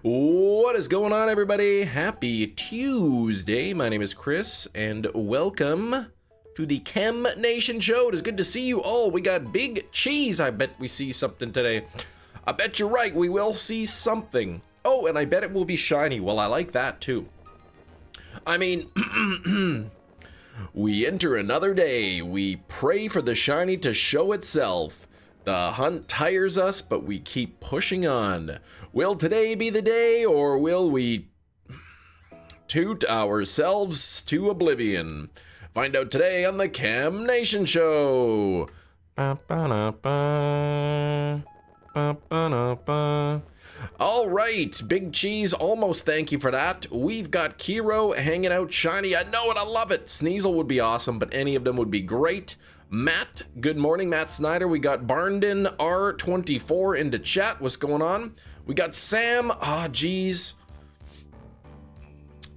What is going on, everybody? Happy Tuesday. My name is Chris, and welcome to the Chem Nation show. It is good to see you all. We got Big Cheese. I bet we see something today. I bet you're right. We will see something. Oh, and I bet it will be shiny. Well, I like that, too. I mean, we enter another day. We pray for the shiny to show itself. The hunt tires us, but we keep pushing on. Will today be the day, or will we toot ourselves to oblivion? Find out today on the Chem Nation Show. All right, Big Cheese, almost thank you for that. We've got Kiro hanging out shiny. I know it, I love it. Sneasel would be awesome, but any of them would be great. Matt, good morning, Matt Snyder. We got Barnden R24 into chat. What's going on? We got Sam. Geez.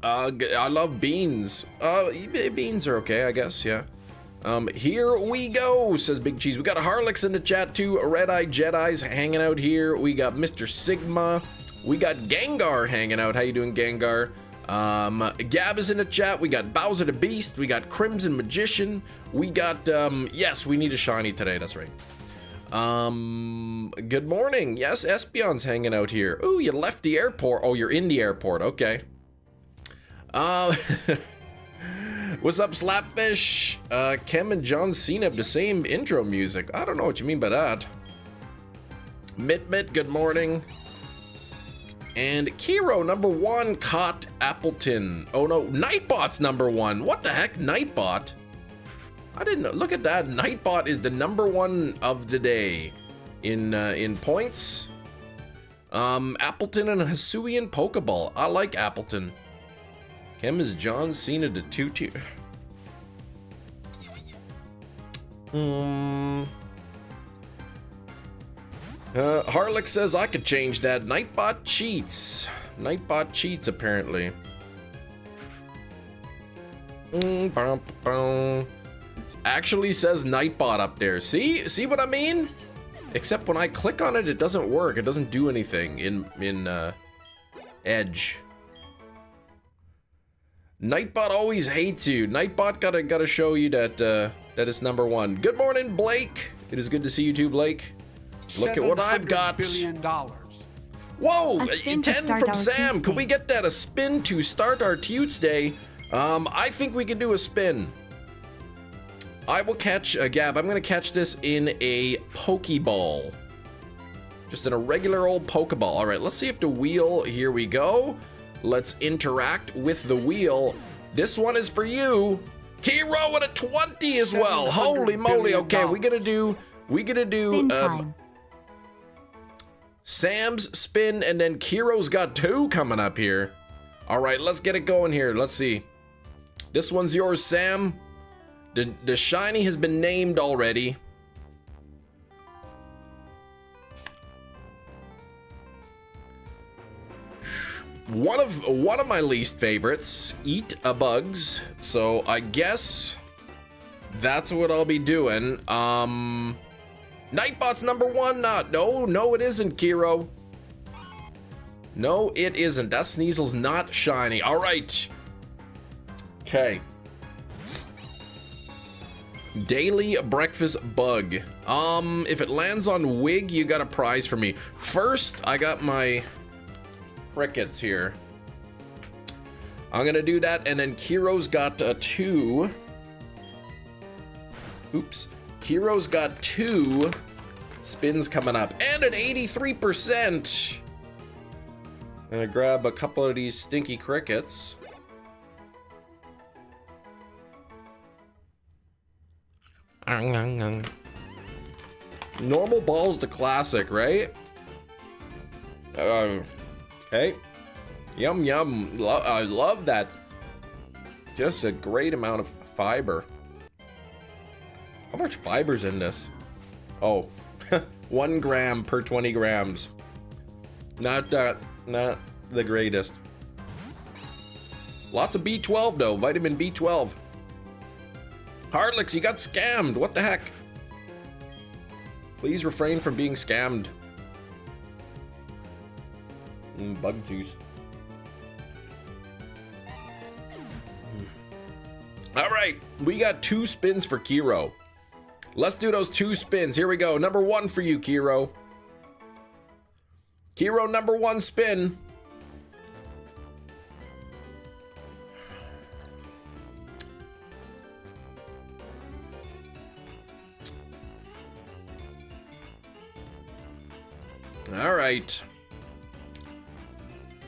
I love beans. Beans are okay, I guess, yeah. Here we go, says Big Cheese. We got Harlix in the chat too. Red Eye Jedi's hanging out here. We got Mr. Sigma. We got Gengar hanging out. How you doing, Gengar? Gab is in the chat. We got Bowser the Beast. We got Crimson Magician. We got, yes, we need a shiny today. That's right. Good morning. Yes, Espion's hanging out here. Ooh, you left the airport. Oh, you're in the airport. Okay. What's up, Slapfish? Chem and John Cena have the same intro music. I don't know what you mean by that. Mit, good morning. And Kiro, #1, caught Appleton. Oh no, Nightbot's #1. What the heck, Nightbot? I didn't know. Look at that. Nightbot is the #1 of the day in points. Appleton and Hisuian Pokeball. I like Appleton. Chem is John Cena to 2-2. Harlix says I could change that. Nightbot cheats. Nightbot cheats, apparently. It actually says Nightbot up there. See what I mean? Except when I click on it, it doesn't work. It doesn't do anything in Edge. Nightbot always hates you. Nightbot gotta show you that that it's #1. Good morning, Blake. It is good to see you too, Blake. Look at what I've got. $700 billion. Whoa, 10 from Sam. Could we get that? A spin to start our Tuesday. I think we can do a spin. I will catch Gab. I'm gonna catch this in a Pokeball. Just in a regular old Pokeball. All right, let's see if the wheel, here we go. Let's interact with the wheel. This one is for you. Hero with a 20 as well. Holy moly. Okay, we gotta do Sam's spin, and then Kiro's got 2 coming up here. All right, let's get it going here. Let's see. This one's yours, Sam. The shiny has been named already. One of my least favorites, eat a bugs. So I guess that's what I'll be doing. Nightbot's #1, not. No, it isn't, Kiro. No, it isn't. That Sneasel's not shiny. All right. Okay. Daily breakfast bug. If it lands on Wig, you got a prize for me. First, I got my crickets here. I'm gonna do that, and then Kiro's got 2. Oops. Kiro's got 2 spins coming up, and an 83%. I'm gonna grab a couple of these stinky crickets. Normal ball's the classic, right? Okay. Yum, yum. I love that. Just a great amount of fiber. How much fiber's in this? Oh, 1 gram per 20 grams. Not the greatest. Lots of B12 though, vitamin B12. Hardlix, you got scammed. What the heck? Please refrain from being scammed. Bug juice. All right, we got 2 spins for Kiro. Let's do those 2 spins. Here we go. Number 1 for you, Kiro. Kiro, number 1 spin. All right.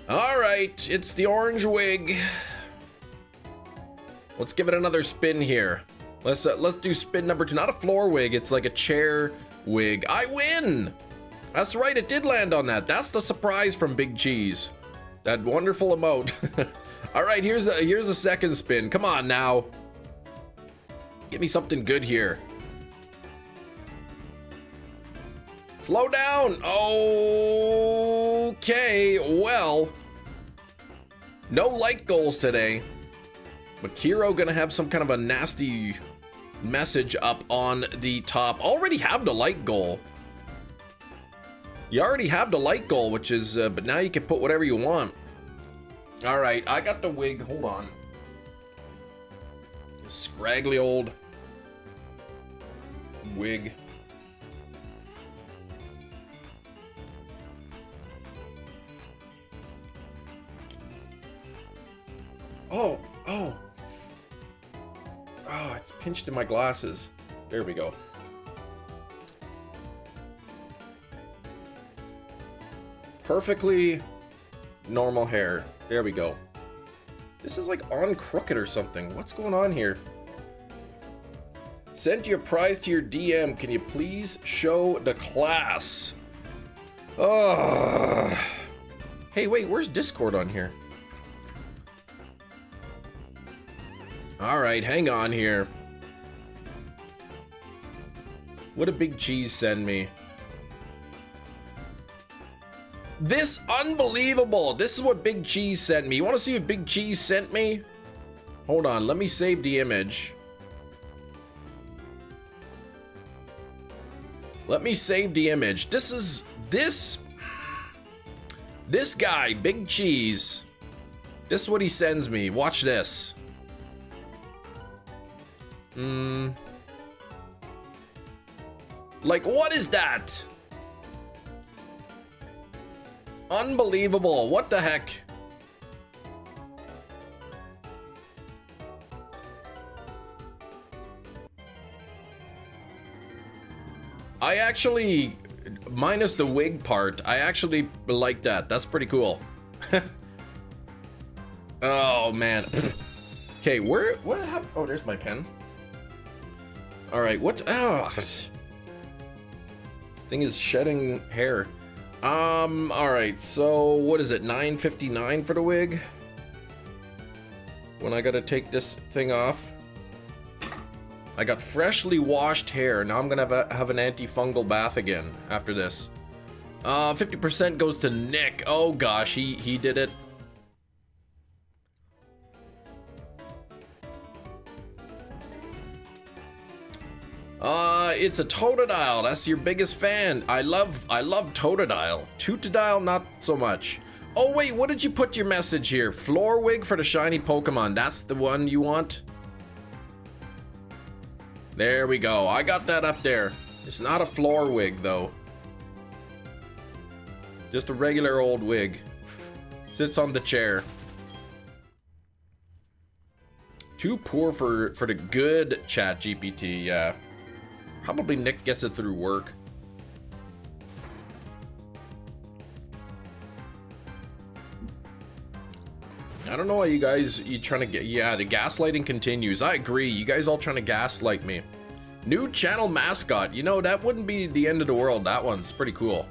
All right, it's the orange wig. Let's give it another spin here. Let's do spin number 2. Not a floor wig, it's like a chair wig. I win! That's right, it did land on that. That's the surprise from Big Cheese. That wonderful emote. All right, here's a second spin. Come on now. Give me something good here. Slow down. Okay, well. No like goals today. But Kiro gonna have some kind of a nasty message up on the top. Already have the like goal. You already have the like goal, which is, but now you can put whatever you want. All right, I got the wig. Hold on. Scraggly old wig. Oh. Oh, it's pinched in my glasses. There we go. Perfectly normal hair. There we go. This is like on crooked or something. What's going on here? Send your prize to your DM. Can you please show the class? Oh. Hey, wait, where's Discord on here? All right, hang on here. What did Big Cheese send me? This unbelievable. This is what Big Cheese sent me. You want to see what Big Cheese sent me? Hold on, let me save the image. Let me save the image. This guy, Big Cheese. This is what he sends me. Watch this. Like, what is that? Unbelievable. What the heck? I actually, minus the wig part, I actually like that. That's pretty cool. Oh, man. Okay, what happened? Oh, there's my pen. All right, what? Oh, thing is shedding hair. All right, so what is it? 9.59 for the wig. When I gotta take this thing off. I got freshly washed hair. Now I'm gonna have an antifungal bath again after this. 50% goes to Nick. Oh gosh, he did it. It's a Totodile. That's your biggest fan. I love Totodile. Tootodile, not so much. Oh wait, what did you put your message here? Floor wig for the shiny Pokemon. That's the one you want? There we go. I got that up there. It's not a floor wig though. Just a regular old wig. Sits on the chair. Too poor for the good Chat GPT, yeah. Probably Nick gets it through work. I don't know why you trying to get, yeah, the gaslighting continues. I agree, you guys all trying to gaslight me. New channel mascot, you know, that wouldn't be the end of the world. That one's pretty cool.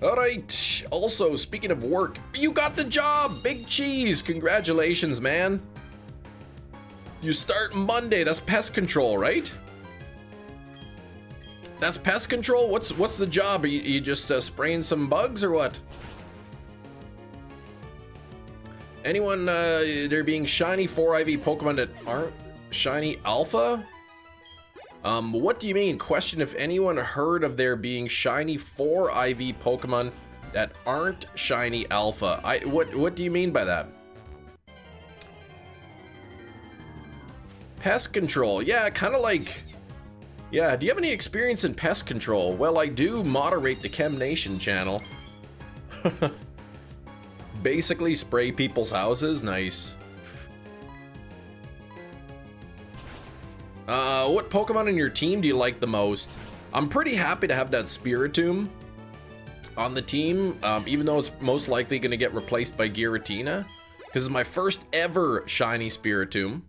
All right. Also, speaking of work, you got the job, Big Cheese. Congratulations, man. You start Monday. That's pest control, right? That's pest control. What's the job? Are you just spraying some bugs or what? Anyone, there being shiny 4 IV Pokemon that aren't shiny alpha? What do you mean? Question if anyone heard of there being shiny 4 IV Pokemon that aren't shiny alpha. What do you mean by that? Pest control. Yeah, kind of like... Yeah, do you have any experience in pest control? Well, I do moderate the Chem Nation channel. Basically spray people's houses. Nice. What Pokemon in your team do you like the most? I'm pretty happy to have that Spiritomb on the team, even though it's most likely going to get replaced by Giratina, because it's my first ever shiny Spiritomb.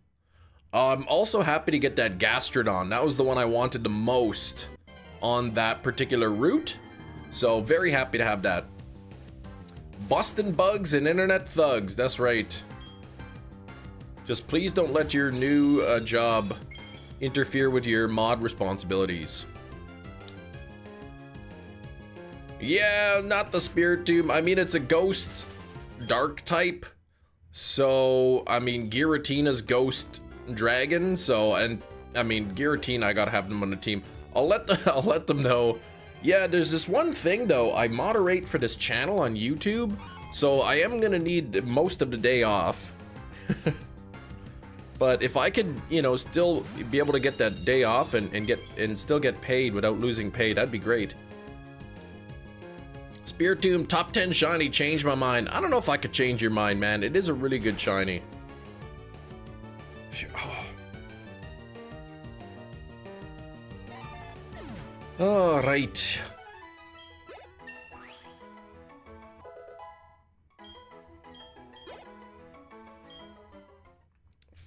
I'm also happy to get that Gastrodon. That was the one I wanted the most on that particular route, so very happy to have that. Bustin' bugs and internet thugs, that's right. Just please don't let your new job interfere with your mod responsibilities. Yeah, not the Spiritomb. I mean, it's a ghost dark type. So, I mean, Giratina's ghost dragon. So, and I mean, Giratina, I gotta have them on the team. I'll let them know. Yeah, there's this one thing though. I moderate for this channel on YouTube, so I am gonna need most of the day off. But if I could, you know, still be able to get that day off and still get paid without losing pay, that'd be great. Spiritomb top 10 shiny changed my mind. I don't know if I could change your mind, man. It is a really good shiny. All right.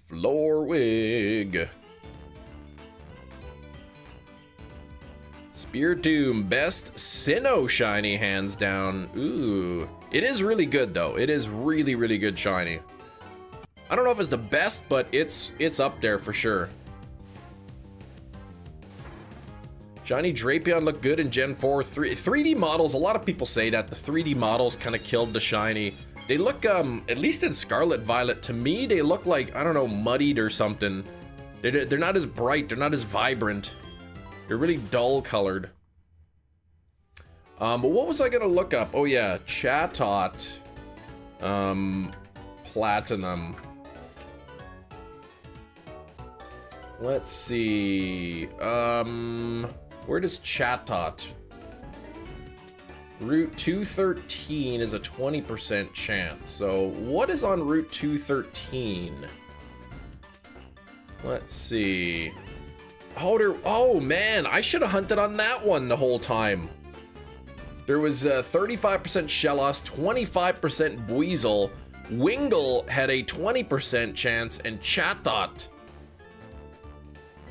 Florwig. Spiritomb, best Sinnoh shiny, hands down. Ooh. It is really good though. It is really, really good shiny. I don't know if it's the best, but it's up there for sure. Shiny Drapion looked good in Gen 4. 3D models, a lot of people say that. The 3D models kind of killed the shiny. They look, at least in Scarlet Violet, to me, they look like, I don't know, muddied or something. They're not as bright, they're not as vibrant. They're really dull colored. But what was I gonna look up? Oh yeah, Chatot. Platinum. Let's see. Where does Chatot? Route 213 is a 20% chance. So what is on Route 213? Let's see. Oh man, I should have hunted on that one the whole time. There was 35% Shellos, 25% Buizel, Wingull had a 20% chance, and Chatot.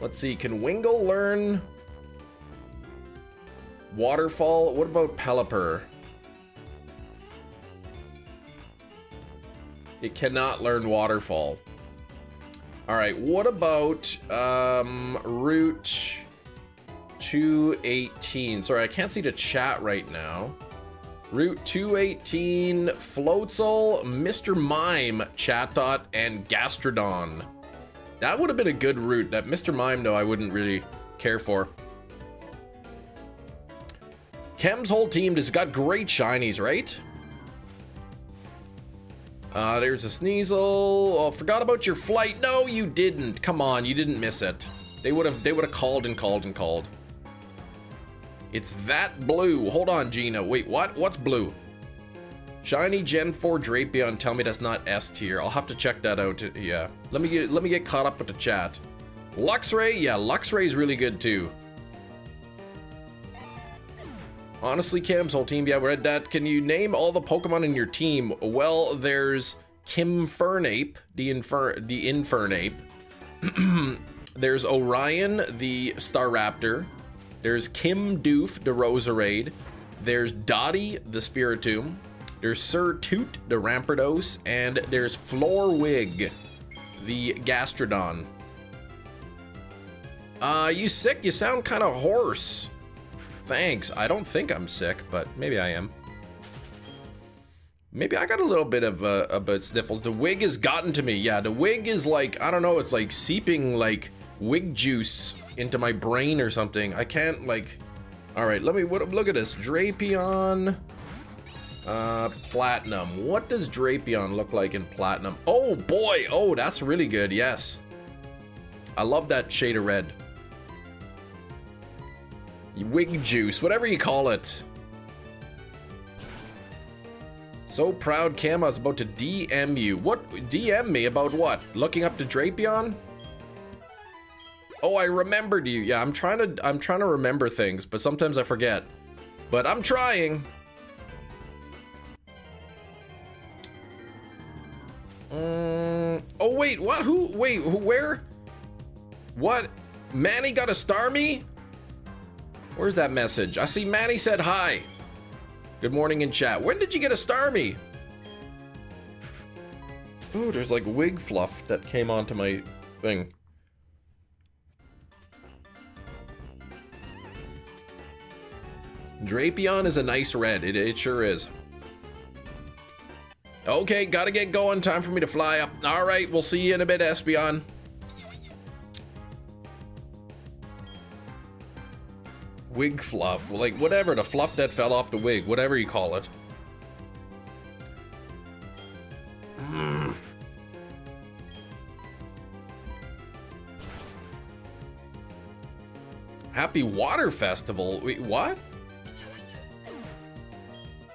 Let's see, can Wingull learn Waterfall? What about Pelipper? It cannot learn Waterfall. All right, what about Route 218? Sorry, I can't see the chat right now. Route 218, Floatzel, Mr. Mime, Chatot, and Gastrodon. That would have been a good route. That Mr. Mime, though, I wouldn't really care for. Chem's whole team has got great shinies, right? There's a Sneasel. Oh, forgot about your flight. No, you didn't. Come on, you didn't miss it. They would have called and called and called. It's that blue. Hold on, Gina. Wait, what? What's blue? Shiny Gen 4 Drapion. Tell me that's not S tier. I'll have to check that out. Yeah. Let me get caught up with the chat. Luxray. Yeah, Luxray's really good too. Honestly, Cam's whole team, yeah, we read that. Can you name all the Pokemon in your team? Well, there's Kimfernape, the Infernape. There's Orion, the Staraptor. There's Kimdoof, the Roserade. There's Dottie, the Spiritomb. There's Sir Toot, the Rampardos. And there's Florwig, the Gastrodon. You sick? You sound kind of hoarse. Thanks. I don't think I'm sick, but maybe I am. Maybe I got a little bit of sniffles. The wig has gotten to me. Yeah, the wig is like, I don't know, it's like seeping like wig juice into my brain or something. I can't like, all right, let me, look at this. Drapion, Platinum. What does Drapion look like in Platinum? Oh boy, oh, that's really good, yes. I love that shade of red. Wig juice, whatever you call it. So proud, Cam, I was about to DM you. What? DM me about what? Looking up to Drapion? Oh, I remembered you. Yeah, I'm trying to remember things, but sometimes I forget. But I'm trying. Oh wait, what? Who? Wait, where? What? Manny got a star me? Where's that message? I see Manny said hi. Good morning in chat. When did you get a star me? Oh, there's like wig fluff that came onto my thing. Drapion is a nice red. It sure is. Okay, gotta get going. Time for me to fly up. All right, we'll see you in a bit, Espeon. Wig fluff, like whatever, the fluff that fell off the wig, whatever you call it. Happy Water Festival. Wait, what?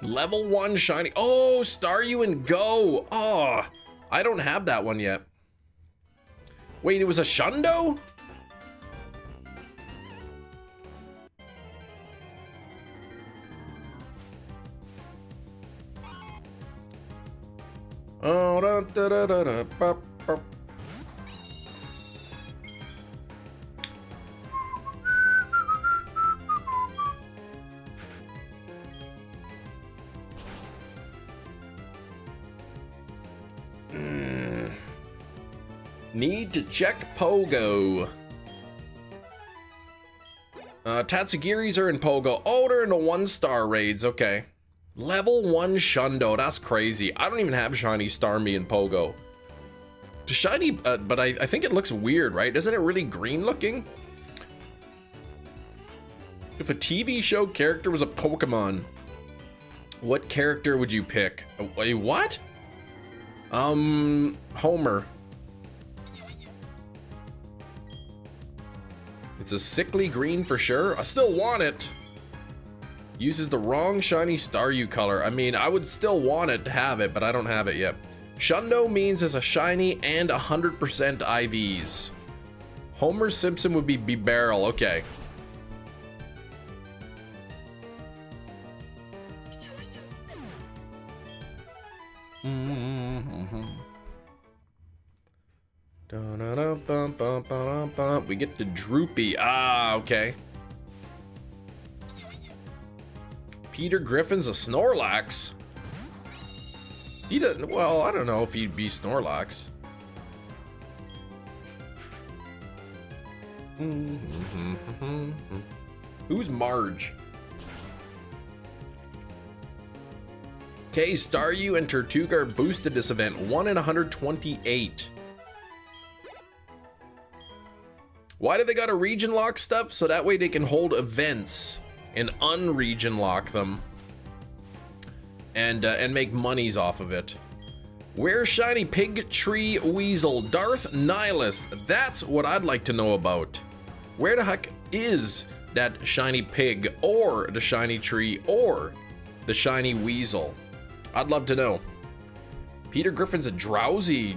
Level 1 shiny. Oh, Staryu and Go. Oh, I don't have that one yet. Wait, it was a Shundo? Oh, Need to check Pogo. Tatsugiris are in Pogo. Oh, they're in the 1-star raids. Okay. Level 1 Shundo. That's crazy. I don't even have shiny Starmie in Pogo. The shiny, but I think it looks weird, right? Isn't it really green looking? If a TV show character was a Pokemon, what character would you pick? Wait, what? Homer. It's a sickly green for sure. I still want it. Uses the wrong shiny Staryu color. I mean, I would still want it to have it, but I don't have it yet. Shundo means it's a shiny and 100% IVs. Homer Simpson would be Barrel. Okay. We get the Droopy. Ah, okay. Peter Griffin's a Snorlax. He doesn't. Well, I don't know if he'd be Snorlax. Who's Marge? Okay, Staryu and Tortuga are boosted this event. 1 in 128. Why do they gotta region lock stuff? So that way they can hold events and unregion lock them and make monies off of it. Where's shiny Pig Tree Weasel? Darth Nihilus. That's what I'd like to know about. Where the heck is that shiny pig or the shiny tree or the shiny weasel? I'd love to know. Peter Griffin's a Drowsy.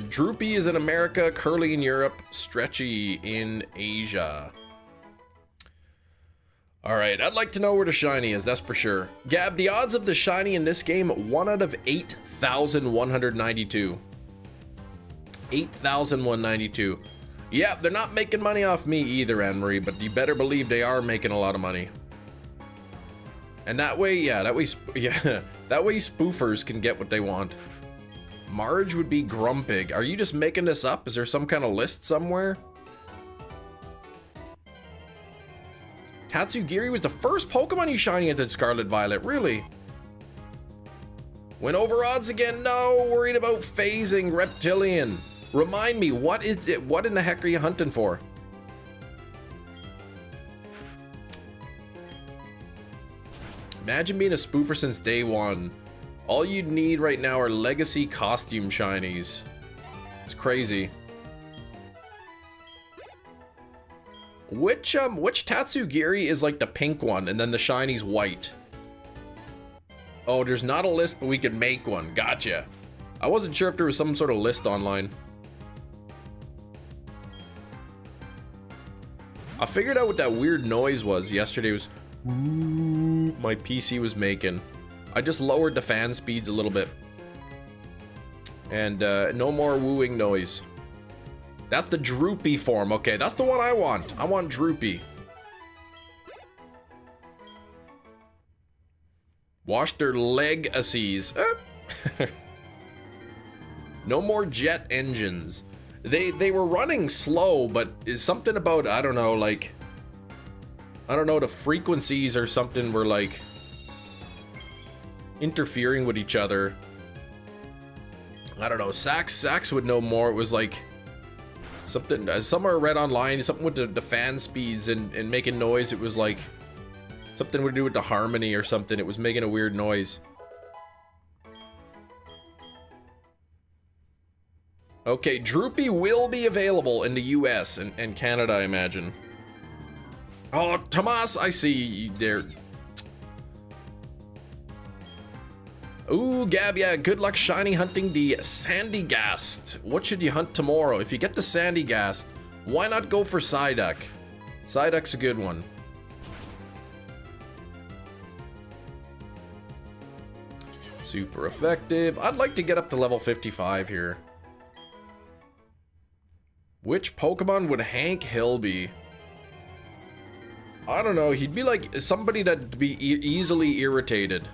Droopy is in America, Curly in Europe, Stretchy in Asia. All right, I'd like to know where the shiny is, that's for sure. Gab, the odds of the shiny in this game, 1 out of 8,192. 8,192. Yeah, they're not making money off me either, Anne-Marie, but you better believe they are making a lot of money. And that way, yeah, that way spoofers can get what they want. Marge would be Grumpig. Are you just making this up? Is there some kind of list somewhere? Tatsugiri was the first Pokemon you shiny entered Scarlet Violet, really? Went over odds again. No, worried about phasing. Reptilian. Remind me, what is it? What in the heck are you hunting for? Imagine being a spoofer since day one. All you need right now are legacy costume shinies. It's crazy. Which Tatsugiri is like the pink one and then the shiny's white? Oh, there's not a list, but we could make one. Gotcha. I wasn't sure if there was some sort of list online. I figured out what that weird noise was yesterday. Was my PC was making. I just lowered the fan speeds a little bit. And no more wooing noise. That's the droopy form. Okay, that's the one I want. I want droopy. Wash their legacies. No more jet engines. They were running slow, but is something about, I don't know, like, I don't know, the frequencies or something were like interfering with each other. I don't know. Sax would know more. It was like something, somewhere I read online, something with the fan speeds and making noise. It was like something to do with the harmony or something. It was making a weird noise. Okay, Droopy will be available in the US and Canada, I imagine. Oh, Tomas, I see you there. Ooh, Gab, yeah, good luck shiny hunting the Sandygast. What should you hunt tomorrow? If you get the Sandygast, why not go for Psyduck? Psyduck's a good one. Super effective. I'd like to get up to level 55 here. Which Pokemon would Hank Hill be? I don't know. He'd be like somebody that'd be easily irritated.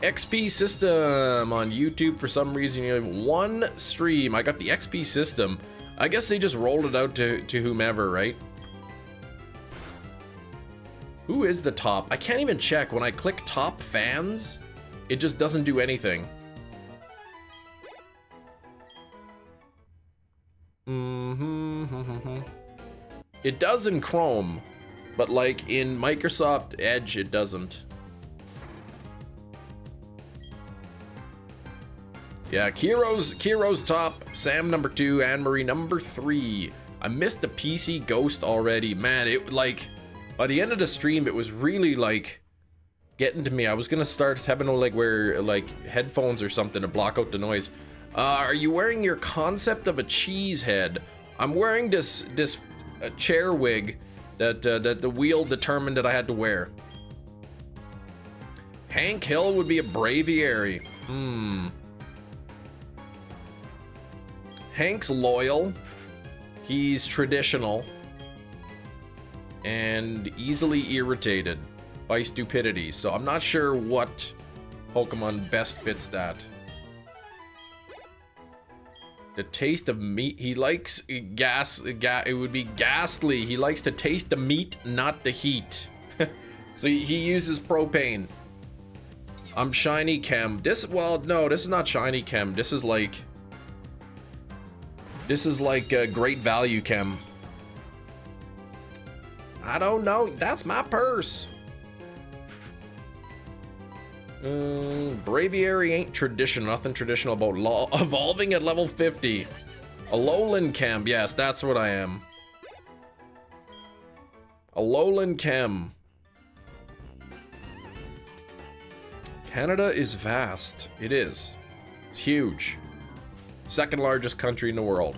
XP system on YouTube for some reason. You have one stream. I got the XP system. I guess they just rolled it out to whomever, right? Who is the top? I can't even check. When I click top fans, it just doesn't do anything. It does in Chrome, but like in Microsoft Edge, it doesn't. Yeah, Kiro's top, Sam number 2, Anne-Marie number 3. I missed the PC Ghost already. Man, it like, by the end of the stream, it was really like getting to me. I was gonna start having to like wear like headphones or something to block out the noise. Are you wearing your concept of a cheese head? I'm wearing this chair wig that the wheel determined that I had to wear. Hank Hill would be a Braviary. Hank's loyal. He's traditional. And easily irritated by stupidity. So I'm not sure what Pokemon best fits that. The taste of meat. He likes it would be ghastly. He likes to taste the meat, not the heat. So he uses propane. I'm shiny chem. Well, no, this is not shiny chem. This is like great value chem. I don't know. That's my purse. Braviary ain't traditional. Nothing traditional about evolving at level 50. A lowland chem. Yes, that's what I am. A lowland chem. Canada is vast. It is. It's huge. Second largest country in the world.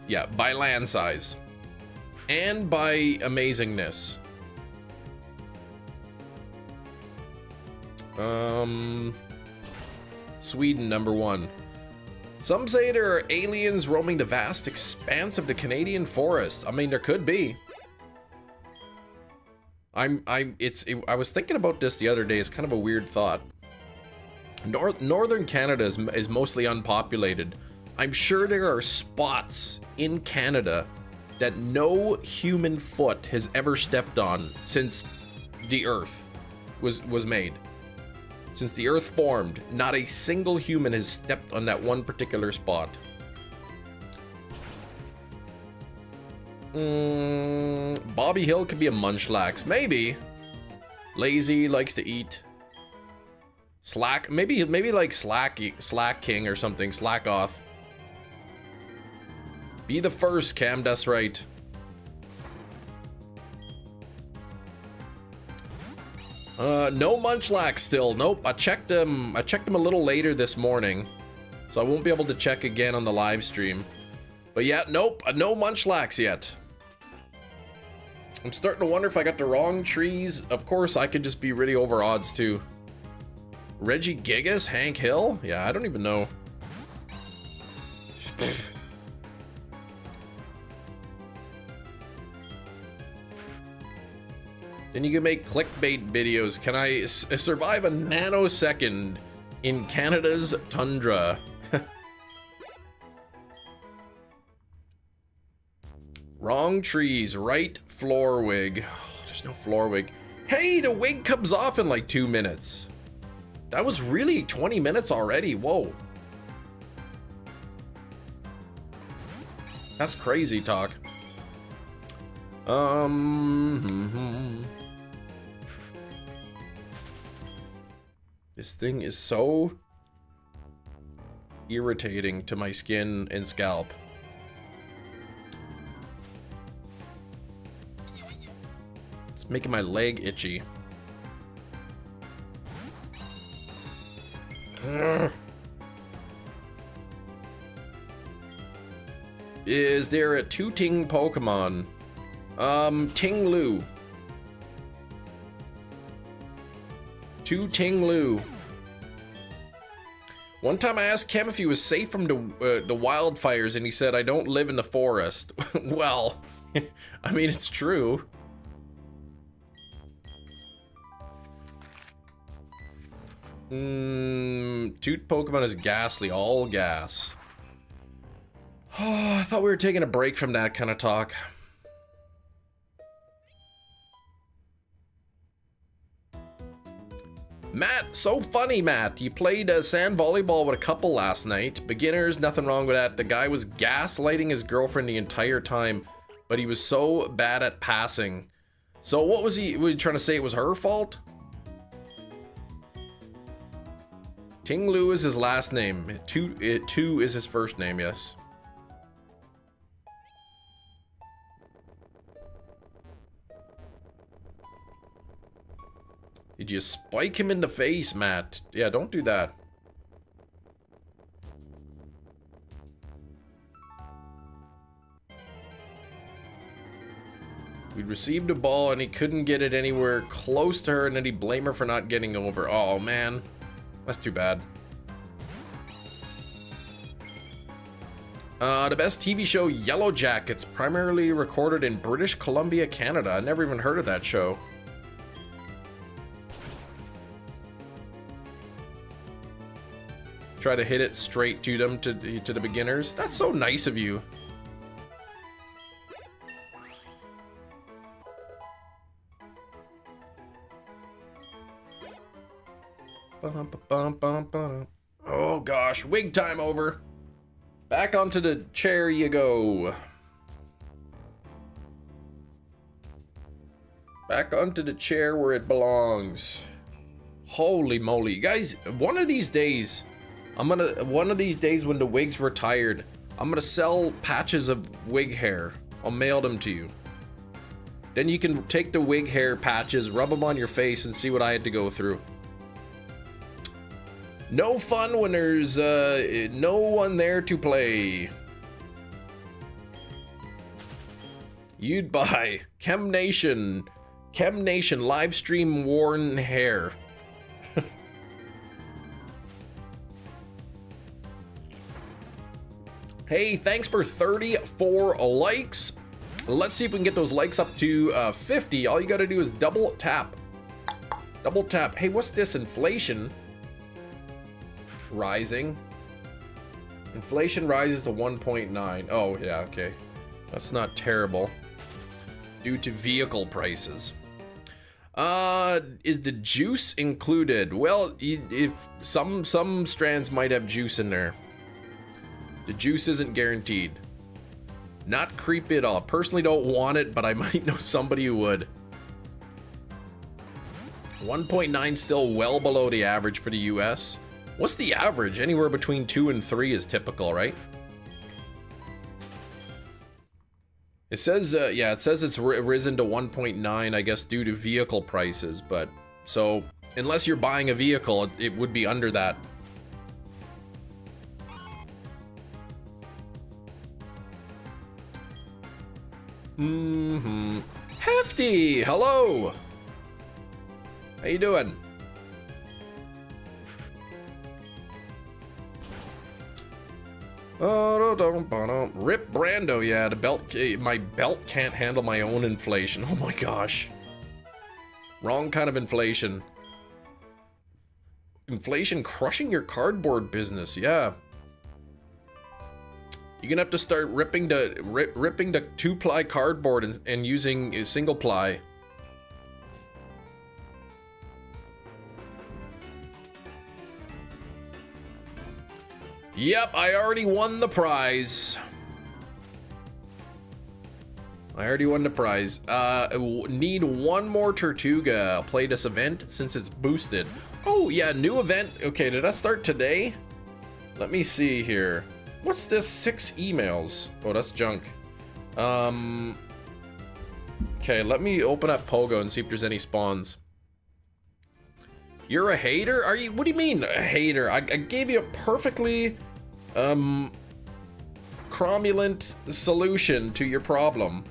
Yeah, by land size and by amazingness. Sweden number 1. Some say there are aliens roaming the vast expanse of the Canadian forest. I mean, there could be. I was thinking about this the other day. It's kind of a weird thought. Northern Canada is mostly unpopulated. I'm sure there are spots in Canada that no human foot has ever stepped on since the Earth was made. Since the Earth formed, not a single human has stepped on that one particular spot. Bobby Hill could be a munchlax, maybe. Lazy, likes to eat. Slack, maybe like Slack King or something. Slack off. Be the first, Cam. That's right. No munchlax still. Nope. I checked him a little later this morning, so I won't be able to check again on the live stream. But yeah, nope. No munchlax yet. I'm starting to wonder if I got the wrong trees. Of course, I could just be really over odds too. Reggie Gigas? Hank Hill? Yeah, I don't even know. Then you can make clickbait videos. Can I survive a nanosecond in Canada's tundra? Wrong trees, right floor wig. Oh, there's no floor wig. Hey, the wig comes off in like 2 minutes. That was really 20 minutes already. Whoa. That's crazy talk. This thing is so irritating to my skin and scalp. It's making my leg itchy. Ugh. Is there a tooting Pokemon? Ting-Lu. Ting-Lu. One time I asked Cam if he was safe from the wildfires, and he said, I don't live in the forest. Well, I mean, it's true. Toot Pokemon is Ghastly, all gas. Oh, I thought we were taking a break from that kind of talk. Matt, so funny, Matt. You played sand volleyball with a couple last night. Beginners, nothing wrong with that. The guy was gaslighting his girlfriend the entire time, but he was so bad at passing. So what was he trying to say it was her fault? Ting-Lu is his last name. Two is his first name, yes. Did you spike him in the face, Matt? Yeah, don't do that. We received a ball and he couldn't get it anywhere close to her, and then he blamed her for not getting over. Oh, man. That's too bad. The best TV show, Yellow Jackets, primarily recorded in British Columbia, Canada. I never even heard of that show. Try to hit it straight to them, to the beginners. That's so nice of you. Oh gosh, wig time over. Back onto the chair you go. Back onto the chair where it belongs. Holy moly, guys! One of these days when the wig's retired, I'm gonna sell patches of wig hair. I'll mail them to you. Then you can take the wig hair patches, rub them on your face, and see what I had to go through. No fun when there's no one there to play. You'd buy Chem Nation live stream worn hair. Hey, thanks for 34 likes. Let's see if we can get those likes up to 50. All you gotta do is double tap. Double tap. Hey, what's this? Inflation? rising. Inflation rises to 1.9. Oh, yeah, okay. That's not terrible. Due to vehicle prices. Is the juice included? Well, if some strands might have juice in there. The juice isn't guaranteed. Not creepy at all. Personally don't want it, but I might know somebody who would. 1.9 still well below the average for the US. What's the average? Anywhere between 2 and 3 is typical, right? It says, yeah, it says it's risen to 1.9, I guess, due to vehicle prices, but so unless you're buying a vehicle, it would be under that. Hefty, hello. How you doing? Rip Brando, yeah, the belt, my belt can't handle my own inflation. Oh my gosh. Wrong kind of inflation. Inflation crushing your cardboard business, yeah. You're gonna have to start ripping the 2-ply cardboard and using a single ply. Yep, I already won the prize. I already won the prize. Need one more Tortuga. I'll play this event since it's boosted. Oh yeah, new event. Okay, did that start today? Let me see here. What's this? 6 emails. Oh, that's junk. Okay, let me open up Pogo and see if there's any spawns. You're a hater? Are you? What do you mean a hater? I gave you a perfectly cromulent solution to your problem.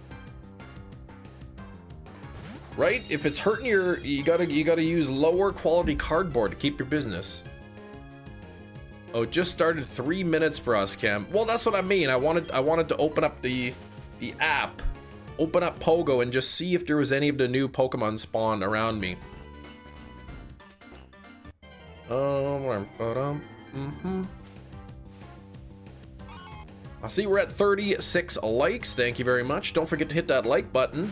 Right? If it's hurting your, you gotta use lower quality cardboard to keep your business. Oh, it just started 3 minutes for us, Cam. Well, that's what I mean. I wanted to open up the app, open up Pogo, and just see if there was any of the new Pokemon spawn around me. I see we're at 36 likes. Thank you very much. Don't forget to hit that like button.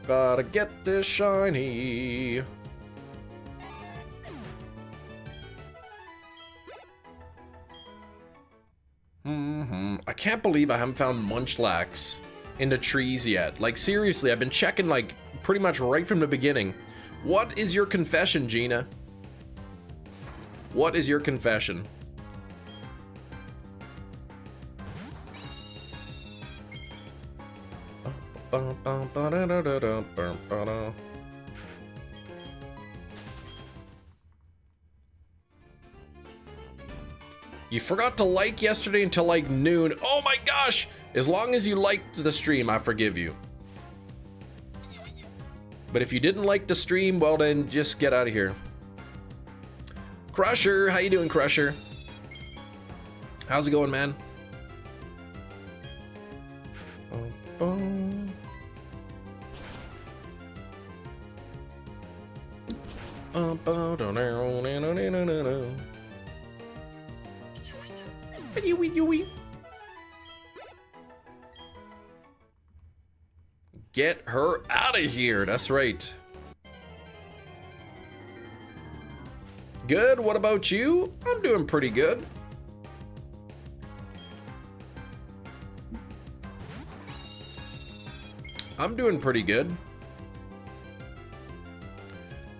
Gotta get this shiny. I can't believe I haven't found Munchlax in the trees yet. Like, seriously, I've been checking, like, pretty much right from the beginning. What is your confession, Gina? What is your confession? You forgot to like yesterday until like noon. Oh my gosh! As long as you liked the stream, I forgive you. But if you didn't like the stream, well then just get out of here. Crusher, how you doing, Crusher? How's it going, man? Get her out of here. That's right. Good. What about you? I'm doing pretty good. I'm doing pretty good.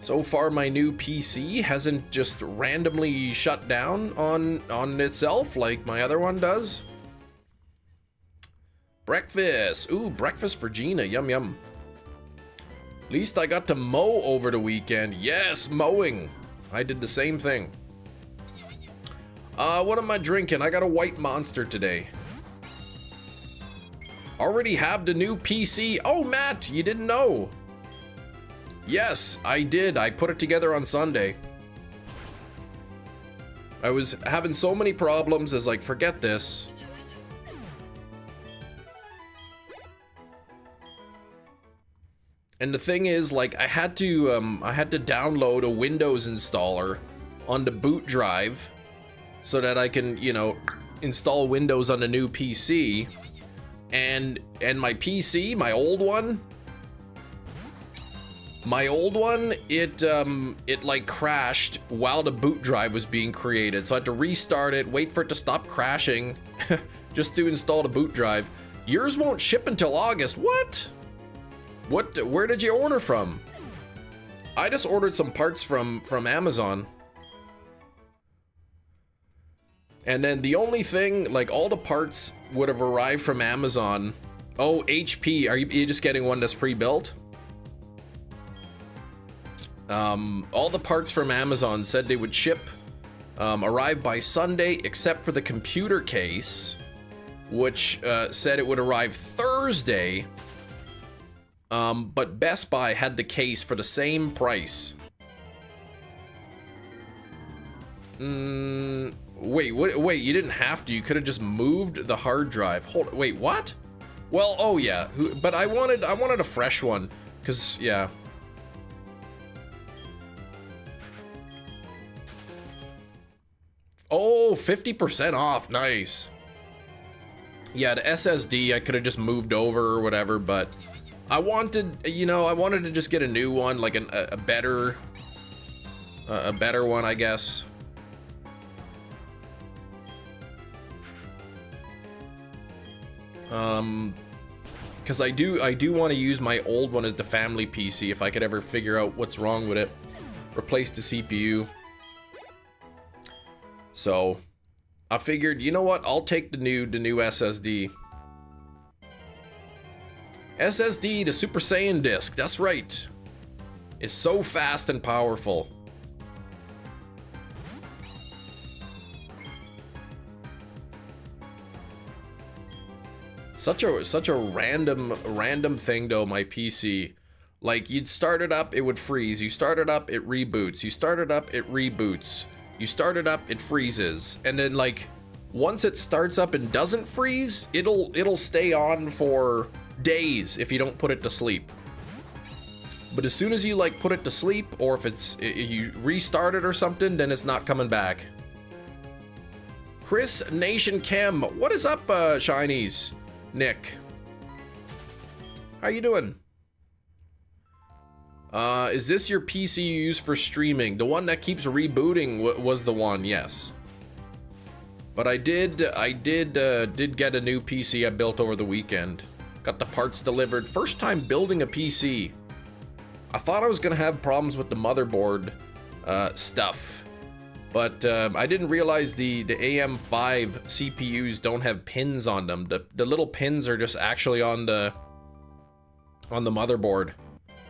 So far, my new PC hasn't just randomly shut down on itself like my other one does. Breakfast. Ooh, breakfast for Gina. Yum, yum. At least I got to mow over the weekend. Yes, mowing. I did the same thing. What am I drinking? I got a white monster today. Already have the new PC. Oh, Matt, you didn't know. Yes, I did. I put it together on Sunday. I was having so many problems as like, forget this. And the thing is, like, I had to download a Windows installer on the boot drive so that I can, you know, install Windows on the new PC. And my PC, my old one, it like crashed while the boot drive was being created. So I had to restart it, wait for it to stop crashing, just to install the boot drive. Yours won't ship until August. What? Where did you order from? I just ordered some parts from Amazon. And then the only thing, like, all the parts would have arrived from Amazon. Oh, HP, are you just getting one that's pre-built? All the parts from Amazon said they would ship, arrive by Sunday, except for the computer case, which said it would arrive Thursday. But Best Buy had the case for the same price. Wait, wait, you didn't have to. You could have just moved the hard drive. Wait, what? Well, oh yeah, but I wanted a fresh one, cause yeah. Oh, 50% off, nice. Yeah, the SSD I could have just moved over or whatever, but I wanted, you know, I wanted to just get a new one, like a better one, I guess. Because I do want to use my old one as the family PC if I could ever figure out what's wrong with it. Replace the CPU. So I figured, you know what? I'll take the new SSD. SSD, the Super Saiyan disc. That's right. It's so fast and powerful. Such a random thing though, my PC. Like, you'd start it up, it would freeze. You start it up, it reboots. You start it up, it reboots. You start it up, it freezes. And then, like, once it starts up and doesn't freeze, it'll stay on for days if you don't put it to sleep. But as soon as you, like, put it to sleep, or if you restart it or something, then it's not coming back. Chris Nation Chem, what is up, Shinies? Nick, how you doing? Is this your PC you use for streaming? The one that keeps rebooting was the one, yes. But I did get a new PC I built over the weekend. Got the parts delivered. First time building a PC. I thought I was gonna have problems with the motherboard stuff, but I didn't realize the AM5 CPUs don't have pins on them. The little pins are just actually on the motherboard.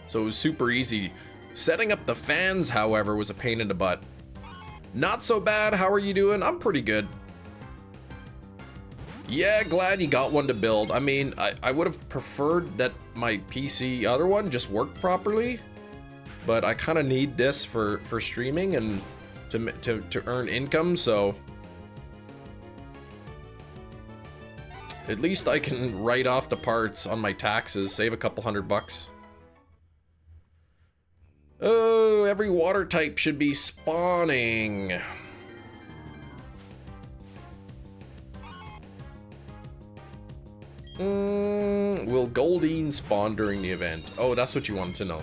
So it was super easy. Setting up the fans, however, was a pain in the butt. Not so bad. How are you doing? I'm pretty good. Yeah, glad you got one to build. I mean, I would have preferred that my PC other one just worked properly, but I kind of need this for streaming and to earn income, so at least I can write off the parts on my taxes, save a couple $100. Oh, every water type should be spawning. Will Goldeen spawn during the event? Oh, that's what you wanted to know.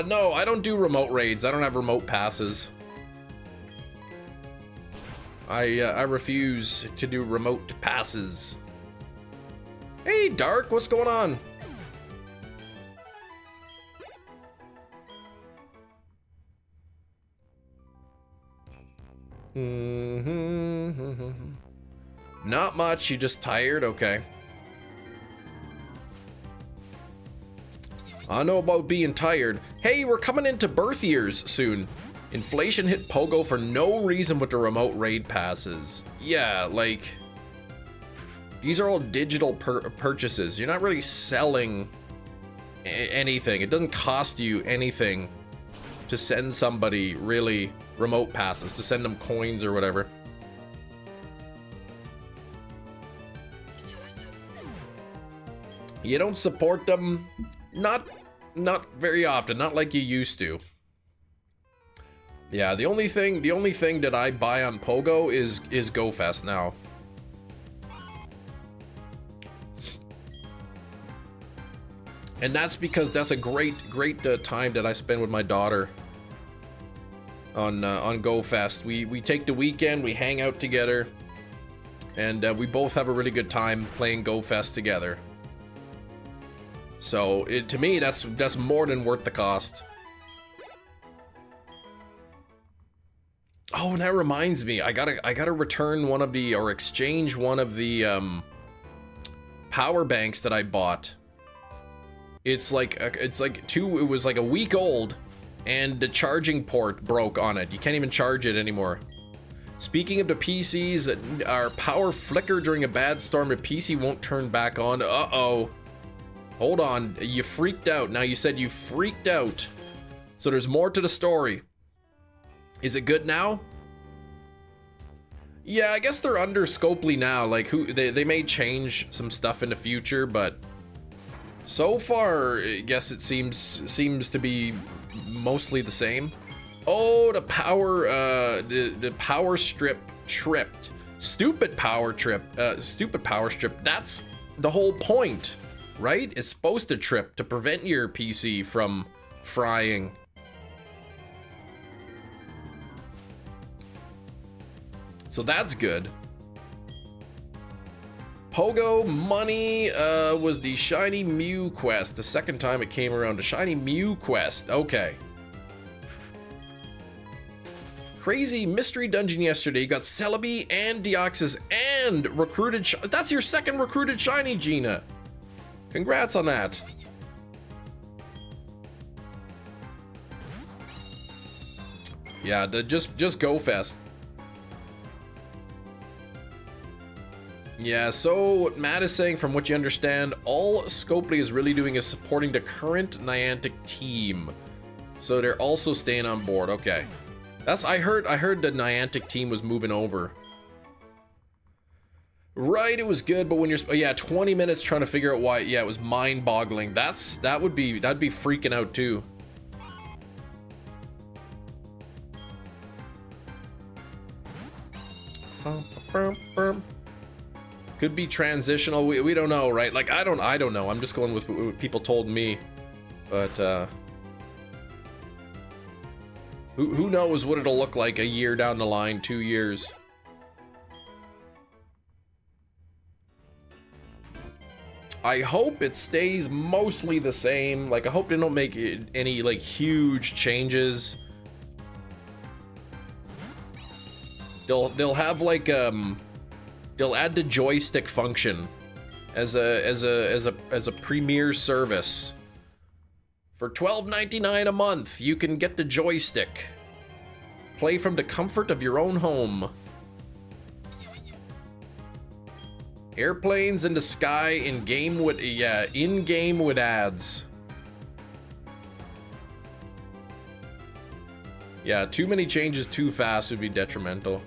No, I don't do remote raids. I don't have remote passes. I refuse to do remote passes. Hey, Dark, what's going on? Not much, you just tired? Okay. I know about being tired. Hey, we're coming into birth years soon. Inflation hit Pogo for no reason with the remote raid passes. Yeah, like, these are all digital purchases. You're not really selling anything. It doesn't cost you anything to send somebody really remote passes, to send them coins or whatever. You don't support them, Not very often, not like you used to. Yeah, the only thing that I buy on Pogo is GoFest now. And that's because that's a great time that I spend with my daughter on GoFest. We take the weekend, we hang out together, and we both have a really good time playing GoFest together. So to me, that's more than worth the cost. Oh, and that reminds me, I gotta return one of the, or exchange one of the power banks that I bought. It was like a week old, and the charging port broke on it. You can't even charge it anymore. Speaking of the PCs, our power flicker during a bad storm, the PC won't turn back on. Uh-oh. Hold on, you freaked out. Now you said you freaked out. So there's more to the story. Is it good now? Yeah, I guess they're under Scopely now. Like, they may change some stuff in the future, but so far, I guess it seems to be mostly the same. Oh, the power strip tripped. Stupid power strip. That's the whole point, right? It's supposed to trip to prevent your PC from frying. So that's good. Pogo money was the Shiny Mew quest. The second time it came around, the Shiny Mew quest. Okay. Crazy mystery dungeon yesterday. You got Celebi and Deoxys and recruited. That's your second recruited Shiny, Gina. Congrats on that. Yeah, just go fest. Yeah, so what Matt is saying, from what you understand, all Scopely is really doing is supporting the current Niantic team. So they're also staying on board. Okay. I heard the Niantic team was moving over. Right, it was good, but when you're, yeah, 20 minutes trying to figure out why, yeah, it was mind-boggling. That'd be freaking out too. Could be transitional. We don't know, right? Like, I don't know. I'm just going with what people told me. But who knows what it'll look like a year down the line, 2 years. I hope it stays mostly the same. Like, I hope they don't make any like huge changes. They'll have like they'll add the joystick function as a premier service. For $12.99 a month, you can get the joystick. Play from the comfort of your own home. Airplanes in the sky in-game with, yeah, in-game with ads. Yeah, too many changes too fast would be detrimental.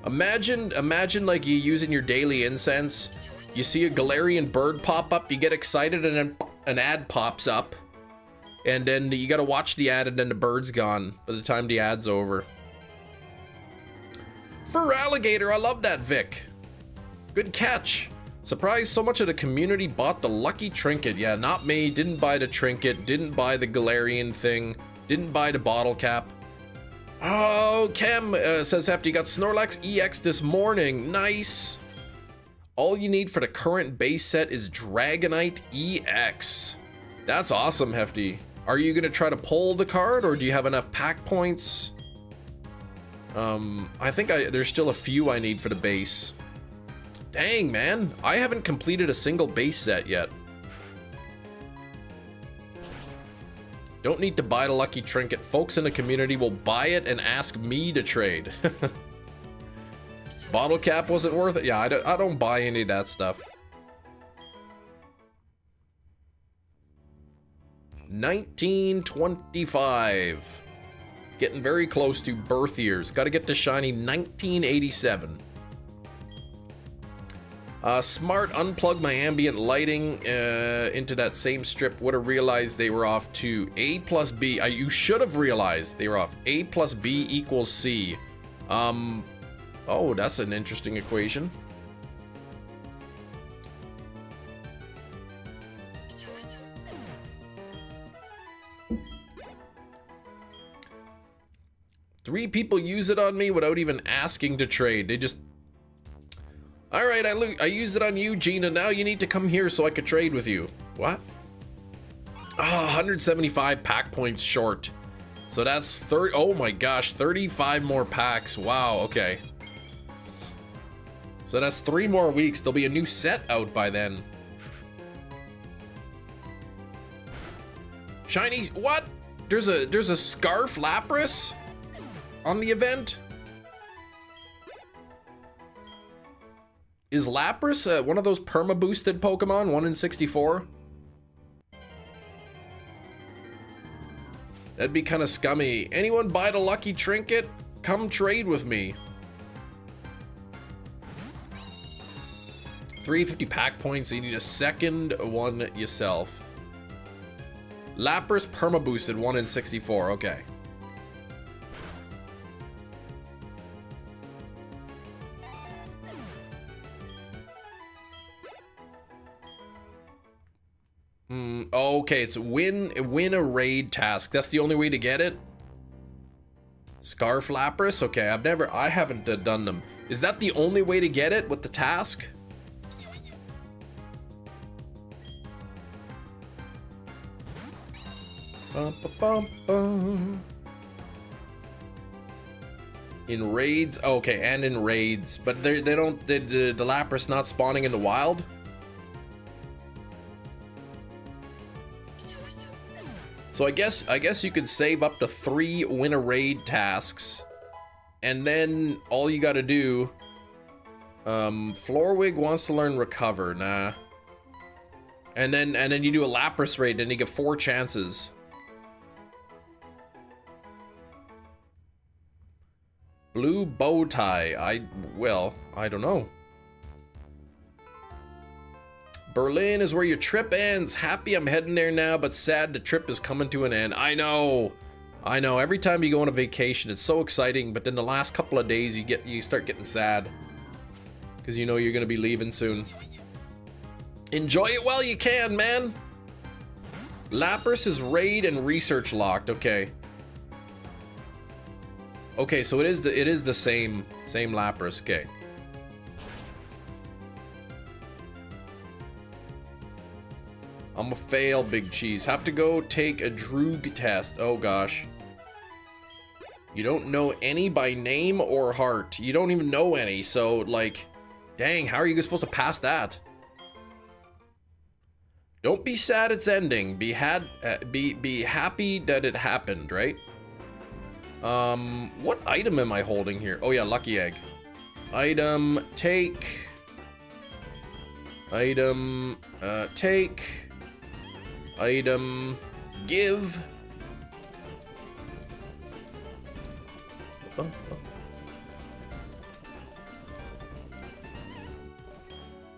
Imagine like you using your daily incense. You see a Galarian bird pop up, you get excited, and then an ad pops up. And then you gotta watch the ad, and then the bird's gone by the time the ad's over. For Alligator, I love that, Vic. Good catch. Surprised so much of the community bought the lucky trinket. Yeah, not me. Didn't buy the trinket. Didn't buy the Galarian thing. Didn't buy the bottle cap. Oh, Chem says Hefty got Snorlax EX this morning. Nice. All you need for the current base set is Dragonite EX. That's awesome, Hefty. Are you gonna try to pull the card, or do you have enough pack points? I think there's still a few I need for the base. Dang, man. I haven't completed a single base set yet. Don't need to buy the lucky trinket. Folks in the community will buy it and ask me to trade. Bottle cap wasn't worth it. Yeah, I don't buy any of that stuff. 1925. Getting very close to birth years. Got to get to shiny 1987. Smart unplugged my ambient lighting into that same strip. Would have realized they were off to A plus B. You should have realized they were off. A plus B equals C. Oh, that's an interesting equation. Three people use it on me without even asking to trade. They just... Alright, I used it on you, Gina. Now you need to come here so I could trade with you. What? Oh, 175 pack points short. So that's 30... Oh my gosh, 35 more packs. Wow, okay. So that's 3 more weeks. There'll be a new set out by then. Shiny... What? There's a Scarf Lapras on the event? Is Lapras one of those perma-boosted Pokemon? 1 in 64? That'd be kind of scummy. Anyone buy the lucky trinket? Come trade with me. 350 pack points, so you need a second one yourself. Lapras perma-boosted 1 in 64, okay. Okay, it's win a raid task. That's the only way to get it. Scarf Lapras. Okay, I haven't done them. Is that the only way to get it with the task? Bum, ba, bum, bum. In raids, okay, and in raids, but the Lapras not spawning in the wild. So I guess you could save up to 3 win a raid tasks, and then all you gotta do. Florwig wants to learn recover, nah. And then you do a Lapras raid, and you get 4 chances. Blue bow tie. I don't know. Berlin is where your trip ends. Happy I'm heading there now, but sad the trip is coming to an end. I know. Every time you go on a vacation, it's so exciting, but then the last couple of days you start getting sad because you know you're gonna be leaving soon. Enjoy it while you can, man. Lapras is raid and research locked. Okay. Okay, so it is the same Lapras. Okay. I'm a fail, Big Cheese. Have to go take a Droog test. Oh gosh. You don't know any by name or heart. You don't even know any, so like, dang, how are you supposed to pass that? Don't be sad it's ending. Be happy that it happened, right? What item am I holding here? Oh yeah, lucky egg. Item, take. Item, take. Item, give.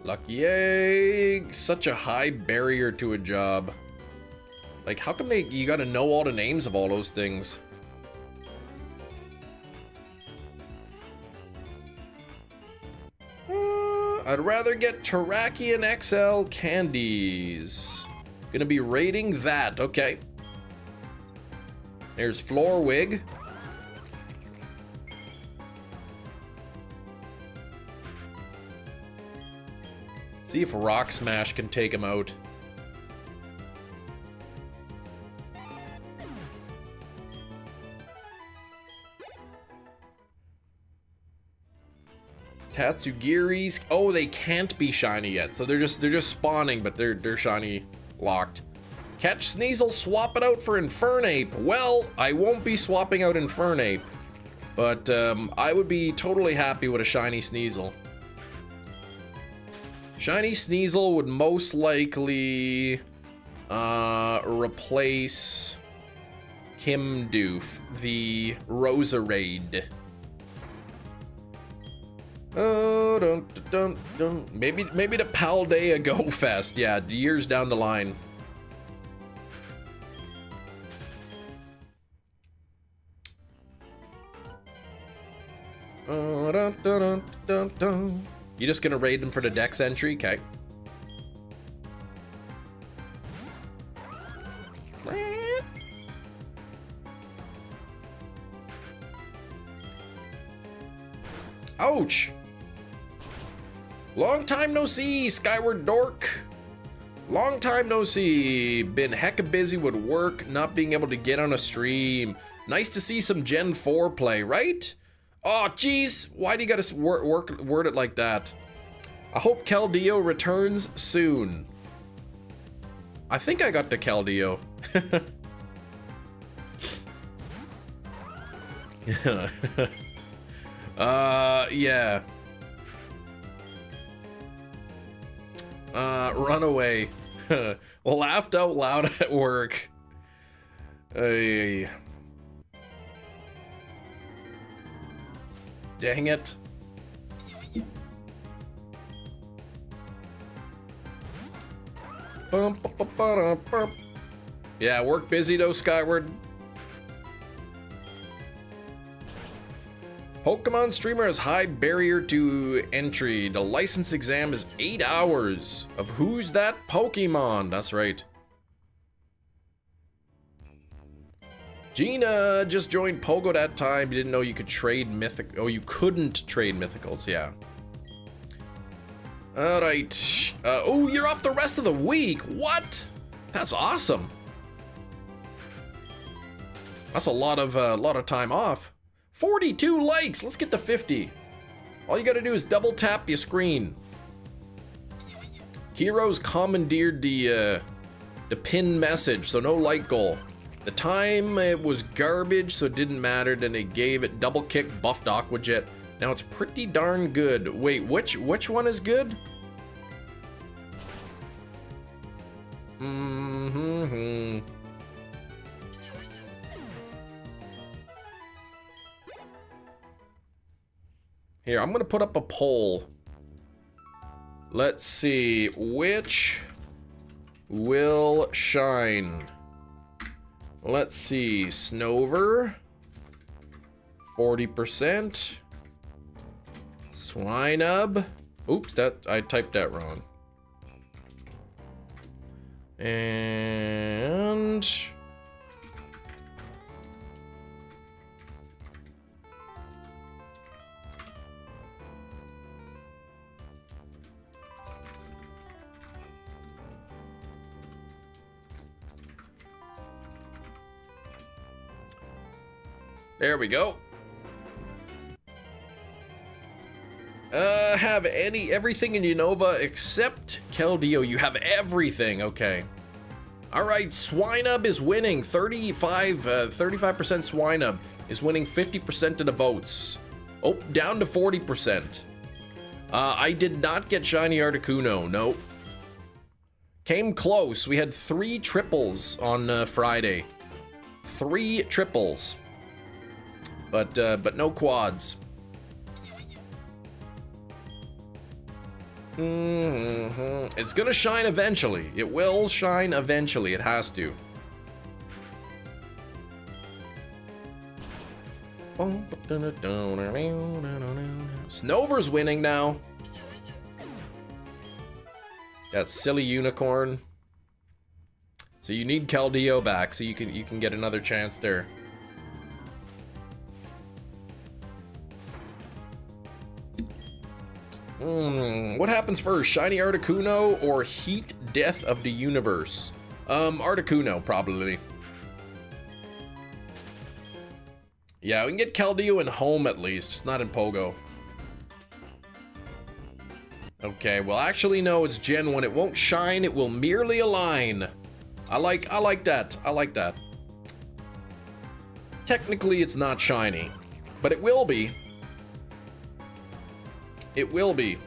Lucky egg. Such a high barrier to a job. Like, how come you gotta know all the names of all those things? I'd rather get Terrakion XL candies. Gonna be rating that. Okay. There's Florwig. See if Rock Smash can take him out. Tatsugiris. Oh, they can't be shiny yet. So they're just spawning, but they're shiny locked. Catch Sneasel, swap it out for Infernape. Well, I won't be swapping out Infernape, but I would be totally happy with a shiny Sneasel. Shiny Sneasel would most likely replace Kimdoof, the Roserade. Oh, don't. Maybe the Paldea Go Fest. Yeah, years down the line. You just gonna raid them for the Dex entry? Okay. Ouch! Long time no see, Skyward Dork. Long time no see. Been hecka busy with work, not being able to get on a stream. Nice to see some Gen 4 play, right? Oh, jeez. Why do you gotta word it like that? I hope Keldeo returns soon. I think I got the Keldeo. Yeah. Run away. Laughed out loud at work. Hey. Dang it. Yeah, work busy though, Skyward. Pokemon streamer has high barrier to entry. The license exam is 8 hours. Of who's that Pokemon? That's right. Gina just joined Pogo that time. You didn't know you could trade mythic. Oh, you couldn't trade mythicals. Yeah. All right. Oh, you're off the rest of the week. What? That's awesome. That's a lot of time off. 42 likes. Let's get to 50. All you gotta do is double tap your screen. Heroes commandeered the pin message, so no like goal. The time it was garbage, so it didn't matter. Then they gave it double kick, buffed Aquajet. Now it's pretty darn good. Wait, which one is good? Here, I'm gonna put up a poll. Let's see, which will shine? Let's see, Snover, 40%. Swinub. Oops, I typed that wrong. And there we go. Have everything in Unova except Keldeo. You have everything. Okay. All right. Swinub is winning 35% Swinub is winning 50% of the votes. Oh, down to 40%. I did not get shiny Articuno. Nope. Came close. We had 3 triples on Friday. 3 triples. But no quads. It's gonna shine eventually. It will shine eventually. It has to. Snover's winning now. That silly unicorn. So you need Keldeo back so you can get another chance there. What happens first, shiny Articuno or heat death of the universe? Articuno, probably. Yeah, we can get Keldeo in home at least, just not in Pogo. Okay, well actually no, it's Gen 1. It won't shine, it will merely align. I like that. I like that. Technically it's not shiny, but it will be. It will be.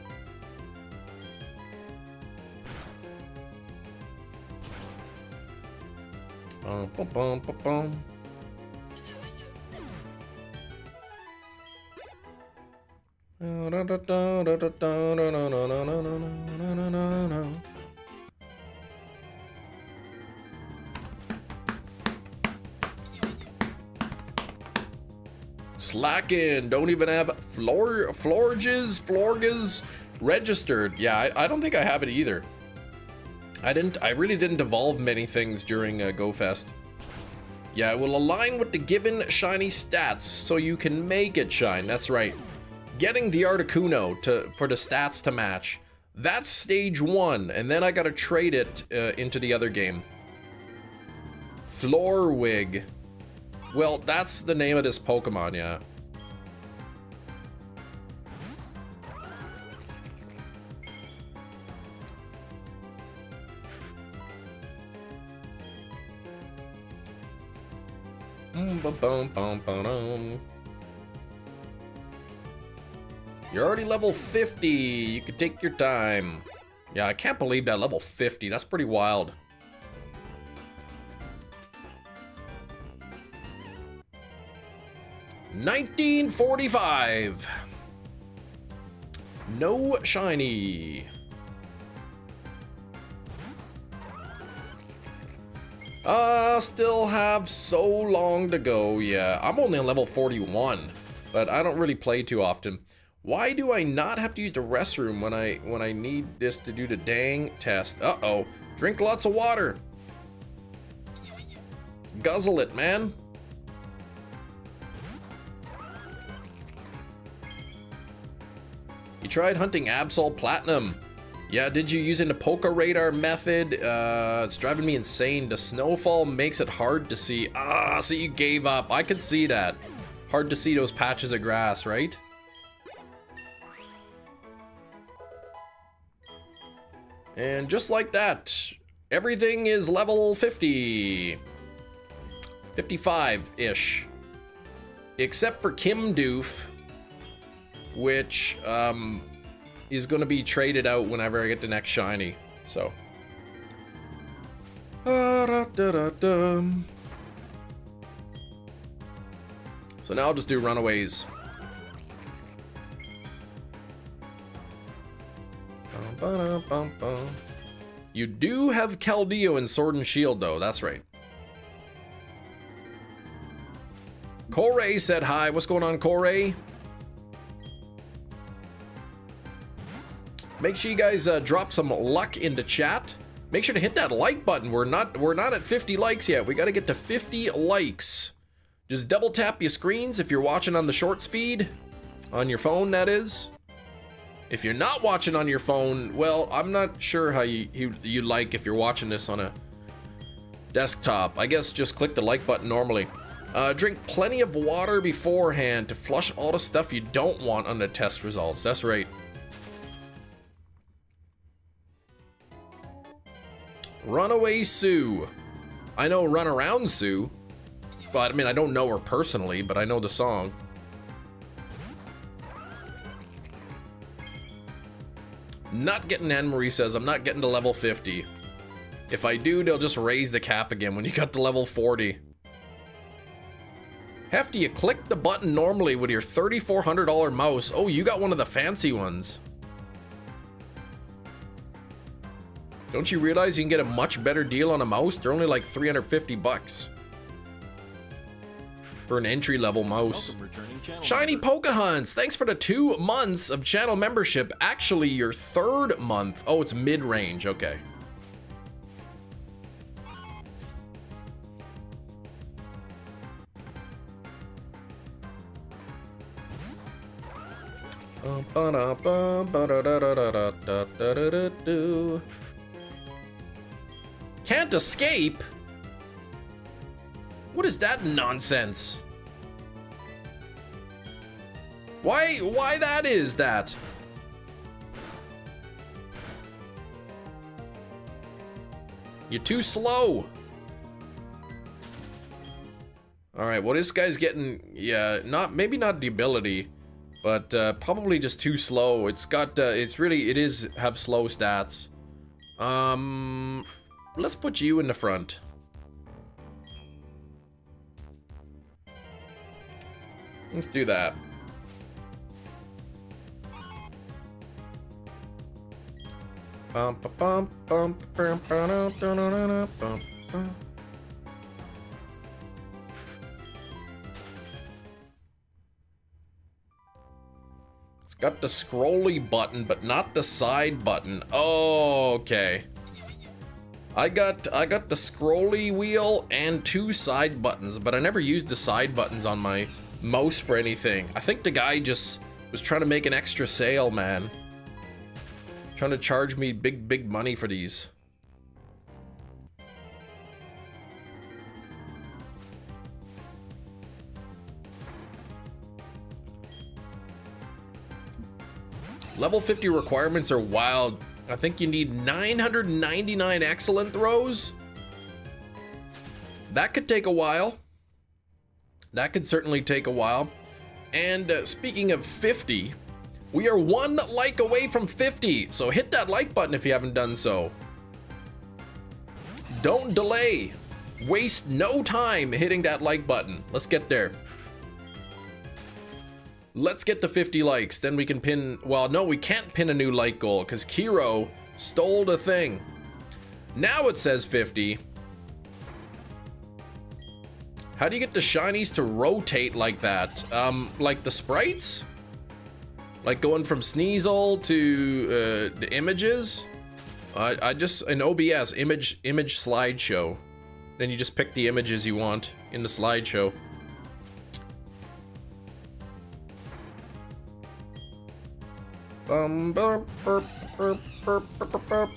Slacking. Don't even have Florges registered. Yeah, I don't think I have it either. I really didn't evolve many things during GoFest. Yeah, it will align with the given shiny stats so you can make it shine. That's right. Getting the Articuno for the stats to match. That's stage 1, and then I gotta trade it into the other game. Florwig. Well, that's the name of this Pokemon, yeah. You're already level 50. You can take your time. Yeah, I can't believe that level 50. That's pretty wild. $19.45. No shiny. Still have so long to go. Yeah, I'm only on level 41, but I don't really play too often. Why do I not have to use the restroom when I need this to do the dang test? Uh-oh. Drink lots of water. Guzzle it, man. You tried hunting Absol Platinum. Yeah, did you using the Poké Radar method? It's driving me insane. The snowfall makes it hard to see. So you gave up. I could see that. Hard to see those patches of grass, right? And just like that, everything is level 50. 55-ish. Except for Kim Doof, which is going to be traded out whenever I get the next shiny. So. So now I'll just do runaways. You do have Keldeo in Sword and Shield, though. That's right. Corey said hi. What's going on, Corey? Make sure you guys drop some luck into chat. Make sure to hit that like button. We're not at 50 likes yet. We got to get to 50 likes. Just double tap your screens if you're watching on the shorts feed, on your phone, that is. If you're not watching on your phone, well, I'm not sure how you like if you're watching this on a desktop. I guess just click the like button normally. Drink plenty of water beforehand to flush all the stuff you don't want on the test results. That's right. Runaway Sue. I know Run Around Sue, but I mean, I don't know her personally, but I know the song. Not getting Anne-Marie says, I'm not getting to level 50. If I do, they'll just raise the cap again when you got to level 40. Hefty, you click the button normally with your $3,400 mouse. Oh, you got one of the fancy ones. Don't you realize you can get a much better deal on a mouse? They're only like 350 bucks for an entry-level mouse. Shiny Pokehunts, thanks for the 2 months of channel membership. Actually, your 3rd month. Oh, it's mid-range. Okay. Can't escape? What is that nonsense? Why that is that? You're too slow. All right, well, this guy's getting, yeah, maybe not the ability, but probably just too slow. It's got, it is have slow stats. Let's put you in the front. Let's do that. Bum, bum, bum, bum, bum, bum, bum, bum. It's got the scrolly button, but not the side button. Oh, okay. I got the scrolly wheel and 2 side buttons, but I never used the side buttons on my mouse for anything. I think the guy just was trying to make an extra sale, man. Trying to charge me big money for these. Level 50 requirements are wild. I think you need 999 excellent throws. That could take a while. That could certainly take a while. And speaking of 50, we are 1 like away from 50. So hit that like button if you haven't done so. Don't delay. Waste no time hitting that like button. Let's get there. Let's get to 50 likes, then we can pin, well, no, we can't pin a new like goal because Kiro stole the thing. Now it says 50. How do you get the shinies to rotate like that? Like the sprites? Like going from Sneasel to the images? I just, an OBS, image slideshow. Then you just pick the images you want in the slideshow.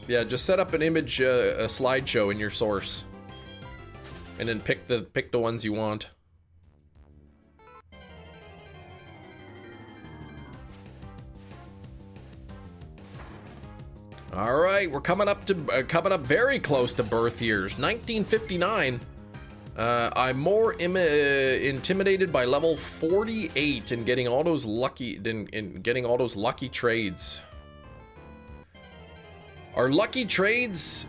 Yeah, just set up an image, a slideshow in your source, and then pick the ones you want. All right, we're coming up very close to birth years, 1959. I'm more intimidated by level 48 and getting all those lucky trades. Are lucky trades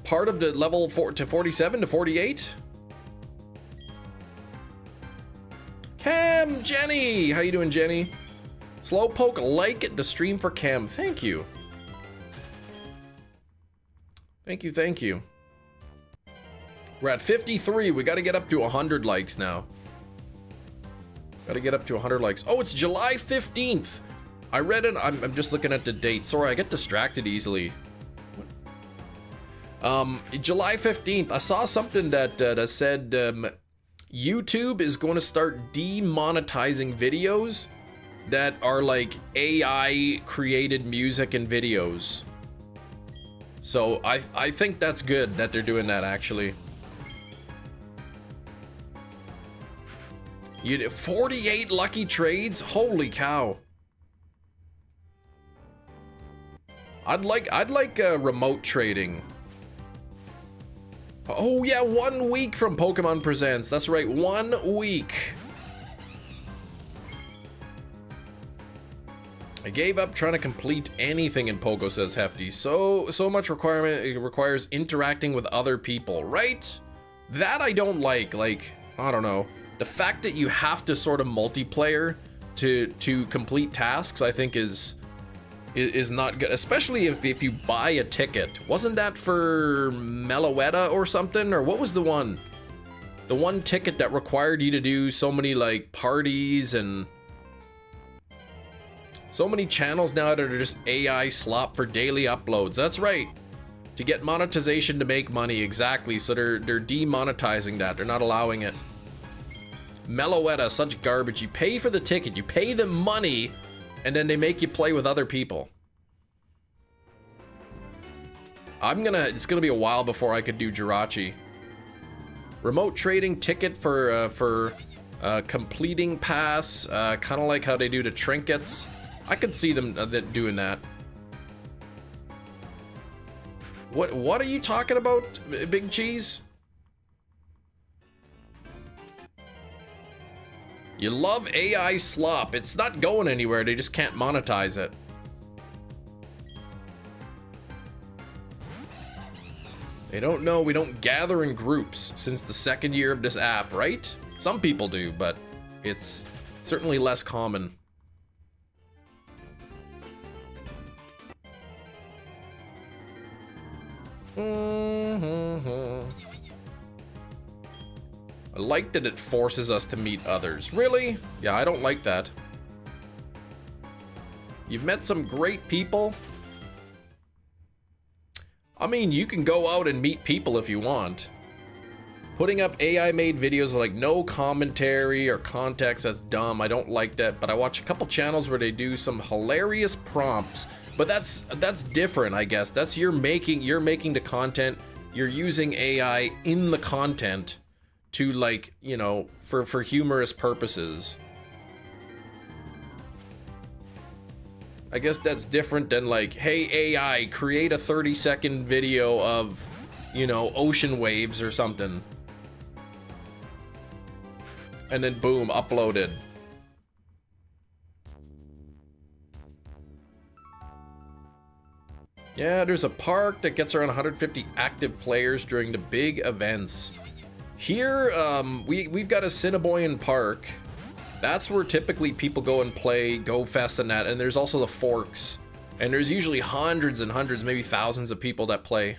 part of the level 4 to 47 to 48? Cam, Jenny, how you doing, Jenny? Slowpoke, like the stream for Cam. Thank you. Thank you. We're at 53. We got to get up to 100 likes now. Got to get up to 100 likes. Oh, it's July 15th. I read it. I'm just looking at the date. Sorry, I get distracted easily. July 15th. I saw something that said YouTube is going to start demonetizing videos that are like AI created music and videos. So I think that's good that they're doing that, actually. You did 48 lucky trades? Holy cow. I'd like remote trading. Oh yeah, 1 week from Pokemon Presents. That's right, 1 week. I gave up trying to complete anything in Pogo, says Hefty. So much requirement. It requires interacting with other people, right? That I don't like. Like, I don't know. The fact that you have to sort of multiplayer to complete tasks, I think is not good, especially if you buy a ticket. Wasn't that for Meloetta or something? Or what was the one ticket that required you to do so many like parties and so many channels now that are just AI slop for daily uploads? That's right. To get monetization to make money, exactly. So they're demonetizing that. They're not allowing it. Meloetta, such garbage. You pay for the ticket, you pay them money, and then they make you play with other people. It's gonna be a while before I could do Jirachi. Remote trading ticket for completing pass, kind of like how they do the trinkets. I could see them doing that. What are you talking about, Big Cheese? You love AI slop. It's not going anywhere. They just can't monetize it. They don't know we don't gather in groups since the 2nd year of this app, right? Some people do, but it's certainly less common. I like that it forces us to meet others. Really? Yeah, I don't like that. You've met some great people. I mean, you can go out and meet people if you want. Putting up AI-made videos with like no commentary or context, that's dumb. I don't like that, but I watch a couple channels where they do some hilarious prompts. But that's different, I guess. That's you're making the content. You're using AI in the content to, like, you know, for humorous purposes. I guess that's different than like, hey AI, create a 30-second video of, you know, ocean waves or something. And then boom, uploaded. Yeah, there's a park that gets around 150 active players during the big events. Here, we've got a Assiniboine Park. That's where typically people go and play Go Fest and that. And there's also the Forks. And there's usually hundreds and hundreds, maybe thousands of people that play.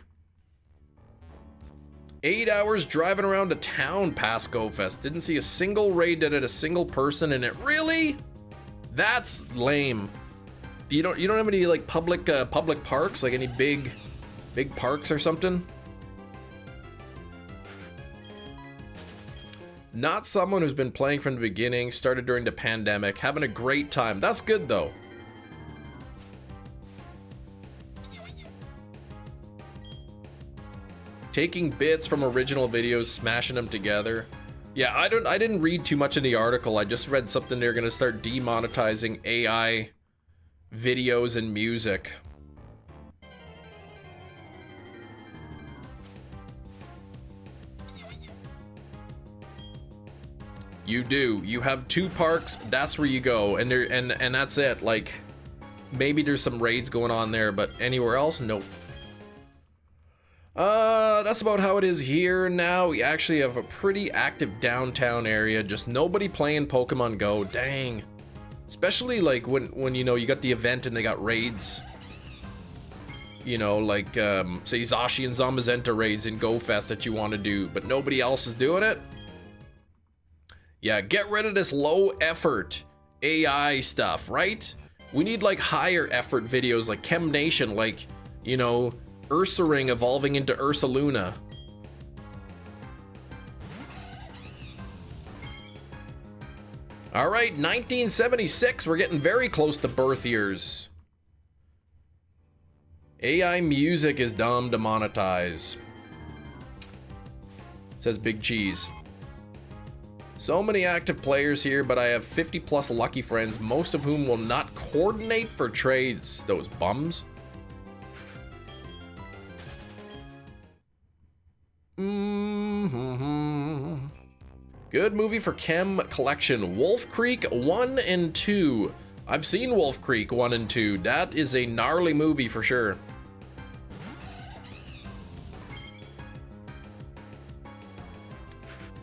8 hours driving around a town past Go Fest. Didn't see a single raid that had a single person in it. Really? That's lame. You don't have any like public parks, like any big parks or something? Not someone who's been playing from the beginning, started during the pandemic, having a great time. That's good though. Taking bits from original videos, smashing them together. Yeah, I didn't read too much in the article. I just read something they're gonna start demonetizing AI videos and music. You do. You have 2 parks, that's where you go, and that's it. Like, maybe there's some raids going on there, but anywhere else, nope. That's about how it is here now. We actually have a pretty active downtown area, just nobody playing Pokemon Go. Dang. Especially like when you know you got the event and they got raids. You know, like say Zashi and Zamazenta raids in Go Fest that you want to do, but nobody else is doing it. Yeah, get rid of this low effort AI stuff, right? We need like higher effort videos like Chem Nation, like, you know, Ursaring evolving into Ursaluna. All right, 1976, we're getting very close to birth years. AI music is dumb to monetize, says Big Cheese. So many active players here, but I have 50 plus lucky friends, most of whom will not coordinate for trades. Those bums. Good movie for Chem collection. Wolf Creek 1 and 2. I've seen Wolf Creek 1 and 2. That is a gnarly movie for sure.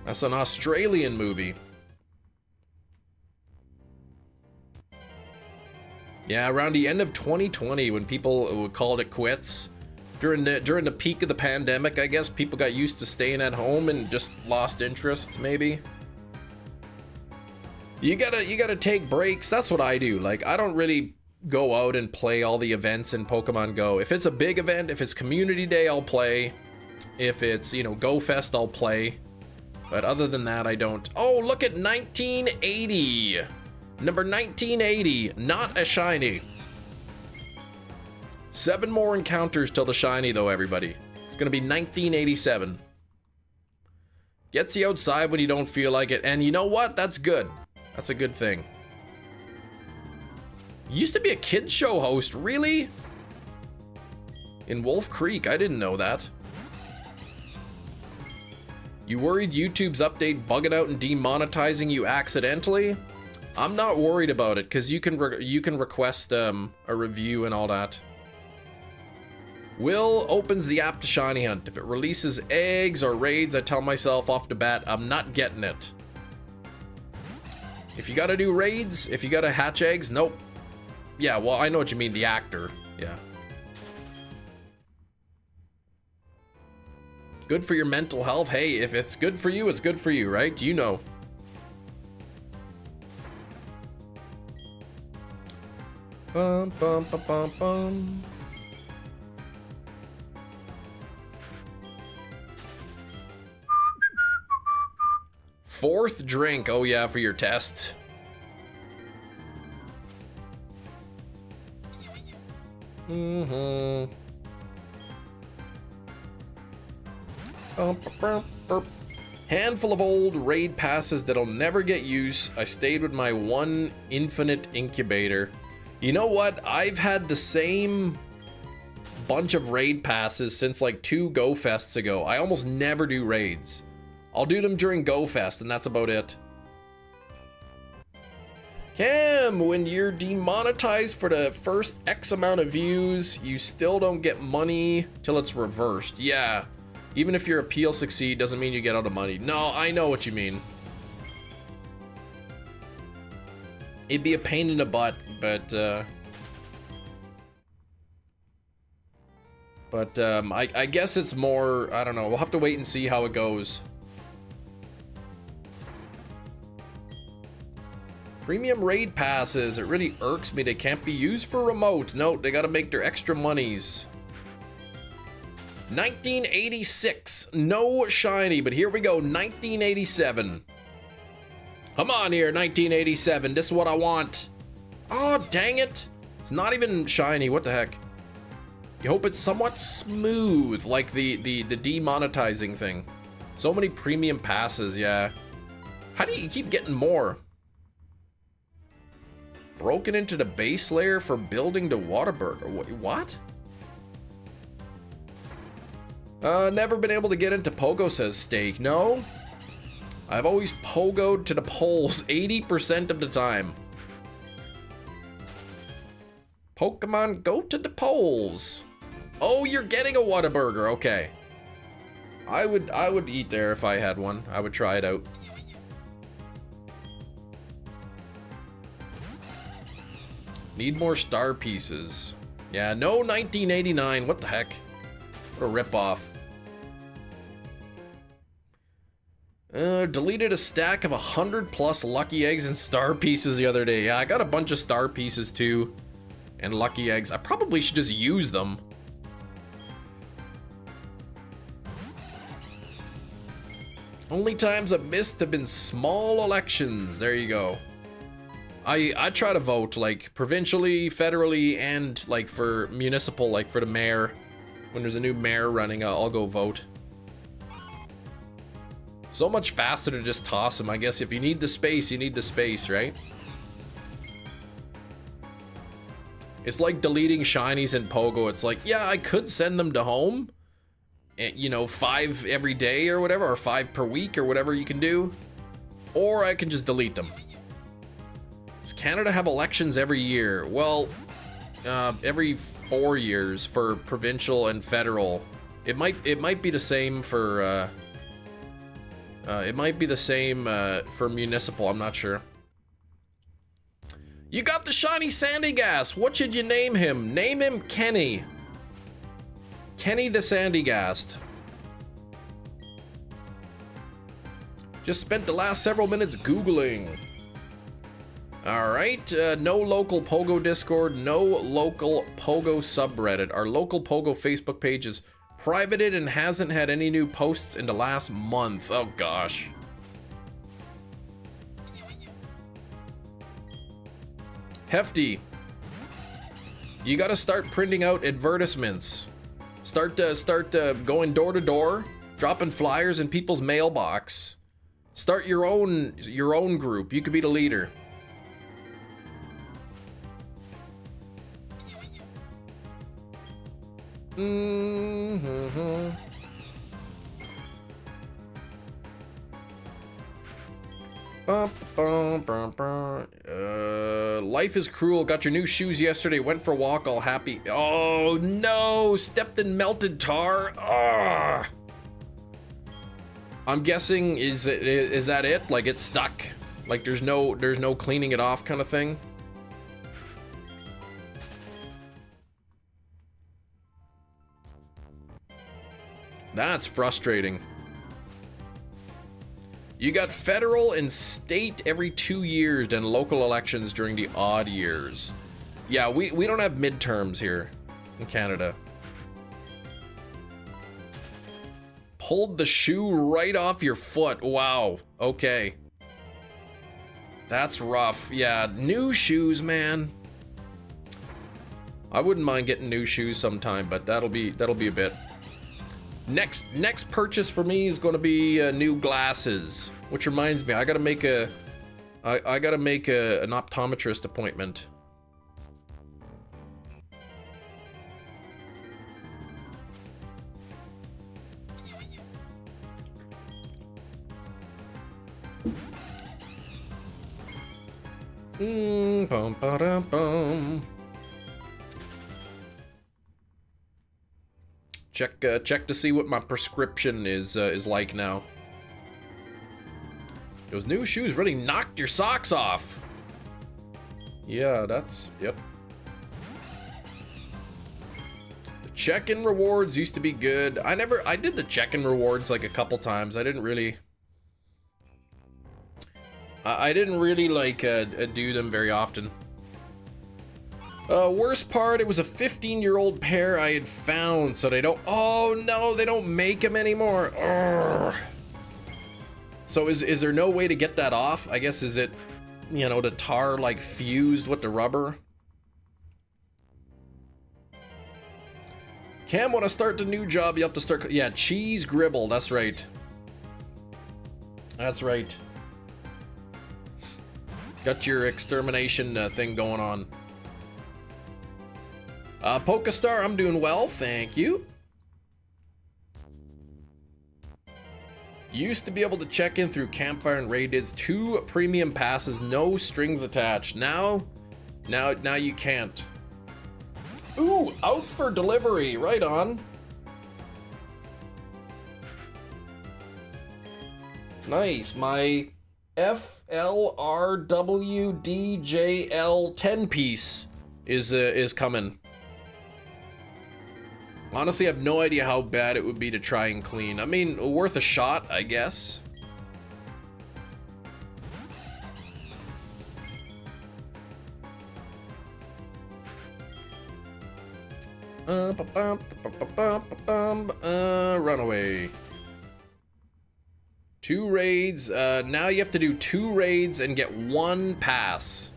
That's an Australian movie. Yeah, around the end of 2020 when people called it quits. During the peak of the pandemic, I guess people got used to staying at home and just lost interest, maybe. You gotta take breaks. That's what I do. Like, I don't really go out and play all the events in Pokemon Go. If it's a big event, if it's community day, I'll play. If it's, you know, Go Fest, I'll play. But other than that, I don't. Oh, look at 1980. Number 1980, not a shiny. 7 more encounters till the shiny though, everybody. It's gonna be 1987. Gets you outside when you don't feel like it, and you know what? That's good. That's a good thing. Used to be a kids show host, really? In Wolf Creek, I didn't know that. You worried YouTube's update bugging out and demonetizing you accidentally? I'm not worried about it, because you can request a review and all that. Will opens the app to shiny hunt. If it releases eggs or raids, I tell myself off the bat, I'm not getting it. If you gotta do raids, if you gotta hatch eggs, nope. Yeah, well, I know what you mean, the actor. Yeah. Good for your mental health. Hey, if it's good for you, it's good for you, right? You know. Bum, bum, bum, bum, bum. Fourth drink. Oh yeah, for your test. Mm-hmm. Handful of old raid passes that'll never get use. I stayed with my one infinite incubator. You know what? I've had the same bunch of raid passes since like 2 Go Fests ago. I almost never do raids. I'll do them during Go Fest, and that's about it. Cam, when you're demonetized for the first X amount of views, you still don't get money till it's reversed. Yeah. Even if your appeal succeed, doesn't mean you get all the money. No, I know what you mean. It'd be a pain in the butt, but I guess it's more, I don't know, we'll have to wait and see how it goes. Premium raid passes, it really irks me they can't be used for remote. No, they gotta make their extra monies. 1986, no shiny, but here we go, 1987. Come on here, 1987, this is what I want. Oh, dang it. It's not even shiny, what the heck? You hope it's somewhat smooth, like the demonetizing thing. So many premium passes, yeah. How do you keep getting more? Broken into the base layer for building the Whataburger. What? Never been able to get into Pogo, says Steak. No. I've always pogoed to the polls 80% of the time. Pokemon, go to the polls. Oh, you're getting a Whataburger. Okay. I would eat there if I had one. I would try it out. Need more star pieces. Yeah, no 1989. What the heck? What a ripoff. Deleted a stack of 100+ lucky eggs and star pieces the other day. Yeah, I got a bunch of star pieces too. And lucky eggs. I probably should just use them. Only times I've missed have been small elections. There you go. I try to vote, like, provincially, federally, and, like, for municipal, like, for the mayor. When there's a new mayor running, I'll go vote. So much faster to just toss them. I guess if you need the space, you need the space, right? It's like deleting shinies in Pogo. It's like, yeah, I could send them to home. And, you know, 5 every day or whatever, or 5 per week or whatever you can do. Or I can just delete them. Does Canada have elections every year? Well, every 4 years for provincial and federal. It might be the same for for municipal. I'm not sure. You got the shiny Sandygast. What should you name him? Name him Kenny. Kenny the Sandygast. Just spent the last several minutes Googling. Alright, no local Pogo Discord, no local Pogo subreddit. Our local Pogo Facebook page is privated and hasn't had any new posts in the last month. Oh gosh. Hefty. You gotta start printing out advertisements. Start going door to door, dropping flyers in people's mailbox. Start your own group. You could be the leader. Mm-hmm. Life is cruel. Got your new shoes yesterday. Went for a walk all happy. Oh no! Stepped in melted tar. Ugh. I'm guessing is that it? Like it's stuck? Like there's no cleaning it off kind of thing? That's frustrating. You got federal and state every 2 years and local elections during the odd years. Yeah, we don't have midterms here in Canada. Pulled the shoe right off your foot. Wow. Okay. That's rough. Yeah, new shoes, man. I wouldn't mind getting new shoes sometime, but that'll be a bit. Next purchase for me is going to be new glasses, which reminds me, I gotta make an optometrist appointment. Bum, ba, bum. Check to see what my prescription is like now. Those new shoes really knocked your socks off. Yeah, that's, yep. The check-in rewards used to be good. I did the check-in rewards like a couple times. I didn't really like do them very often. Worst part, it was a 15-year-old pair I had found, so they don't, oh no, they don't make them anymore. Urgh. So is there no way to get that off? I guess, is it, you know, the tar like fused with the rubber? Cam, when I start the new job, you have to start, yeah, cheese gribble, that's right. That's right. Got your extermination thing going on. Pokestar, I'm doing well, thank you. Used to be able to check in through Campfire and Raidiz, 2 premium passes, no strings attached. Now you can't. Ooh, out for delivery, right on. Nice, my FLRWDJL 10-piece is coming. Honestly, I have no idea how bad it would be to try and clean. I mean, worth a shot, I guess. Runaway. 2 raids. Now you have to do 2 raids and get 1 pass.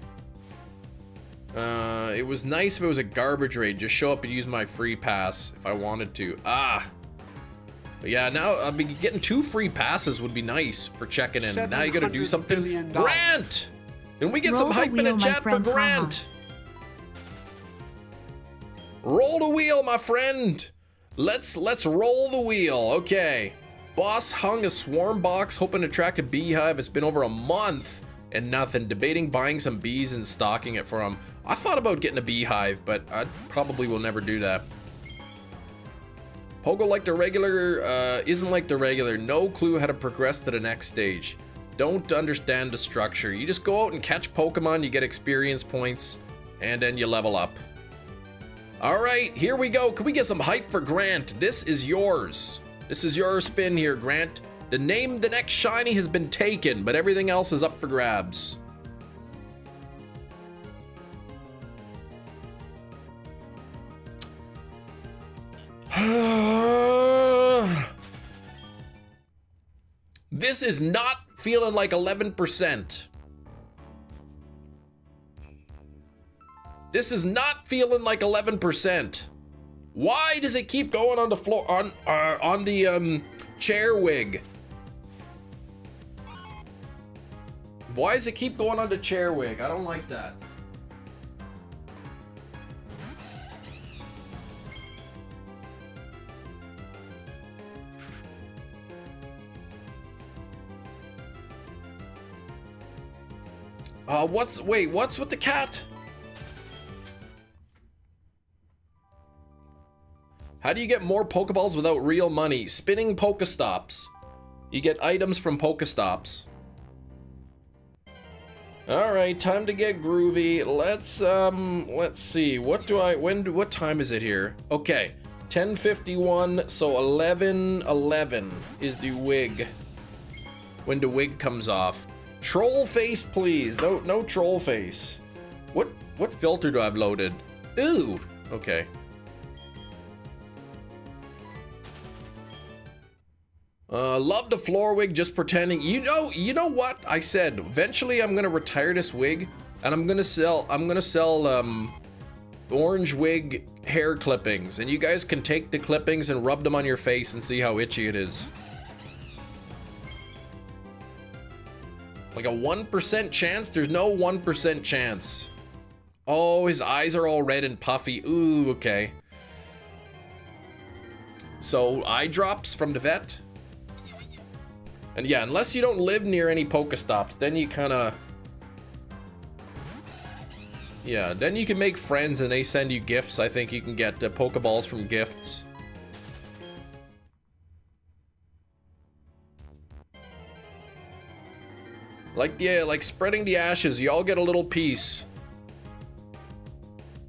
It was nice if it was a garbage raid. Just show up and use my free pass if I wanted to. But yeah, now I'll be getting 2 free passes would be nice for checking in. Now you gotta do something. Grant! Can we get some hype in the chat for Grant? Roll the wheel, my friend. Let's roll the wheel. Okay. Boss hung a swarm box hoping to track a beehive. It's been over a month and nothing. Debating buying some bees and stocking it for him. I thought about getting a beehive, but I probably will never do that. Pogo like the regular, isn't like the regular. No clue how to progress to the next stage. Don't understand the structure. You just go out and catch Pokemon, you get experience points, and then you level up. Alright, here we go. Can we get some hype for Grant? This is yours. This is your spin here, Grant. The next shiny has been taken, but everything else is up for grabs. This is not feeling like 11%. This is not feeling like 11%. Why does it keep going on the floor, on the chair wig? Why does it keep going on the chair wig? I don't like that. What's with the cat? How do you get more Pokeballs without real money? Spinning Pokestops. You get items from Pokestops. Alright, time to get groovy. Let's see. What time is it here? Okay. 10:51, so 11:11 is the wig. When the wig comes off. Troll face, please. No troll face. What filter do I have loaded? Ooh, okay. Love the floor wig, just pretending. You know what I said? Eventually, I'm gonna retire this wig, and I'm gonna sell orange wig hair clippings, and you guys can take the clippings and rub them on your face and see how itchy it is. Like a 1% chance? There's no 1% chance. Oh, his eyes are all red and puffy. Ooh, okay. So, eye drops from the vet. And yeah, unless you don't live near any Pokestops, then you kinda... Yeah, then you can make friends and they send you gifts. I think you can get Pokeballs from gifts. Like, yeah, like spreading the ashes, you all get a little piece.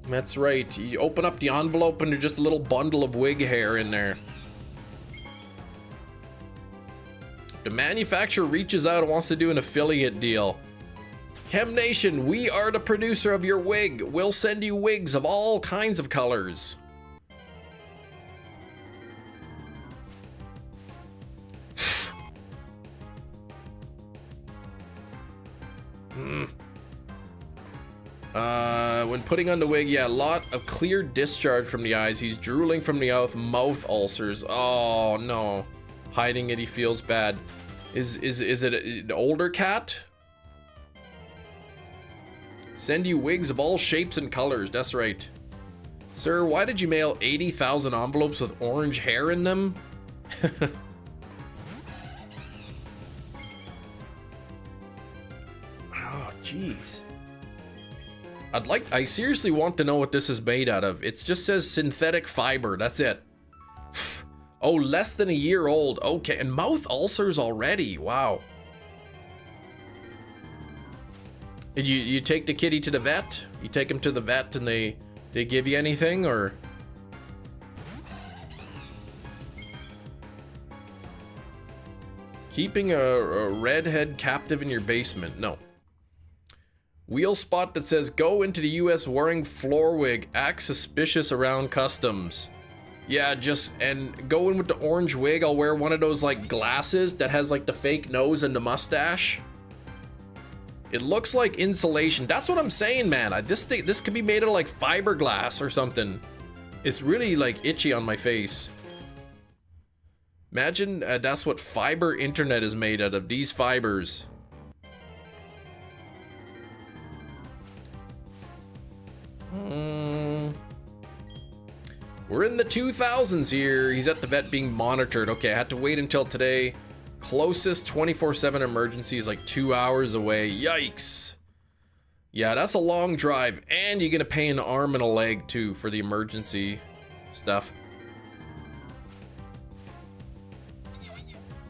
That's right, you open up the envelope and there's just a little bundle of wig hair in there. The manufacturer reaches out and wants to do an affiliate deal. Chem Nation, we are the producer of your wig. We'll send you wigs of all kinds of colors. When putting on the wig, yeah, a lot of clear discharge from the eyes. He's drooling from the mouth ulcers. Oh no. Hiding it, he feels bad. Is it an older cat? Send you wigs of all shapes and colors, that's right. Sir, why did you mail 80,000 envelopes with orange hair in them? Oh, jeez. I seriously want to know what this is made out of. It just says synthetic fiber, that's it. Oh, less than a year old. Okay, and mouth ulcers already. Wow. Did you take the kitty to the vet? You take him to the vet and they give you anything, or? Keeping a redhead captive in your basement. No. Wheel spot that says go into the US wearing floor wig. Act suspicious around customs. Yeah, and go in with the orange wig. I'll wear one of those like glasses that has like the fake nose and the mustache. It looks like insulation. That's what I'm saying, man. This could be made of like fiberglass or something. It's really like itchy on my face. Imagine that's what fiber internet is made out of. These fibers. We're in the 2000s here. He's at the vet being monitored. Okay, I had to wait until today. Closest 24/7 emergency is like 2 hours away. Yikes. Yeah, that's a long drive. And you're gonna pay an arm and a leg too for the emergency stuff.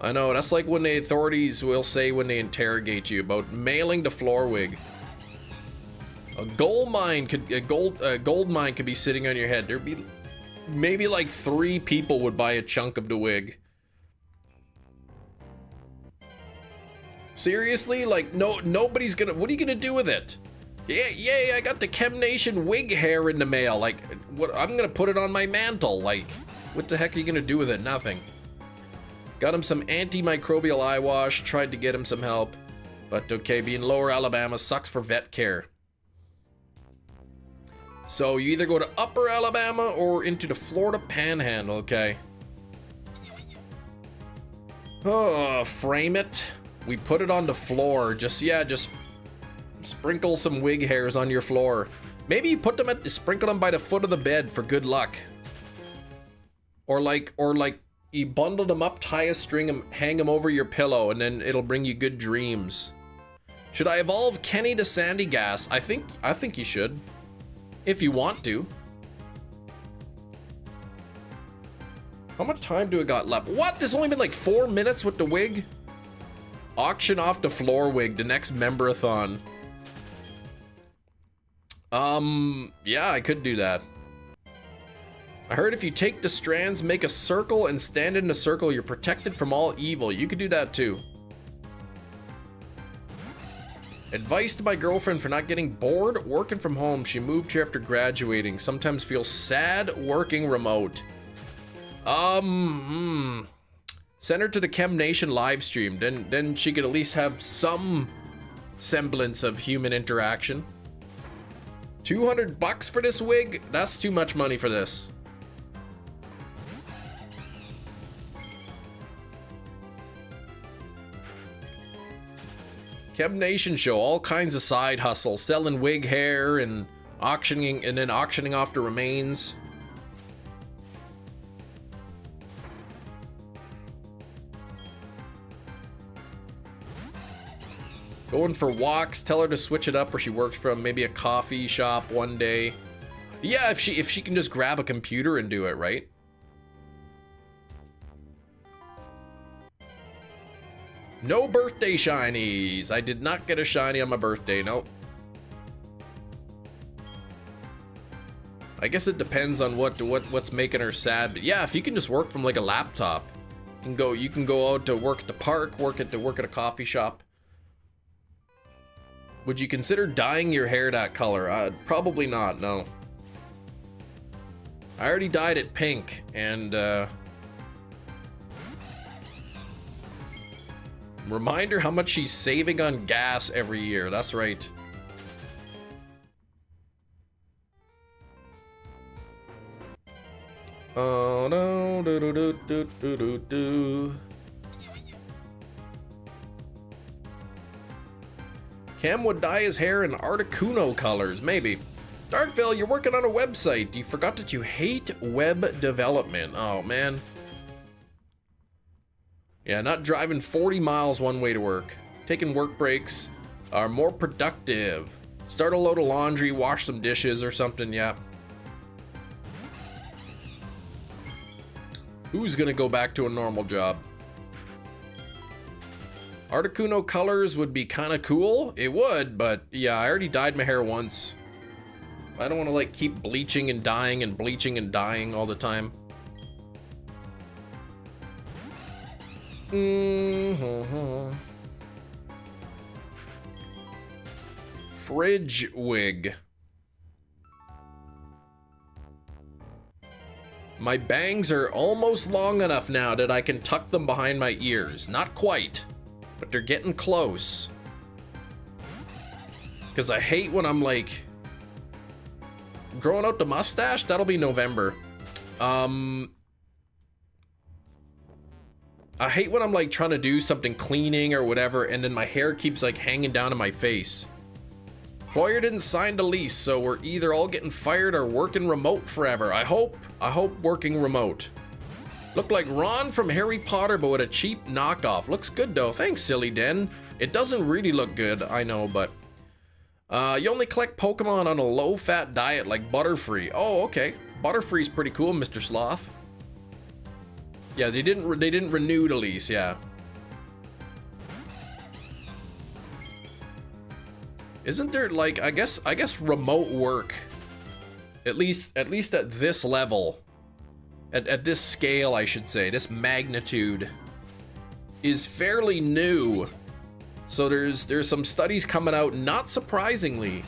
I know, that's like when the authorities will say when they interrogate you about mailing the floor wig. A gold mine could be sitting on your head. There'd be maybe like 3 people would buy a chunk of the wig. Seriously? Like nobody's gonna, what are you gonna do with it? Yeah, yay, I got the Chem Nation wig hair in the mail. Like, what, I'm gonna put it on my mantle. Like, what the heck are you gonna do with it? Nothing. Got him some antimicrobial eye wash, tried to get him some help. But okay, being Lower Alabama sucks for vet care. So you either go to Upper Alabama or into the Florida Panhandle, okay? Oh, frame it. We put it on the floor. Just sprinkle some wig hairs on your floor. Maybe you put them sprinkle them by the foot of the bed for good luck. Or like you bundle them up, tie a string, and hang them over your pillow, and then it'll bring you good dreams. Should I evolve Kenny to Sandy Gas? I think you should. If you want to. How much time do I got left? What? There's only been like 4 minutes with the wig? Auction off the floor wig, the next member-a-thon. Yeah, I could do that. I heard if you take the strands, make a circle, and stand in the circle, you're protected from all evil. You could do that too. Advice to my girlfriend for not getting bored working from home. She moved here after graduating. Sometimes feels sad working remote. Send her to the Chem Nation live stream. Then she could at least have some semblance of human interaction. 200 bucks for this wig? That's too much money for this. Chem Nation show, all kinds of side hustle, selling wig hair and auctioning, and then auctioning off the remains. Going for walks, tell her to switch it up where she works from, maybe a coffee shop one day. Yeah, if she can just grab a computer and do it, right? No birthday shinies. I did not get a shiny on my birthday, nope. I guess it depends on what's making her sad. But yeah, if you can just work from like a laptop, you can go out to work at the park, work at a coffee shop. Would you consider dyeing your hair that color? Probably not, no. I already dyed it pink, and reminder how much she's saving on gas every year. That's right. Oh no, do do do do do do do. Cam would dye his hair in Articuno colors, maybe. Darkville, you're working on a website. You forgot that you hate web development. Oh man. Yeah, not driving 40 miles one way to work. Taking work breaks are more productive. Start a load of laundry, wash some dishes or something, yeah. Who's gonna go back to a normal job? Articuno colors would be kind of cool. It would, but yeah, I already dyed my hair once. I don't want to like keep bleaching and dyeing and bleaching and dyeing all the time. Fridge wig. My bangs are almost long enough now that I can tuck them behind my ears. Not quite, but they're getting close. Because I hate when I'm like growing out the mustache. That'll be November. I hate when I'm like trying to do something cleaning or whatever, and then my hair keeps like hanging down to my face. Employer didn't sign the lease, so we're either all getting fired or working remote forever. I hope working remote. Look like Ron from Harry Potter, but with a cheap knockoff. Looks good though. Thanks, Silly Den. It doesn't really look good, I know, but you only collect Pokemon on a low-fat diet like Butterfree. Oh, okay. Butterfree's pretty cool, Mr. Sloth. Yeah, they didn't renew the lease, yeah. Isn't there like I guess remote work, at least at this level, at this scale, I should say, this magnitude, is fairly new. So there's some studies coming out, not surprisingly,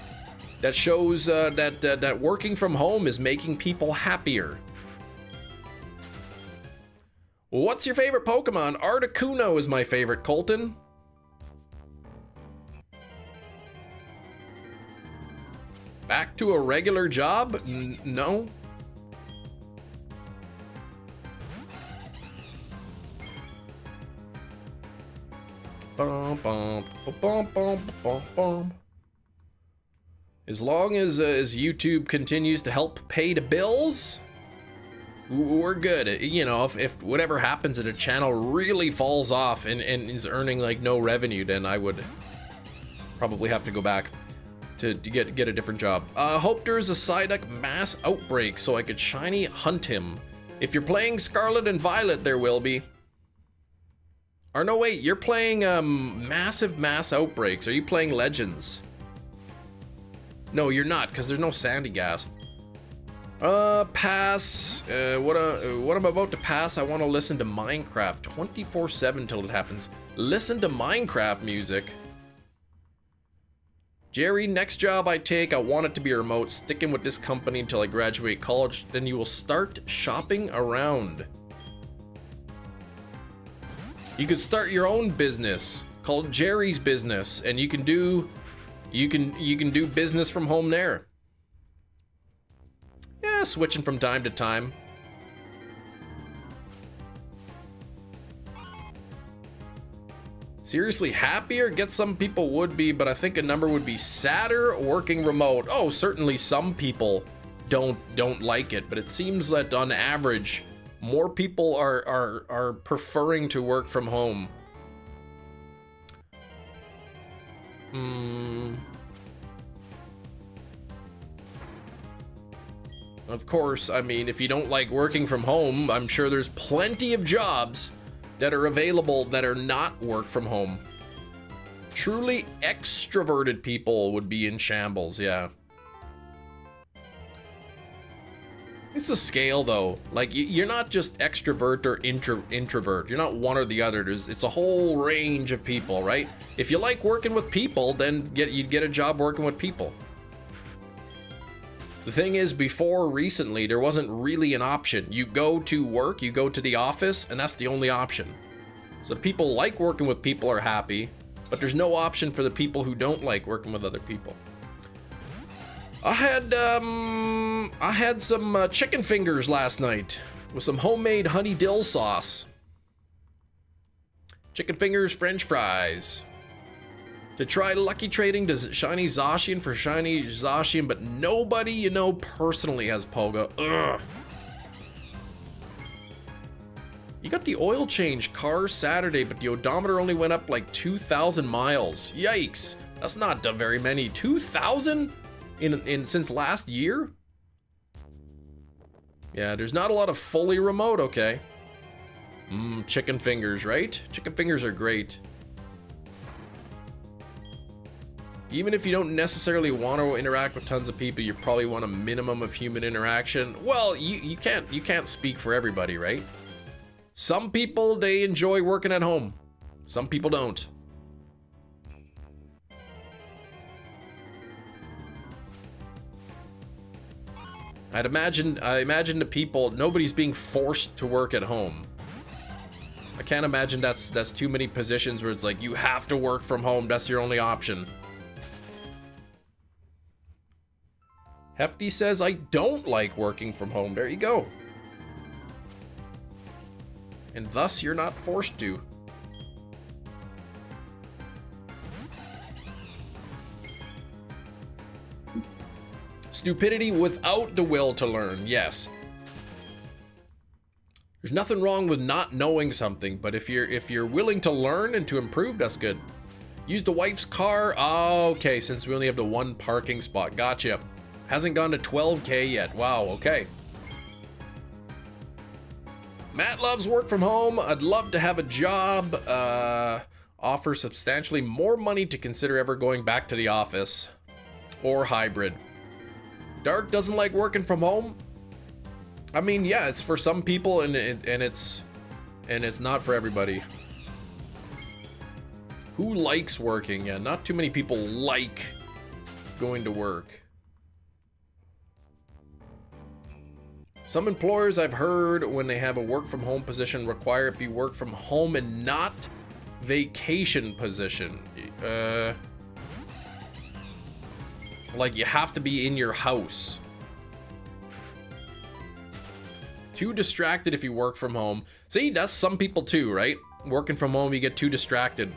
that shows that working from home is making people happier. What's your favorite Pokemon? Articuno is my favorite, Colton. Back to a regular job? No. As long as YouTube continues to help pay the bills, we're good. You know, if whatever happens and a channel really falls off and is earning like no revenue, then I would probably have to go back to get a different job. Hope there's a Psyduck mass outbreak so I could shiny hunt him. If you're playing Scarlet and Violet, there will be. Or no, wait, you're playing massive mass outbreaks. Are you playing Legends? No, you're not, because there's no Sandygast. Pass. What I'm about to pass, I want to listen to Minecraft 24/7 till it happens. Listen to Minecraft music. Jerry, next job I take, I want it to be remote, sticking with this company until I graduate college, then you will start shopping around. You could start your own business called Jerry's Business, and you can do business from home there. Yeah, switching from time to time. Seriously, happier? Guess some people would be, but I think a number would be sadder working remote. Oh, certainly some people don't like it, but it seems that on average, more people are preferring to work from home. Of course, I mean, if you don't like working from home, I'm sure there's plenty of jobs that are available that are not work from home. Truly extroverted people would be in shambles, yeah. It's a scale though. Like you're not just extrovert or introvert. You're not one or the other. It's a whole range of people, right? If you like working with people, then you'd get a job working with people. The thing is, before recently, there wasn't really an option. You go to work, you go to the office, and that's the only option. So the people like working with people are happy, but there's no option for the people who don't like working with other people. I had some chicken fingers last night with some homemade honey dill sauce. Chicken fingers, French fries. To try lucky trading to shiny Zacian for shiny Zacian, but nobody you know personally has Poga. Ugh. You got the oil change car Saturday, but the odometer only went up like 2,000 miles. Yikes. That's not very many. 2,000 in since last year? Yeah, there's not a lot of fully remote, okay. Chicken fingers, right? Chicken fingers are great. Even if you don't necessarily want to interact with tons of people, you probably want a minimum of human interaction. Well, you can't speak for everybody, right? Some people, they enjoy working at home. Some people don't. I imagine the people, nobody's being forced to work at home. I can't imagine that's too many positions where it's like you have to work from home, that's your only option. Hefty says, I don't like working from home. There you go. And thus, you're not forced to. Stupidity without the will to learn, yes. There's nothing wrong with not knowing something, but if you're willing to learn and to improve, that's good. Use the wife's car. Oh, okay, since we only have the one parking spot. Gotcha. Hasn't gone to 12K yet. Wow, okay. Matt loves work from home. I'd love to have a job. Offer substantially more money to consider ever going back to the office. Or hybrid. Dark doesn't like working from home. I mean, yeah, it's for some people and it's not for everybody. Who likes working? Yeah, not too many people like going to work. Some employers I've heard when they have a work from home position require it be work from home and not vacation position. Like you have to be in your house. Too distracted if you work from home. See, that's some people too, right? Working from home, you get too distracted.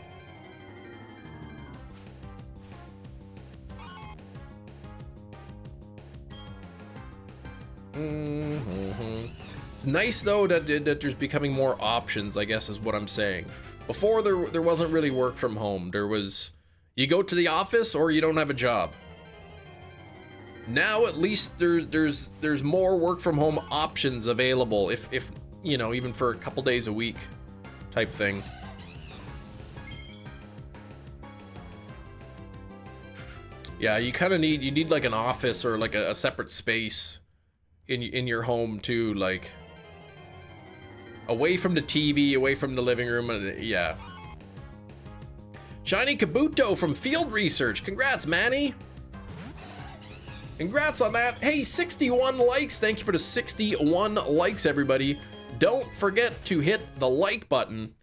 It's nice though that there's becoming more options, I guess is what I'm saying. Before there wasn't really work from home. There was, you go to the office or you don't have a job. Now at least there's more work from home options available, if you know, even for a couple days a week type thing. Yeah, you kind of need like an office or like a separate space. in your home too, like away from the TV, away from the living room, and yeah. Shiny Kabuto from Field Research. Congrats, Manny. Congrats on that. Hey, 61 likes. Thank you for the 61 likes, everybody. Don't forget to hit the like button.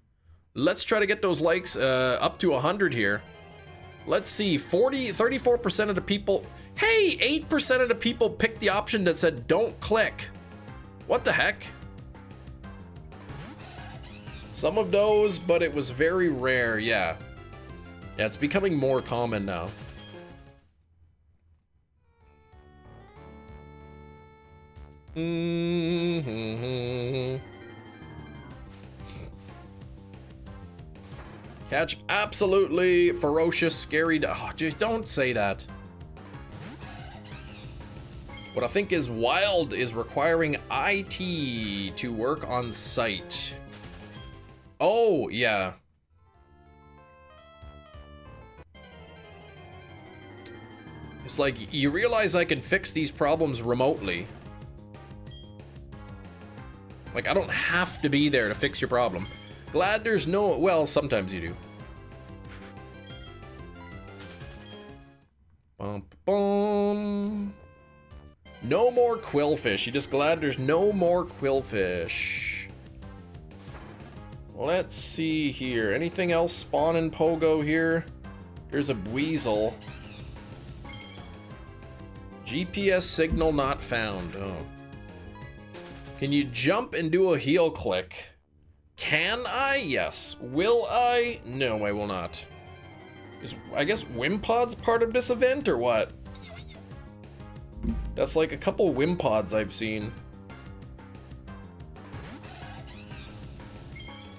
Let's try to get those likes up to 100 here. Let's see, 34% of the people. Hey, 8% of the people picked the option that said don't click. What the heck? Some of those, but it was very rare, yeah. Yeah, it's becoming more common now. Catch absolutely ferocious, scary. Oh, just don't say that. What I think is wild is requiring IT to work on site. Oh, yeah. It's like, you realize I can fix these problems remotely. Like, I don't have to be there to fix your problem. Glad there's no, well, sometimes you do. Bum, bum. No more quillfish. You just glad there's no more quillfish. Let's see here. Anything else spawn in Pogo here? Here's a weasel. GPS signal not found. Oh. Can you jump and do a heel click? Can I? Yes. Will I? No, I will not. Is, I guess Wimpod's part of this event or what? That's like a couple Wimpods I've seen.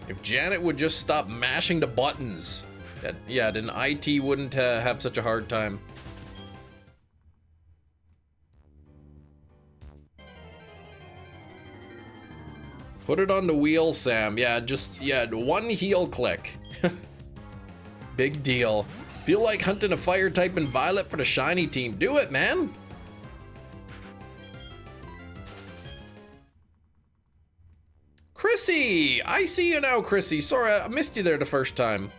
If Janet would just stop mashing the buttons, yeah, then IT wouldn't have such a hard time. Put it on the wheel, Sam. Yeah, just, yeah, one heel click. Big deal. Feel like hunting a fire type in Violet for the shiny team. Do it, man. Chrissy! I see you now, Chrissy. Sorry, I missed you there the first time.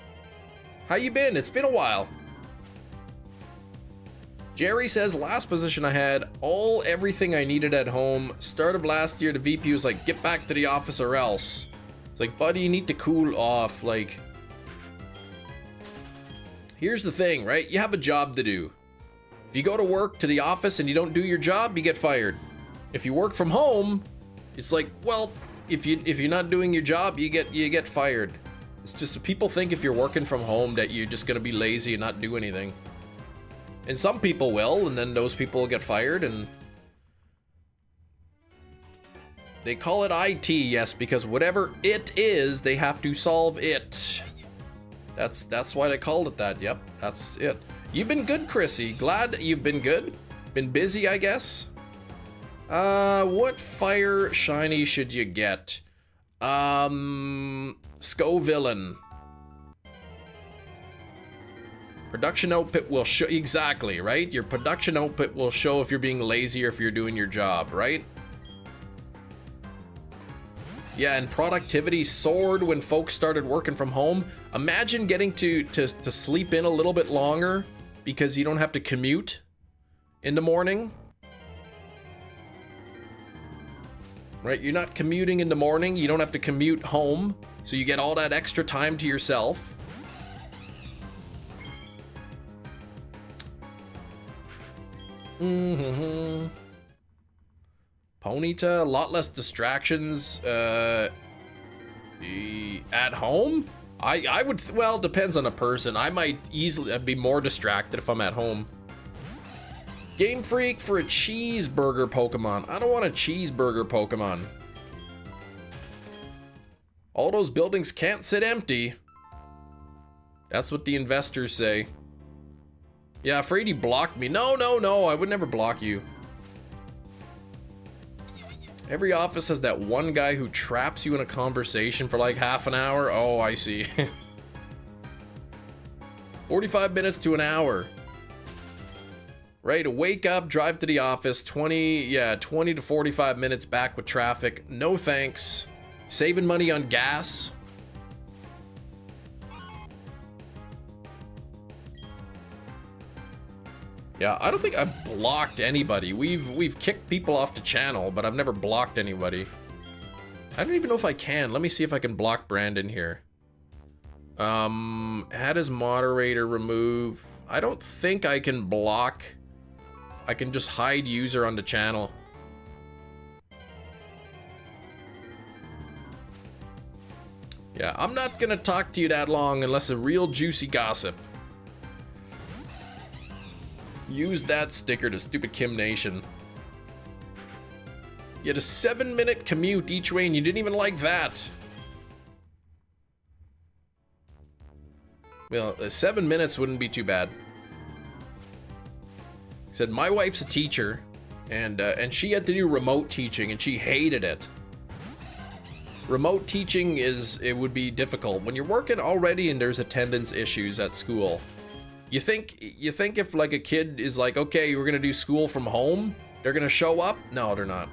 How you been? It's been a while. Jerry says, last position I had, everything I needed at home. Start of last year, the VP was like, get back to the office or else. It's like, buddy, you need to cool off. Like, here's the thing, right? You have a job to do. If you go to work to the office and you don't do your job, you get fired. If you work from home, it's like, well, if you're not doing your job, you get fired. It's just people think if you're working from home that you're just gonna be lazy and not do anything. And some people will, and then those people will get fired, and they call it IT, yes, because whatever it is, they have to solve it. That's why they called it that. Yep, that's it. You've been good, Chrissy. Glad you've been good. Been busy, I guess. What fire shiny should you get? Scovillain. Production output will show, exactly, right? Your production output will show if you're being lazy or if you're doing your job, right? Yeah, and productivity soared when folks started working from home. Imagine getting to sleep in a little bit longer because you don't have to commute in the morning. Right, you're not commuting in the morning, you don't have to commute home, so you get all that extra time to yourself. Ponyta, a lot less distractions at home. I would, well, depends on a person. I might easily be more distracted if I'm at home. Game Freak for a cheeseburger Pokemon. I don't want a cheeseburger Pokemon. All those buildings can't sit empty. That's what the investors say. Yeah, afraid he blocked me. No, I would never block you. Every office has that one guy who traps you in a conversation for like half an hour. Oh, I see. 45 minutes to an hour. Ready to wake up, drive to the office, 20 to 45 minutes back with traffic. No thanks. Saving money on gas. Yeah, I don't think I've blocked anybody. We've kicked people off the channel, but I've never blocked anybody. I don't even know if I can. Let me see if I can block Brandon here. Add as moderator, remove. I don't think I can block. I can just hide user on the channel. Yeah, I'm not gonna talk to you that long unless a real juicy gossip. Use that sticker to stupid Kim Nation. You had a 7-minute commute each way and you didn't even like that. Well, 7 minutes wouldn't be too bad. He said, my wife's a teacher and she had to do remote teaching and she hated it. Remote teaching it would be difficult when you're working already and there's attendance issues at school. You think if like a kid is like, okay, we're gonna do school from home, they're gonna show up? No, they're not.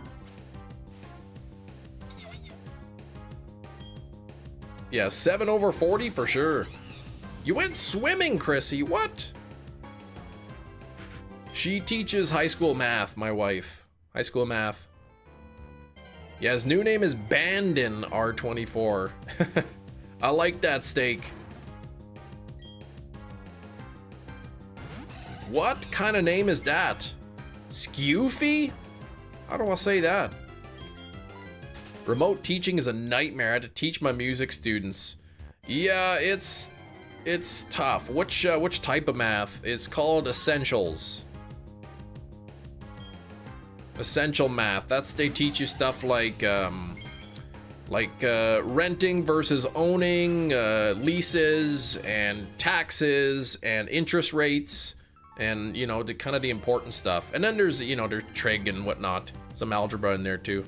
Yeah, 7 over 40 for sure. You went swimming, Chrissy, what? She teaches high school math, my wife. High school math. Yeah, his new name is Bandon R24. I like that steak. What kind of name is that? Skeufy? How do I say that? Remote teaching is a nightmare. I had to teach my music students. Yeah, it's tough. Which type of math? It's called essentials. Essential math. They teach you stuff like renting versus owning, leases and taxes and interest rates. And, you know, the kind of the important stuff. And then there's, you know, there's trig and whatnot. Some algebra in there too.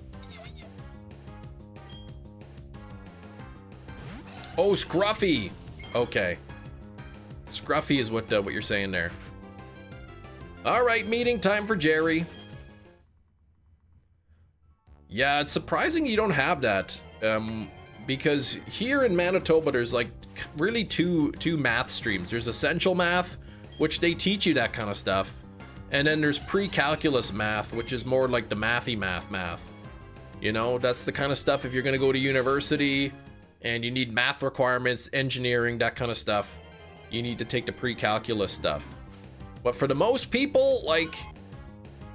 Oh, Scruffy. Okay. Scruffy is what you're saying there. All right, meeting time for Jerry. Yeah, it's surprising you don't have that. Because here in Manitoba, there's like really two math streams. There's essential math, which they teach you that kind of stuff. And then there's pre-calculus math, which is more like the mathy math. You know, that's the kind of stuff if you're gonna go to university and you need math requirements, engineering, that kind of stuff, you need to take the pre-calculus stuff. But for the most people, like,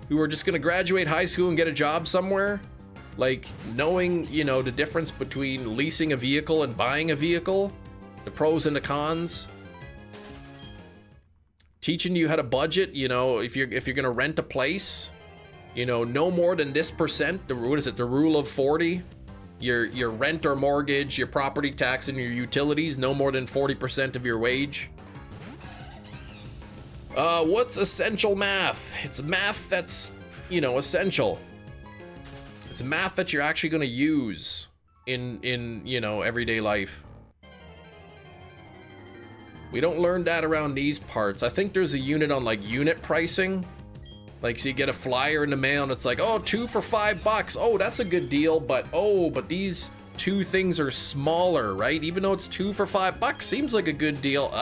who are just gonna graduate high school and get a job somewhere, like knowing, you know, the difference between leasing a vehicle and buying a vehicle, the pros and the cons, teaching you how to budget, you know, if you're gonna rent a place, you know, no more than this percent, what is it, the rule of 40? Your rent or mortgage, your property tax, and your utilities, no more than 40% of your wage. What's essential math? It's math that's, you know, essential. It's math that you're actually gonna use in you know, everyday life. We don't learn that around these parts. I think there's a unit on like unit pricing. Like, so you get a flyer in the mail and it's like, oh, 2 for $5. Oh, that's a good deal. But these two things are smaller, right? Even though it's 2 for $5, seems like a good deal.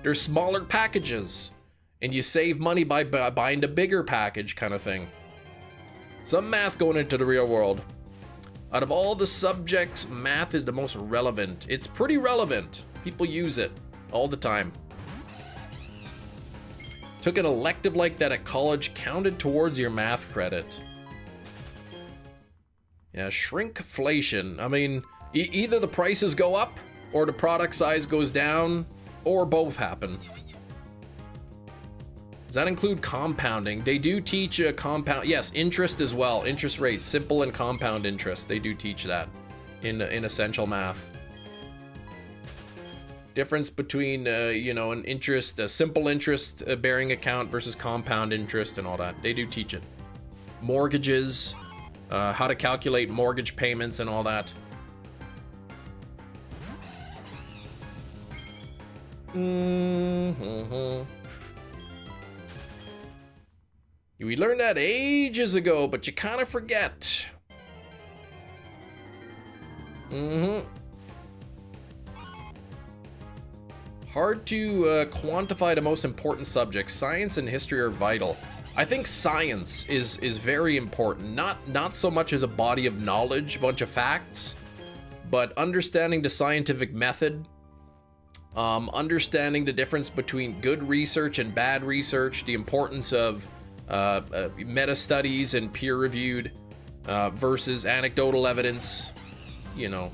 They're smaller packages. And you save money by buying the bigger package kind of thing. Some math going into the real world. Out of all the subjects, math is the most relevant. It's pretty relevant. People use it all the time. Took an elective like that at college, counted towards your math credit. Yeah, shrinkflation. I mean, either the prices go up, or the product size goes down, or both happen. Does that include compounding? They do teach a compound, yes, interest as well. Interest rates, simple and compound interest. They do teach that in essential math. Difference between, you know, an interest, a simple interest bearing account versus compound interest and all that. They do teach it. Mortgages, how to calculate mortgage payments and all that. We learned that ages ago, but you kind of forget. Hard to quantify the most important subjects. Science and history are vital. I think science is very important. Not so much as a body of knowledge, a bunch of facts, but understanding the scientific method, understanding the difference between good research and bad research, the importance of meta studies and peer-reviewed versus anecdotal evidence. You know,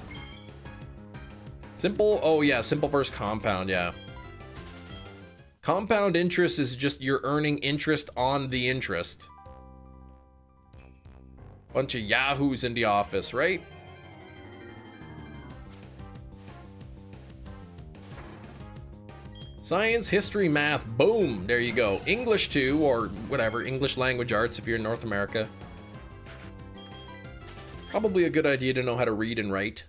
simple. Oh yeah, simple versus compound. Yeah. Compound interest is just you're earning interest on the interest. Bunch of yahoos in the office, right? Science, history, math, boom, there you go. English too, or whatever, English language arts if you're in North America. Probably a good idea to know how to read and write.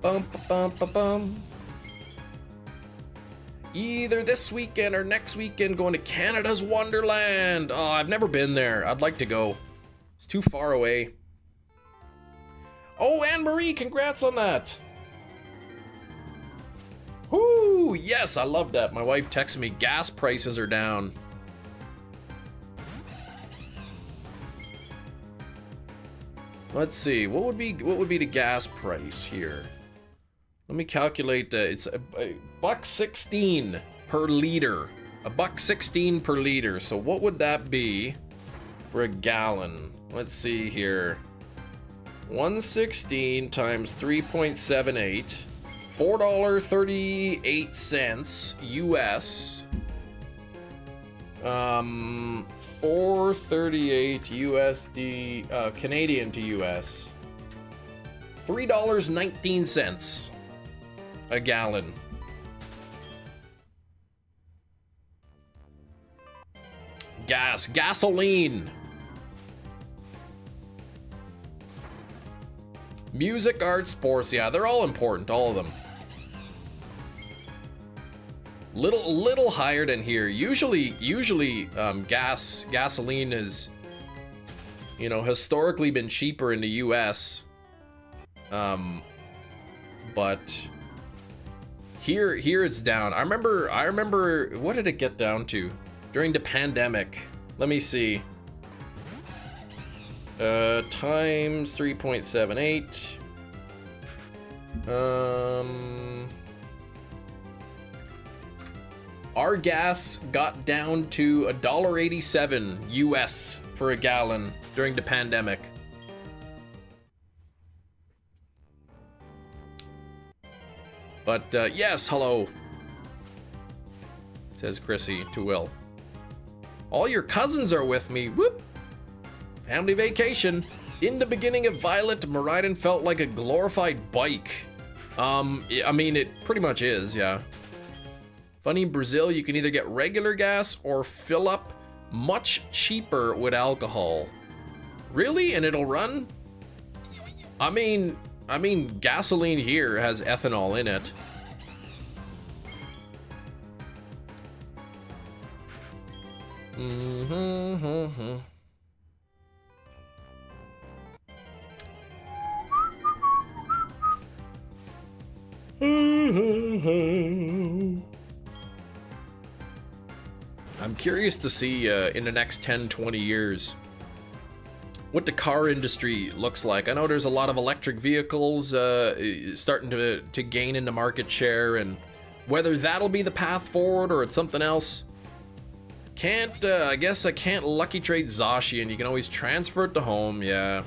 Bum, bum, bum, bum. Either this weekend or next weekend, going to Canada's Wonderland. Oh, I've never been there. I'd like to go. It's too far away. Oh, Anne-Marie, congrats on that. Whoo, yes, I love that. My wife texted me, gas prices are down. Let's see, what would be the gas price here? Let me calculate. It's a $1.16 per liter. $1.16 per liter. So what would that be for a gallon? Let's see here. 116 times 3.78. $4.38 US. 438 USD Canadian to US. $3.19 a gallon. Gasoline. Music, art, sports, yeah, they're all important, all of them. Little higher than here. Usually gasoline is, you know, historically been cheaper in the US. But here it's down. I remember what did it get down to during the pandemic? Let me see. Times 3.78. Our gas got down to $1.87 US for a gallon during the pandemic. But yes, hello, says Chrissy to Will. All your cousins are with me. Whoop. Family vacation. In the beginning of Violet, Meraiden felt like a glorified bike. I mean, it pretty much is, yeah. Funny, in Brazil, you can either get regular gas or fill up much cheaper with alcohol. Really? And it'll run? I mean, gasoline here has ethanol in it. I'm curious to see in the next 10-20 years what the car industry looks like. I know there's a lot of electric vehicles starting to gain into market share, and whether that'll be the path forward or it's something else. I guess I can't lucky trade Zashi, and you can always transfer it to home. Yeah.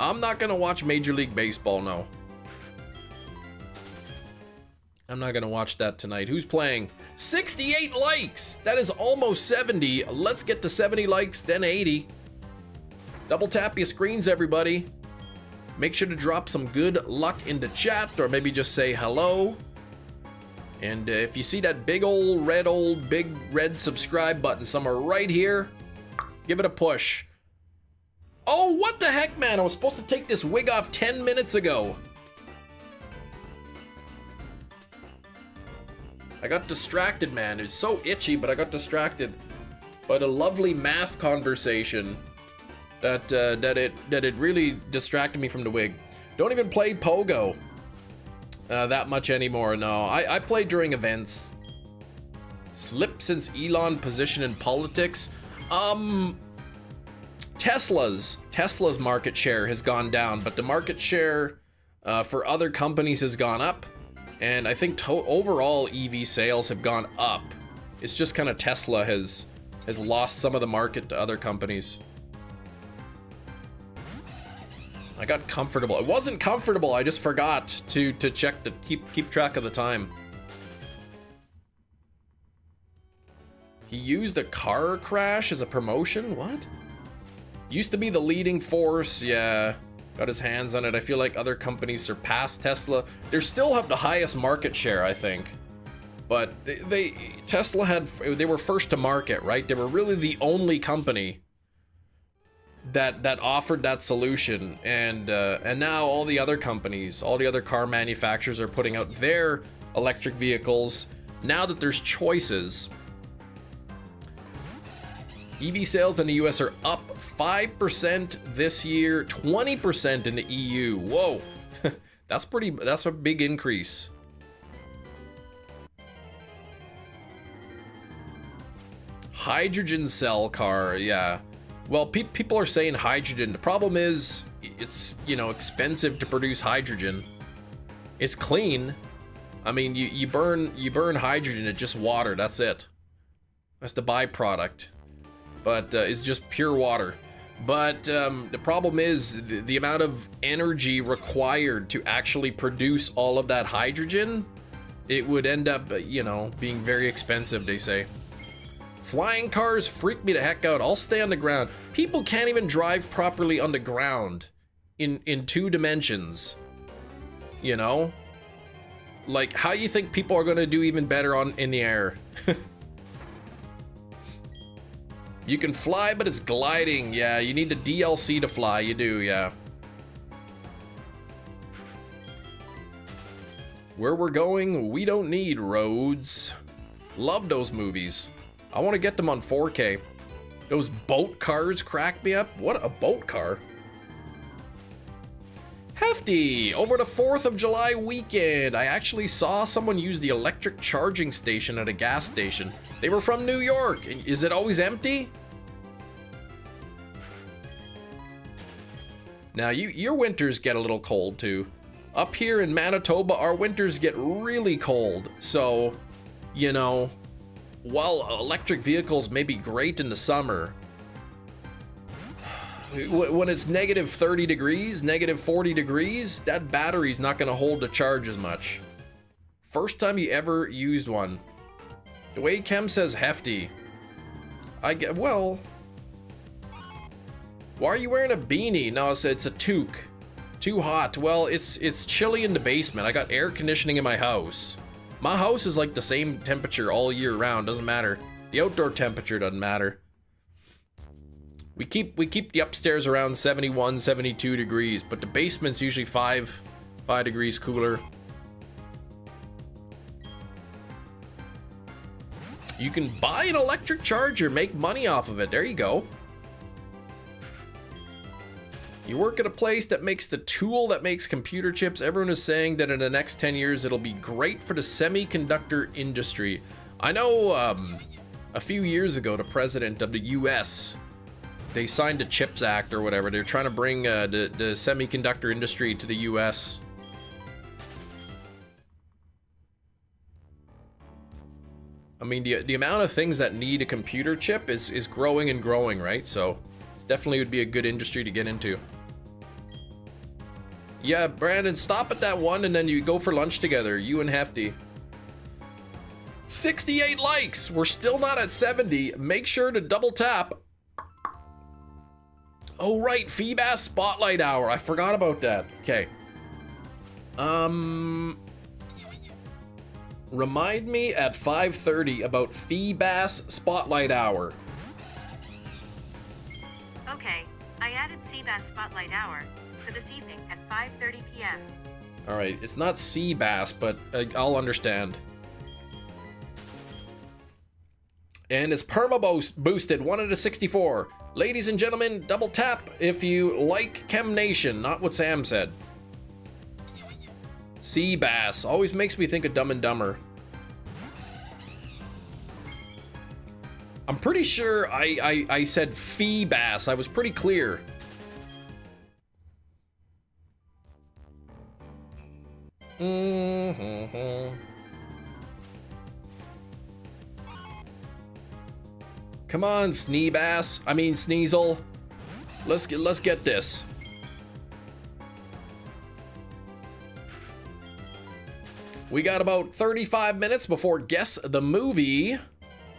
I'm not gonna watch Major League Baseball, no. I'm not gonna watch that tonight. Who's playing? 68 likes! That is almost 70. Let's get to 70 likes, then 80. Double tap your screens, everybody. Make sure to drop some good luck into chat, or maybe just say hello. And if you see that big red subscribe button somewhere right here, give it a push. Oh, what the heck, man? I was supposed to take this wig off 10 minutes ago. I got distracted, man. It was so itchy, but I got distracted by the lovely math conversation that it really distracted me from the wig. Don't even play Pogo that much anymore. No, I play during events. Slip since Elon position in politics. Tesla's market share has gone down, but the market share for other companies has gone up. And I think overall EV sales have gone up. It's just kind of Tesla has lost some of the market to other companies. I got comfortable. It wasn't comfortable. I just forgot to check to keep track of the time. He used a car crash as a promotion? What? Used to be the leading force. Yeah. Got his hands on it. I feel like other companies surpassed Tesla. They still have the highest market share, I think. But they were first to market, right? They were really the only company that offered that solution. And now all the other companies, all the other car manufacturers are putting out their electric vehicles. Now that there's choices, EV sales in the US are up 5% this year, 20% in the EU. Whoa, that's a big increase. Hydrogen cell car, yeah. Well, people are saying hydrogen. The problem is it's, expensive to produce hydrogen. It's clean. I mean, you burn hydrogen, it's just water, that's it. That's the byproduct. But it's just pure water. But the problem is the amount of energy required to actually produce all of that hydrogen, it would end up, being very expensive, they say. Flying cars freak me the heck out. I'll stay on the ground. People can't even drive properly on the ground in 2 dimensions. Like, how you think people are going to do even better in the air? You can fly, but it's gliding. Yeah, you need the DLC to fly. You do, yeah. Where we're going, we don't need roads. Love those movies. I want to get them on 4K. Those boat cars crack me up. What a boat car. Hefty! Over the 4th of July weekend, I actually saw someone use the electric charging station at a gas station. They were from New York. Is it always empty? Now, your winters get a little cold too. Up here in Manitoba, our winters get really cold. So, while electric vehicles may be great in the summer, when it's negative 30 degrees, negative 40 degrees, that battery's not going to hold the charge as much. First time you ever used one. The way Chem says hefty. Well, why are you wearing a beanie? No, it's a toque. Too hot. Well, it's chilly in the basement. I got air conditioning in my house. My house is like the same temperature all year round. Doesn't matter. The outdoor temperature doesn't matter. We keep the upstairs around 71, 72 degrees, but the basement's usually 5 degrees cooler. You can buy an electric charger, make money off of it. There you go. You work at a place that makes the tool that makes computer chips. Everyone is saying that in the next 10 years, it'll be great for the semiconductor industry. I know a few years ago, the president of the US, they signed the CHIPS Act or whatever. They're trying to bring the semiconductor industry to the US. I mean, the amount of things that need a computer chip is growing and growing, right? So it's definitely would be a good industry to get into. Yeah, Brandon, stop at that one and then you go for lunch together, you and Hefty. 68 likes. We're still not at 70. Make sure to double tap. Oh, right. Feebas Spotlight Hour. I forgot about that. Okay. Remind me at 5:30 about Feebass Spotlight Hour. Okay, I added Seabass Spotlight Hour for this evening at 5:30 p.m. Alright, it's not Seabass, but I'll understand. And it's perma boosted 1 out of 64. Ladies and gentlemen, double tap if you like Chem Nation, not what Sam said. Seabass always makes me think of Dumb and Dumber. I'm pretty sure I said Feebass. I was pretty clear. Come on, Sneebass. I mean Sneasel. Let's get this. We got about 35 minutes before Guess the Movie. I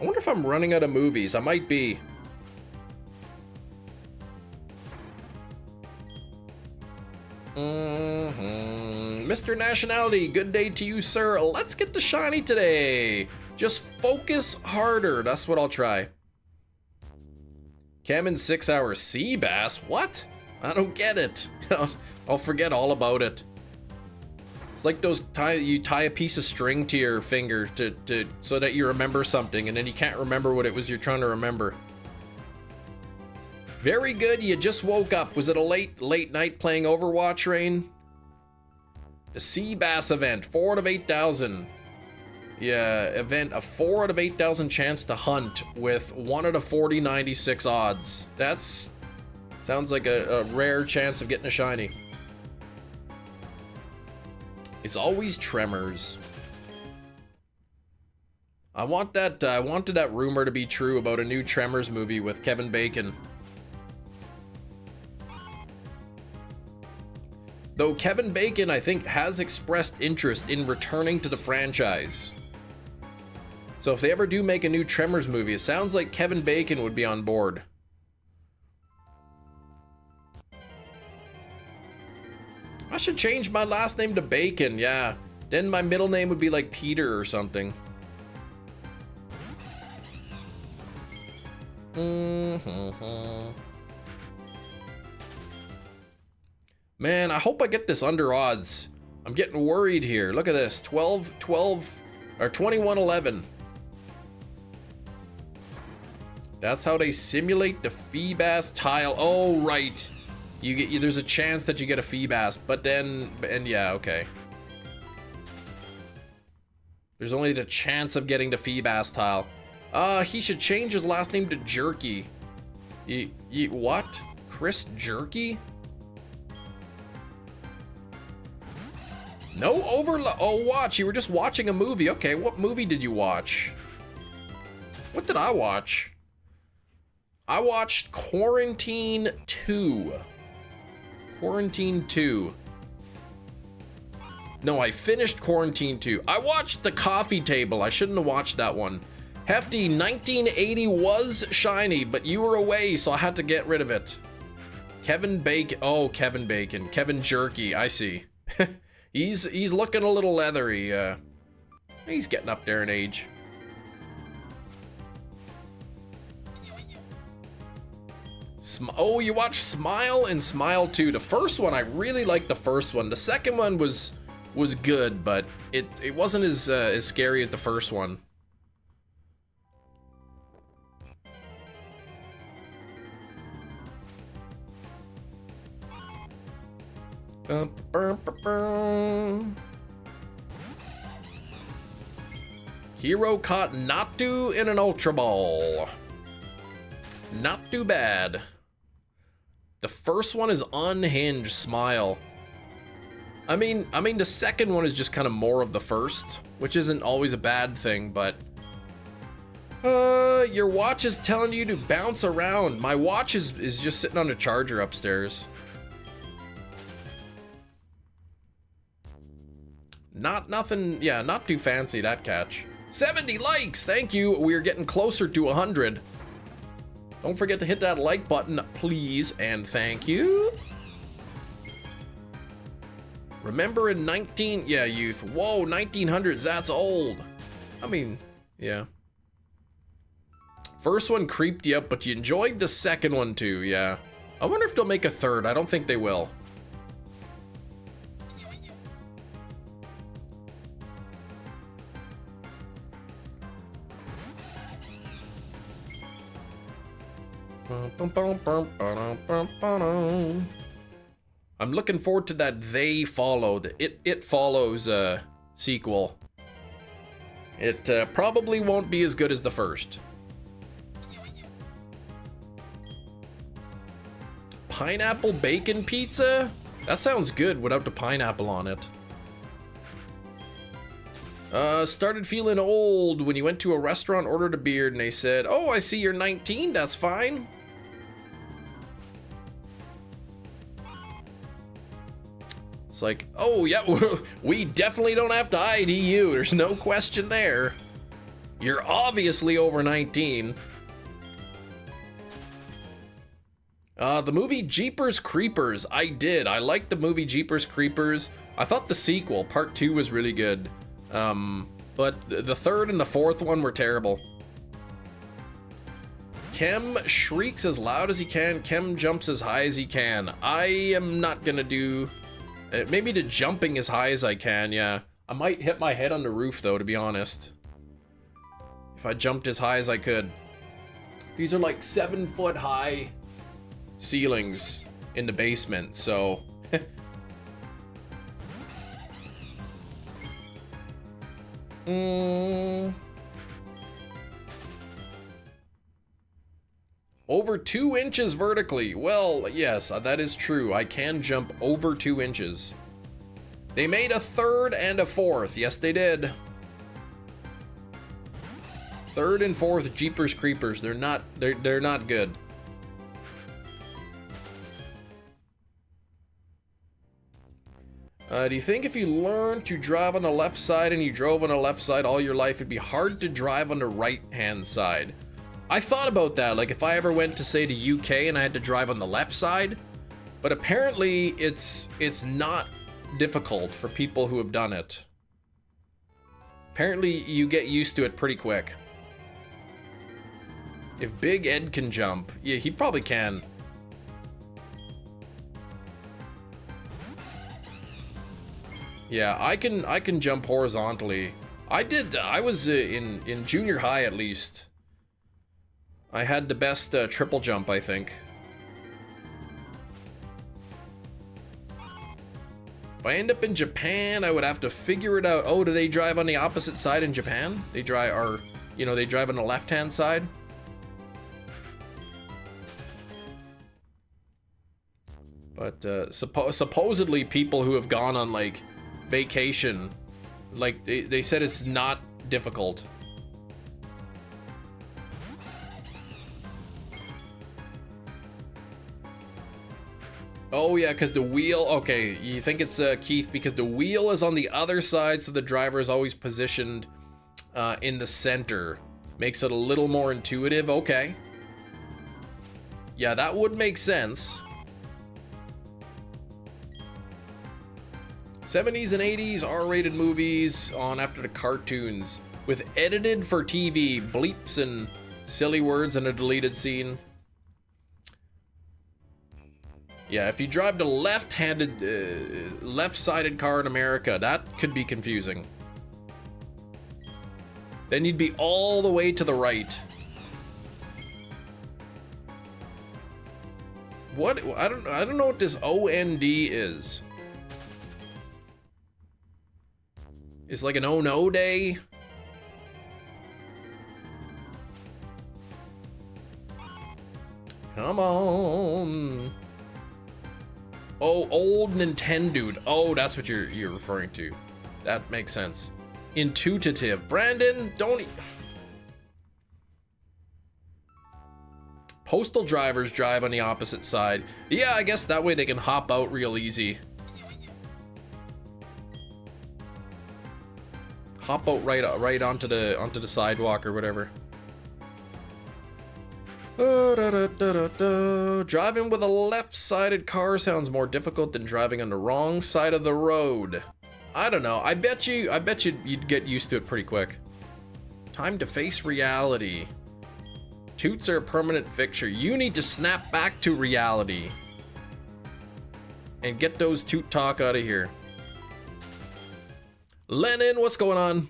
wonder if I'm running out of movies. I might be. Mr. Nationality, good day to you, sir. Let's get the shiny today. Just focus harder. That's what I'll try. Cam in 6 hours. Sea bass? What? I don't get it. I'll forget all about it. It's like those you tie a piece of string to your finger to so that you remember something, and then you can't remember what it was you're trying to remember. Very good. You just woke up. Was it a late night playing Overwatch, Rain? The Sea Bass event, 4 out of 8,000. Yeah, event, a 4 out of 8,000 chance to hunt with 1 out of 40/96 odds. That's sounds like a rare chance of getting a shiny. It's always Tremors. I wanted that rumor to be true about a new Tremors movie with Kevin Bacon. Though Kevin Bacon, I think, has expressed interest in returning to the franchise. So if they ever do make a new Tremors movie, it sounds like Kevin Bacon would be on board. I should change my last name to Bacon, yeah. Then my middle name would be like Peter or something. Man, I hope I get this under odds. I'm getting worried here. Look at this, 21-11. That's how they simulate the Feebass tile. Oh, right. There's a chance that you get a Feebass, but then, and yeah, okay. There's only the chance of getting the Feebass tile. He should change his last name to Jerky. What? Chris Jerky? No overload. Oh, watch. You were just watching a movie. Okay, what movie did you watch? What did I watch? I watched Quarantine 2. Quarantine 2. No, I finished Quarantine 2. I watched The Coffee Table. I shouldn't have watched that one. Hefty, 1980 was shiny, but you were away, so I had to get rid of it. Kevin Bacon. Oh, Kevin Bacon. Kevin Jerky. I see. He's looking a little leathery. He's getting up there in age. Oh, you watched Smile and Smile 2. The first one, I really liked the first one. The second one was good, but it wasn't as scary as the first one. Hero caught Natu in an Ultra Ball. Not too bad. The first one is unhinged Smile. I mean the second one is just kind of more of the first, which isn't always a bad thing, but your watch is telling you to bounce around. My watch is just sitting on a charger upstairs. Nothing, yeah, not too fancy, that catch. 70 likes, thank you. We're getting closer to 100. Don't forget to hit that like button, please, and thank you. Remember in yeah, youth. Whoa, 1900s, that's old. I mean, yeah. First one creeped you up, but you enjoyed the second one too, yeah. I wonder if they'll make a third. I don't think they will. I'm looking forward to that They Followed. It Follows sequel. It probably won't be as good as the first. Pineapple bacon pizza? That sounds good without the pineapple on it. Started feeling old when you went to a restaurant, ordered a beer, and they said, "Oh, I see you're 19, that's fine." It's like, oh yeah, we definitely don't have to ID you. There's no question there. You're obviously over 19. The movie Jeepers Creepers. I did. I liked the movie Jeepers Creepers. I thought the sequel, part 2, was really good. But the third and the fourth one were terrible. Kem shrieks as loud as he can. Kem jumps as high as he can. I am not gonna do... maybe the jumping as high as I can, yeah. I might hit my head on the roof, though, to be honest. If I jumped as high as I could. These are like 7-foot high ceilings in the basement, so... Over 2 inches vertically. Well, yes, that is true. I can jump over 2 inches. They made a third and a fourth. Yes, they did. Third and fourth Jeepers Creepers. They're not good. Do you think if you learned to drive on the left side and you drove on the left side all your life, it'd be hard to drive on the right-hand side? I thought about that, like if I ever went to, say, the UK and I had to drive on the left side, but apparently it's not difficult for people who have done it. Apparently you get used to it pretty quick. If Big Ed can jump, yeah, he probably can. Yeah, I can jump horizontally. I was in junior high at least. I had the best triple jump, I think. If I end up in Japan, I would have to figure it out. Oh, do they drive on the opposite side in Japan? They drive, or, you know, they drive on the left-hand side? But supposedly people who have gone on, like, vacation, like, they said it's not difficult. Oh yeah, because the wheel, okay, you think it's Keith, because the wheel is on the other side, so the driver is always positioned in the center. Makes it a little more intuitive, okay. Yeah, that would make sense. 70s and 80s R-rated movies on after the cartoons, with edited for TV, bleeps and silly words and a deleted scene. Yeah, if you drive the left-handed, left-sided car in America, that could be confusing. Then you'd be all the way to the right. What? I don't know what this OND is. It's like an oh no day. Come on. Oh, old Nintendo. Oh, that's what you're referring to. That makes sense. Intuitive. Brandon, don't... Postal drivers drive on the opposite side. Yeah, I guess that way they can hop out real easy. Hop out right onto the sidewalk or whatever. Driving with a left-sided car sounds more difficult than driving on the wrong side of the road. I don't know. I bet you'd get used to it pretty quick. Time to face reality. Toots are a permanent fixture. You need to snap back to reality. And get those toot talk out of here. Lennon, what's going on?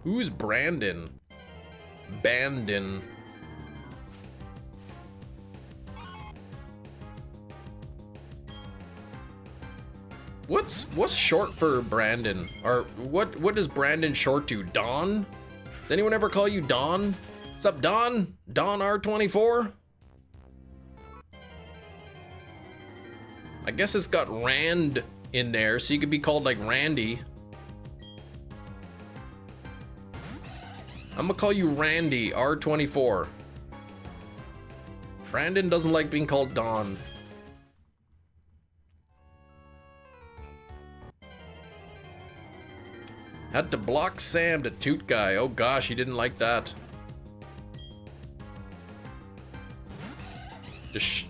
Who's Brandon? Bandon. What's short for Brandon? Or what is Brandon short to? Don? Does anyone ever call you Don? What's up, Don? Don R24? I guess it's got Rand in there, so you could be called like Randy. I'm gonna call you Randy R24. Brandon doesn't like being called Don. Had to block Sam, the toot guy. Oh gosh, he didn't like that.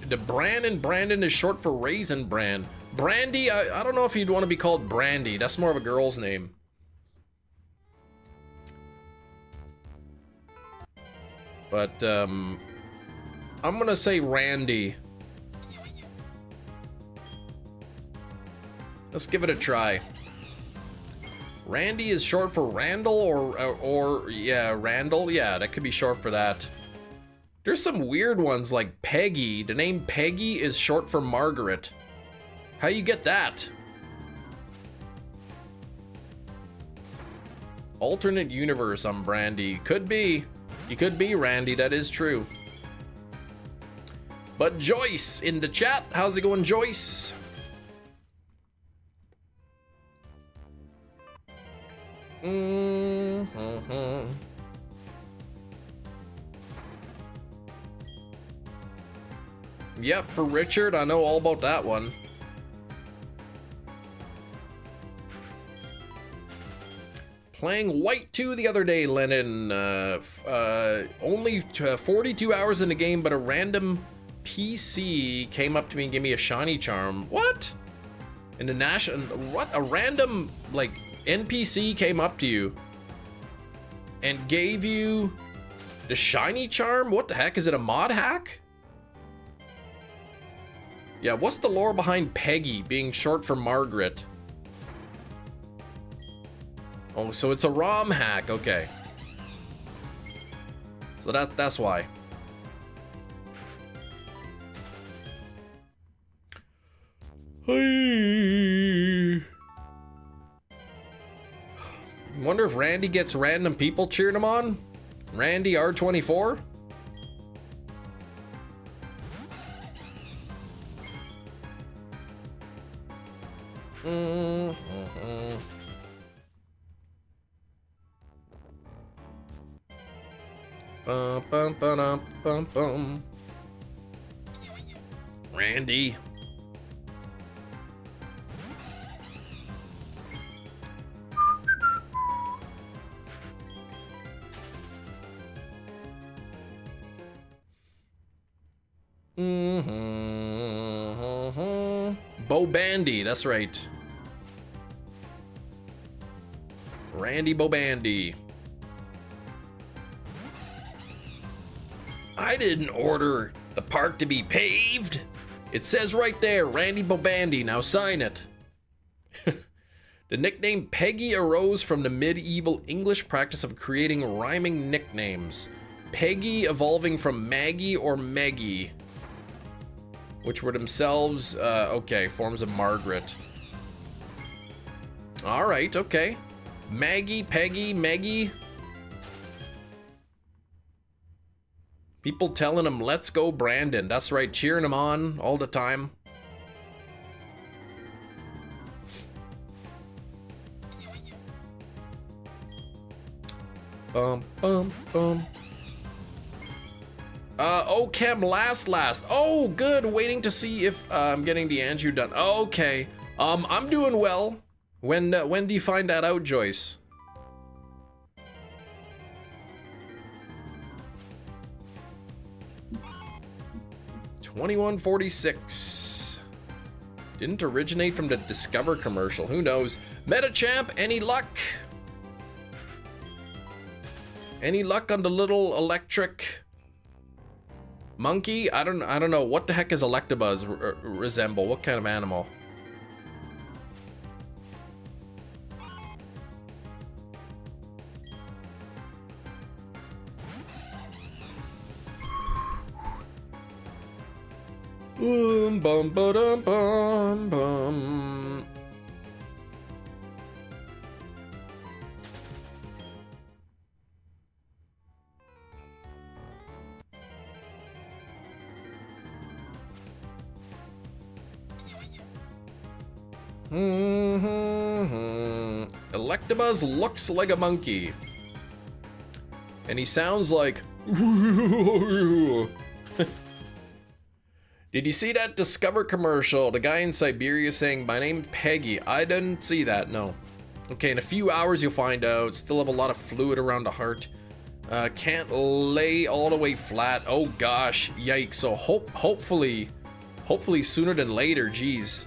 The Brandon is short for Raisin Bran. Brandy, I don't know if you'd want to be called Brandy. That's more of a girl's name. But, I'm gonna say Randy. Let's give it a try. Randy is short for Randall or yeah, Randall. Yeah, that could be short for that. There's some weird ones like Peggy. The name Peggy is short for Margaret. How you get that? Alternate universe, I'm Brandy. Could be. You could be Randy, that is true. But Joyce in the chat. How's it going, Joyce? Yep, for Richard, I know all about that one. Playing White 2 the other day, Lennon. Only 42 hours in the game, but a random PC came up to me and gave me a shiny charm. What? In the national, what? A random, like, NPC came up to you and gave you the shiny charm? What the heck? Is it a mod hack? Yeah, what's the lore behind Peggy being short for Margaret? Oh, so it's a ROM hack, okay. So that's why. Hey. Wonder if Randy gets random people cheering him on? Randy R24? Bum, bum, ba-dum, bum, bum. Randy. Bo Bandy, that's right. Randy Bobandy. I didn't order the park to be paved. It says right there, Randy Bobandy. Now sign it. The nickname Peggy arose from the medieval English practice of creating rhyming nicknames. Peggy evolving from Maggie or Meggie, which were themselves, okay, forms of Margaret. All right, okay. Maggie, Peggy, Meggie. People telling him, let's go Brandon. That's right, cheering him on all the time. Bum, bum, bum. Chem last. Oh, good. Waiting to see if I'm getting the Anju done. Okay. I'm doing well. When do you find that out, Joyce? $21.46. Didn't originate from the Discover commercial. Who knows? Metachamp, any luck? Any luck on the little electric monkey? I don't know. What the heck is Electabuzz resemble? What kind of animal? Bum ba dum bum bum. Electabuzz looks like a monkey. And he sounds like... Did you see that Discover commercial? The guy in Siberia saying, "My name's Peggy." I didn't see that, no. Okay, in a few hours you'll find out. Still have a lot of fluid around the heart. Can't lay all the way flat. Oh gosh, yikes. So hopefully sooner than later, geez.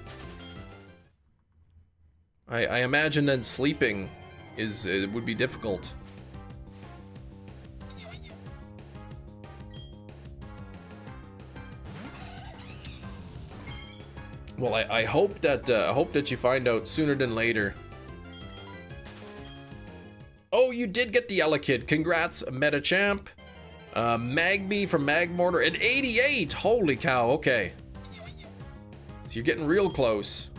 I imagine then sleeping it would be difficult. Well, I hope that you find out sooner than later. Oh, you did get the Elekid. Congrats, Metachamp. Magby from Magmortar at 88. Holy cow, okay. So you're getting real close.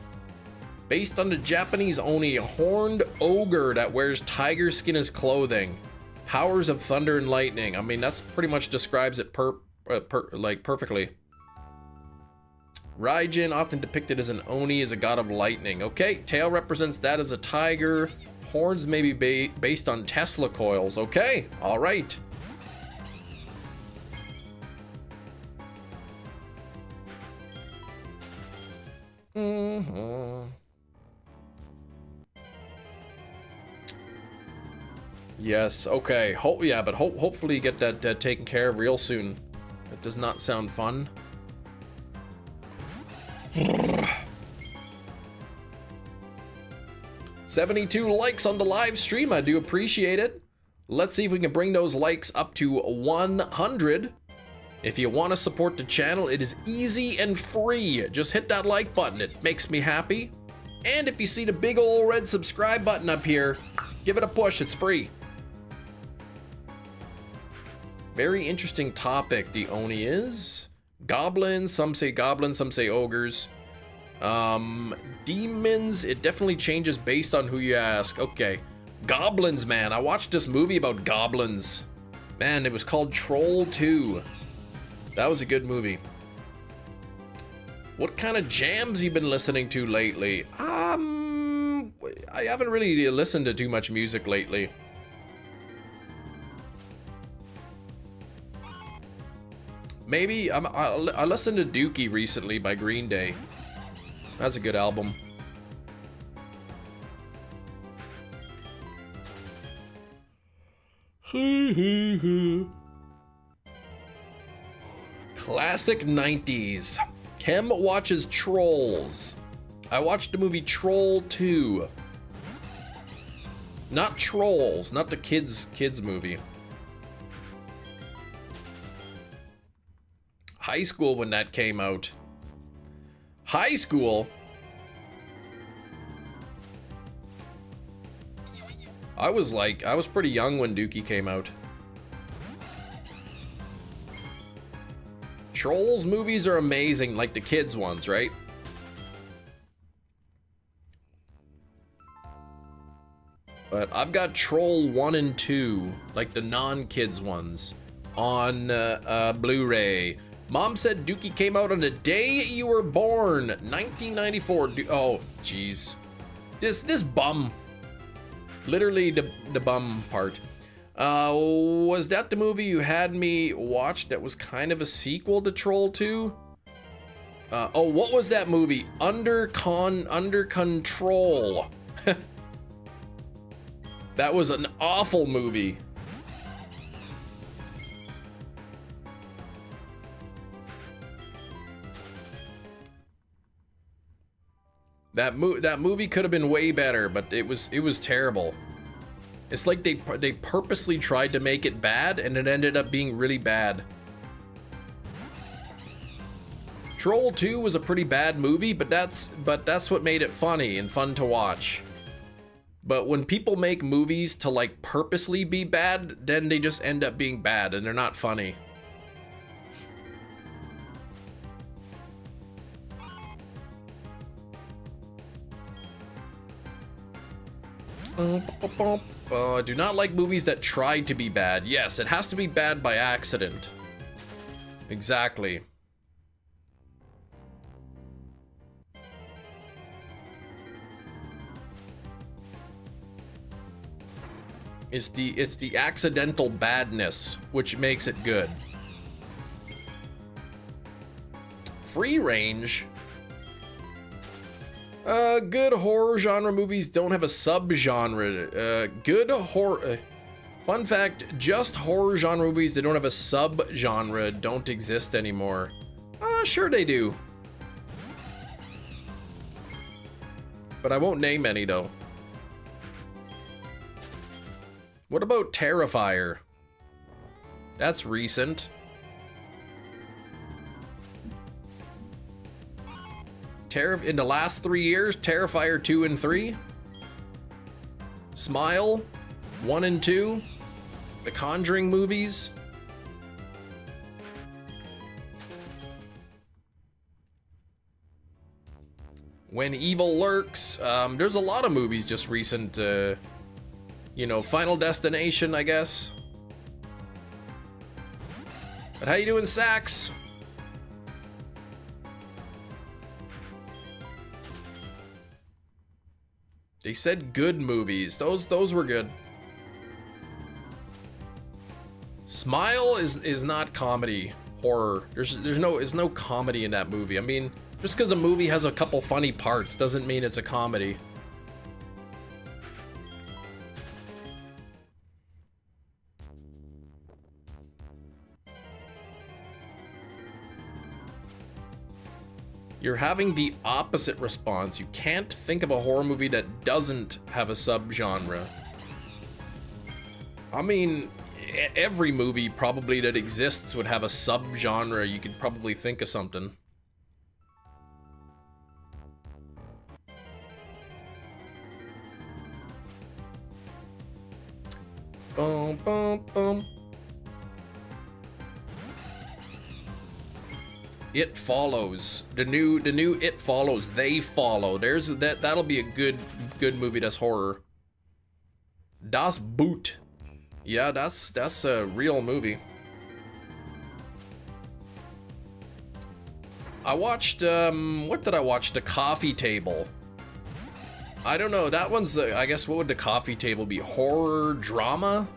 Based on the Japanese Oni, a horned ogre that wears tiger skin as clothing. Powers of thunder and lightning. I mean, that's pretty much describes it perfectly. Raijin, often depicted as an Oni, is a god of lightning. Okay, tail represents that as a tiger. Horns may be based on Tesla coils. Okay, all right. Yes, okay. Hopefully you get that taken care of real soon. That does not sound fun. 72 likes on the live stream. I do appreciate it. Let's see if we can bring those likes up to 100. If you want to support the channel, it is easy and free. Just hit that like button. It makes me happy. And if you see the big old red subscribe button up here, give it a push. It's free. Very interesting topic the Oni is. Goblins, some say ogres. Demons, it definitely changes based on who you ask. Okay. Goblins, man. I watched this movie about goblins. Man, it was called Troll 2. That was a good movie. What kind of jams you been listening to lately? I haven't really listened to too much music lately. Maybe I listened to Dookie recently by Green Day. That's a good album. Classic 90s. Chem watches Trolls. I watched the movie Troll 2. Not Trolls, not the kids movie. High school when that came out. High school? I was pretty young when Dookie came out. Trolls movies are amazing, like the kids ones, right? But I've got Troll 1 and 2, like the non-kids ones, on Blu-ray. Mom said Dookie came out on the day you were born, 1994. Oh, jeez. This bum. Literally the bum part. Was that the movie you had me watch that was kind of a sequel to Troll 2? Oh, what was that movie? Under Control. That was an awful movie. That movie could have been way better, but it was terrible. It's like they purposely tried to make it bad, and it ended up being really bad. Troll 2 was a pretty bad movie, but that's what made it funny and fun to watch. But when people make movies to like purposely be bad, then they just end up being bad and they're not funny. Do not like movies that try to be bad. Yes, it has to be bad by accident. Exactly. It's the accidental badness which makes it good. Free range. Good horror genre movies don't have a subgenre. Good horror. Fun fact: just horror genre movies that don't have a subgenre don't exist anymore. Sure they do. But I won't name any though. What about Terrifier? That's recent. In the last 3 years, Terrifier 2 and 3. Smile 1 and 2. The Conjuring movies. When Evil Lurks. There's a lot of movies just recent. You know, Final Destination, I guess. But how you doing, Sax? They said good movies. Those were good. Smile is not comedy, horror. There's no comedy in that movie. I mean, just because a movie has a couple funny parts doesn't mean it's a comedy. You're having the opposite response. You can't think of a horror movie that doesn't have a subgenre. I mean, every movie probably that exists would have a subgenre. You could probably think of something. Boom, boom, boom. It Follows. The new It Follows. They Follow. There's that'll be a good movie that's horror. Das Boot. Yeah, that's a real movie. I watched what did I watch? The Coffee Table. I don't know. That one's I guess what would The Coffee Table be? Horror drama?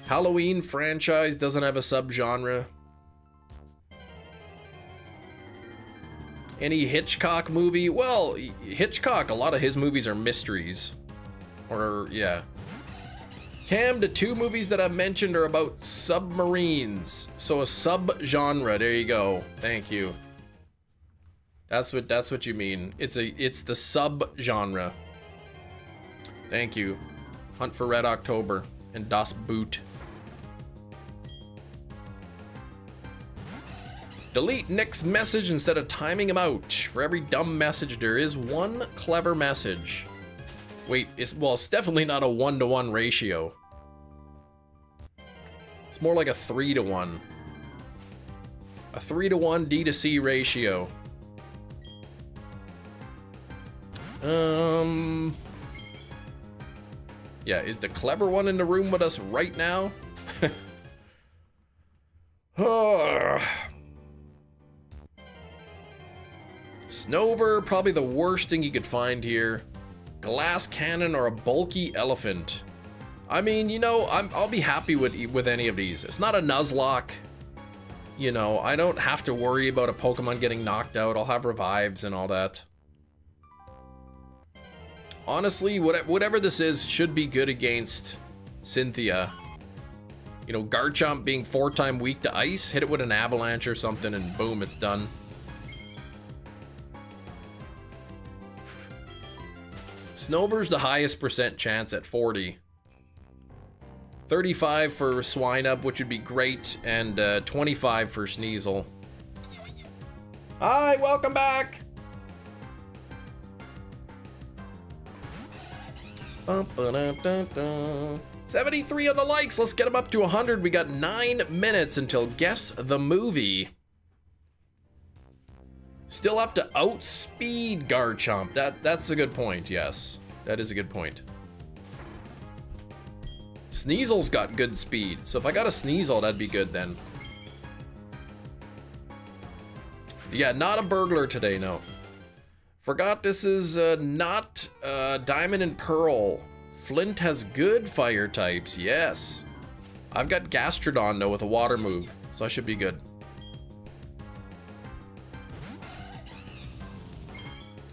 Halloween franchise doesn't have a subgenre. Any Hitchcock movie? Well, Hitchcock, a lot of his movies are mysteries. Or, yeah. Cam, the 2 movies that I mentioned are about submarines. So a subgenre, there you go. Thank you. That's what you mean. It's the subgenre. Thank you. Hunt for Red October and Das Boot. Delete Nick's message instead of timing him out. For every dumb message, there is one clever message. Wait, it's definitely not a 1-to-1 ratio. It's more like a 3-to-1. A 3-to-1 D to C ratio. Yeah, is the clever one in the room with us right now? Snover, probably the worst thing you could find here. Glass cannon or a bulky elephant. I mean, you know, I'll be happy with any of these. It's not a Nuzlocke. You know, I don't have to worry about a Pokemon getting knocked out. I'll have revives and all that. Honestly, whatever this is should be good against Cynthia. You know, Garchomp being 4-time weak to ice, hit it with an avalanche or something and boom, it's done. Snover's the highest percent chance at 40. 35 for Swinub, which would be great, and 25 for Sneasel. Hi, welcome back! 73 on the likes, let's get them up to 100. We got 9 minutes until Guess the Movie. Still have to outspeed Garchomp. That's a good point, yes. That is a good point. Sneasel's got good speed, so if I got a Sneasel, that'd be good then. Yeah, not a burglar today, no. Forgot this is not Diamond and Pearl. Flint has good fire types, yes. I've got Gastrodon though with a water move, so I should be good.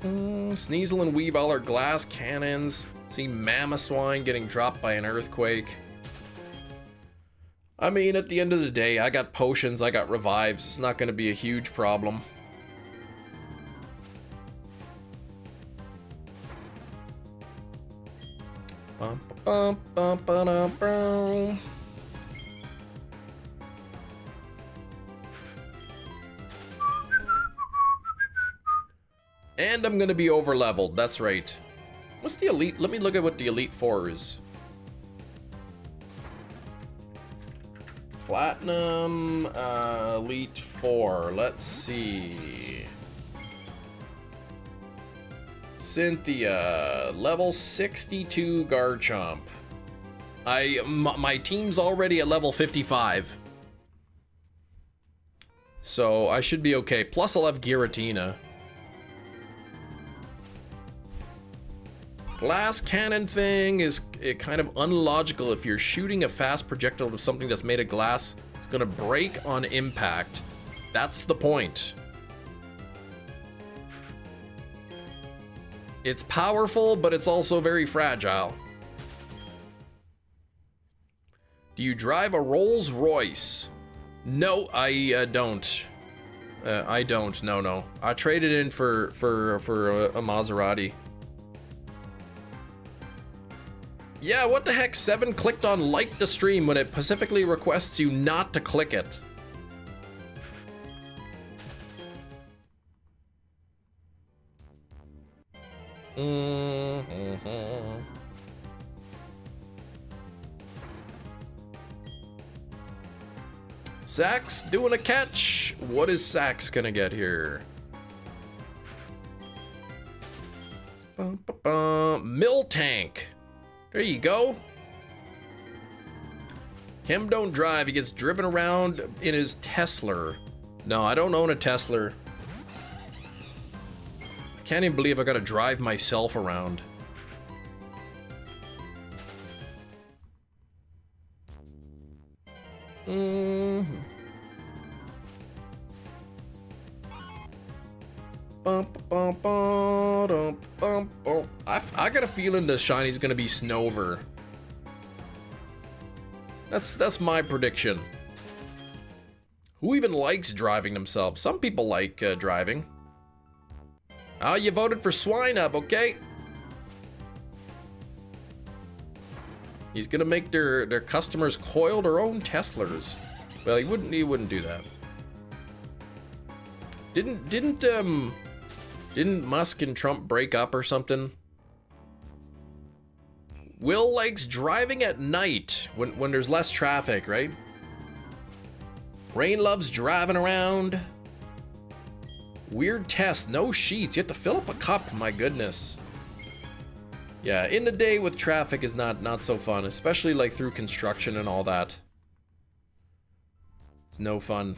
Sneasel and Weavile are glass cannons. See Mamoswine getting dropped by an earthquake. I mean, at the end of the day, I got potions, I got revives. It's not going to be a huge problem. And I'm gonna be over leveled, that's right. What's the elite? Let me look at what the Elite 4 is. Platinum, Elite 4, let's see. Cynthia, level 62 Garchomp. My team's already at level 55. So I should be okay. Plus I'll have Giratina. Glass cannon thing is kind of unlogical. If you're shooting a fast projectile with something that's made of glass, it's gonna break on impact. That's the point. It's powerful, but it's also very fragile. Do you drive a Rolls Royce? No, I don't. I don't. No. I traded in for a Maserati. Yeah, what the heck? 7 clicked on like the stream when it specifically requests you not to click it. Sax doing a catch. What is Sax gonna get here? Mill tank. There you go. Kim don't drive. He gets driven around in his Tesla. No, I don't own a Tesla. I can't even believe I gotta drive myself around. I got a feeling the shiny's gonna be Snover. That's my prediction. Who even likes driving themselves? Some people like driving. Oh, you voted for Swinub, okay? He's gonna make their customers coil their own Teslas. Well, he wouldn't do that. Didn't Musk and Trump break up or something? Will likes driving at night when there's less traffic, right? Rain loves driving around. Weird test, no sheets. You have to fill up a cup, my goodness. Yeah, in the day with traffic is not so fun, especially like through construction and all that. It's no fun.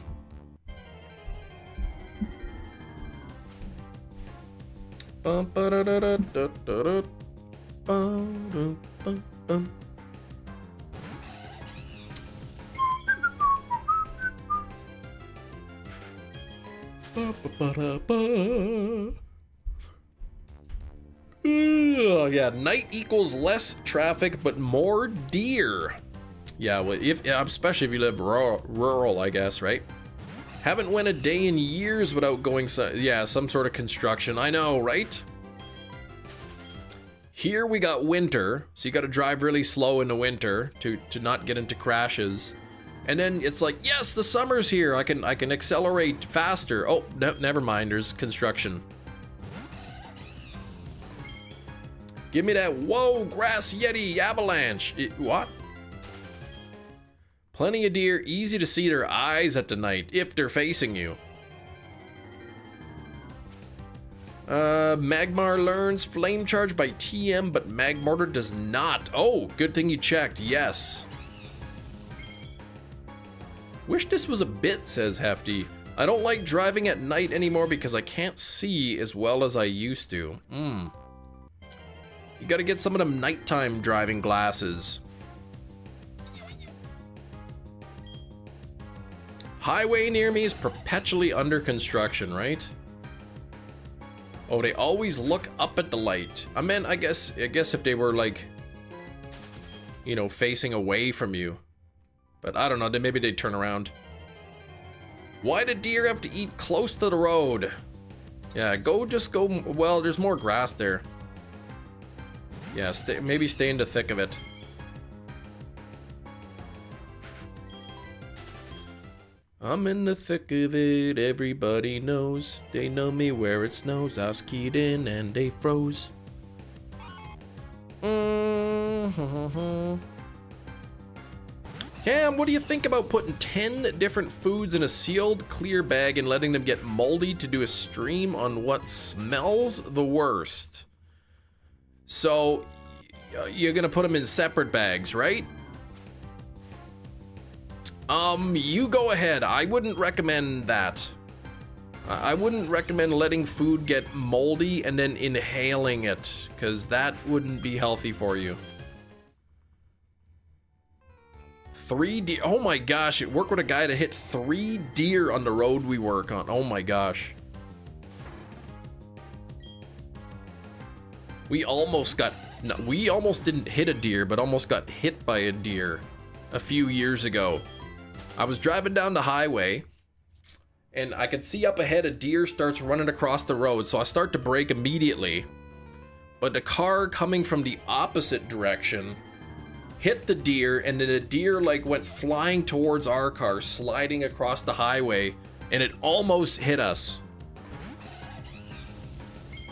Yeah, night equals less traffic, but more deer. Yeah, well, especially if you live rural, I guess, right? Haven't went a day in years without going, some sort of construction. I know, right? Here we got winter, so you got to drive really slow in the winter to not get into crashes. And then it's like, yes, the summer's here. I can accelerate faster. Oh, no, never mind. There's construction. Give me that. Whoa, grass yeti avalanche. What? Plenty of deer, easy to see their eyes at the night if they're facing you. Magmar learns flame charge by TM, but Magmortar does not. Oh, good thing you checked. Yes. Wish this was a bit, says Hefty. I don't like driving at night anymore because I can't see as well as I used to. You gotta get some of them nighttime driving glasses. Highway near me is perpetually under construction, right? Oh, they always look up at the light. I mean, I guess if they were like, you know, facing away from you. But I don't know, then maybe they'd turn around. Why do deer have to eat close to the road? Yeah, just go, well, there's more grass there. Yeah, maybe stay in the thick of it. I'm in the thick of it, everybody knows. They know me where it snows. I skied in and they froze. Cam, what do you think about putting 10 different foods in a sealed clear bag and letting them get moldy to do a stream on what smells the worst? So, you're gonna put them in separate bags, right? You go ahead. I wouldn't recommend that. I wouldn't recommend letting food get moldy and then inhaling it, because that wouldn't be healthy for you. 3 deer. Oh my gosh, it worked with a guy to hit 3 deer on the road we work on. Oh my gosh. We almost didn't hit a deer, but almost got hit by a deer a few years ago. I was driving down the highway and I could see up ahead a deer starts running across the road, so I start to brake immediately. But the car coming from the opposite direction hit the deer, and then the deer like went flying towards our car, sliding across the highway, and it almost hit us.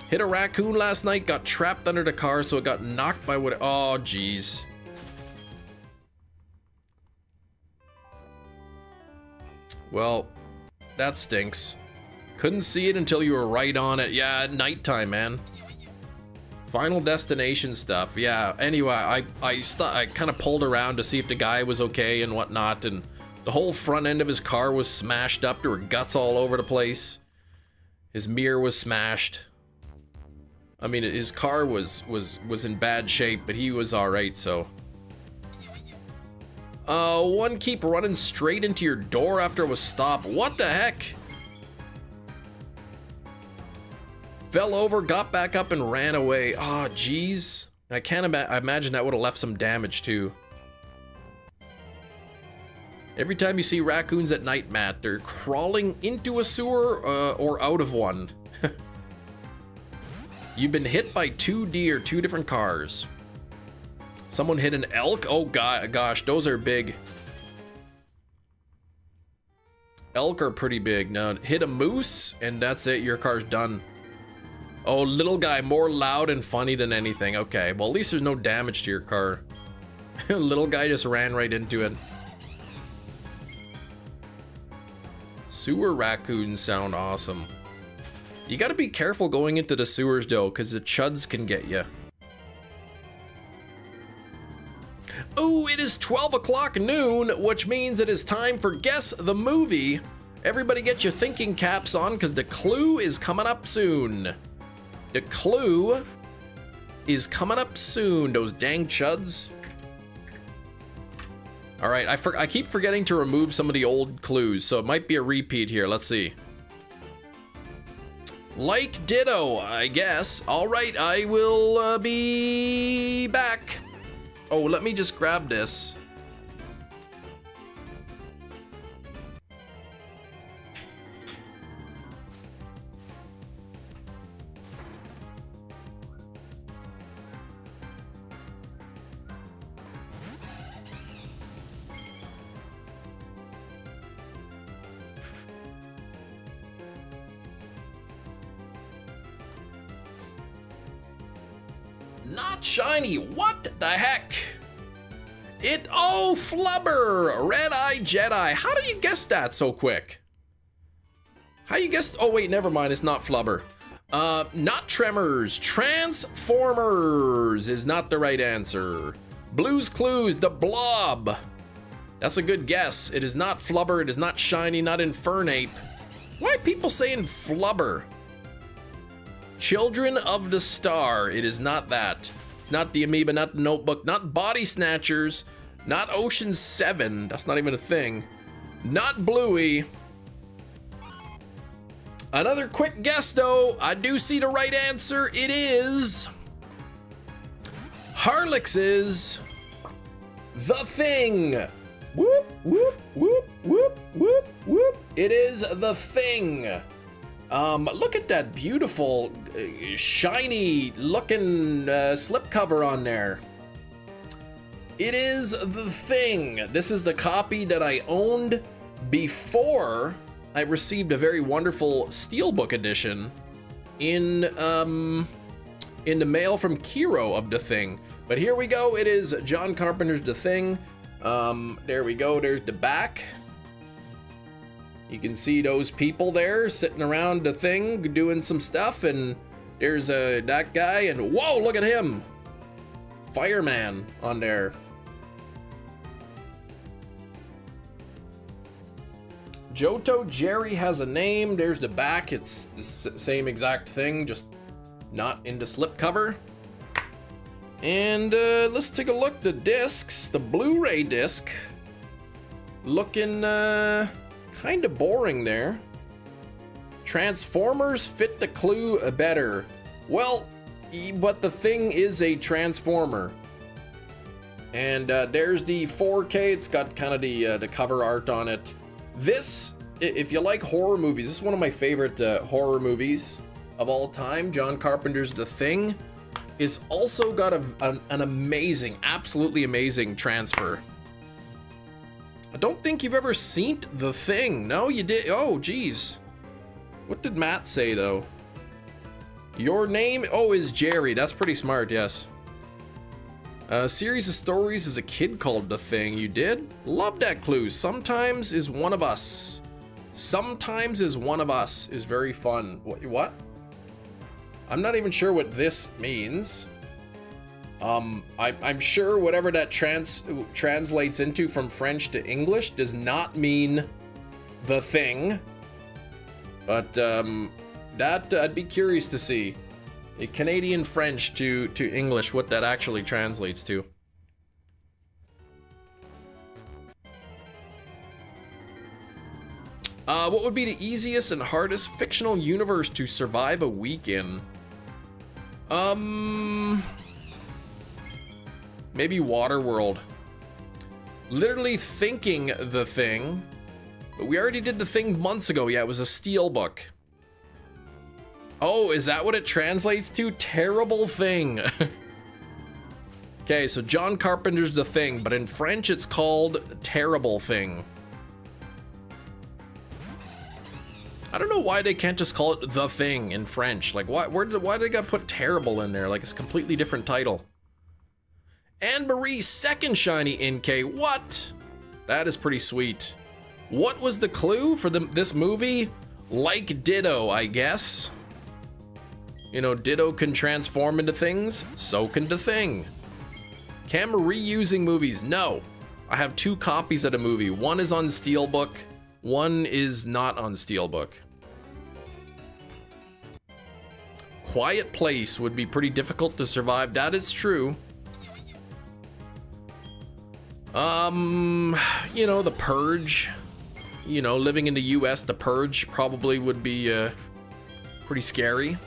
Hit a raccoon last night, got trapped under the car, so it got knocked by what? Oh, jeez. Well, that stinks. Couldn't see it until you were right on it. Yeah, at nighttime, man. Final Destination stuff. Yeah, anyway, I kind of pulled around to see if the guy was okay and whatnot, and the whole front end of his car was smashed up. There were guts all over the place. His mirror was smashed. I mean, his car was in bad shape, but he was all right, so. One keep running straight into your door after it was stopped. What the heck? Fell over, got back up, and ran away. Oh, jeez. I can't imagine that would have left some damage, too. Every time you see raccoons at night, Matt, they're crawling into a sewer or out of one. You've been hit by 2 deer, 2 different cars. Someone hit an elk? Oh, gosh, those are big. Elk are pretty big. Now, hit a moose, and that's it. Your car's done. Oh, little guy, more loud and funny than anything. Okay, well, at least there's no damage to your car. Little guy just ran right into it. Sewer raccoons sound awesome. You gotta be careful going into the sewers, though, because the chuds can get you. Ooh, it is 12 o'clock noon, which means it is time for Guess the Movie. Everybody get your thinking caps on, because the clue is coming up soon. The clue is coming up soon, those dang chuds. All right, I keep forgetting to remove some of the old clues, so it might be a repeat here. Let's see. Like ditto, I guess. All right, I will be back. Oh, let me just grab this. Not shiny, what the heck? Oh, Flubber, Red-Eye Jedi. How did you guess that so quick? How you guessed, oh wait, never mind, it's not Flubber. Not Tremors, Transformers is not the right answer. Blue's Clues, the Blob. That's a good guess. It is not Flubber, it is not shiny, not Infernape. Why are people saying Flubber? Children of the Star, it is not that. It's not the Amoeba, not the Notebook, not Body Snatchers, not Ocean 7, that's not even a thing. Not Bluey. Another quick guess though, I do see the right answer. It is Harlix's The Thing. Whoop, whoop, whoop, whoop, whoop, whoop. It is The Thing. Look at that beautiful, shiny looking slipcover on there. It is The Thing. This is the copy that I owned before I received a very wonderful Steelbook edition in the mail from Kiro of The Thing. But here we go. It is John Carpenter's The Thing. There we go. There's the back. You can see those people there sitting around the thing doing some stuff, and there's that guy, and whoa, look at him! Fireman on there. Johto Jerry has a name. There's the back. It's the same exact thing, just not in the slipcover. And let's take a look. The discs, the Blu-ray disc, looking kind of boring there. Transformers fit the clue better. Well, but the thing is a transformer. And there's the 4K. It's got kind of the cover art on it. This, if you like horror movies, this is one of my favorite horror movies of all time. John Carpenter's The Thing is also got an amazing, absolutely amazing transfer. I don't think you've ever seen The Thing. No, you did. Oh, geez. What did Matt say, though? Your name, oh, is Jerry. That's pretty smart, yes. A series of stories as a kid called The Thing. You did? Love that clue. Sometimes is one of us. Sometimes is one of us is very fun. What? I'm not even sure what this means. I'm sure whatever that translates into from French to English does not mean the thing. But that I'd be curious to see. A Canadian French to English, what that actually translates to. What would be the easiest and hardest fictional universe to survive a week in? Maybe Waterworld. Literally thinking The Thing. But we already did The Thing months ago. Yeah, it was a Steelbook. Oh, is that what it translates to? Terrible Thing. Okay, so John Carpenter's The Thing, but in French it's called Terrible Thing. I don't know why they can't just call it The Thing in French. Like, why they gotta put terrible in there? Like, it's a completely different title. Anne Marie's second shiny NK. What? That is pretty sweet. What was the clue for this movie? Like Ditto, I guess. You know, Ditto can transform into things, so can the Thing. Can reusing movies? No. I have 2 copies of the movie. One is on Steelbook, one is not on Steelbook. Quiet Place would be pretty difficult to survive. That is true. You know, The Purge. You know, living in the US, The Purge probably would be Pretty scary.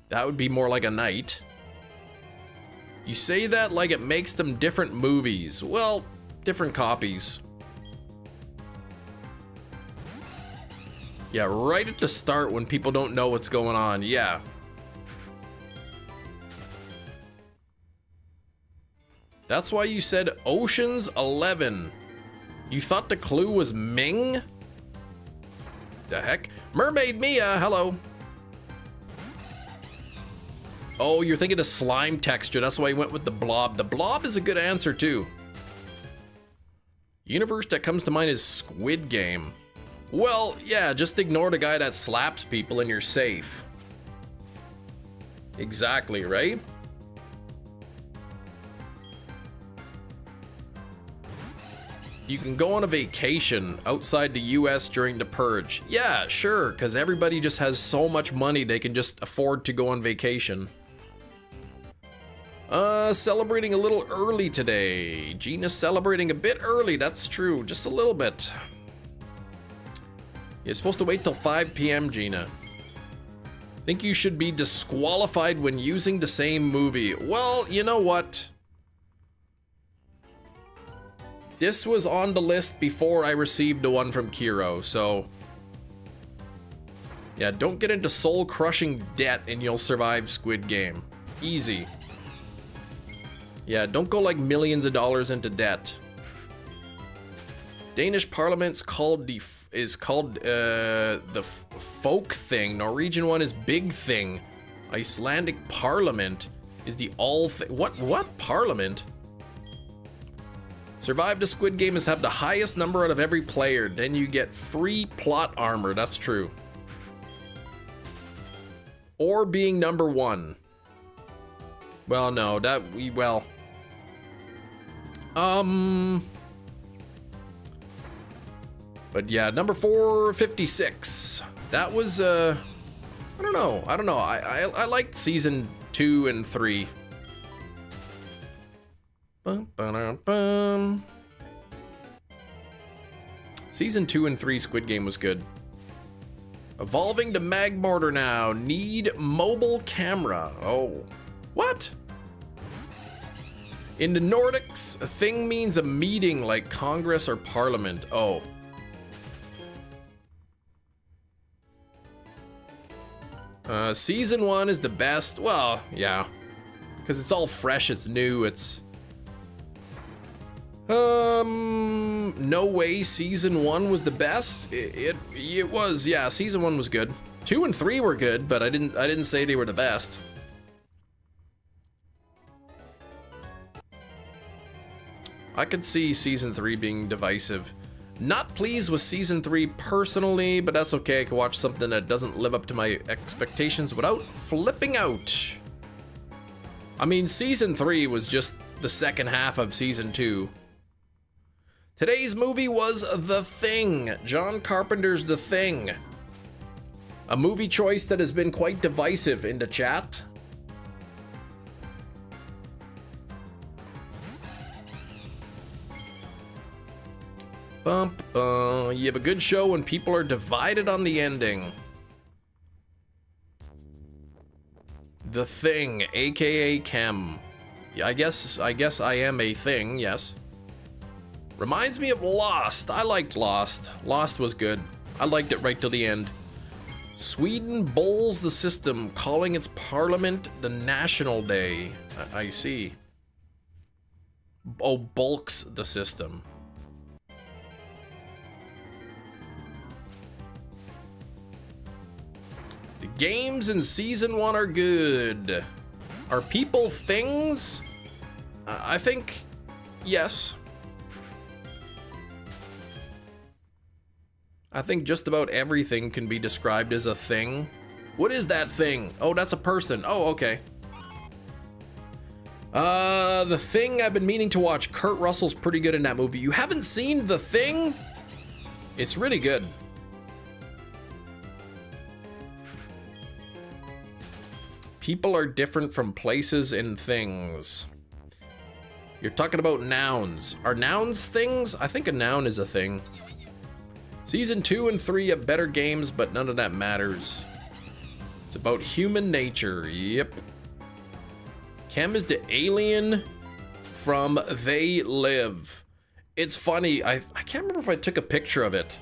That would be more like a knight. You say that like it makes them different movies. Well, different copies. Yeah, right at the start when people don't know what's going on. Yeah. That's why you said Ocean's 11. You thought the clue was Ming? The heck? Mermaid Mia, hello. Oh, you're thinking of slime texture. That's why you went with the blob. The blob is a good answer too. Universe that comes to mind is Squid Game. Well, yeah, just ignore the guy that slaps people and you're safe. Exactly, right? You can go on a vacation outside the US during the purge. Yeah, sure, because everybody just has so much money they can just afford to go on vacation. Celebrating a little early today. Gina's celebrating a bit early, that's true, just a little bit. You're supposed to wait till 5 p.m., Gina. Think you should be disqualified when using the same movie. Well, you know what? This was on the list before I received the one from Kiro, so... yeah, don't get into soul-crushing debt and you'll survive Squid Game. Easy. Yeah, don't go like millions of dollars into debt. Danish parliament's called the folk thing. Norwegian one is big thing. Icelandic parliament is the all thing. What parliament? Survive the Squid Game is have the highest number out of every player. Then you get free plot armor. That's true. Or being number one. Well, no, that we well. But yeah, number 456. That was I don't know. I liked season 2 and 3. Bum, ba-dum, bum. Season 2 and 3 Squid Game was good. Evolving to mag mortar now. Need mobile camera. Oh, what? In the Nordics, a thing means a meeting like Congress or Parliament. Oh. Season 1 is the best. Well, yeah. Because it's all fresh, it's new, it's... no way season 1 was the best. It was, yeah, season 1 was good. 2 and 3 were good, but I didn't say they were the best. I could see season 3 being divisive. Not pleased with season 3 personally, but that's okay. I can watch something that doesn't live up to my expectations without flipping out. I mean, season 3 was just the second half of season 2. Today's movie was The Thing. John Carpenter's The Thing. A movie choice that has been quite divisive in the chat. You have a good show when people are divided on the ending. The Thing, aka Chem. Yeah, I guess I am a thing, yes. Reminds me of Lost. I liked Lost. Lost was good. I liked it right till the end. Sweden bowls the system, calling its parliament the National Day. I see. Oh, bulks the system. The games in season 1 are good. Are people things? I think yes. I think just about everything can be described as a thing. What is that thing? Oh, that's a person. Oh, okay. The Thing I've been meaning to watch. Kurt Russell's pretty good in that movie. You haven't seen The Thing? It's really good. People are different from places and things. You're talking about nouns. Are nouns things? I think a noun is a thing. Season 2 and 3 have better games, but none of that matters. It's about human nature. Yep. Chem is the alien from They Live. It's funny. I can't remember if I took a picture of it.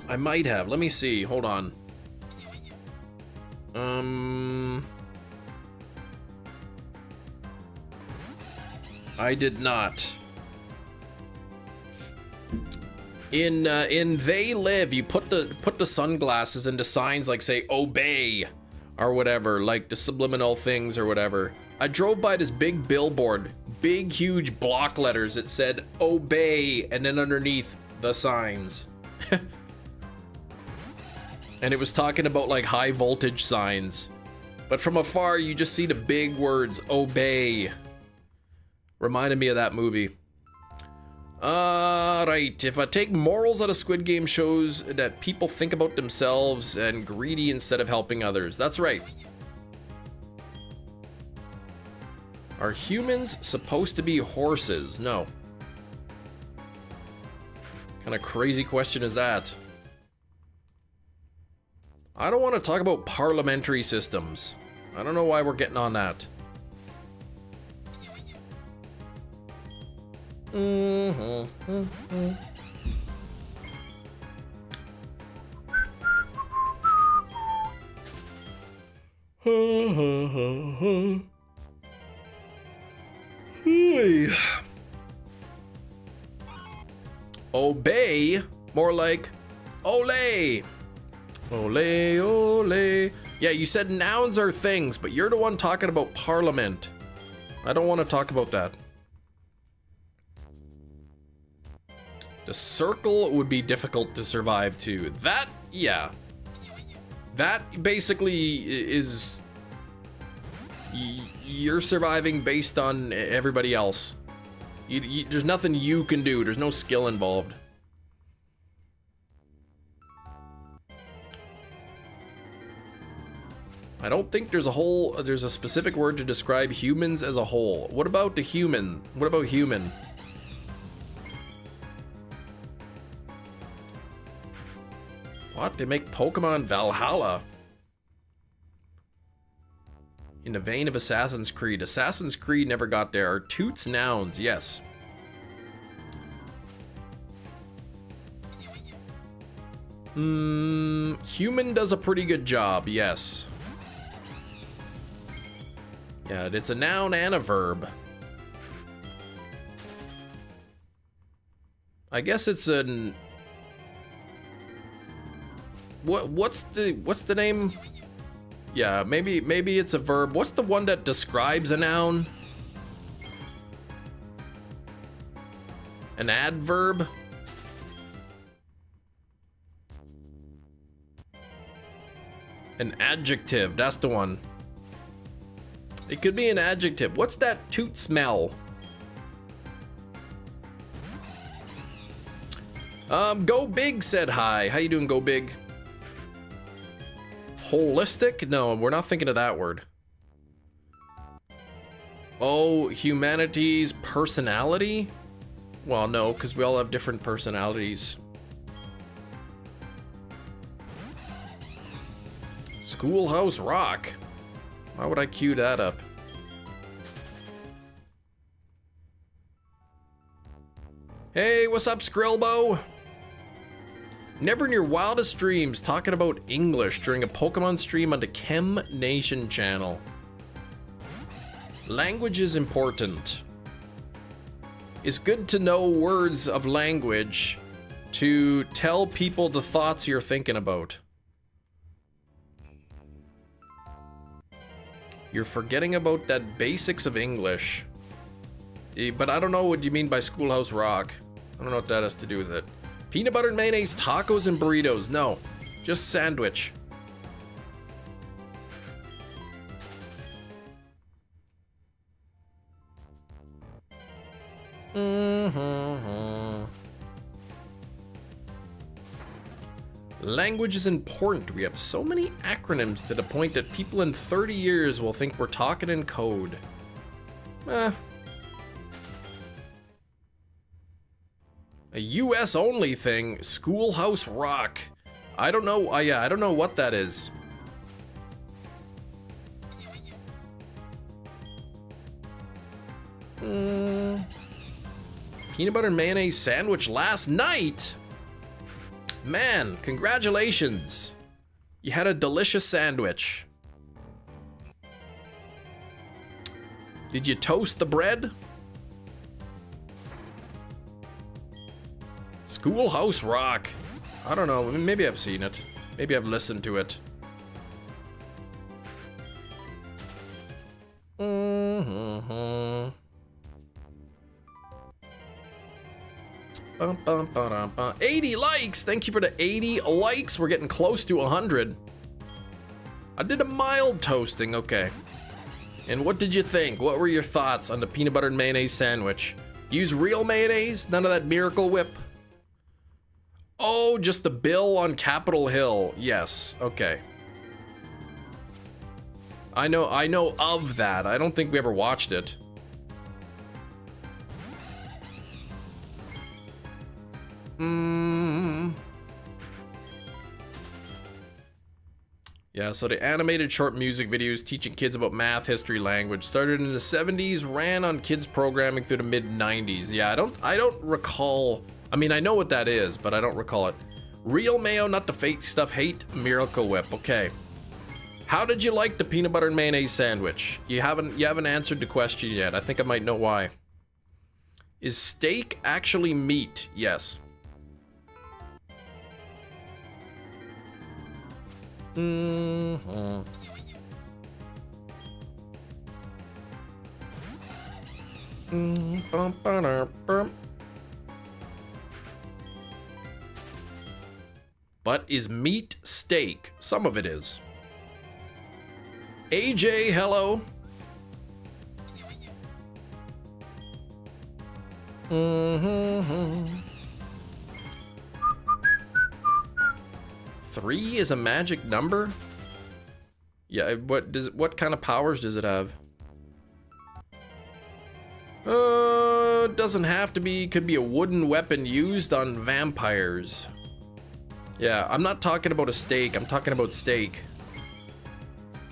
I might have. Let me see. Hold on. I did not. In They Live, you put the sunglasses into signs like, say, obey or whatever, like the subliminal things or whatever. I drove by this big billboard, big huge block letters that said obey, and then underneath the signs. And it was talking about like high voltage signs, but from afar you just see the big words obey. Reminded me of that movie. Right, if I take morals out of Squid Game, shows that people think about themselves and greedy instead of helping others. That's right. Are humans supposed to be horses? No. What kind of crazy question is that? I don't want to talk about parliamentary systems. I don't know why we're getting on that. Obey, more like ole. Ole, ole. Yeah, you said nouns are things, but you're the one talking about parliament. I don't want to talk about that. The circle would be difficult to survive too. That, yeah. That basically is... You're surviving based on everybody else. There's nothing you can do. There's no skill involved. I don't think there's a specific word to describe humans as a whole. What about the human? What about human? What? They make Pokemon Valhalla? In the vein of Assassin's Creed. Assassin's Creed never got there. Are toots nouns? Yes. Human does a pretty good job, yes. Yeah, it's a noun and a verb. I guess it's an... What's the name? Yeah, maybe it's a verb. What's the one that describes a noun? An adverb? An adjective, that's the one. It could be an adjective. What's that toot smell? Go Big said hi. How you doing, Go Big? Holistic? No, we're not thinking of that word. Oh, humanity's personality? Well, no, because we all have different personalities. Schoolhouse Rock. Why would I cue that up? Hey, what's up, Skrillbo? Never in your wildest dreams talking about English during a Pokemon stream on the Chem Nation channel. Language is important. It's good to know words of language to tell people the thoughts you're thinking about. You're forgetting about that basics of English. But I don't know what you mean by Schoolhouse Rock. I don't know what that has to do with it. Peanut butter and mayonnaise, tacos and burritos. No, just sandwich. Language is important. We have so many acronyms to the point that people in 30 years will think we're talking in code. A US only thing. Schoolhouse Rock. I don't know. Yeah, I don't know what that is. Peanut butter and mayonnaise sandwich last night. Man, congratulations. You had a delicious sandwich. Did you toast the bread? Schoolhouse Rock. I don't know, maybe I've seen it. Maybe I've listened to it. Mm-hmm. 80 likes! Thank you for the 80 likes. We're getting close to 100. I did a mild toasting, okay. And what did you think? What were your thoughts on the peanut butter and mayonnaise sandwich? Use real mayonnaise? None of that Miracle Whip? Oh, just the bill on Capitol Hill. Yes, okay. I know of that. I don't think we ever watched it. Yeah, so the animated short music videos teaching kids about math, history, language started in the 70s, ran on kids programming through the mid 90s. Yeah, I don't recall. I mean, I know what that is, but I don't recall it. Real mayo, not the fake stuff. Hate Miracle Whip. Okay. How did you like the peanut butter and mayonnaise sandwich? You haven't answered the question yet. I think I might know why. Is steak actually meat? Yes. Mm-hmm. But is meat steak? Some of it is. AJ, hello. Mm-hmm. 3 is a magic number? Yeah, what kind of powers does it have? Doesn't have to be, could be a wooden weapon used on vampires. Yeah, I'm not talking about a steak, I'm talking about steak.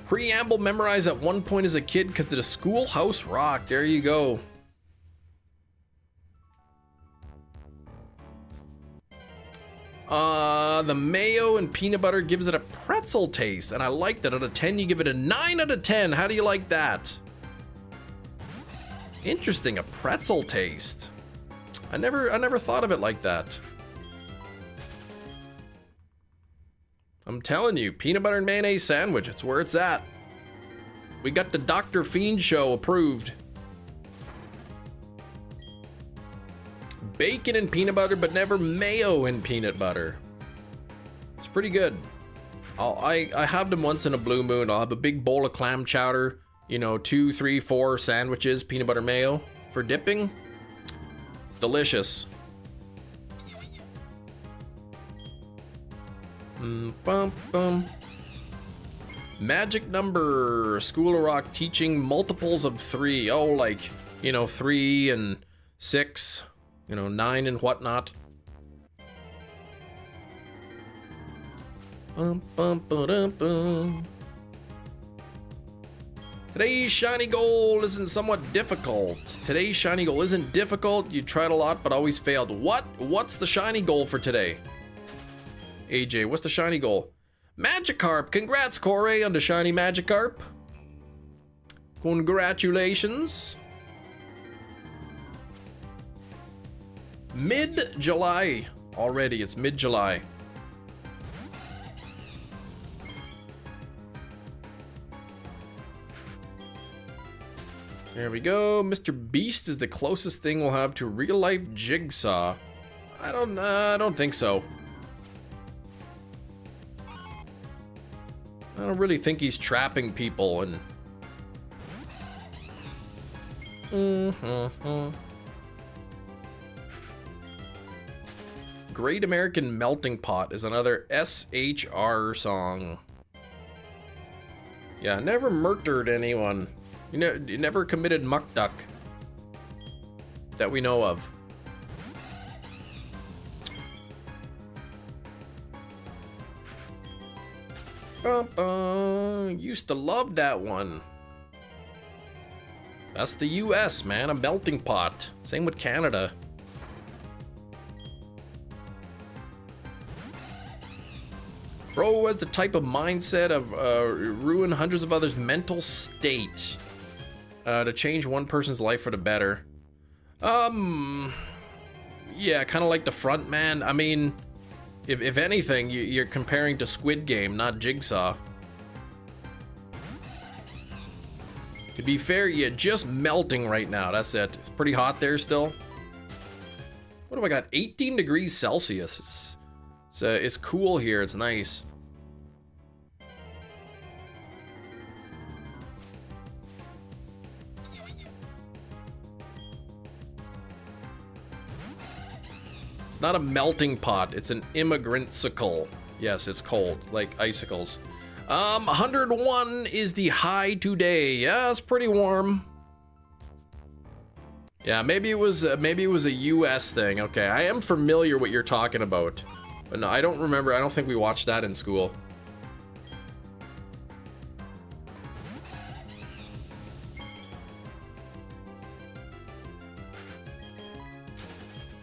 Preamble memorized at one point as a kid because of the Schoolhouse Rock. There you go. The mayo and peanut butter gives it a pretzel taste, and I like that. Out of 10, you give it a 9 out of 10. How do you like that? Interesting, a pretzel taste. I never thought of it like that. I'm telling you, peanut butter and mayonnaise sandwich, it's where it's at. We got the Dr. Fiend show approved. Bacon and peanut butter, but never mayo and peanut butter. It's pretty good. I have them once in a blue moon. I'll have a big bowl of clam chowder, you know, 2, 3, 4 sandwiches, peanut butter mayo for dipping. It's delicious. Magic number. School of Rock teaching multiples of 3. Oh, like, you know, 3 and 6, you know, 9 and whatnot. Today's shiny goal isn't somewhat difficult. Today's shiny goal isn't difficult. You tried a lot but always failed. What's the shiny goal for today? AJ, what's the shiny goal? Magikarp! Congrats, Corey, on the shiny Magikarp. Congratulations. Mid-July already. It's mid-July. There we go. Mr. Beast is the closest thing we'll have to real-life Jigsaw. I don't think so. I don't really think he's trapping people and... Great American Melting Pot is another SHR song. Yeah, never murdered anyone. You never committed muck duck that we know of. Used to love that one. That's the US, man, a melting pot. Same with Canada. Bro has the type of mindset of ruin hundreds of others' mental state to change one person's life for the better. Yeah, kind of like the front man. I mean, if anything, you're comparing to Squid Game, not Jigsaw. To be fair, you're just melting right now. That's it. It's pretty hot there still. What have I got? 18 degrees Celsius. It's cool here. It's nice. It's not a melting pot. It's an immigrant-sicle. Yes, it's cold, like icicles. 101 is the high today. Yeah, it's pretty warm. Yeah, maybe it was a US thing. Okay, I am familiar what you're talking about. But no, I don't remember. I don't think we watched that in school.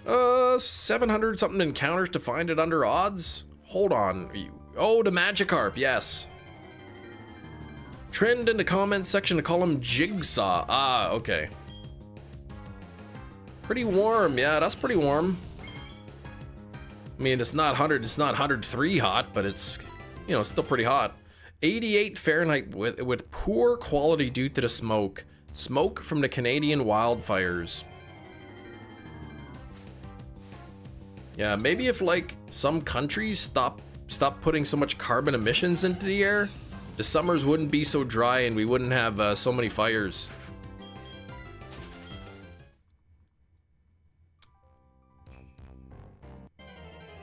Uh, 700 something encounters to find it under odds? Hold on. Oh, the Magikarp, yes. Trend in the comments section to call him Jigsaw. Ah, okay. Pretty warm, yeah, that's pretty warm. I mean, it's not 103 hot, but it's, you know, still pretty hot. 88 Fahrenheit with poor quality due to the smoke. Smoke from the Canadian wildfires. Yeah, maybe if like some countries stop putting so much carbon emissions into the air, the summers wouldn't be so dry and we wouldn't have so many fires.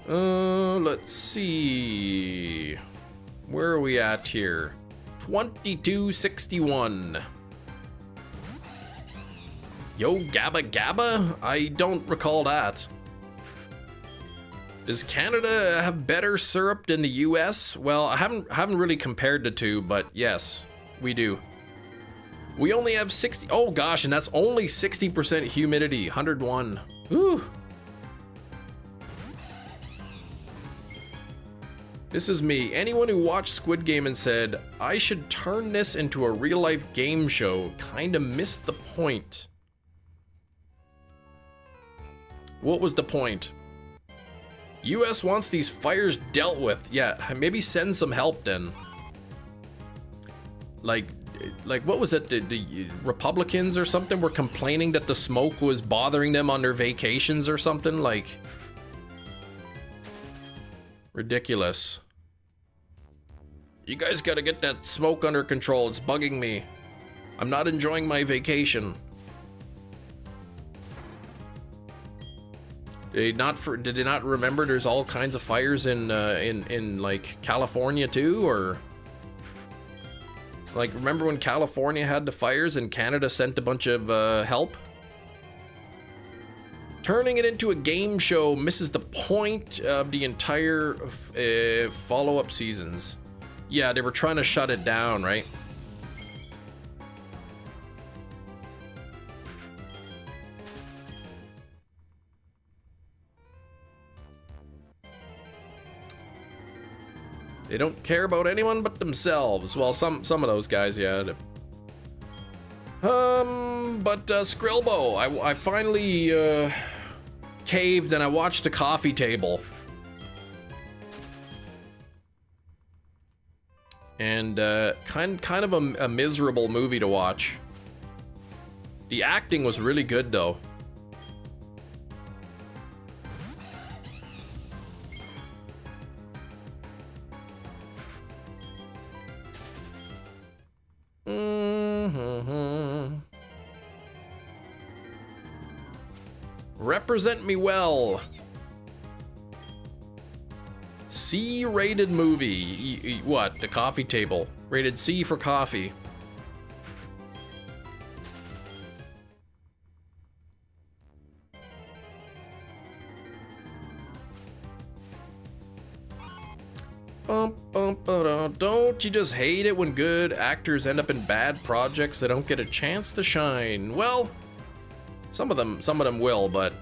Let's see. Where are we at here? 2261. Yo, Gabba Gabba? I don't recall that. Does Canada have better syrup than the US? Well, I haven't really compared the two, but yes, we do. We only have 60. Oh gosh, and that's only 60% humidity. 101. Ooh. This is me. Anyone who watched Squid Game and said, I should turn this into a real-life game show, kinda missed the point. What was the point? US wants these fires dealt with. Yeah, maybe send some help then. Like what was it? The Republicans or something were complaining that the smoke was bothering them on their vacations or something, like. Ridiculous. You guys gotta get that smoke under control. It's bugging me. I'm not enjoying my vacation. Did they not remember there's all kinds of fires in like California too, or like remember when California had the fires and Canada sent a bunch of help? Turning it into a game show misses the point of the entire follow-up seasons. Yeah, they were trying to shut it down, right? They don't care about anyone but themselves. Well, some of those guys, yeah. But Skrilbo, I finally caved and I watched The Coffee Table. And kind of a miserable movie to watch. The acting was really good though. Represent me well. C-rated movie. What? The Coffee Table. Rated C for coffee. Don't you just hate it when good actors end up in bad projects they don't get a chance to shine? Well, some of them will, but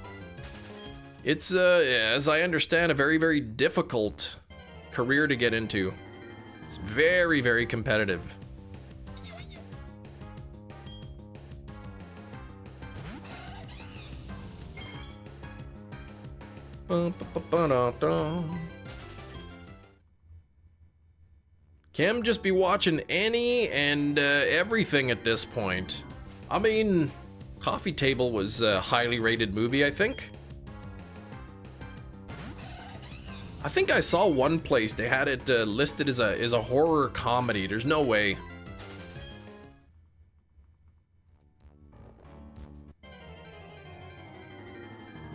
it's as I understand, a very, very difficult career to get into. It's very, very competitive. Kim just be watching any and everything at this point. I mean, Coffee Table was a highly rated movie, I think. I think I saw one place they had it listed as a horror comedy. There's no way.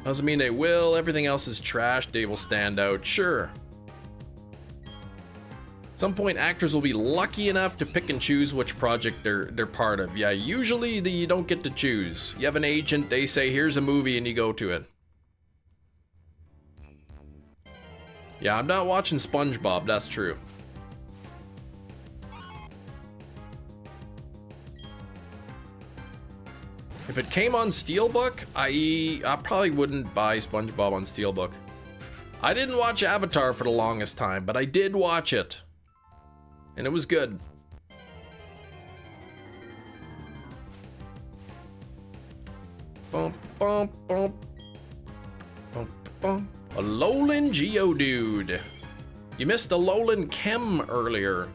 Doesn't mean they will. Everything else is trash. They will stand out. Sure. Some point actors will be lucky enough to pick and choose which project they're part of. Yeah, usually you don't get to choose. You have an agent, they say here's a movie and you go to it. Yeah, I'm not watching SpongeBob, that's true. If it came on Steelbook, I probably wouldn't buy SpongeBob on Steelbook. I didn't watch Avatar for the longest time, but I did watch it. And it was good. Bum, bum, bum. Bum, bum. A Lowland Geodude. You missed the Lowland Chem earlier.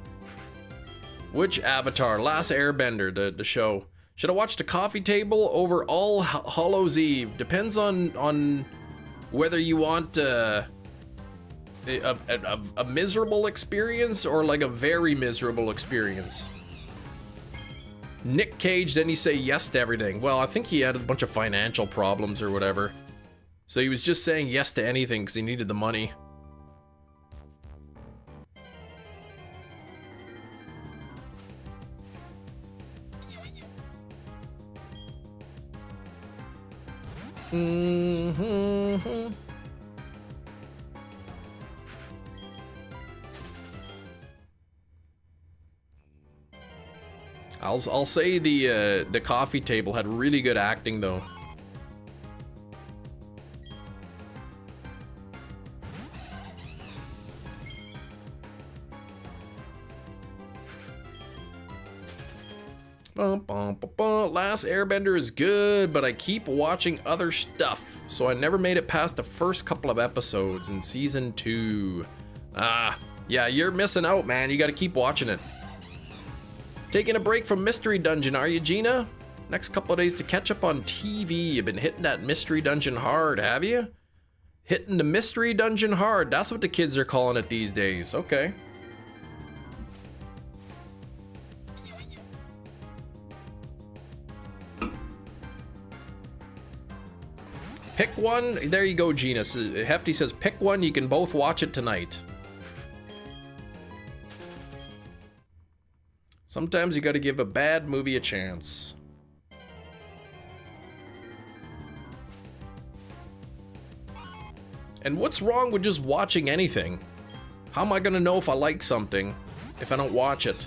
Which Avatar? Last Airbender, the show. Should I watch the Coffee Table over All Hallows Eve? Depends on whether you want a miserable experience or like a very miserable experience. Nick Cage, didn't he say yes to everything? Well, I think he had a bunch of financial problems or whatever. So he was just saying yes to anything because he needed the money. Mm-hmm. I'll say the Coffee Table had really good acting though. Last Airbender is good, but I keep watching other stuff, so I never made it past the first couple of episodes in season 2. Yeah, you're missing out, man. You gotta keep watching it. Taking a break from Mystery Dungeon, are you, Gina? Next couple of days to catch up on TV. You've been hitting that Mystery Dungeon hard, have you? Hitting the Mystery Dungeon hard. That's what the kids are calling it these days. Okay. Pick one. There you go, Gina. Hefty says, pick one. You can both watch it tonight. Sometimes you gotta give a bad movie a chance. And what's wrong with just watching anything? How am I gonna know if I like something if I don't watch it?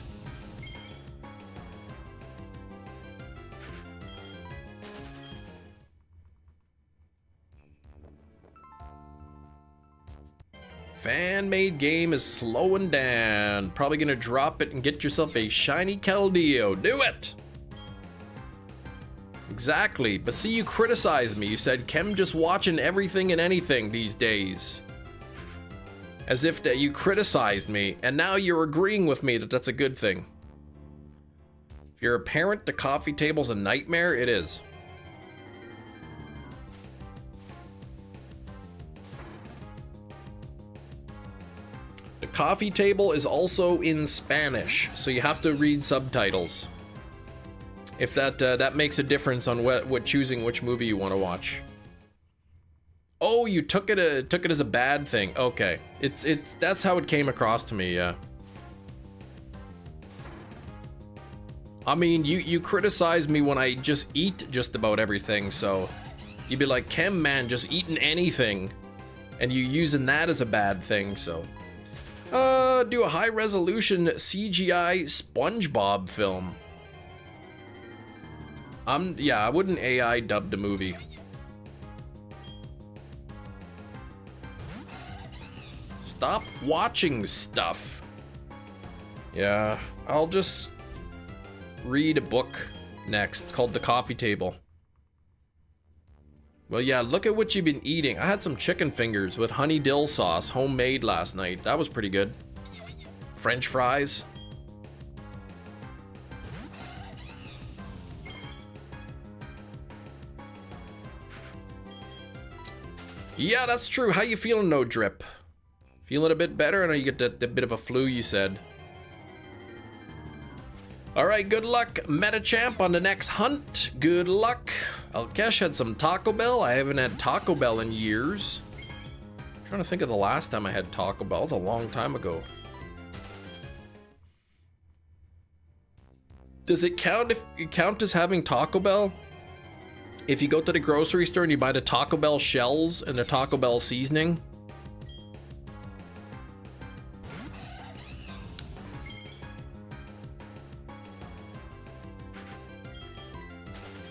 Fan-made game is slowing down. Probably gonna drop it and get yourself a shiny Keldeo. Do it! Exactly, but see, you criticized me. You said, Kem just watching everything and anything these days. As if that you criticized me, and now you're agreeing with me that that's a good thing. If you're a parent, the Coffee Table's a nightmare. It is. The Coffee Table is also in Spanish, so you have to read subtitles. If that makes a difference on what choosing which movie you want to watch. Oh, you took it as a bad thing. Okay, that's how it came across to me. Yeah. I mean, you criticize me when I just eat just about everything, so you'd be like, Kem, man, just eating anything, and you using that as a bad thing. So Do a high resolution CGI SpongeBob film. Yeah, I wouldn't AI dub the movie. Stop watching stuff. Yeah, I'll just read a book next called The Coffee Table. Well, yeah, look at what you've been eating. I had some chicken fingers with honey dill sauce, homemade last night. That was pretty good. French fries. Yeah, that's true. How you feeling, No Drip? Feeling a bit better? I know you get that bit of a flu, you said. All right, good luck, Metachamp, on the next hunt. Good luck. Alkesh had some Taco Bell. I haven't had Taco Bell in years. I'm trying to think of the last time I had Taco Bell. It was a long time ago. Does it count if you count as having Taco Bell? If you go to the grocery store and you buy the Taco Bell shells and the Taco Bell seasoning?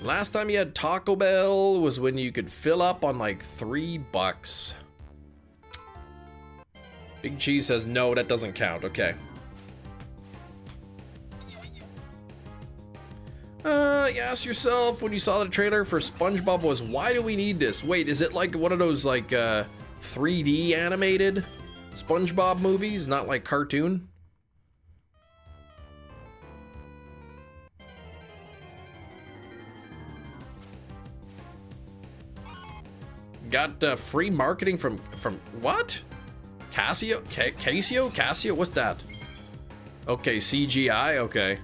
Last time you had Taco Bell was when you could fill up on like $3. Big Cheese says no, that doesn't count. Okay. You ask yourself when you saw the trailer for SpongeBob was, why do we need this? Wait, is it like one of those like 3D animated SpongeBob movies, not like cartoon? Got free marketing from what? Casio? What's that? Okay, CGI, okay.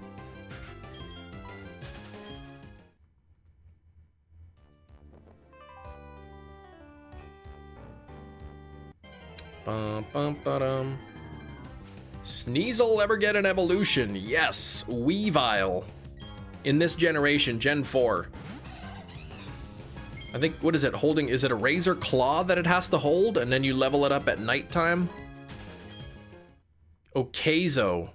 Sneasel ever get an evolution? Yes, Weavile. In this generation, Gen 4. I think, what is it holding? Is it a razor claw that it has to hold and then you level it up at nighttime? Okazo.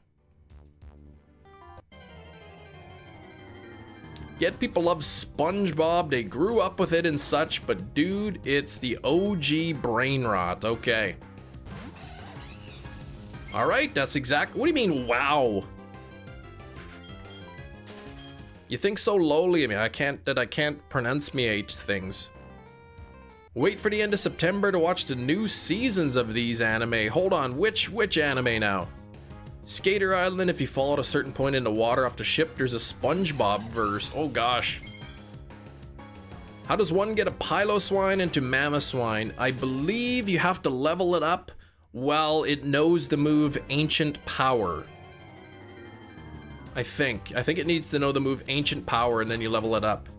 Yet people love SpongeBob, they grew up with it and such, but dude, it's the OG brain rot. Okay. All right, that's exact. What do you mean, wow? You think so lowly of me. I can't pronunciate things. Wait for the end of September to watch the new seasons of these anime. Hold on, which anime now? Skater Island, if you fall at a certain point in the water off the ship, there's a SpongeBob verse. Oh gosh. How does one get a Piloswine into Mamoswine? I believe you have to level it up while it knows the move Ancient Power. I think it needs to know the move Ancient Power and then you level it up.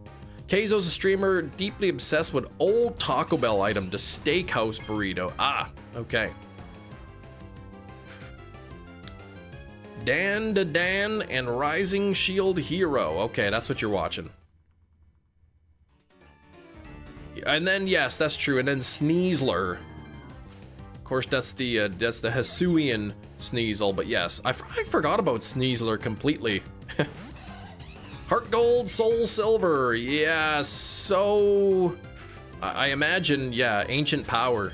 Keizo's a streamer deeply obsessed with old Taco Bell item, the steakhouse burrito. Ah, okay. Dan to Dan and Rising Shield Hero. Okay, that's what you're watching. And then, yes, that's true. And then Sneasler. Of course, that's the Hisuian Sneasel, but yes, I forgot about Sneasler completely. Heart Gold, Soul Silver, yeah, so... I imagine, yeah, Ancient Power.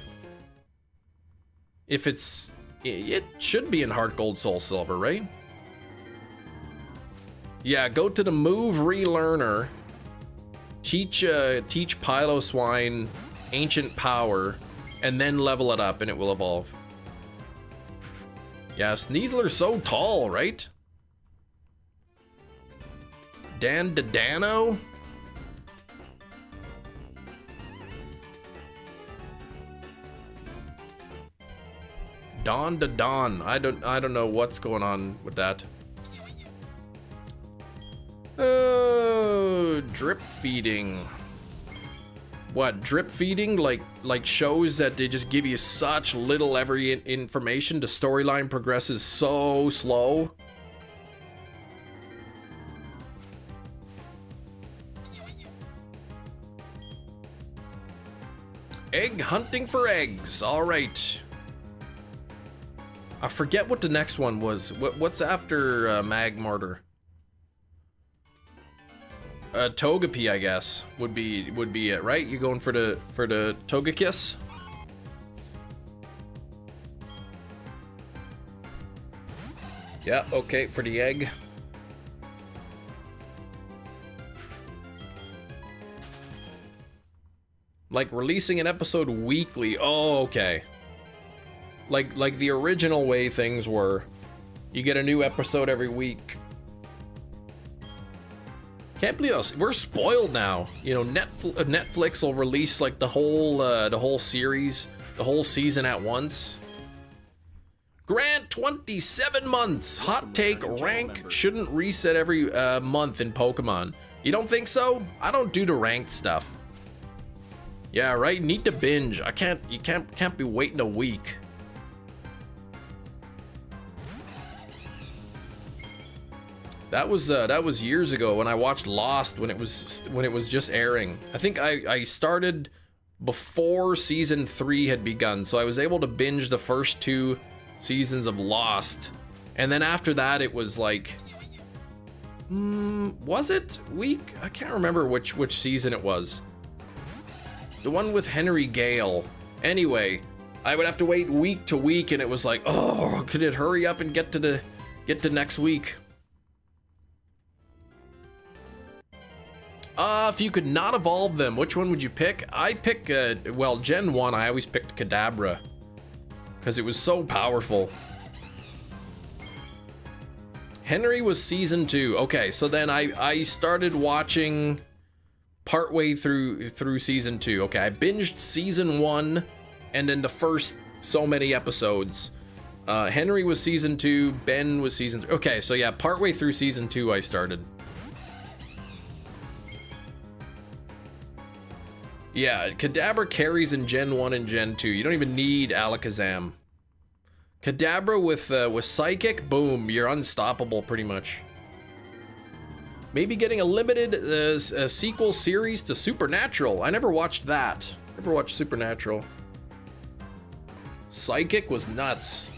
If it's... It should be in Heart Gold, Soul Silver, right? Yeah, go to the Move Relearner. Teach Piloswine Ancient Power, and then level it up and it will evolve. Yeah, Sneasler's so tall, right? Dan Dano? Dawn to Dawn. I don't know what's going on with that. Oh, drip feeding. What, drip feeding? Like shows that they just give you such little every information. The storyline progresses so slow. Egg hunting for eggs. All right. I forget what the next one was. What's after Mag Martyr? Togepi, I guess, would be it, right? You going for the Togekiss? Yeah, okay, for the egg. Like releasing an episode weekly. Oh, okay. Like the original way things were. You get a new episode every week. Can't believe us. We're spoiled now. You know, Netflix will release like the whole series, the whole season at once. Grant 27 months. Hot take: rank shouldn't reset every month in Pokemon. You don't think so? I don't do the ranked stuff. Yeah, right. Need to binge. You can't be waiting a week. That was years ago when I watched Lost when it was just airing. I think I started before season 3 had begun, so I was able to binge the first 2 seasons of Lost, and then after that it was like, was it week? I can't remember which season it was. The one with Henry Gale. Anyway, I would have to wait week to week, and it was like, oh, could it hurry up and get to next week? If you could not evolve them, which one would you pick? I pick, well, Gen 1, I always picked Kadabra, because it was so powerful. Henry was season 2. Okay, so then I started watching partway through season 2. Okay, I binged season 1, and then the first so many episodes. Henry was season 2, Ben was season 3. Okay, so yeah, partway through season 2 I started. Yeah, Kadabra carries in Gen 1 and Gen 2. You don't even need Alakazam. Kadabra with Psychic, boom, you're unstoppable pretty much. Maybe getting a limited sequel series to Supernatural. I never watched that. Never watched Supernatural. Psychic was nuts.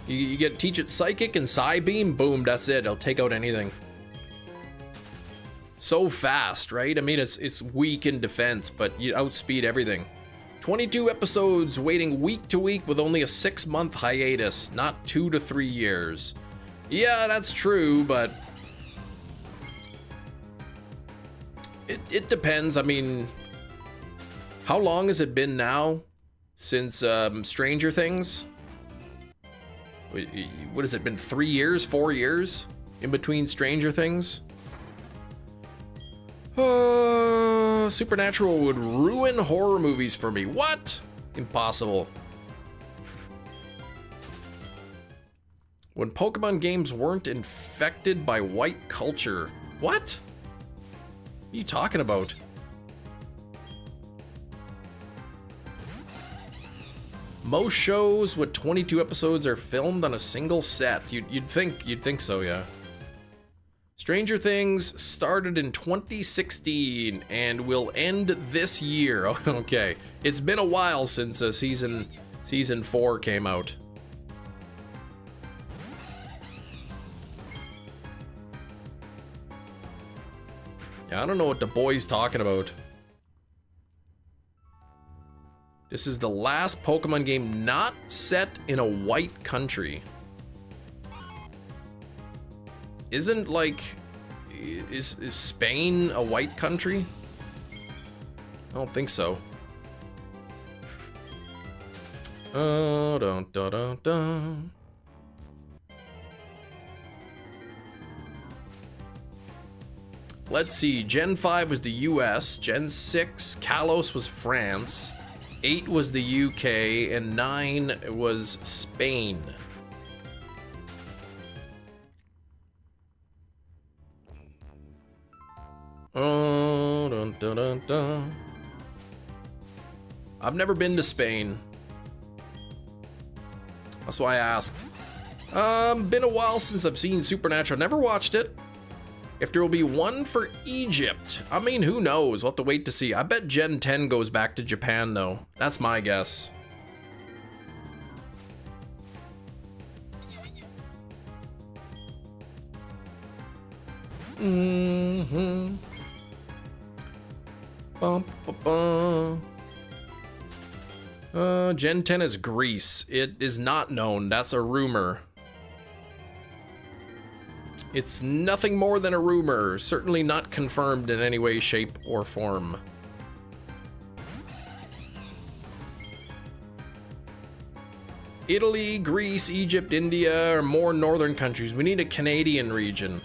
You get teach it Psychic and Psybeam, boom, that's it. It'll take out anything. So fast, right? I mean, it's weak in defense, but you outspeed everything. 22 episodes waiting week to week with only a 6-month hiatus, not 2 to 3 years. Yeah, that's true, but it depends. I mean, how long has it been now since Stranger Things? What has it been, 3 years, 4 years in between Stranger Things? Supernatural would ruin horror movies for me. What? Impossible. When Pokemon games weren't infected by white culture. What? What are you talking about? Most shows with 22 episodes are filmed on a single set. You'd think so, yeah. Stranger Things started in 2016 and will end this year. Okay, it's been a while since season 4 came out. Yeah, I don't know what the boy's talking about. This is the last Pokemon game not set in a white country. Isn't like, is Spain a white country? I don't think so. Dun, dun, dun, dun. Let's see, Gen 5 was the US, Gen 6, Kalos was France, 8 was the UK, and 9 was Spain. Dun, dun, dun, dun. I've never been to Spain. That's why I asked. Been a while since I've seen Supernatural. Never watched it. If there will be one for Egypt, I mean, who knows? We'll have to wait to see. I bet Gen 10 goes back to Japan, though. That's my guess. Mm-hmm. Bum, bum, bum. Gen 10 is Greece. It is not known. That's a rumor. It's nothing more than a rumor. Certainly not confirmed in any way, shape, or form. Italy, Greece, Egypt, India are more northern countries. We need a Canadian region.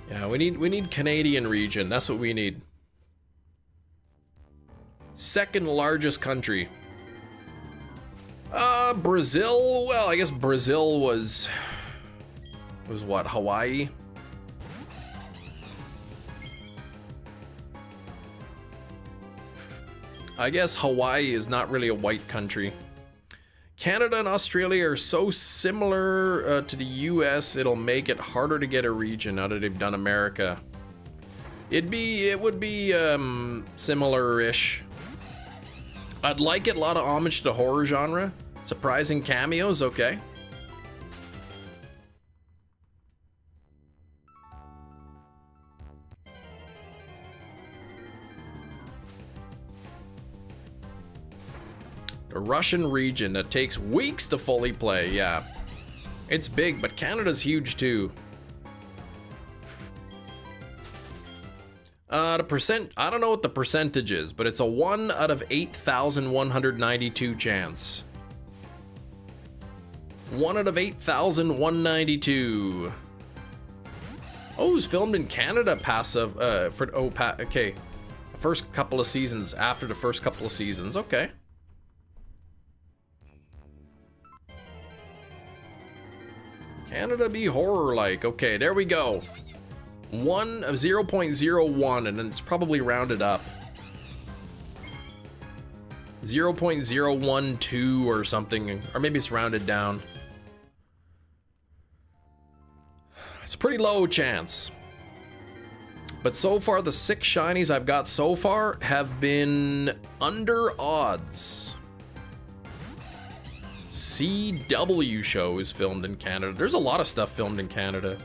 Yeah, we need Canadian region. That's what we need. Second largest country. Brazil. Well, I guess Brazil was what, Hawaii? I guess Hawaii is not really a white country. Canada and Australia are so similar to the US, it'll make it harder to get a region now that they've done America. It would be similar-ish. I'd like it, a lot of homage to the horror genre. Surprising cameos, okay. A Russian region that takes weeks to fully play, yeah. It's big, but Canada's huge too. The percent, I don't know what the percentage is, but it's a 1 out of 8,192 chance. 1 out of 8,192. Oh, it was filmed in Canada, passive, okay. The first couple of seasons, after the first couple of seasons, okay. Canada be horror-like. Okay, there we go. 1 of 0.01, and then it's probably rounded up. 0.012 or something, or maybe it's rounded down. It's a pretty low chance. But so far, the 6 shinies I've got so far have been under odds. CW show is filmed in Canada. There's a lot of stuff filmed in Canada.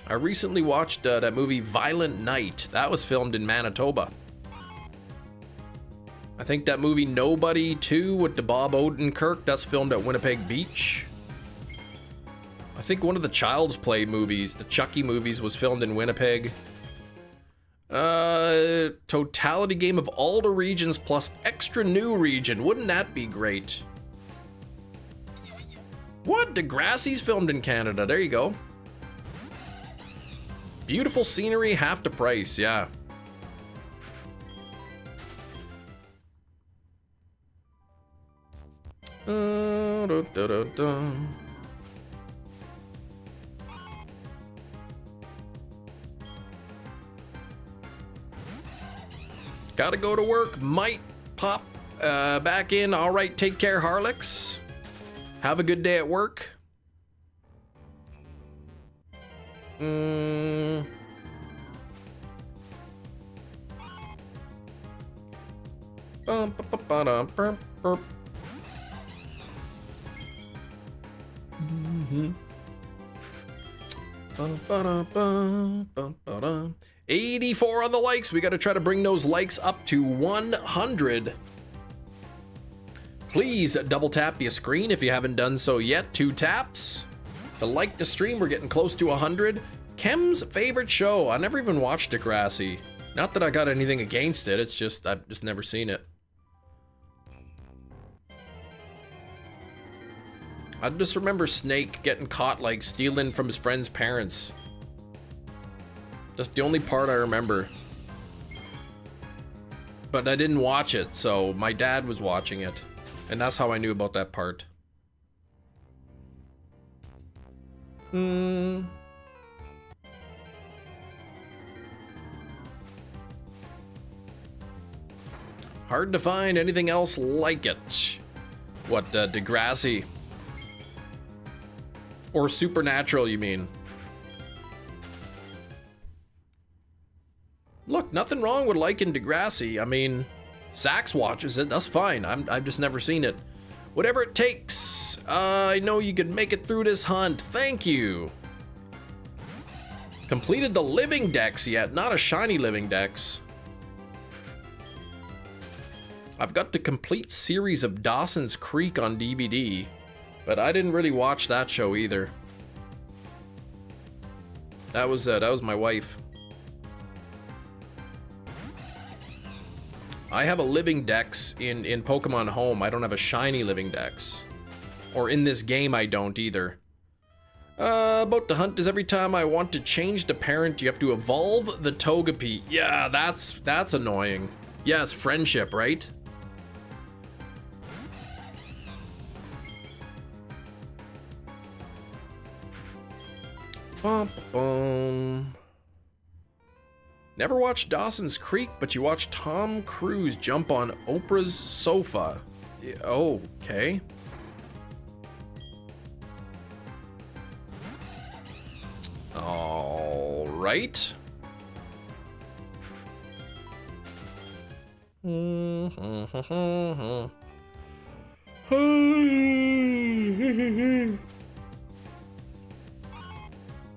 I recently watched that movie Violent Night. That was filmed in Manitoba. I think that movie Nobody 2 with the Bob Odenkirk, that's filmed at Winnipeg Beach. I think one of the Child's Play movies, the Chucky movies, was filmed in Winnipeg. Totality game of all the regions plus extra new region. Wouldn't that be great? What? Degrassi's filmed in Canada. There you go. Beautiful scenery, half the price. Yeah. Gotta go to work. Might pop back in. All right, take care, Harlix. Have a good day at work. Mm-hmm. 84 on the likes. We got to try to bring those likes up to 100. Please double tap your screen if you haven't done so yet. 2 taps to like the stream. We're getting close to 100. Kem's favorite show. I never even watched Degrassi. Not that I got anything against it. It's just I've just never seen it. I just remember Snake getting caught like stealing from his friend's parents. That's the only part I remember. But I didn't watch it, so my dad was watching it. And that's how I knew about that part. Hard to find anything else like it. What, Degrassi? Or Supernatural, you mean? Look, nothing wrong with liking Degrassi. I mean, Sax watches it, that's fine. I've just never seen it. Whatever it takes. I know you can make it through this hunt. Thank you. Completed the living dex yet, not a shiny living dex. I've got the complete series of Dawson's Creek on DVD, but I didn't really watch that show either. That was my wife. I have a living dex in Pokemon Home. I don't have a shiny living dex. Or in this game, I don't either. About the hunt is every time I want to change the parent, you have to evolve the Togepi. Yeah, that's annoying. Yeah, it's friendship, right? Bum, bum. Never watched Dawson's Creek, but you watched Tom Cruise jump on Oprah's sofa. Oh, okay. All right.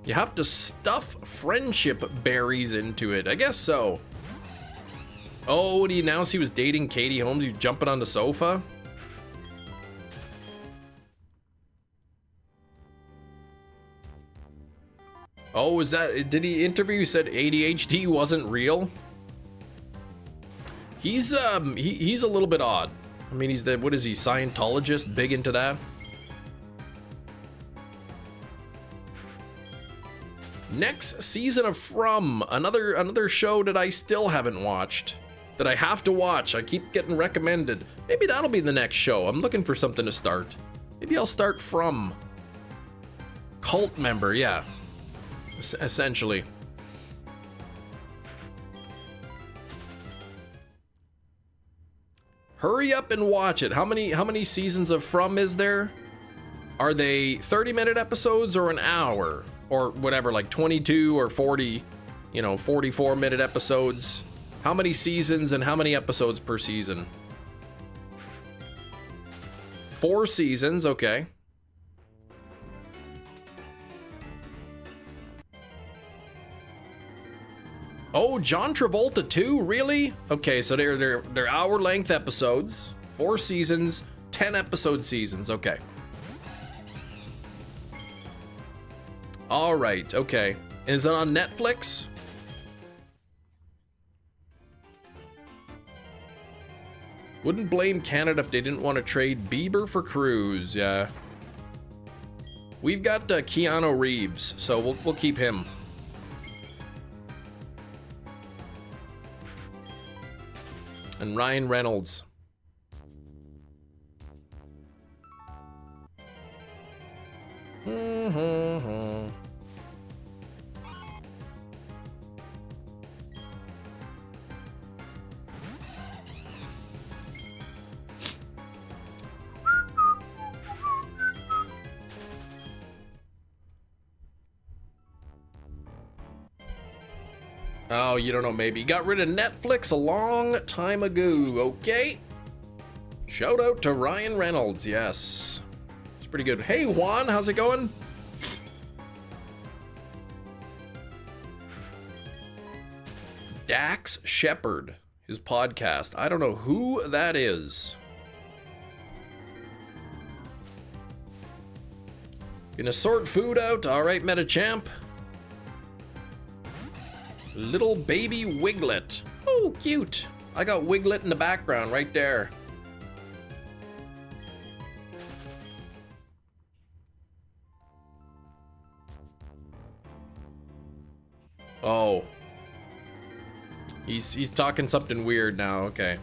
You have to stuff friendship berries into it. I guess so. Oh, when he announced he was dating Katie Holmes, you jumping on the sofa? Oh, is that, did he interview said ADHD wasn't real? He's a little bit odd. I mean, he's the, what is he, Scientologist, big into that? Next season of From, another show that I still haven't watched, that I have to watch. I keep getting recommended. Maybe that'll be the next show. I'm looking for something to start. Maybe I'll start From. Cult member, yeah. Essentially. Hurry up and watch it. How many seasons of From is there? Are they 30-minute episodes or an hour? Or whatever, like 22 or 40, 44-minute episodes. How many seasons and how many episodes per season? 4 seasons, okay. Oh, John Travolta too? Really? Okay, so they're hour-length episodes, 4 seasons, 10-episode seasons, okay. All right, okay. Is it on Netflix? Wouldn't blame Canada if they didn't want to trade Bieber for Cruz, yeah. We've got Keanu Reeves, so we'll keep him. And Ryan Reynolds. Oh, you don't know, maybe. Got rid of Netflix a long time ago, okay? Shout out to Ryan Reynolds, yes. It's pretty good. Hey, Juan, how's it going? Dax Shepard, his podcast. I don't know who that is. Gonna sort food out. All right, Metachamp. Little baby Wiglet. Oh, cute. I got Wiglet in the background right there. Oh. He's talking something weird now, okay.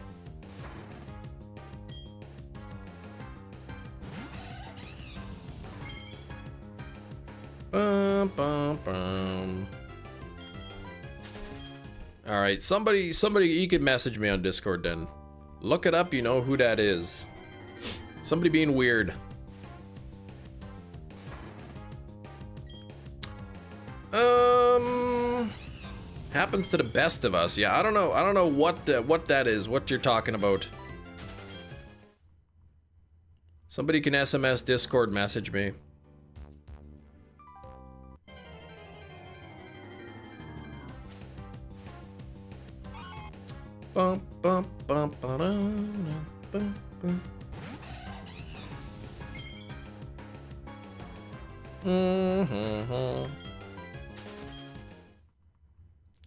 Bum, bum, bum. All right, somebody, you can message me on Discord then. Look it up, you know who that is. Somebody being weird. Happens to the best of us. Yeah, I don't know what that is, what you're talking about. Somebody can SMS Discord message me. Bum, bum, bum, ba-dum, bum, bum. Mm-hmm.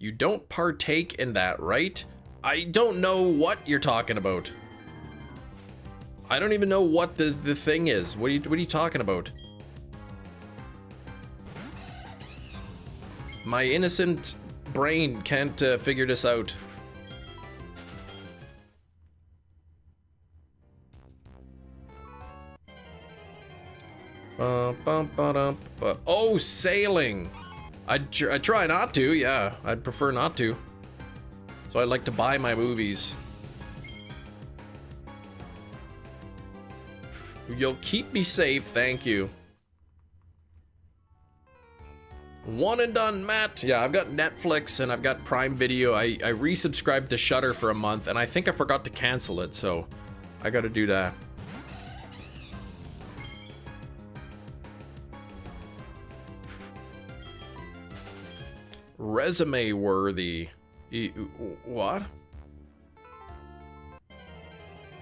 You don't partake in that, right? I don't know what you're talking about. I don't even know what the thing is. What are you talking about? My innocent brain can't figure this out. Oh, sailing. I'd try not to, yeah. I'd prefer not to. So I'd like to buy my movies. You'll keep me safe, thank you. One and done, Matt. Yeah, I've got Netflix and I've got Prime Video. I resubscribed to Shudder for a month and I think I forgot to cancel it, so I gotta do that. Resume worthy. What?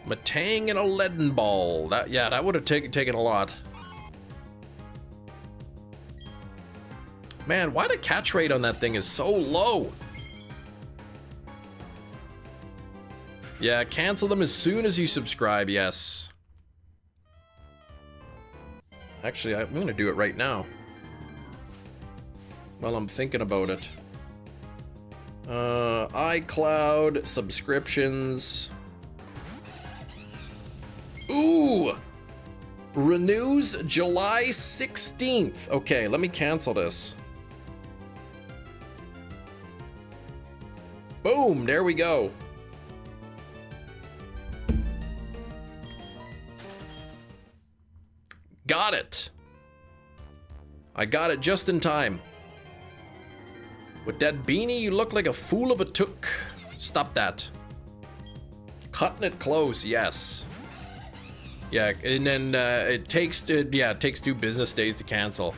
Matang and a leaden ball. That would have taken a lot. Man, why the catch rate on that thing is so low? Yeah, cancel them as soon as you subscribe, yes. Actually, I'm gonna do it right now. While I'm thinking about it. iCloud, subscriptions. Ooh! Renews July 16th. Okay, let me cancel this. Boom, there we go. Got it. I got it just in time. With that beanie, you look like a fool of a took. Stop that. Cutting it close, yes. Yeah, and then it takes 2 business days to cancel.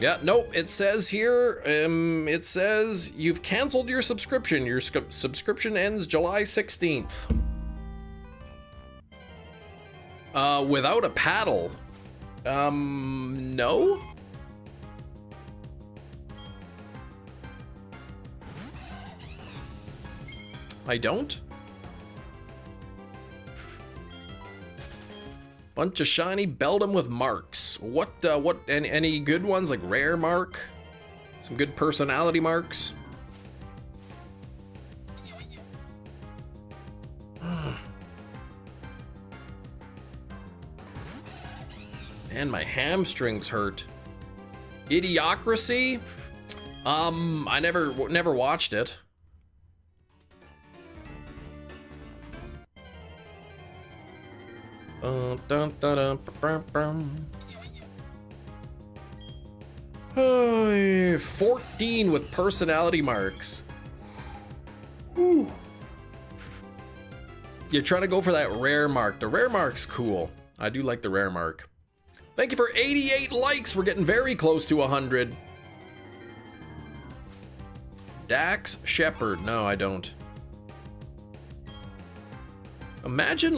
Yeah, nope, it says here, it says you've canceled your subscription. Your subscription ends July 16th. Without a paddle. No? I don't? Bunch of shiny, belt them with marks. What, any good ones, like rare mark? Some good personality marks? Man, my hamstrings hurt. Idiocracy? I never watched it. Dun, dun, dun, 14 with personality marks. Whew. You're trying to go for that rare mark. The rare mark's cool. I do like the rare mark. Thank you for 88 likes. We're getting very close to 100. Dax Shepard. No, I don't. Imagine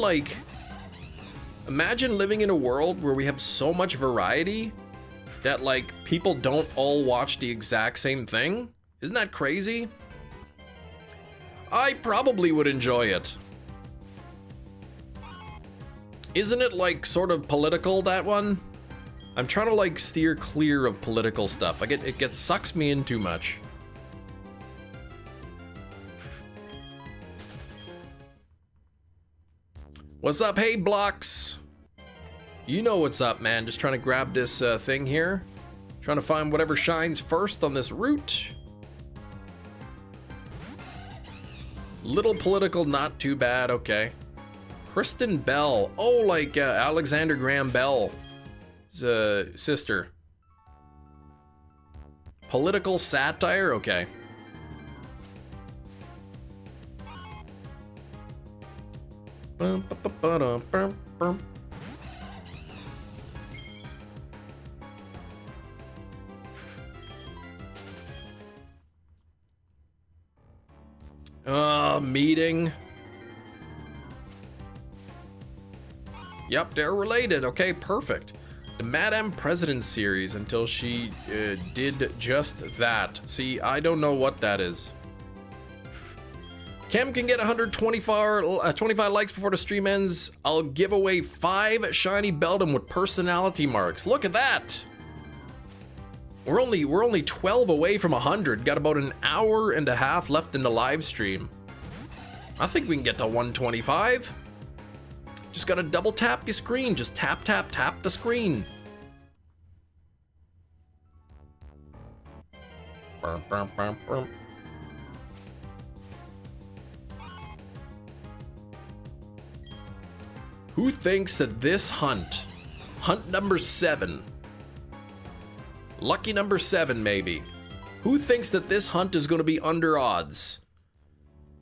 living in a world where we have so much variety that like people don't all watch the exact same thing. Isn't that crazy? I probably would enjoy it. Isn't it like sort of political, that one? I'm trying to like steer clear of political stuff. It sucks me in too much. What's up, hey Blocks? You know what's up, man. Just trying to grab this thing here. Trying to find whatever shines first on this route. Little political, not too bad, okay. Kristen Bell. Oh, like Alexander Graham Bell's sister. Political satire, okay. Meeting. Yep, they're related. Okay, perfect. The Madame President series until she did just that. See, I don't know what that is. Cam can get 125 likes before the stream ends. I'll give away 5 shiny Beldum with personality marks. Look at that. We're only 12 away from 100. Got about an hour and a half left in the live stream. I think we can get to 125. Just gotta double tap your screen. Just tap, tap, tap the screen. Who thinks that this hunt number 7, lucky number 7 maybe, who thinks that this hunt is going to be under odds?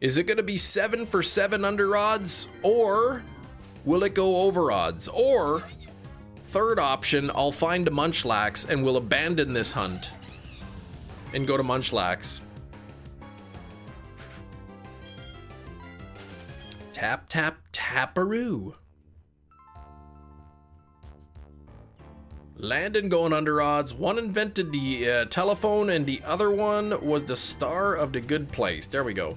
Is it going to be 7 for 7 under odds, or will it go over odds? Or, third option, I'll find a Munchlax and we'll abandon this hunt and go to Munchlax. Tap, tap, taparoo. Landon going under odds. One invented the telephone and the other one was the star of the good place. There we go.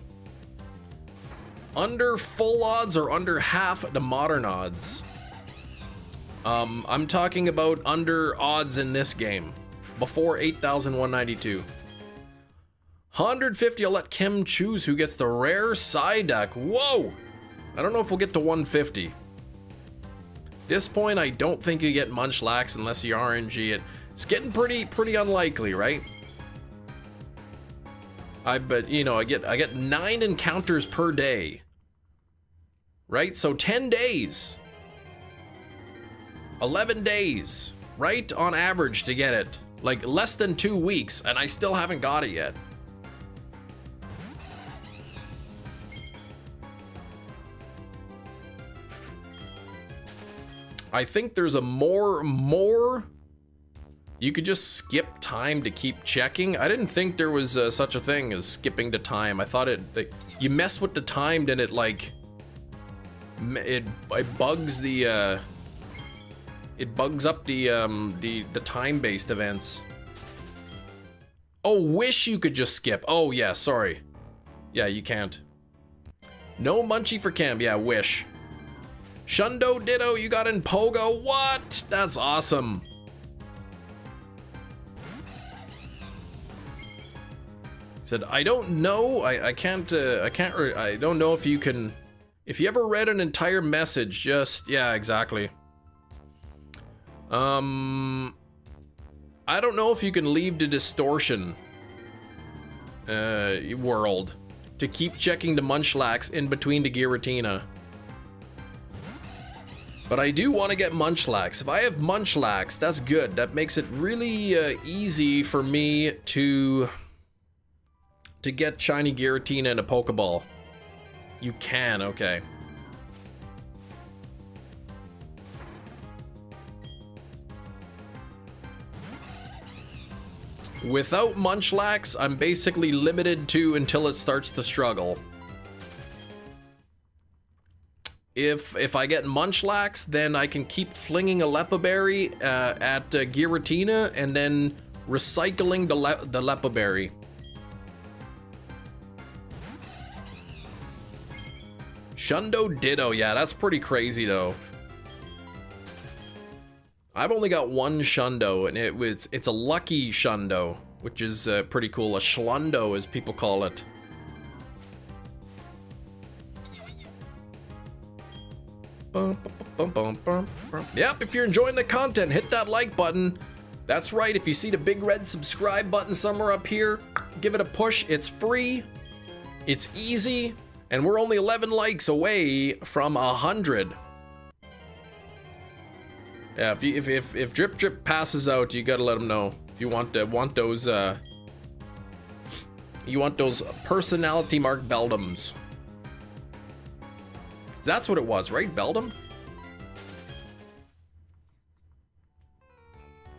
Under full odds or under half the modern odds? I'm talking about under odds in this game. Before 8,192. 150, I'll let Kim choose who gets the rare Psyduck. Whoa! I don't know if we'll get to 150. This point, I don't think you get Munchlax unless you RNG it. It's getting pretty unlikely, right? But you know, I get 9 encounters per day, right? So 10 days, 11 days, right? On average to get it, like less than 2 weeks, and I still haven't got it yet. I think there's a more. You could just skip time to keep checking. I didn't think there was such a thing as skipping the time. I thought you mess with the time, then it like it bugs the it bugs up the time-based events. Oh, wish you could just skip. Oh yeah, sorry. Yeah, you can't. No Munchie for Cam. Yeah, wish. Shundo Ditto, you got in Pogo. What? That's awesome. Said, I don't know. I don't know if you can. If you ever read an entire message, just yeah, exactly. I don't know if you can leave the distortion world to keep checking the Munchlax in between the Giratina. But I do want to get Munchlax. If I have Munchlax, that's good. That makes it really easy for me to get shiny Giratina in a Pokeball. You can, okay. Without Munchlax, I'm basically limited to until it starts to struggle. If I get Munchlax, then I can keep flinging a Leppa Berry at Giratina and then recycling the Leppa Berry. Shundo Ditto, yeah, that's pretty crazy though. I've only got one Shundo, and it's a lucky Shundo, which is pretty cool. A Schlundo, as people call it. Yep, if you're enjoying the content, hit that like button. That's right, if you see the big red subscribe button somewhere up here, give it a push. It's free, it's easy, and we're only 11 likes away from 100. Yeah, if Drip Drip passes out, you gotta let him know. If you want those personality mark Beldums. That's what it was, right? Beldum?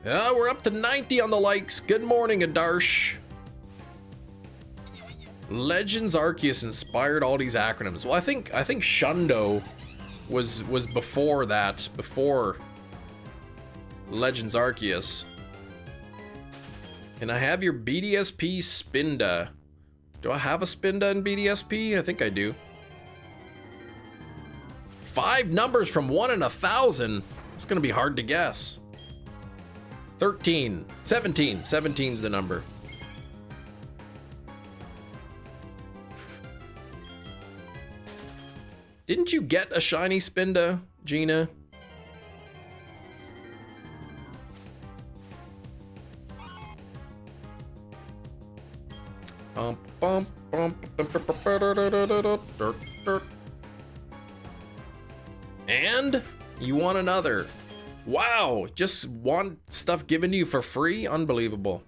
Yeah, we're up to 90 on the likes. Good morning, Adarsh. Legends Arceus inspired all these acronyms. Well, I think Shundo was before that, before Legends Arceus. Can I have your BDSP Spinda? Do I have a Spinda in BDSP? I think I do. 5 numbers from 1 in 1,000. It's gonna be hard to guess. 13, 17. 17's the number. Didn't you get a shiny Spinda, Gina? And you want another. Wow, just want stuff given to you for free? Unbelievable.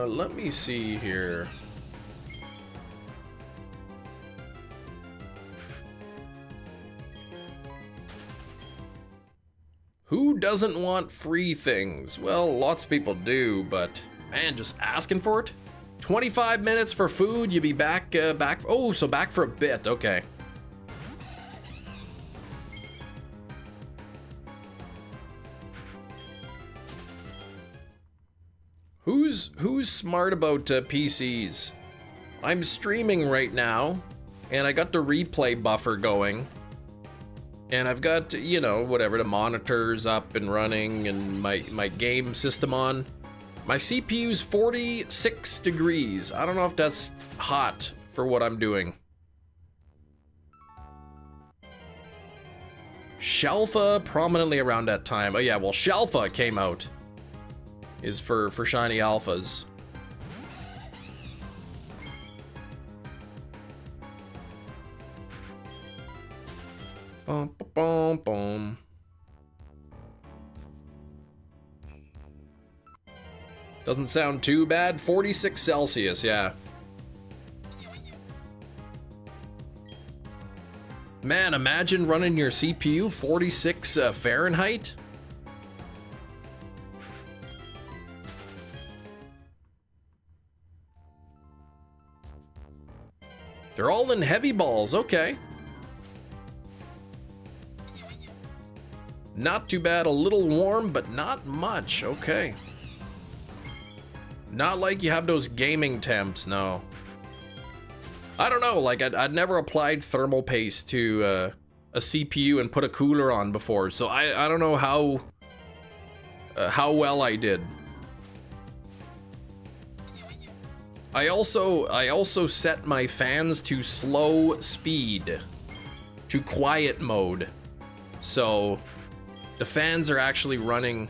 Let me see here. Who doesn't want free things? Well, lots of people do, but man, just asking for it? 25 minutes for food, you'll be back, oh, so back for a bit, okay. Who's smart about PCs? I'm streaming right now, and I got the replay buffer going. And I've got, you know, whatever, the monitors up and running and my game system on. My CPU's 46 degrees. I don't know if that's hot for what I'm doing. Shelfa prominently around that time. Oh yeah, well, Shelfa came out. Is for shiny alphas. Boom, boom, boom. Doesn't sound too bad. 46 Celsius, yeah. Man, imagine running your CPU 46 Fahrenheit. They're all in heavy balls, okay. Not too bad, a little warm, but not much, okay. Not like you have those gaming temps, no. I don't know, like I'd never applied thermal paste to a CPU and put a cooler on before, so I don't know how well I did. I also set my fans to slow speed, to quiet mode, so the fans are actually running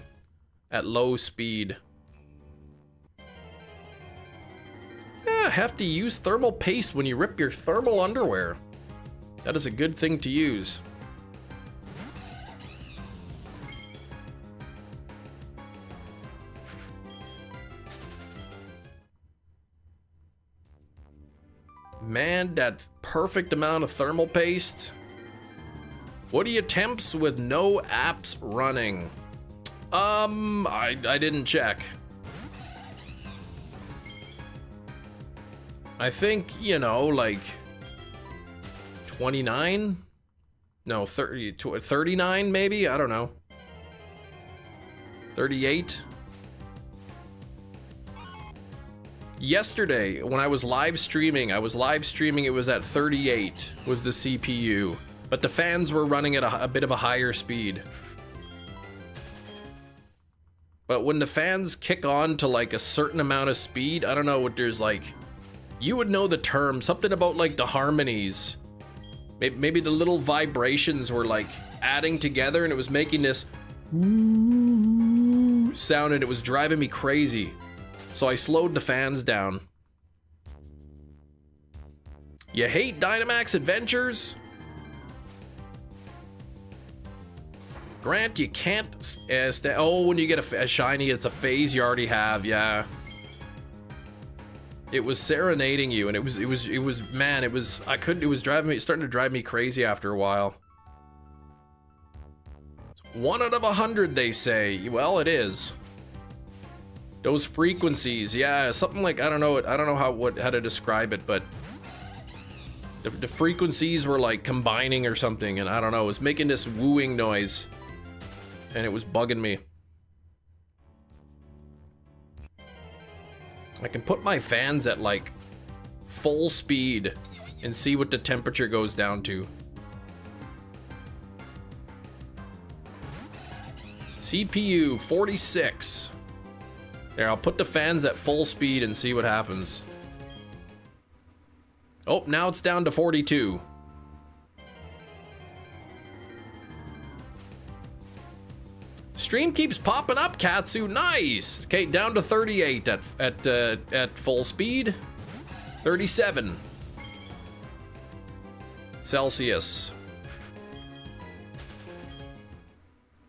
at low speed. Yeah, have to use thermal paste when you rip your thermal underwear. That is a good thing to use. Man, that perfect amount of thermal paste. What are your temps with no apps running? I didn't check. I think, you know, like 29? No, 30, 39 maybe? I don't know. 38? Yesterday, when I was live streaming, it was at 38, was the CPU. But the fans were running at a bit of a higher speed. But when the fans kick on to like a certain amount of speed, I don't know what there's like, you would know the term, something about like the harmonies. Maybe the little vibrations were like adding together and it was making this sound and it was driving me crazy. So I slowed the fans down. You hate Dynamax Adventures? Grant, you can't oh, when you get a shiny, it's a phase you already have, yeah. It was serenading you, and it was man, it was starting to drive me crazy after a while. 1 out of 100, they say. Well, it is. Those frequencies, yeah, something like, I don't know how to describe it, but the frequencies were like combining or something, and I don't know, it was making this wooing noise, and it was bugging me. I can put my fans at like full speed and see what the temperature goes down to. CPU 46. There, I'll put the fans at full speed and see what happens. Oh, now it's down to 42. Stream keeps popping up, Katsu. Nice. Okay, down to 38 at full speed. 37 Celsius.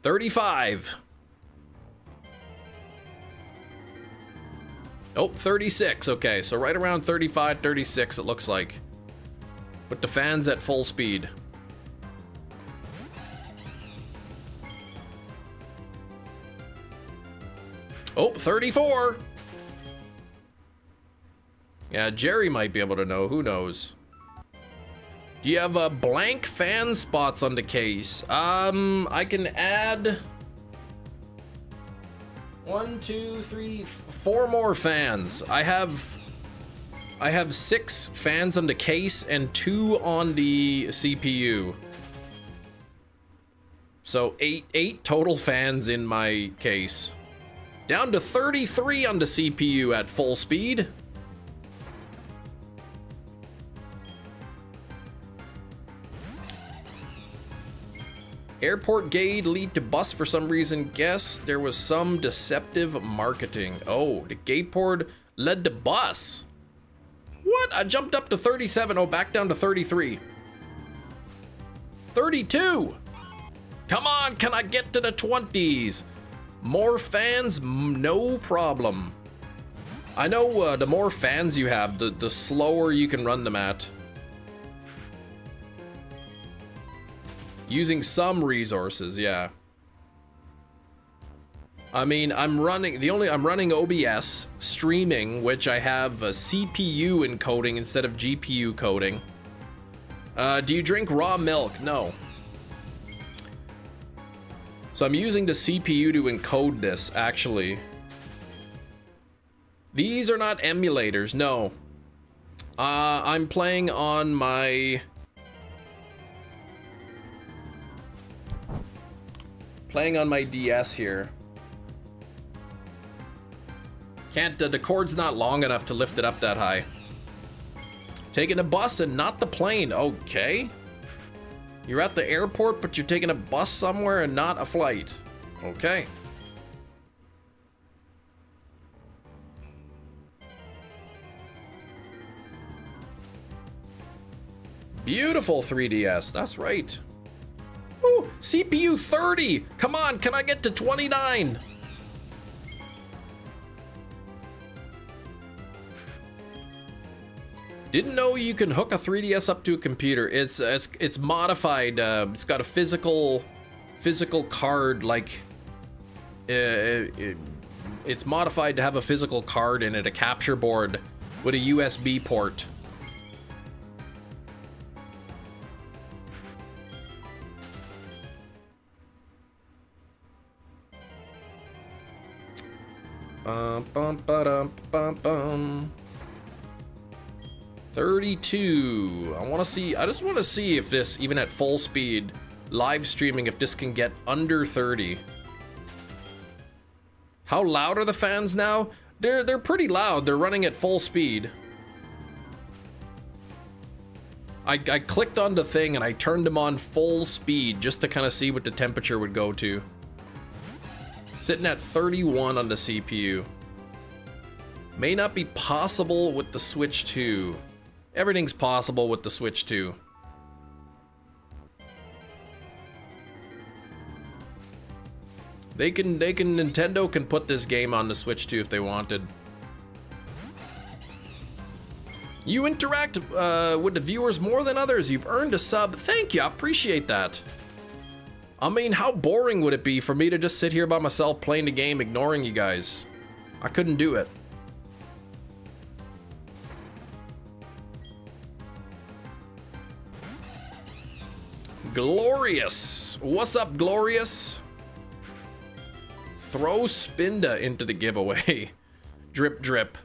35. Oh, 36. Okay, so right around 35, 36 it looks like. Put the fans at full speed. Oh, 34. Yeah, Jerry might be able to know. Who knows? Do you have blank fan spots on the case? I can add 1, 2, 3, 4 more fans. I have 6 fans on the case and 2 on the CPU. So 8 total fans in my case. Down to 33 on the CPU at full speed. Airport gate lead to bus for some reason. Guess there was some deceptive marketing. Oh, the gate port led to bus. What? I jumped up to 37. Oh, back down to 33. 32. Come on, can I get to the 20s? More fans, no problem. I know the more fans you have, the slower you can run them at. Using some resources, yeah. I mean, I'm running OBS streaming, which I have a CPU encoding instead of GPU coding. Do you drink raw milk? No. So I'm using the CPU to encode this, actually. These are not emulators, no. I'm playing on my... DS here. Can't, the cord's not long enough to lift it up that high. Taking a bus and not the plane, okay. You're at the airport, but you're taking a bus somewhere and not a flight. Okay. Beautiful 3DS, that's right. Ooh, CPU 30! Come on, can I get to 29? Didn't know you can hook a 3DS up to a computer. It's modified. It's got a physical card, like it's modified to have a physical card in it, a capture board with a USB port. Bum, bum, ba-dum, bum, bum. 32. I just want to see if this, even at full speed, live streaming, if this can get under 30. How loud are the fans now? They're pretty loud. They're running at full speed. I clicked on the thing and I turned them on full speed just to kind of see what the temperature would go to. Sitting at 31 on the CPU. May not be possible with the Switch 2. Everything's possible with the Switch 2. Nintendo can put this game on the Switch too if they wanted. You interact with the viewers more than others. You've earned a sub. Thank you, I appreciate that. I mean, how boring would it be for me to just sit here by myself playing the game, ignoring you guys? I couldn't do it. Glorious. What's up, Glorious? Throw Spinda into the giveaway. Drip, drip.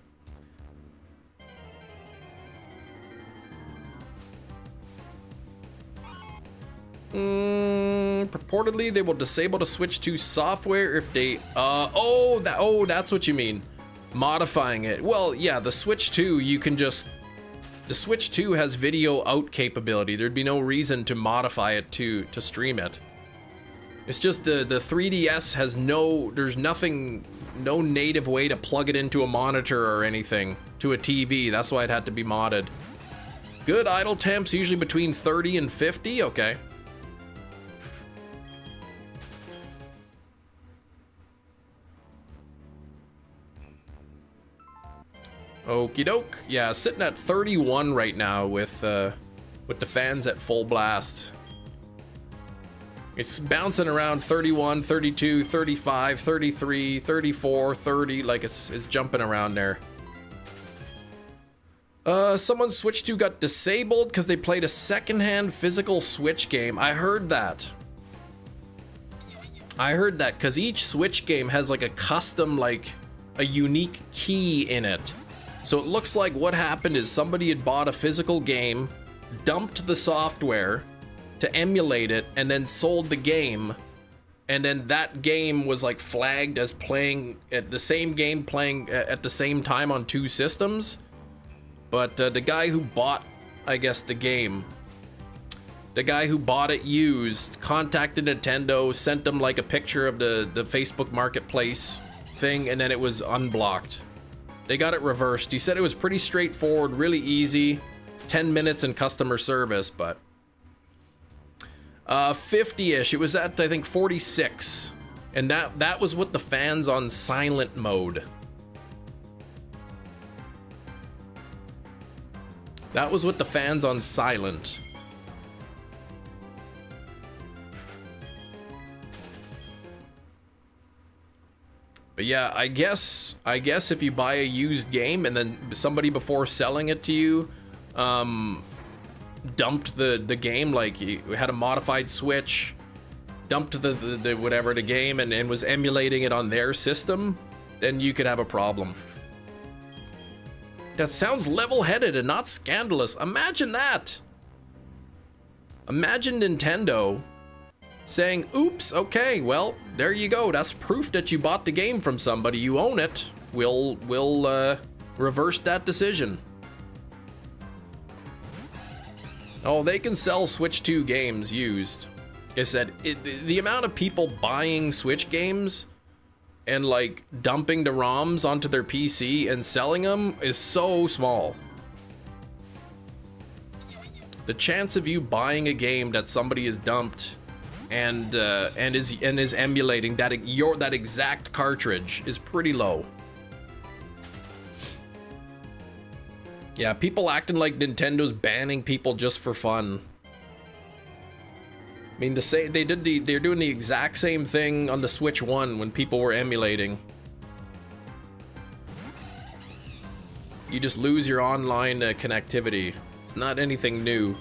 Purportedly, they will disable the Switch 2 software if they, that's what you mean. Modifying it. Well, yeah, the Switch 2, you can just, the Switch 2 has video out capability. There'd be no reason to modify it to stream it. It's just the 3DS has there's nothing, no native way to plug it into a monitor or anything, to a TV. That's why it had to be modded. Good idle temps, usually between 30 and 50, okay. Okie doke. Yeah, sitting at 31 right now with the fans at full blast. It's bouncing around 31, 32, 35, 33, 34, 30, like it's jumping around there. Someone's Switch 2 got disabled because they played a secondhand physical Switch game. I heard that. Because each Switch game has like a custom, like a unique key in it. So it looks like what happened is somebody had bought a physical game, dumped the software to emulate it, and then sold the game. And then that game was like flagged as playing at the same game playing at the same time on two systems. But the guy who bought, I guess, the game, the guy who bought it used, contacted Nintendo, sent them like a picture of the Facebook Marketplace thing, and then it was unblocked. They got it reversed. He said it was pretty straightforward, really easy, 10 minutes in customer service, but 50-ish. It was at, I think, 46. And that was with the fans on silent mode. That was with the fans on silent. But yeah, I guess if you buy a used game and then somebody before selling it to you dumped the game, like you had a modified Switch, dumped the whatever the game and was emulating it on their system, then you could have a problem. That sounds level-headed and not scandalous. Imagine that. Imagine Nintendo saying, oops, okay, well, there you go. That's proof that you bought the game from somebody. You own it. We'll reverse that decision. Oh, they can sell Switch 2 games used. Like I said, the amount of people buying Switch games and like dumping the ROMs onto their PC and selling them is so small. The chance of you buying a game that somebody has dumped and is emulating that exact cartridge is pretty low. Yeah, people acting like Nintendo's banning people just for fun. I mean, to say they're doing the exact same thing on the Switch 1 when people were emulating. You just lose your online connectivity. It's not anything new.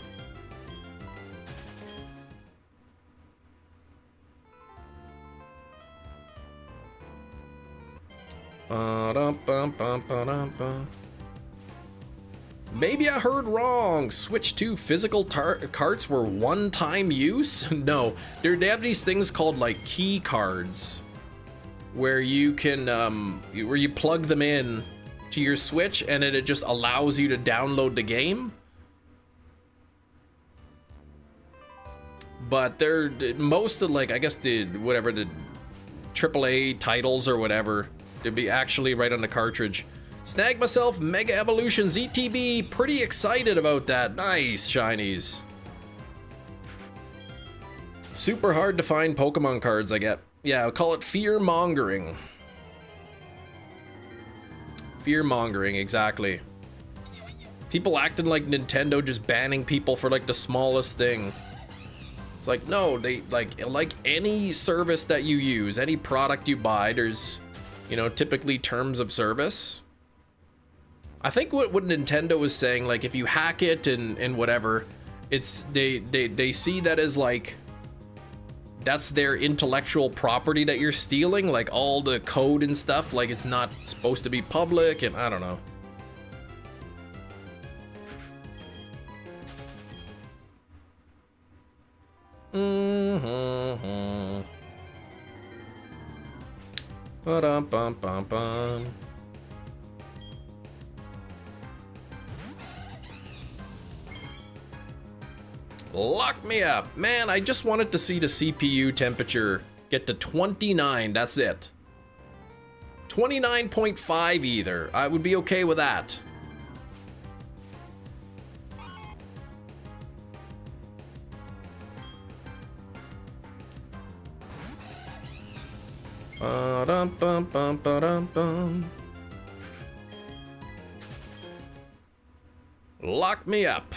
Maybe I heard wrong. Switch 2 physical carts were one-time use? No, they have these things called like key cards, where you can where you plug them in to your Switch and it just allows you to download the game. But they're most of, like, I guess the AAA titles or whatever, they'd be actually right on the cartridge. Snag myself Mega Evolution ZTB. Pretty excited about that. Nice, shinies. Super hard to find Pokemon cards, I get. Yeah, I'll call it fear mongering. Fear mongering, exactly. People acting like Nintendo just banning people for like the smallest thing. It's like, no, they like any service that you use, any product you buy, there's, you know, typically terms of service. I think what Nintendo was saying, like if you hack it and whatever, it's they see that as like that's their intellectual property that you're stealing, like all the code and stuff, like it's not supposed to be public, and I don't know. Ba-dum-bum-bum-bum. Lock me up. Man, I just wanted to see the CPU temperature get to 29, that's it. 29.5 either. I would be okay with that. Ba-dum-bum-bum-ba-dum-bum. Lock me up.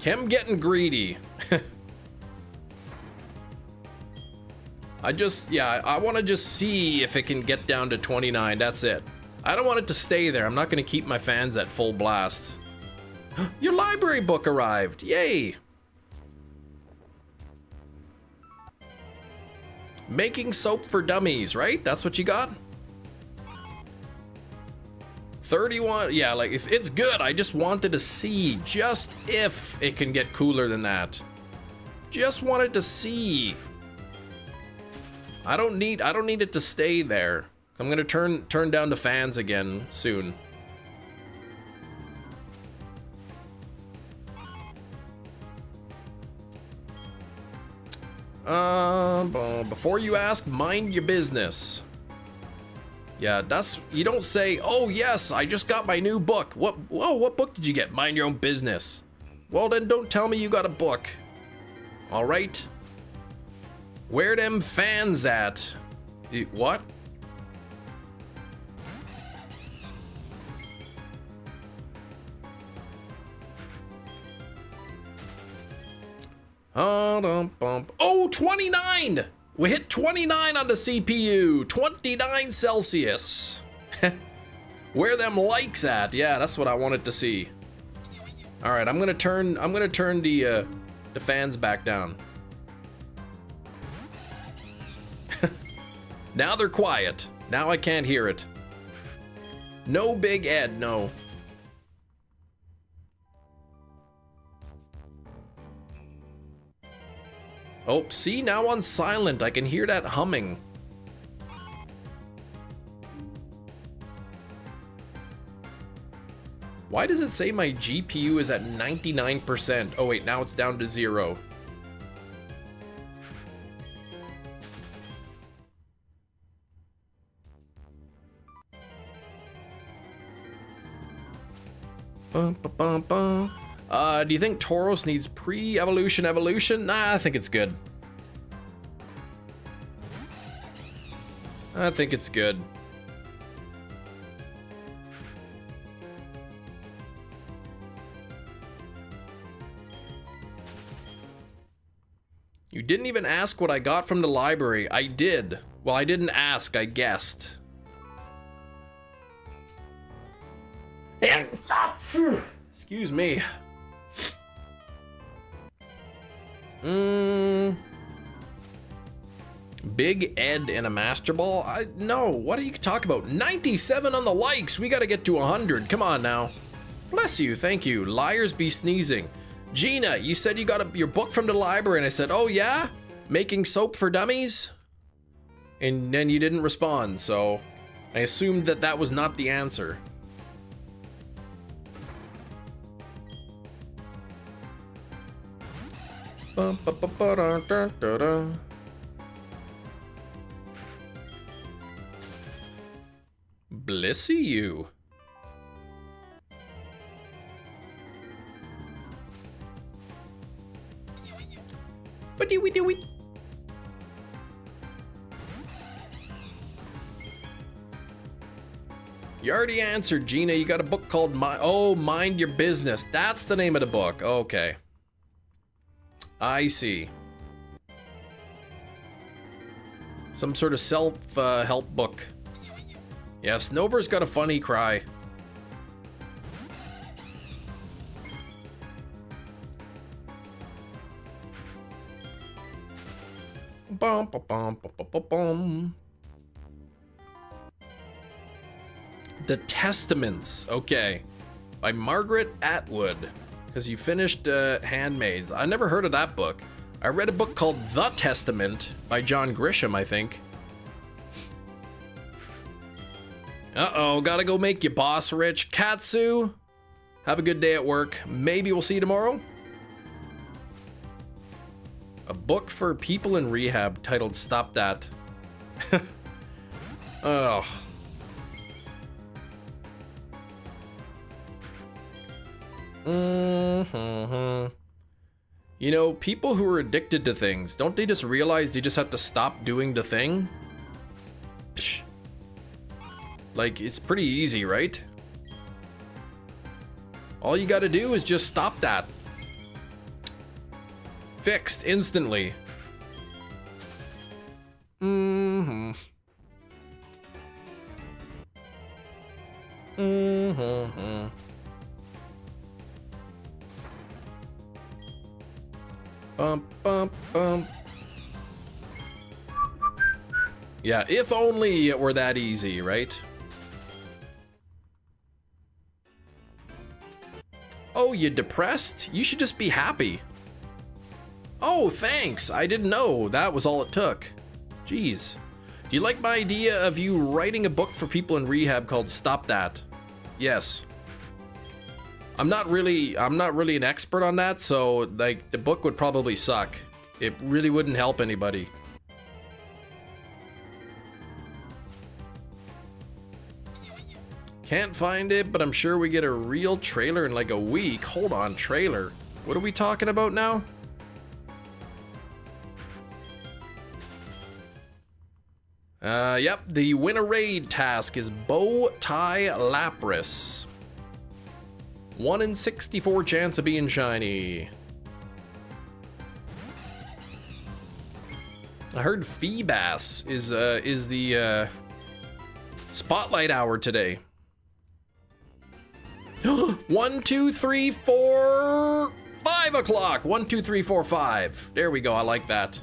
Him getting greedy. I want to just see if it can get down to 29. That's it. I don't want it to stay there. I'm not going to keep my fans at full blast. Your library book arrived. Yay. Making soap for dummies, right? That's what you got? 31, yeah, like if it's good. I just wanted to see just if it can get cooler than that. Just wanted to see. I don't need it to stay there. I'm gonna turn down the fans again soon. Before you ask, mind your business. Yeah, that's, you don't say, oh yes, I just got my new book. What book did you get? Mind your own business. Well then, don't tell me you got a book. All right. Where them fans at? What? Oh, 29! We hit 29 on the CPU. 29 Celsius. Where them likes at? Yeah, that's what I wanted to see. All right, I'm gonna turn the fans back down. Now they're quiet. Now I can't hear it. No Big Ed, no. Oh, see, now on silent, I can hear that humming. Why does it say my GPU is at 99%? Oh wait, now it's down to 0. Do you think Tauros needs pre-evolution evolution? Nah, I think it's good. I think it's good. You didn't even ask what I got from the library. I did. Well, I didn't ask, I guessed. Excuse me. Big Ed and a Master Ball? No, what are you talking about? 97 on the likes. We gotta get to 100. Come on now. Bless you, thank you. Liars be sneezing. Gina, you said you got your book from the library, and I said, oh yeah? Making soap for dummies? And then you didn't respond, so I assumed that that was not the answer. Blessy you. You already answered, Gina. You got a book called Mind Your Business. That's the name of the book. Okay. I see. Some sort of self-help book. Yeah, Snover's got a funny cry. Bum, bum, bum, bum, bum, bum, bum. The Testaments, okay, by Margaret Atwood, because you finished Handmaids. I never heard of that book. I read a book called The Testament by John Grisham, I think. Uh-oh, gotta go make your boss rich. Katsu, have a good day at work. Maybe we'll see you tomorrow. A book for people in rehab titled Stop That. Oh. You know, people who are addicted to things, don't they just realize they just have to stop doing the thing? Psh. Like, it's pretty easy, right? All you gotta do is just stop that. Fixed instantly. Mm-hmm. Mm-hmm. Bump, bump, bump. Yeah, if only it were that easy, right? Oh, you depressed? You should just be happy. Oh, thanks. I didn't know that was all it took. Jeez. Do you like my idea of you writing a book for people in rehab called Stop That? Yes. I'm not really an expert on that, so like the book would probably suck. It really wouldn't help anybody. Can't find it, but I'm sure we get a real trailer in like a week. Hold on, trailer. What are we talking about now? Yep, the win a raid task is Bow Tie Lapras. 1 in 64 chance of being shiny. I heard Feebas is the spotlight hour today. 1, 2, 3, 4, 5 o'clock. 1, 2, 3, 4, 5. There we go. I like that.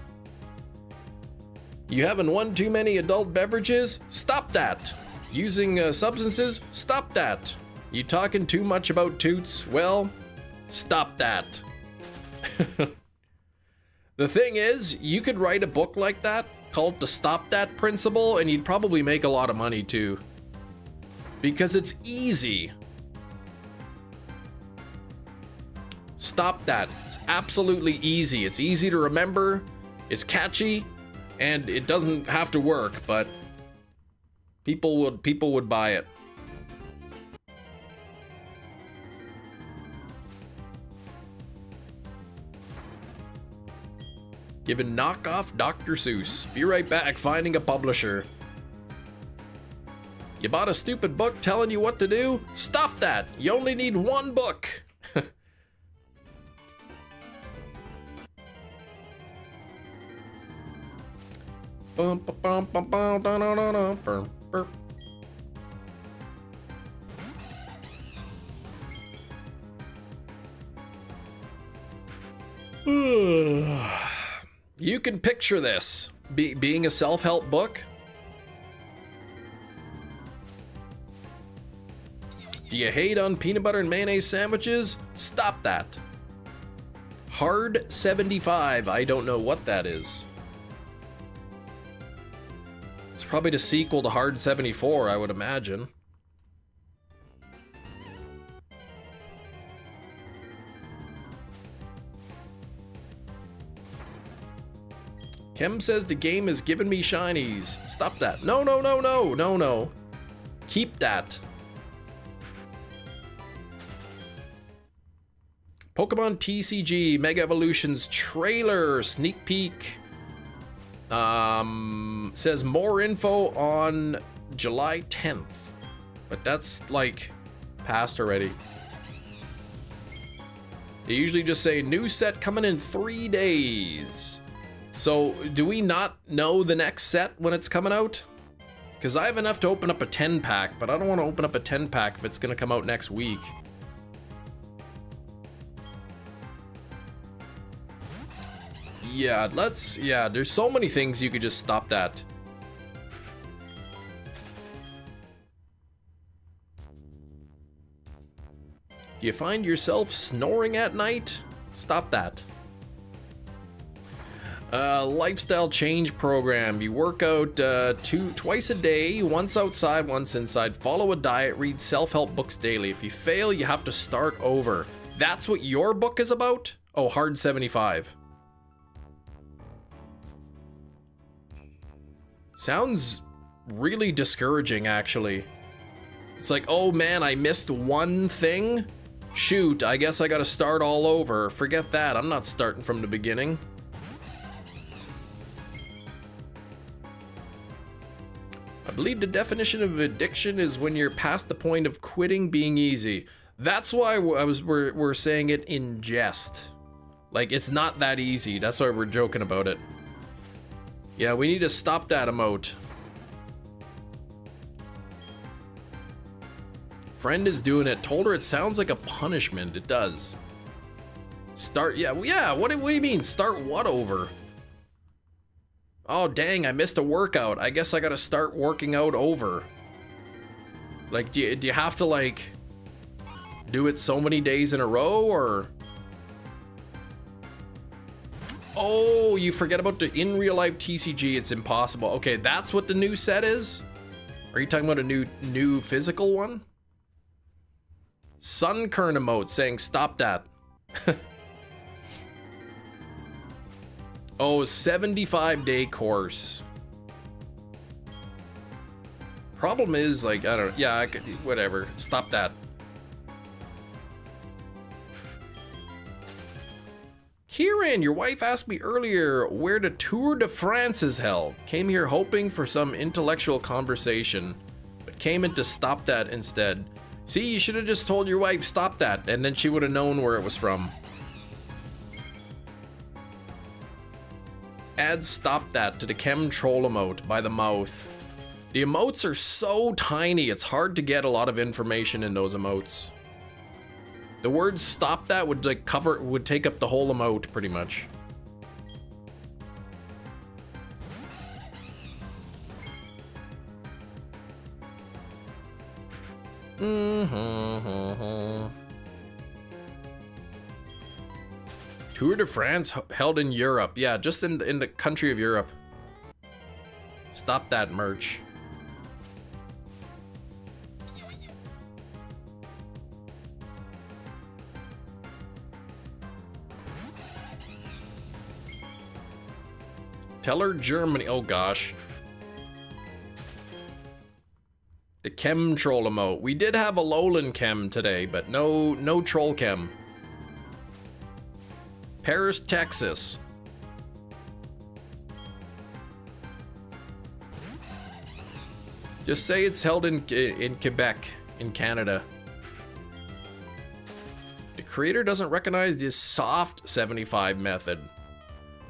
You having one too many adult beverages? Stop that. Using substances? Stop that. You talking too much about toots? Well, stop that. The thing is, you could write a book like that called The Stop That Principle, and you'd probably make a lot of money too. Because it's easy. Stop that. It's absolutely easy. It's easy to remember. It's catchy. And it doesn't have to work, but people would buy it. Giving knockoff Dr. Seuss. Be right back, finding a publisher. You bought a stupid book telling you what to do? Stop that! You only need one book! Bum, bum, bum, bum, da, da, da, da, burp, burp. You can picture this being a self-help book. Do you hate on peanut butter and mayonnaise sandwiches? Stop that. Hard 75. I don't know what that is. It's probably the sequel to Hard 74, I would imagine. Kim says the game is giving me shinies. Stop that. No, no, no, no, no, no. Keep that. Pokemon TCG Mega Evolutions trailer sneak peek. Says more info on July 10th. But that's like past already. They usually just say new set coming in 3 days. So do we not know the next set when it's coming out? Because I have enough to open up a 10 pack, but I don't want to open up a 10 pack if it's going to come out next week. Yeah, there's so many things you could just stop that. Do you find yourself snoring at night? Stop that. Lifestyle change program. You work out twice a day, once outside, once inside. Follow a diet, read self-help books daily. If you fail, you have to start over. That's what your book is about? Oh, Hard 75. Sounds really discouraging, actually. It's like, oh man, I missed one thing? Shoot, I guess I gotta start all over. Forget that, I'm not starting from the beginning. I believe the definition of addiction is when you're past the point of quitting being easy. That's why we're saying it in jest. Like, it's not that easy, that's why we're joking about it. Yeah, we need to stop that emote. Friend is doing it. Told her it sounds like a punishment. It does. Start, yeah, what do you mean? Start what over? Oh, dang, I missed a workout. I guess I gotta start working out over. Like, do you have to, like, do it so many days in a row, or? Oh, you forget about the in real life TCG. It's impossible. Okay, that's what the new set is? Are you talking about a new physical one? Sunkern emote saying stop that. Oh, 75-day course. Problem is, like, I don't know. Yeah, I could, whatever. Stop that. Kieran, your wife asked me earlier where the Tour de France is held. Came here hoping for some intellectual conversation, but came in to stop that instead. See, you should have just told your wife stop that, and then she would have known where it was from. Add stop that to the chem troll emote by the mouth. The emotes are so tiny, it's hard to get a lot of information in those emotes. The word stop that would like would take up the whole emote pretty much. Tour de France held in Europe. Yeah, just in the country of Europe. Stop that merch. Tell her Germany. Oh gosh. The chem troll emote. We did have a Alolan chem today, but no troll chem. Paris, Texas. Just say it's held in Quebec, in Canada. The creator doesn't recognize this soft 75 method.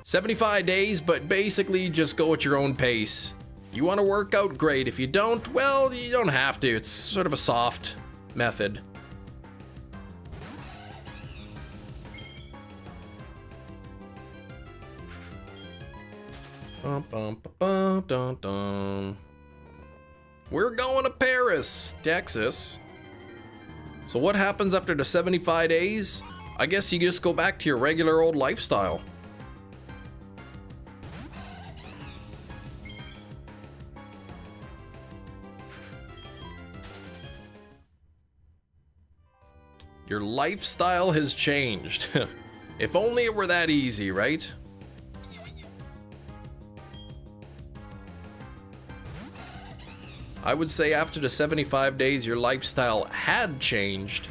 75 days, but basically just go at your own pace. You want to work out, great. If you don't, well, you don't have to. It's sort of a soft method. We're going to Paris, Texas. So what happens after the 75 days? I guess you just go back to your regular old lifestyle. Your lifestyle has changed. If only it were that easy, right? I would say after the 75 days, your lifestyle had changed.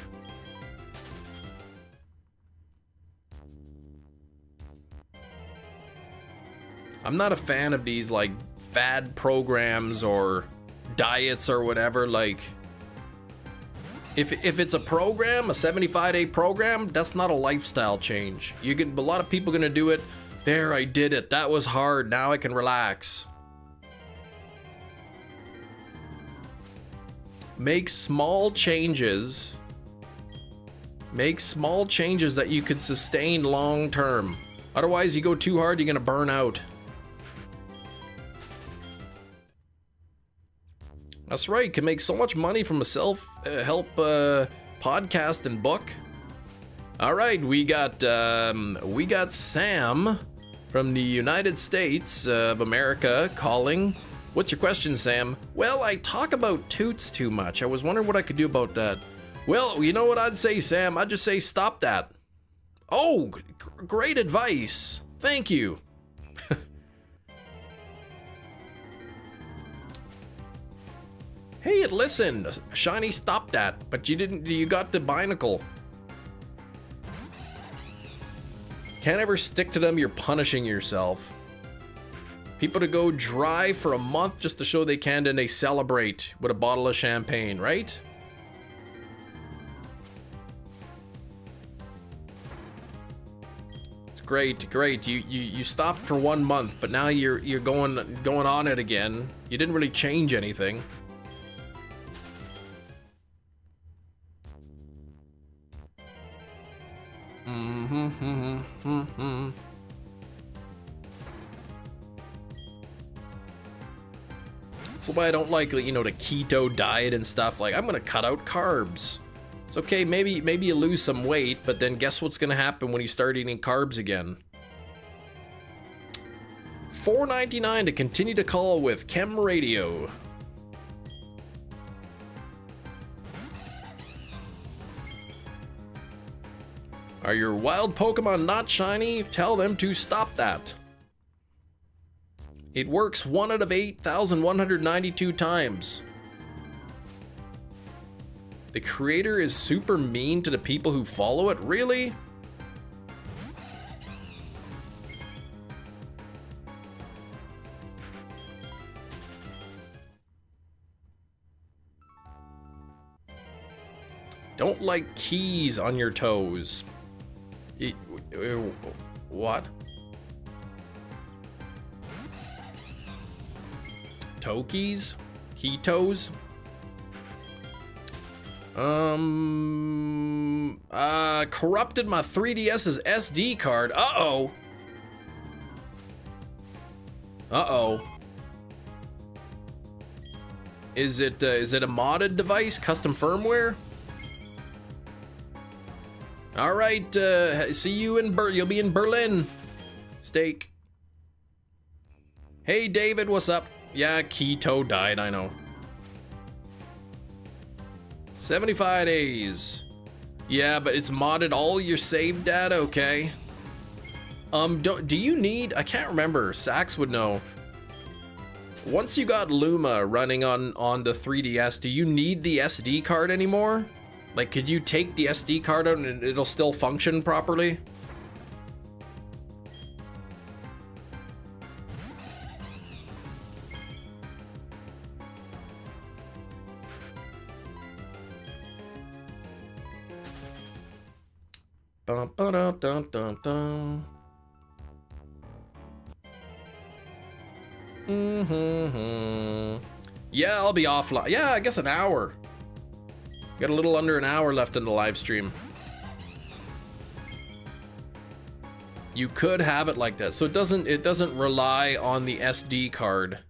I'm not a fan of these like fad programs or diets or whatever. Like, If it's a program, a 75-day program, that's not a lifestyle change. A lot of people gonna do it. There, I did it. That was hard. Now I can relax. Make small changes. Make small changes that you can sustain long term. Otherwise, you go too hard, you're gonna burn out. That's right. Can make so much money from a self-help podcast and book. All right, we got Sam from the United States of America calling. What's your question, Sam? Well, I talk about toots too much. I was wondering what I could do about that. Well, you know what I'd say, Sam? I'd just say stop that. Oh, great advice. Thank you. Hey, listen, Shiny, stop that. But you got the binacle. Can't ever stick to them, you're punishing yourself. People to go dry for a month just to show they can, and they celebrate with a bottle of champagne, right? It's great. You stopped for 1 month, but now you're going on it again. You didn't really change anything. That's why I don't like, you know, the keto diet and stuff. Like, I'm gonna cut out carbs. It's okay, maybe you lose some weight, but then guess what's gonna happen when you start eating carbs again? $4.99 to continue to call with Chem Radio. Are your wild Pokemon not shiny? Tell them to stop that. It works 1 out of 8,192 times. The creator is super mean to the people who follow it? Really? Don't like keys on your toes. What? Tokies? Ketos? Corrupted my 3DS's SD card. Uh-oh. Uh-oh. Is it a modded device? Custom firmware? All right, see you in you'll be in Berlin. Steak. Hey, David, what's up? Yeah, keto diet, I know. 75 days. Yeah, but it's modded all your saved data, okay. Do you need, I can't remember, Sax would know. Once you got Luma running on the 3DS, do you need the SD card anymore? Like, could you take the SD card out and it'll still function properly? Dun, dun, dun, dun, dun, dun. Yeah, I'll be offline. Yeah, I guess an hour. Got a little under an hour left in the live stream. You could have it like that, so it doesn't rely on the SD card.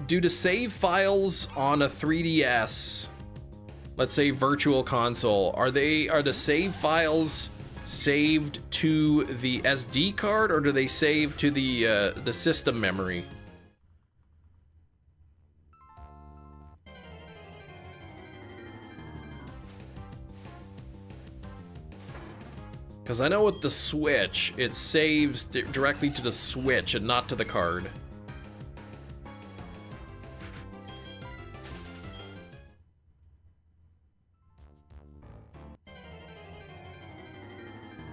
Do the save files on a 3DS, let's say Virtual Console, are the save files saved to the SD card, or do they save to the system memory? Because I know with the Switch, it saves directly to the Switch and not to the card.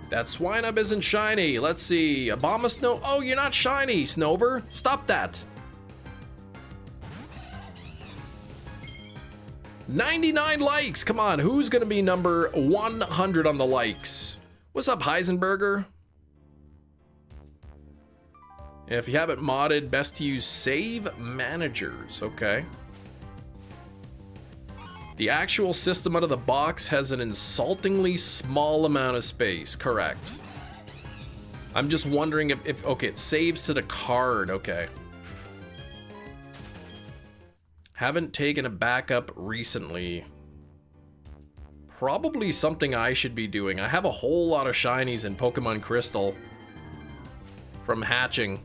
That Swinub isn't shiny. Let's see. Obama Snow. Oh, you're not shiny, Snover. Stop that. 99 likes. Come on, who's gonna be number 100 on the likes? What's up, Heisenberger? If you haven't modded, best to use save managers. Okay. The actual system out of the box has an insultingly small amount of space. Correct. I'm just wondering if okay, it saves to the card. Okay. Haven't taken a backup recently. Probably something I should be doing. I have a whole lot of shinies in Pokemon Crystal from hatching.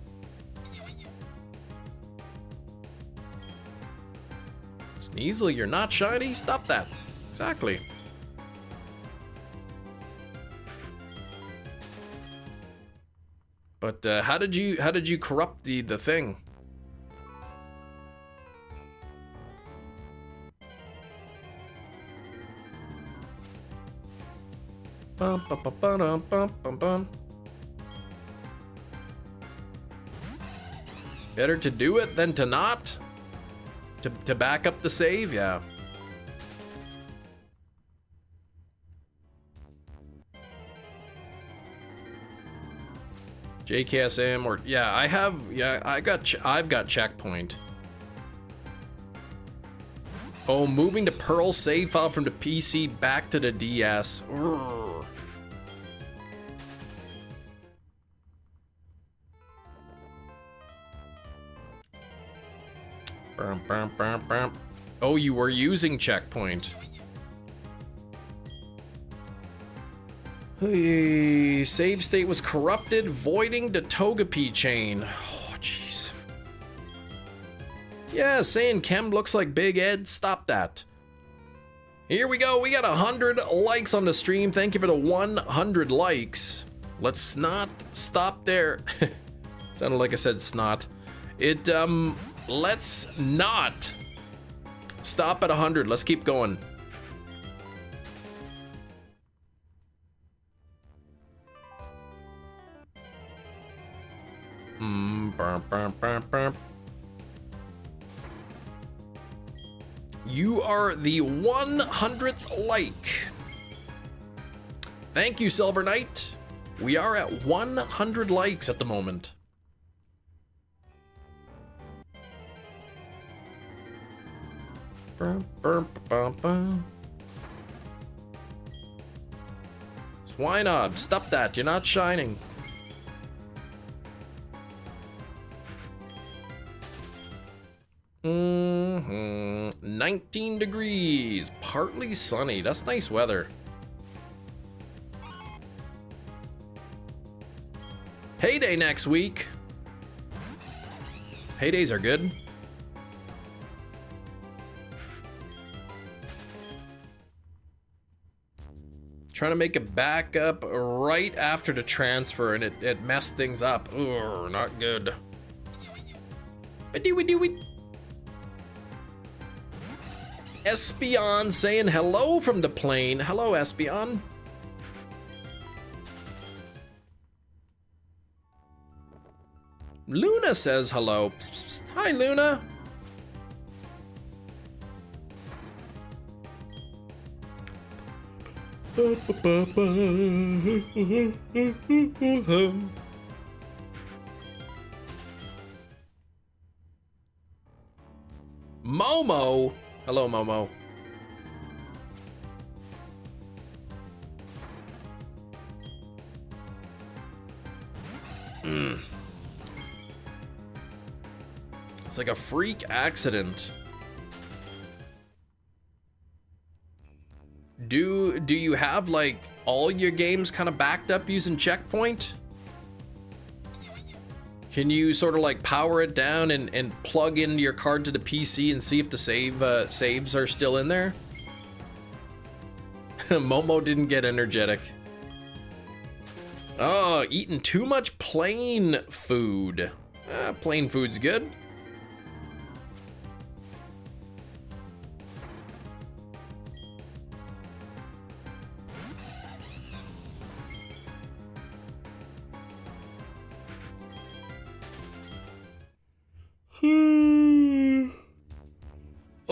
Sneasel, you're not shiny? Stop that. Exactly. But how did you corrupt the thing? Bum, bum, bum, bum, bum, bum, bum. Better to do it than to not? To back up the save, yeah. JKSM or yeah, I've got checkpoint. Oh, moving the Pearl save file from the PC back to the DS. Urgh. Oh, you were using checkpoint. Hey, save state was corrupted, voiding the Togepi chain. Oh, jeez. Yeah, saying Chem looks like Big Ed. Stop that. Here we go. We got 100 likes on the stream. Thank you for the 100 likes. Let's not stop there. Sounded like I said snot. Let's not stop at 100. Let's keep going. You are the 100th like. Thank you, Silver Knight. We are at 100 likes at the moment. Swinub, stop that. You're not shining. Mm-hmm. 19 degrees, partly sunny. That's nice weather. Payday next week. Paydays are good. Trying to make a backup right after the transfer and it messed things up. Ugh, not good. Espion saying hello from the plane. Hello, Espion. Luna says hello. Psst, psst, psst. Hi, Luna. Momo. Hello, Momo. It's like a freak accident. Do you have like all your games kind of backed up using checkpoint? Can you sort of like power it down and plug in your card to the PC and see if the saves are still in there? Momo didn't get energetic. Oh, eating too much plain food. Plain food's good.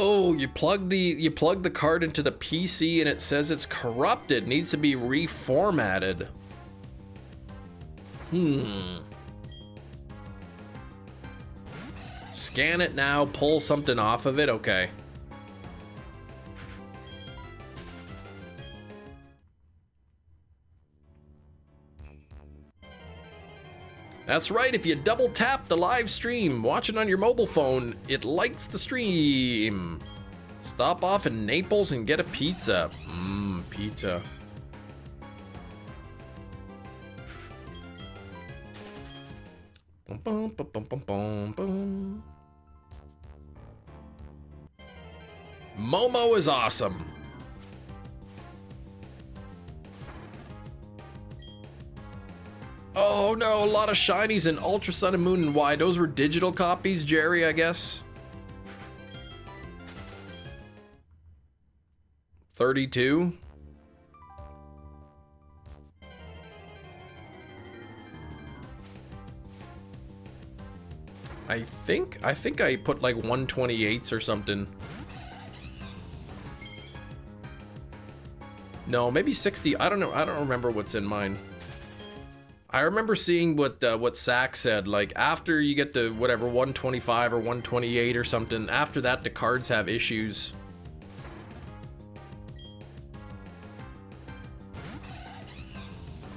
Oh, you plug the card into the PC and it says it's corrupted. Needs to be reformatted. Scan it now, pull something off of it. Okay. That's right, if you double tap the live stream, watching on your mobile phone, it lights the stream. Stop off in Naples and get a pizza. Pizza. Bum, bum, bum, bum, bum, bum. Momo is awesome. Oh no, a lot of shinies in Ultra Sun and Moon and Y. Those were digital copies, Jerry, I guess. 32. I think I put like 128s or something. No, maybe 60. I don't know. I don't remember what's in mine. I remember seeing what Zach said, like after you get to whatever 125 or 128 or something, after that the cards have issues.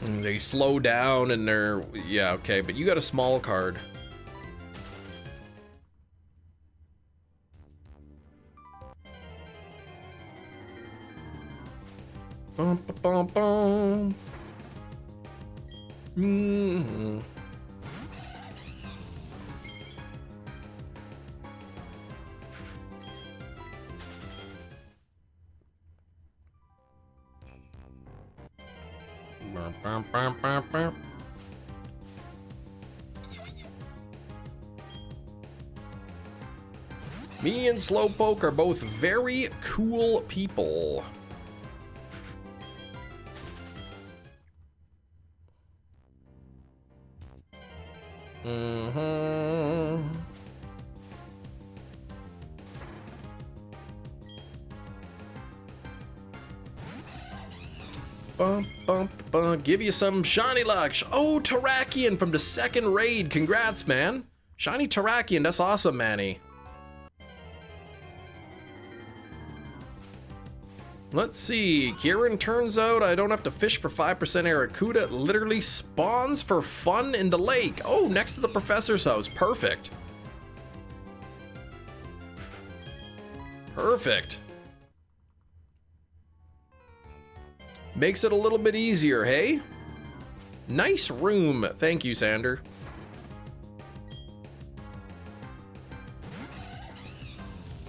They slow down and they're, yeah, okay, but you got a small card. Bum, bum, bum. Me and Slowpoke are both very cool people. Bum, bum, bum. Give you some shiny luck. Oh, Terrakion from the second raid. Congrats, man. Shiny Terrakion. That's awesome, Manny. Let's see. Kieran, turns out I don't have to fish for 5% Arracuda. It literally spawns for fun in the lake. Oh, next to the professor's house. Perfect. Perfect. Makes it a little bit easier, hey? Nice room. Thank you, Sander.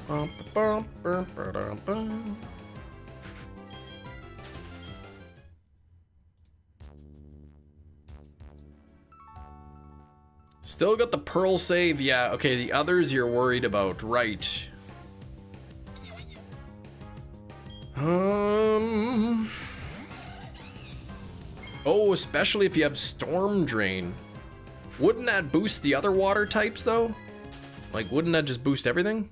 Bum, bum, bum, bum, bum. Still got the pearl save. Yeah, okay, the others you're worried about. Right. Oh, especially if you have Storm Drain. Wouldn't that boost the other water types, though? Like, wouldn't that just boost everything?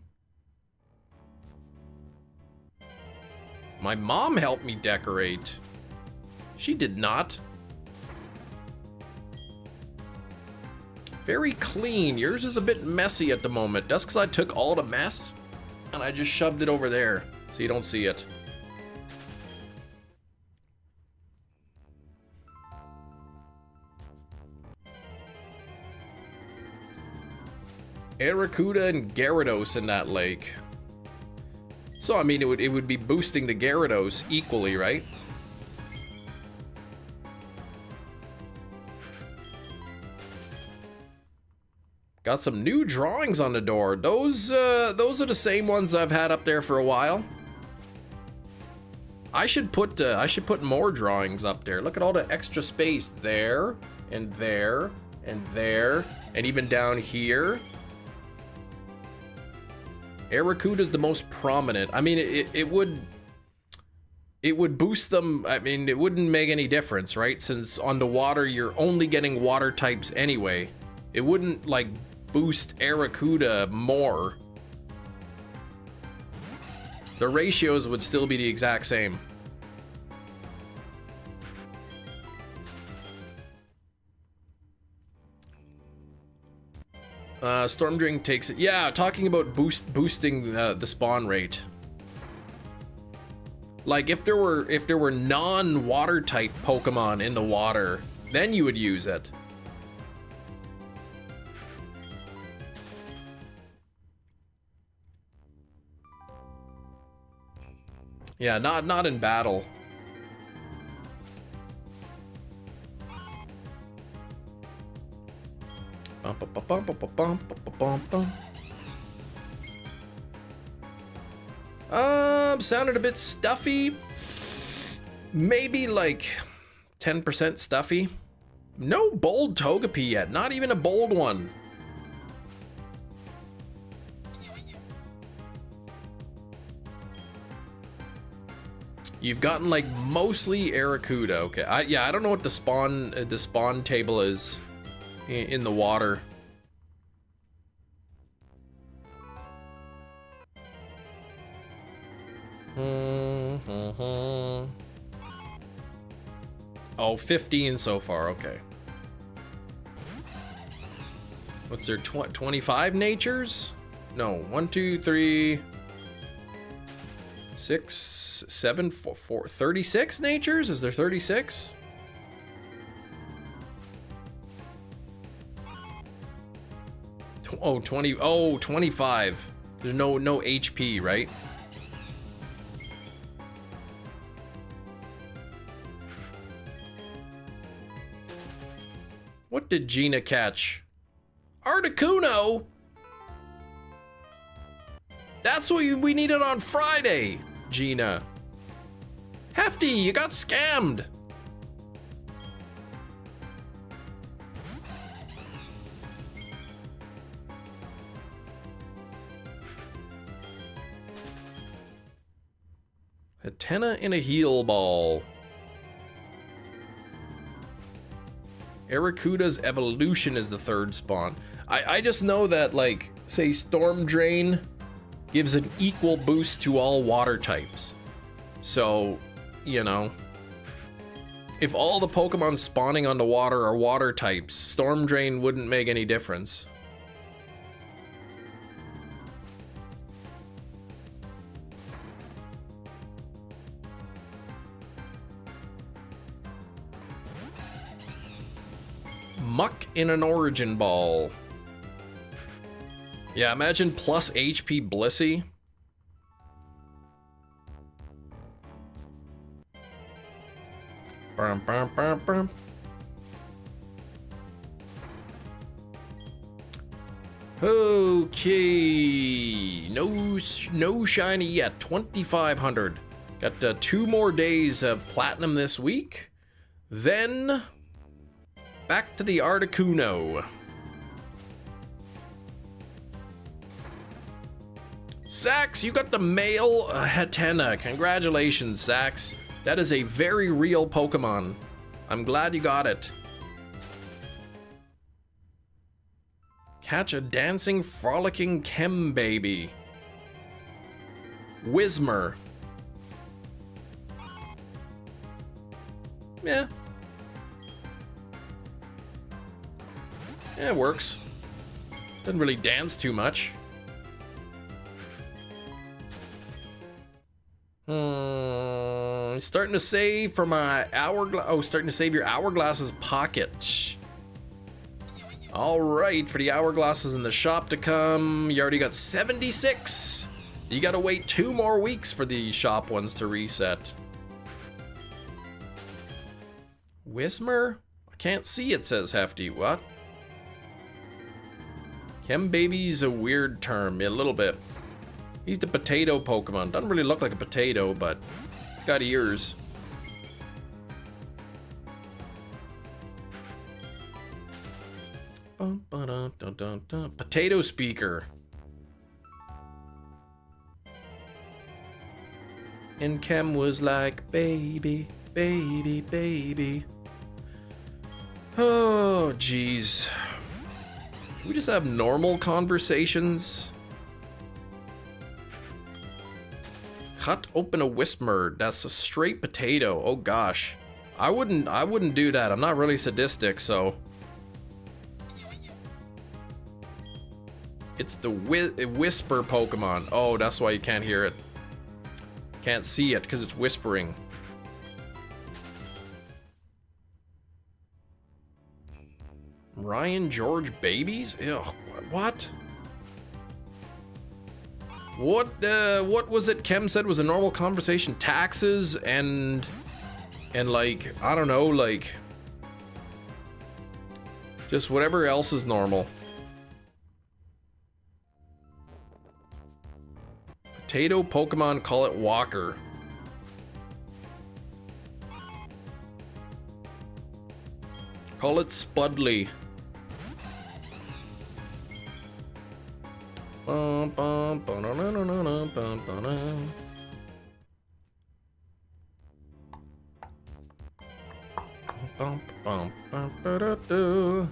My mom helped me decorate. She did not. Very clean. Yours is a bit messy at the moment. That's because I took all the mess and I just shoved it over there so you don't see it. Arracuda and Gyarados in that lake. So I mean it would be boosting the Gyarados equally, right? Got some new drawings on the door. Those are the same ones I've had up there for a while. I should put more drawings up there. Look at all the extra space there and there and there and even down here. Arracuda is the most prominent. I mean, it would boost them. I mean, it wouldn't make any difference, right? Since on the water, you're only getting water types anyway. It wouldn't like boost Arracuda more. The ratios would still be the exact same. Storm Drain takes it. Yeah, talking about boosting the spawn rate. Like if there were non-water type Pokemon in the water, then you would use it. Yeah, not in battle. Sounded a bit stuffy. Maybe like 10% stuffy. No bold Togepi yet, not even a bold one. You've gotten like mostly Arrokuda. Okay, I don't know what the spawn table is in the water. Oh, 15 so far. Okay. What's there? 25 natures? No, 1, 2, 3, 6, 7, 4, 36 natures? Is there 36? Oh, 20. Oh, 25. There's no HP, right? What did Gina catch? Articuno? That's what we needed on Friday, Gina. Hefty, you got scammed. Hatena in a heal ball. Arrokuda's evolution is the third spawn. I just know that, like, say Storm Drain gives an equal boost to all water types. So, you know, if all the Pokemon spawning on the water are water types, Storm Drain wouldn't make any difference. Muck in an Origin Ball. Yeah, imagine plus HP Blissey. Bum, bum, bum, bum. Okay, no shiny yet. 2,500. Got 2 more days of platinum this week. Then back to the Articuno. Sax, you got the male Hatena. Congratulations, Sax. That is a very real Pokemon. I'm glad you got it. Catch a dancing, frolicking chem baby. Whismer. Yeah. Yeah, it works. Doesn't really dance too much. Starting to save for my hourglass. Oh, starting to save your hourglass's pocket. All right, for the hourglasses in the shop to come, you already got 76. You gotta wait 2 more weeks for the shop ones to reset. Whismer? I can't see, it says Hefty. What? Chem baby's a weird term, a little bit. He's the potato Pokemon. Doesn't really look like a potato, but he's got ears. Potato speaker. And Chem was like, baby, baby, baby. Oh, jeez. Can we just have normal conversations? Cut open a Whisper. That's a straight potato. Oh gosh. I wouldn't do that. I'm not really sadistic, so. It's the Whisper Pokemon. Oh, that's why you can't hear it. Can't see it because it's whispering. Ryan George babies? Ew, what? What was it Kem said was a normal conversation? Taxes and like, I don't know, like just whatever else is normal. Potato Pokemon call it Walker. Call it Spudley. Bum, bum, ba-da-na-na-na-na, bum, ba-da. Bum, bum, bum, ba-da-do.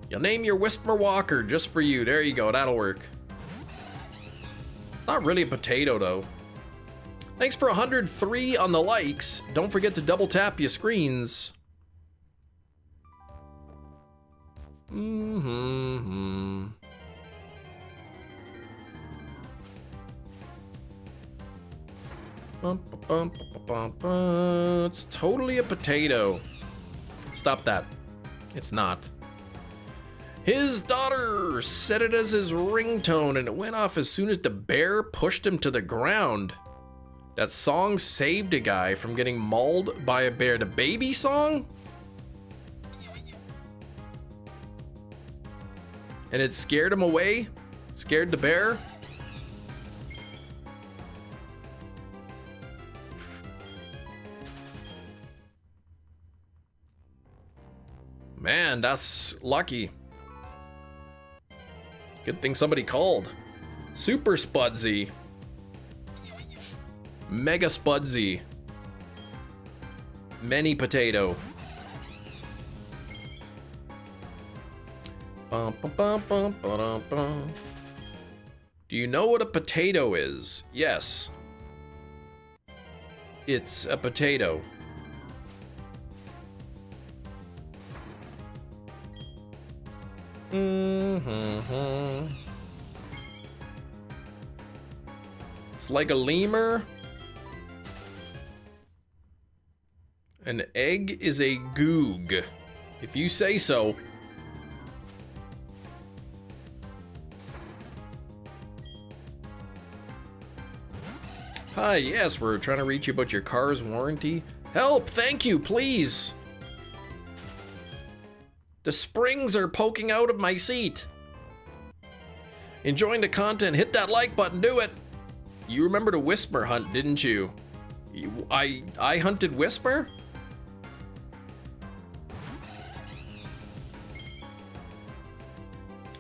You'll name your Whisper Walker just for you. There you go. That'll work. Not really a potato though. Thanks for 103 on the likes. Don't forget to double tap your screens. It's totally a potato. Stop that. It's not. His daughter set it as his ringtone and it went off as soon as the bear pushed him to the ground. That song saved a guy from getting mauled by a bear. The baby song? And it scared him away? Scared the bear? Man, that's lucky. Good thing somebody called. Super Spudsy. Mega Spudsy. Many Potato. Do you know what a potato is? Yes. It's a potato. It's like a lemur. An egg is a goog. If you say so. Hi, yes, we're trying to reach you about your car's warranty. Help, thank you, please. The springs are poking out of my seat. Enjoying the content, hit that like button, do it. You remember the Whisper hunt, didn't you? I hunted Whisper?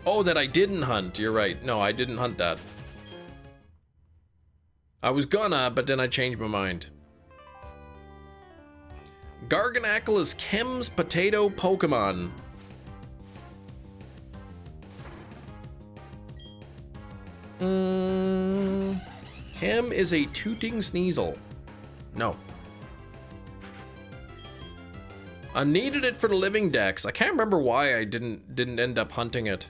Oh, that I didn't hunt, you're right. No, I didn't hunt that. I was gonna, but then I changed my mind. Garganacl is Kem's potato Pokemon. Kem is a tooting Sneasel. No. I needed it for the living dex. I can't remember why I didn't end up hunting it.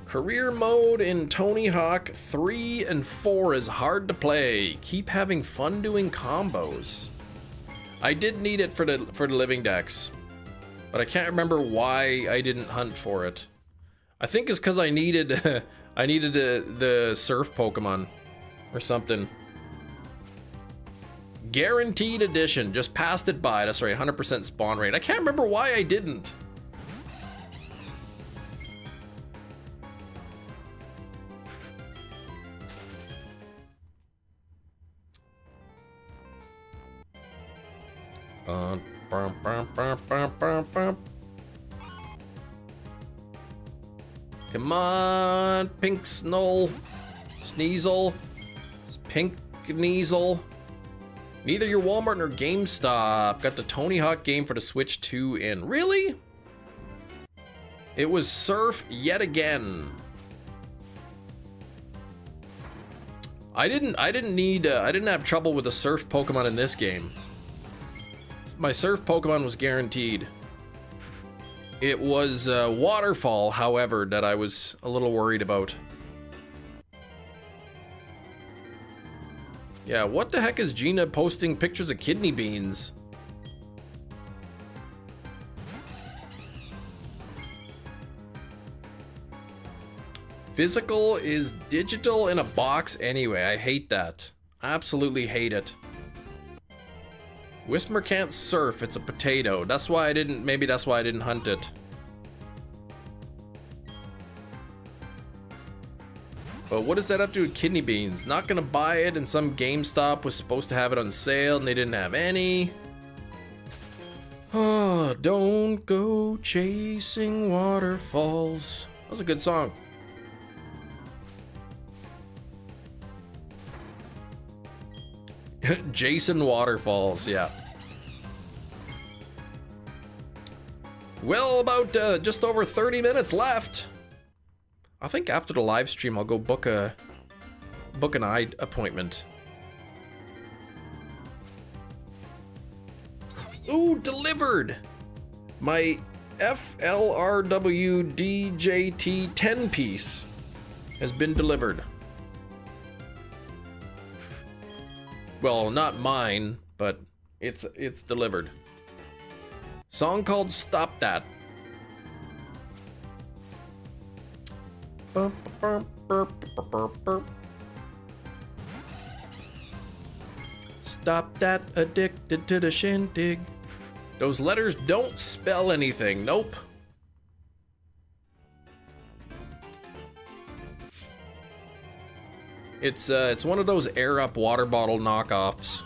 Career mode in Tony Hawk 3 and 4 is hard to play. Keep having fun doing combos. I did need it for the living dex, but I can't remember why I didn't hunt for it. I think it's because I needed the surf Pokemon or something. Guaranteed edition. Just passed it by. That's right. 100% spawn rate. I can't remember why I didn't. Come on, Pink Snoll, Sneasel, Pink Sneasel. Neither your Walmart nor GameStop. Got the Tony Hawk game for the Switch 2 in. Really? It was surf yet again. I didn't have trouble with the surf Pokemon in this game. My surf Pokemon was guaranteed. It was waterfall, however, that I was a little worried about. Yeah, what the heck is Gina posting pictures of kidney beans? Physical is digital in a box anyway. I hate that. Absolutely hate it. Whisper can't surf, it's a potato. That's why I didn't, maybe that's why I didn't hunt it. But what does that have to do with kidney beans? Not gonna buy it, and some GameStop was supposed to have it on sale and they didn't have any. Oh, don't go chasing waterfalls. That was a good song. Jason Waterfalls, yeah. Well, about just over 30 minutes left. I think after the live stream, I'll go book an eye appointment. Ooh, delivered! My FLRW DJT 10 piece has been delivered. Well, not mine, but it's delivered. Song called Stop That. Stop that, addicted to the shindig. Those letters don't spell anything, nope. It's one of those air up water bottle knockoffs.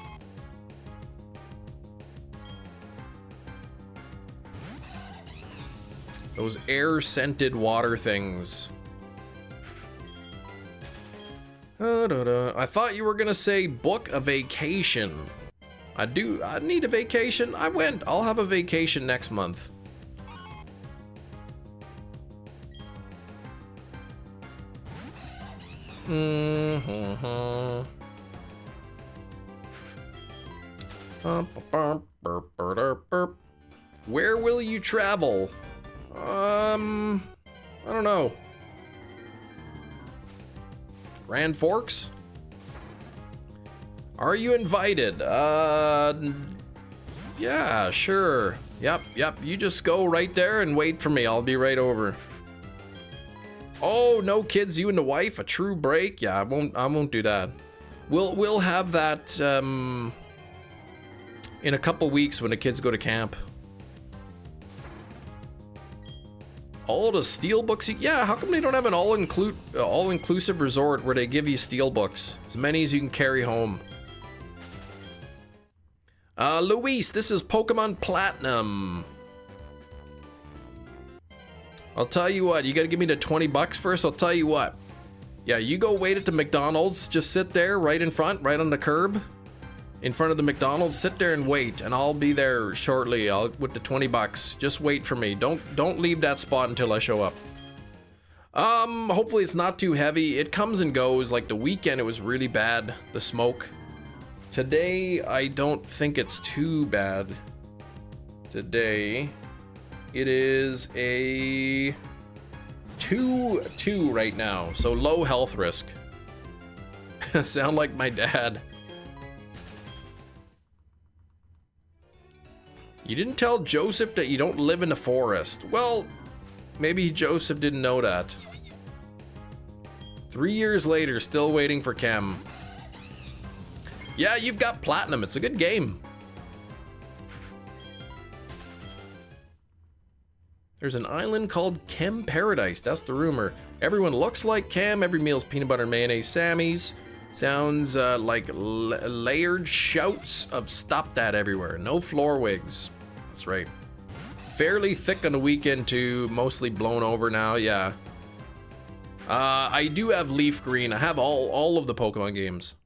Those air scented water things. I thought you were gonna say book a vacation. I need a vacation. I'll have a vacation next month. Where will you travel? I don't know. Grand Forks? Are you invited? Yeah, sure. Yep. You just go right there and wait for me. I'll be right over. Oh, no kids, you and the wife, a true break? Yeah, I won't do that. We'll have that in a couple weeks when the kids go to camp. All the steel books? Yeah, how come they don't have an all-inclusive resort where they give you steel books? As many as you can carry home. Luis, this is Pokemon Platinum. I'll tell you what, you gotta give me the 20 bucks first. I'll tell you what. Yeah, you go wait at the McDonald's. Just sit there right in front, right on the curb. In front of the McDonald's, sit there and wait, and I'll be there shortly. With the 20 bucks. Just wait for me. Don't leave that spot until I show up. Hopefully it's not too heavy. It comes and goes. Like the weekend, it was really bad, the smoke. Today, I don't think it's too bad. Today, it is a 2-2 right now, so low health risk. Sound like my dad. You didn't tell Joseph that you don't live in the forest. Well, maybe Joseph didn't know that. 3 years later, still waiting for Chem. Yeah, you've got Platinum. It's a good game. There's an island called Chem Paradise. That's the rumor. Everyone looks like Chem. Every meal's peanut butter and mayonnaise Sammy's. Sounds like layered shouts of stop that everywhere. No floor wigs. That's right. Fairly thick on the weekend too. Mostly blown over now. Yeah. I do have Leaf Green. I have all of the Pokemon games.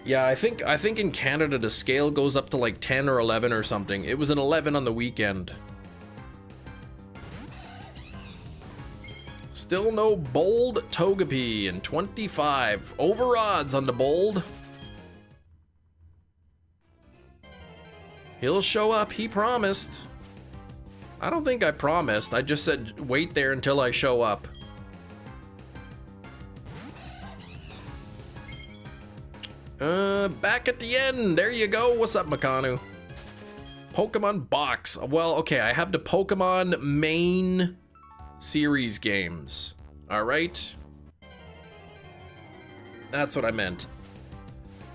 Yeah, I think in Canada the scale goes up to like 10 or 11 or something. It was an 11 on the weekend. Still no bold Togepi in 25. Over odds on the bold. He'll show up, he promised. I don't think I promised. I just said wait there until I show up. Back at the end. There you go. What's up, Makanu? Pokemon box. Well, okay, I have the Pokemon main series games. All right. That's what I meant.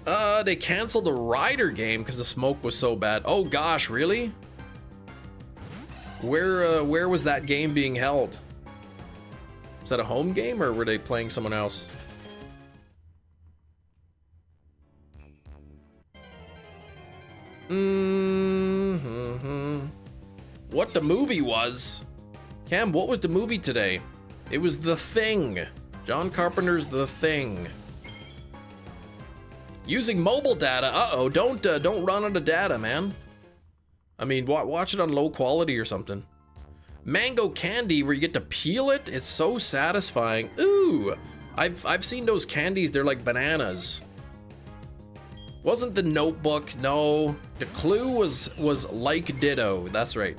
They canceled the Rider game because the smoke was so bad. Oh gosh, really? Where was that game being held? Was that a home game or were they playing someone else? What the movie was? Cam, what was the movie today? It was The Thing. John Carpenter's The Thing. Using mobile data. Uh-oh, don't run out of data, man. I mean, watch it on low quality or something. Mango candy where you get to peel it. It's so satisfying. Ooh, I've seen those candies. They're like bananas. Wasn't the Notebook? No. The Clue was like Ditto. That's right.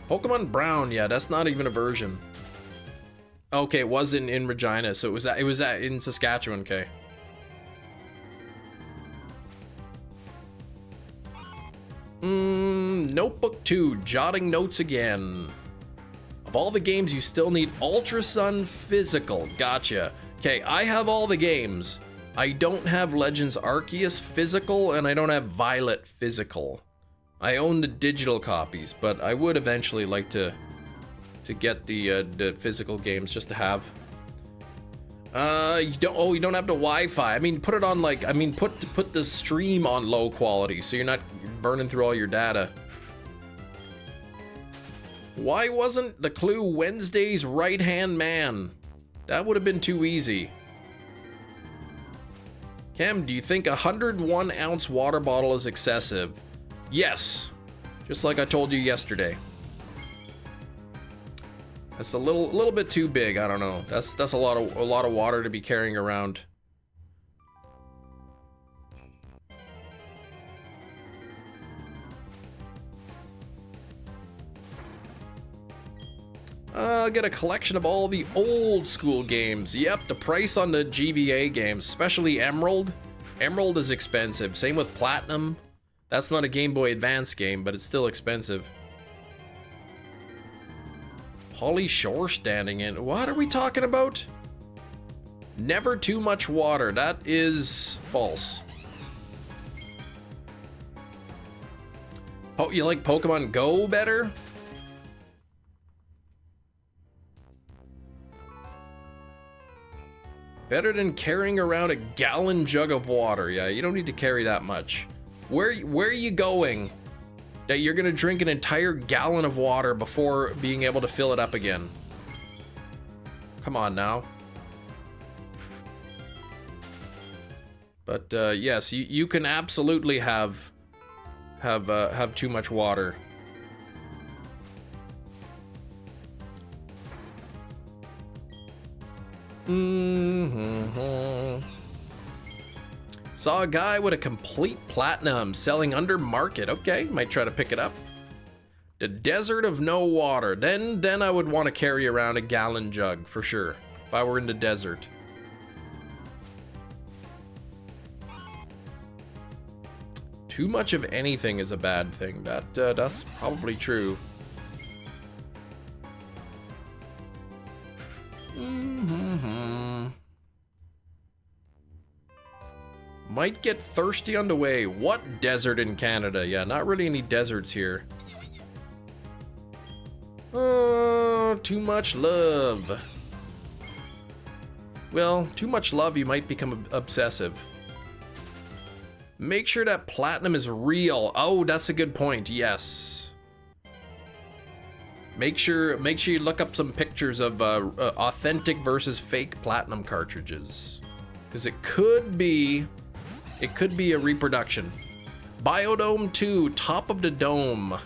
Pokemon Brown. Yeah, that's not even a version. Okay, it was in Regina, so it was in Saskatchewan. Okay. Notebook 2, jotting notes again. Of all the games, you still need Ultra Sun Physical. Gotcha. Okay, I have all the games. I don't have Legends Arceus Physical, and I don't have Violet Physical. I own the digital copies, but I would eventually like to get the physical games just to have. You don't have the Wi-Fi. I mean, put it on like, put the stream on low quality so you're not burning through all your data. Why wasn't the Clue Wednesday's right-hand man? That would have been too easy. Cam, do you think a 101-ounce water bottle is excessive? Yes, just like I told you yesterday. That's a little bit too big. I don't know. That's a lot of water to be carrying around. Get a collection of all the old school games. Yep, the price on the GBA games, especially Emerald. Emerald is expensive. Same with Platinum. That's not a Game Boy Advance game, but it's still expensive. Holly Shore standing in. What are we talking about? Never too much water. That is false. Oh, you like Pokemon Go better? Better than carrying around a gallon jug of water. Yeah, you don't need to carry that much. Where are you going that you're gonna drink an entire gallon of water before being able to fill it up again? Come on now. But yes, you can absolutely have too much water. Saw a guy with a complete platinum selling under market. Okay, might try to pick it up. The desert of no water. Then I would want to carry around a gallon jug for sure if I were in the desert. Too much of anything is a bad thing. That's probably true. Might get thirsty on the way. What desert in Canada? Yeah, not really any deserts here. Too much love. Well, too much love, you might become obsessive. Make sure that platinum is real. Oh, that's a good point. Yes. Make sure you look up some pictures of authentic versus fake platinum cartridges, because it could be It could be a reproduction. BUDEW 2, Top of the Dome.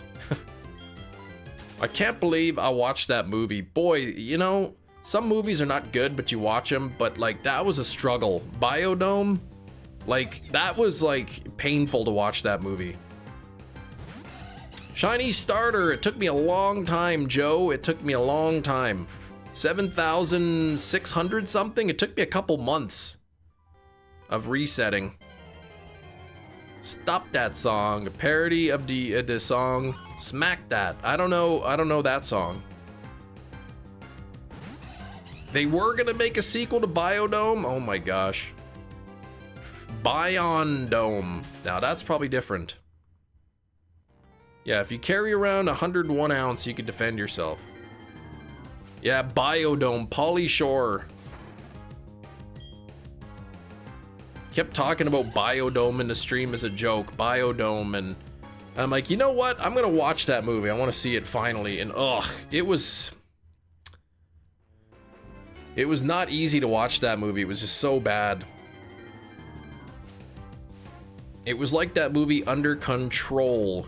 I can't believe I watched that movie. Boy, you know, some movies are not good, but you watch them, but like that was a struggle. BUDEW, like that was like painful to watch that movie. Shiny starter, it took me a long time, Joe. It took me a long time. 7,600 something. It took me a couple months of resetting. Stop That Song, a parody of the song Smack That. I don't know that song. They were gonna make a sequel to BUDEW. Oh my gosh. Bion Dome. Now that's probably different. Yeah, if you carry around 101 ounce, you can defend yourself. Yeah, BUDEW, Polly Shore. Kept talking about BUDEW in the stream as a joke, BUDEW, and I'm like, you know what? I'm gonna watch that movie. I want to see it finally, and ugh, it was not easy to watch that movie. It was just so bad. It was like that movie Under Control.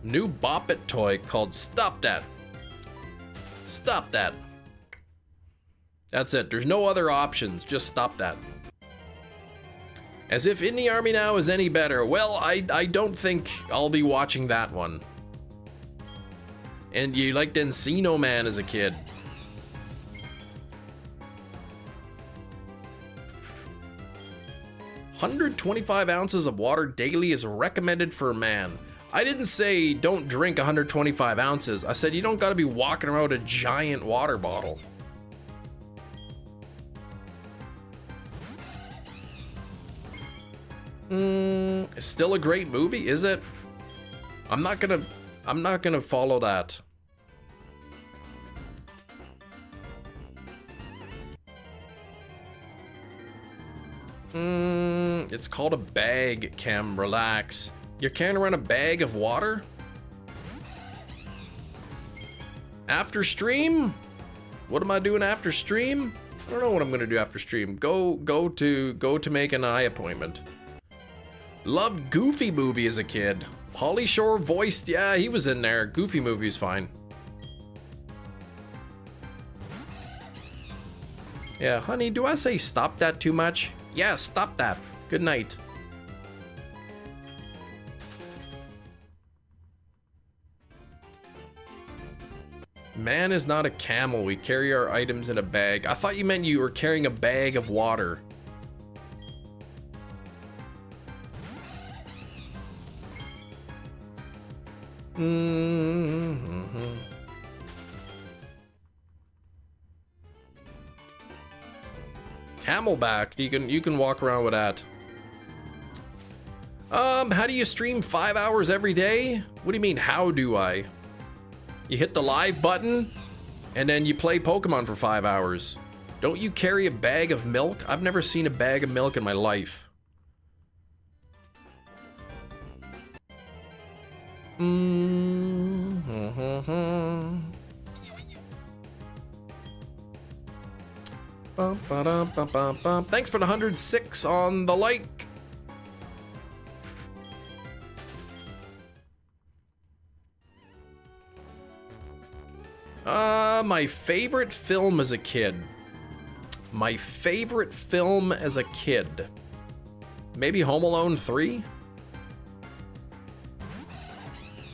New Bop It toy called Stop That. Stop That. That's it. There's no other options. Just stop that. As if In the Army Now is any better. Well, I don't think I'll be watching that one. And you liked Encino Man as a kid. "125 ounces of water daily is recommended for a man." I didn't say don't drink 125 ounces. I said you don't gotta be walking around with a giant water bottle. It's still a great movie, is it? I'm not gonna follow that. It's called a bag, Cam, relax. You're carrying around a bag of water? After stream? What am I doing after stream? I don't know what I'm gonna do after stream. Go to make an eye appointment. Loved Goofy movie as a kid. Pauly Shore voiced, yeah, he was in there. Goofy movie is fine. Yeah, honey, do I say stop that too much? Yeah, stop that. Good night. Man is not a camel. We carry our items in a bag. I thought you meant you were carrying a bag of water. Camelback. You can walk around with that. How do you stream 5 hours every day? What do you mean, how do I? You hit the live button, and then you play Pokemon for 5 hours. Don't you carry a bag of milk? I've never seen a bag of milk in my life. Thanks for the 106 on the like. My favorite film as a kid. My favorite film as a kid. Maybe Home Alone 3?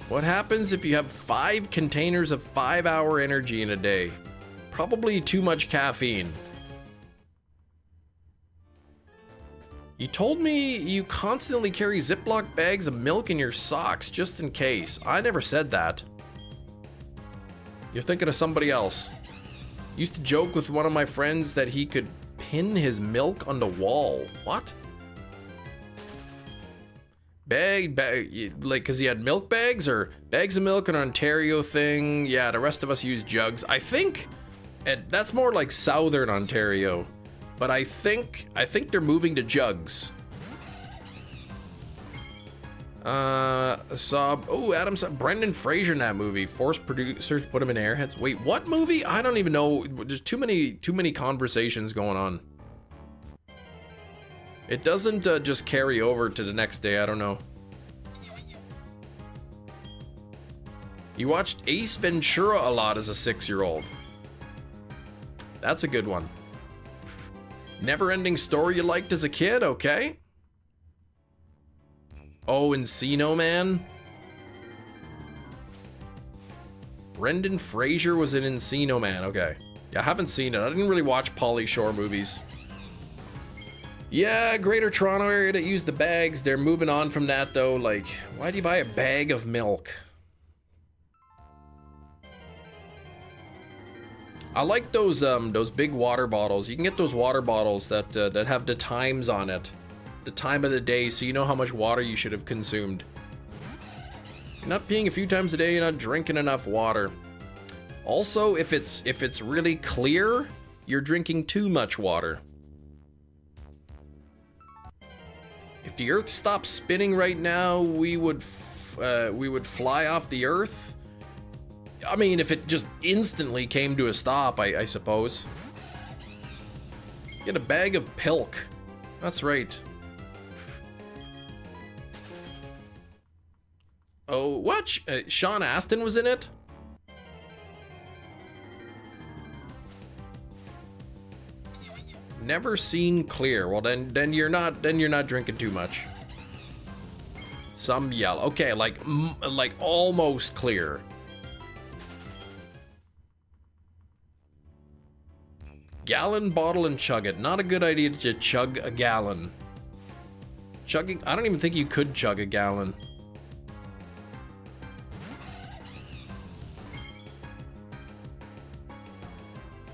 What happens if you have 5 containers of 5-hour energy in a day? Probably too much caffeine. You told me you constantly carry Ziploc bags of milk in your socks just in case. I never said that. You're thinking of somebody else. Used to joke with one of my friends that he could pin his milk on the wall. What? Bag, like, cause he had milk bags or bags of milk, an Ontario thing. Yeah, the rest of us use jugs. I think that's more like Southern Ontario, but I think they're moving to jugs. Adam saw Brendan Fraser in that movie. Forced producers put him in airheads. Wait, what movie? I don't even know. There's too many conversations going on. It doesn't just carry over to the next day. I don't know. You watched Ace Ventura a lot as a 6-year-old. That's a good one. Never-ending Story you liked as a kid? Okay. Oh, Encino Man? Brendan Fraser was in Encino Man. Okay. Yeah, I haven't seen it. I didn't really watch Pauly Shore movies. Yeah, Greater Toronto area that use the bags. They're moving on from that, though. Like, why do you buy a bag of milk? I like those big water bottles. You can get those water bottles that that have the times on it, the time of the day, so you know how much water you should have consumed. You're not peeing a few times a day. You're not drinking enough water. Also, if it's really clear, you're drinking too much water. If the Earth stopped spinning right now, we would fly off the Earth. I mean, if it just instantly came to a stop, I suppose. Get a bag of pilk. That's right. Oh, what? Sean Astin was in it? Never seen clear. Well, then you're not drinking too much. Some yellow. Okay, like almost clear. Gallon bottle and chug it. Not a good idea to chug a gallon. Chugging, I don't even think you could chug a gallon.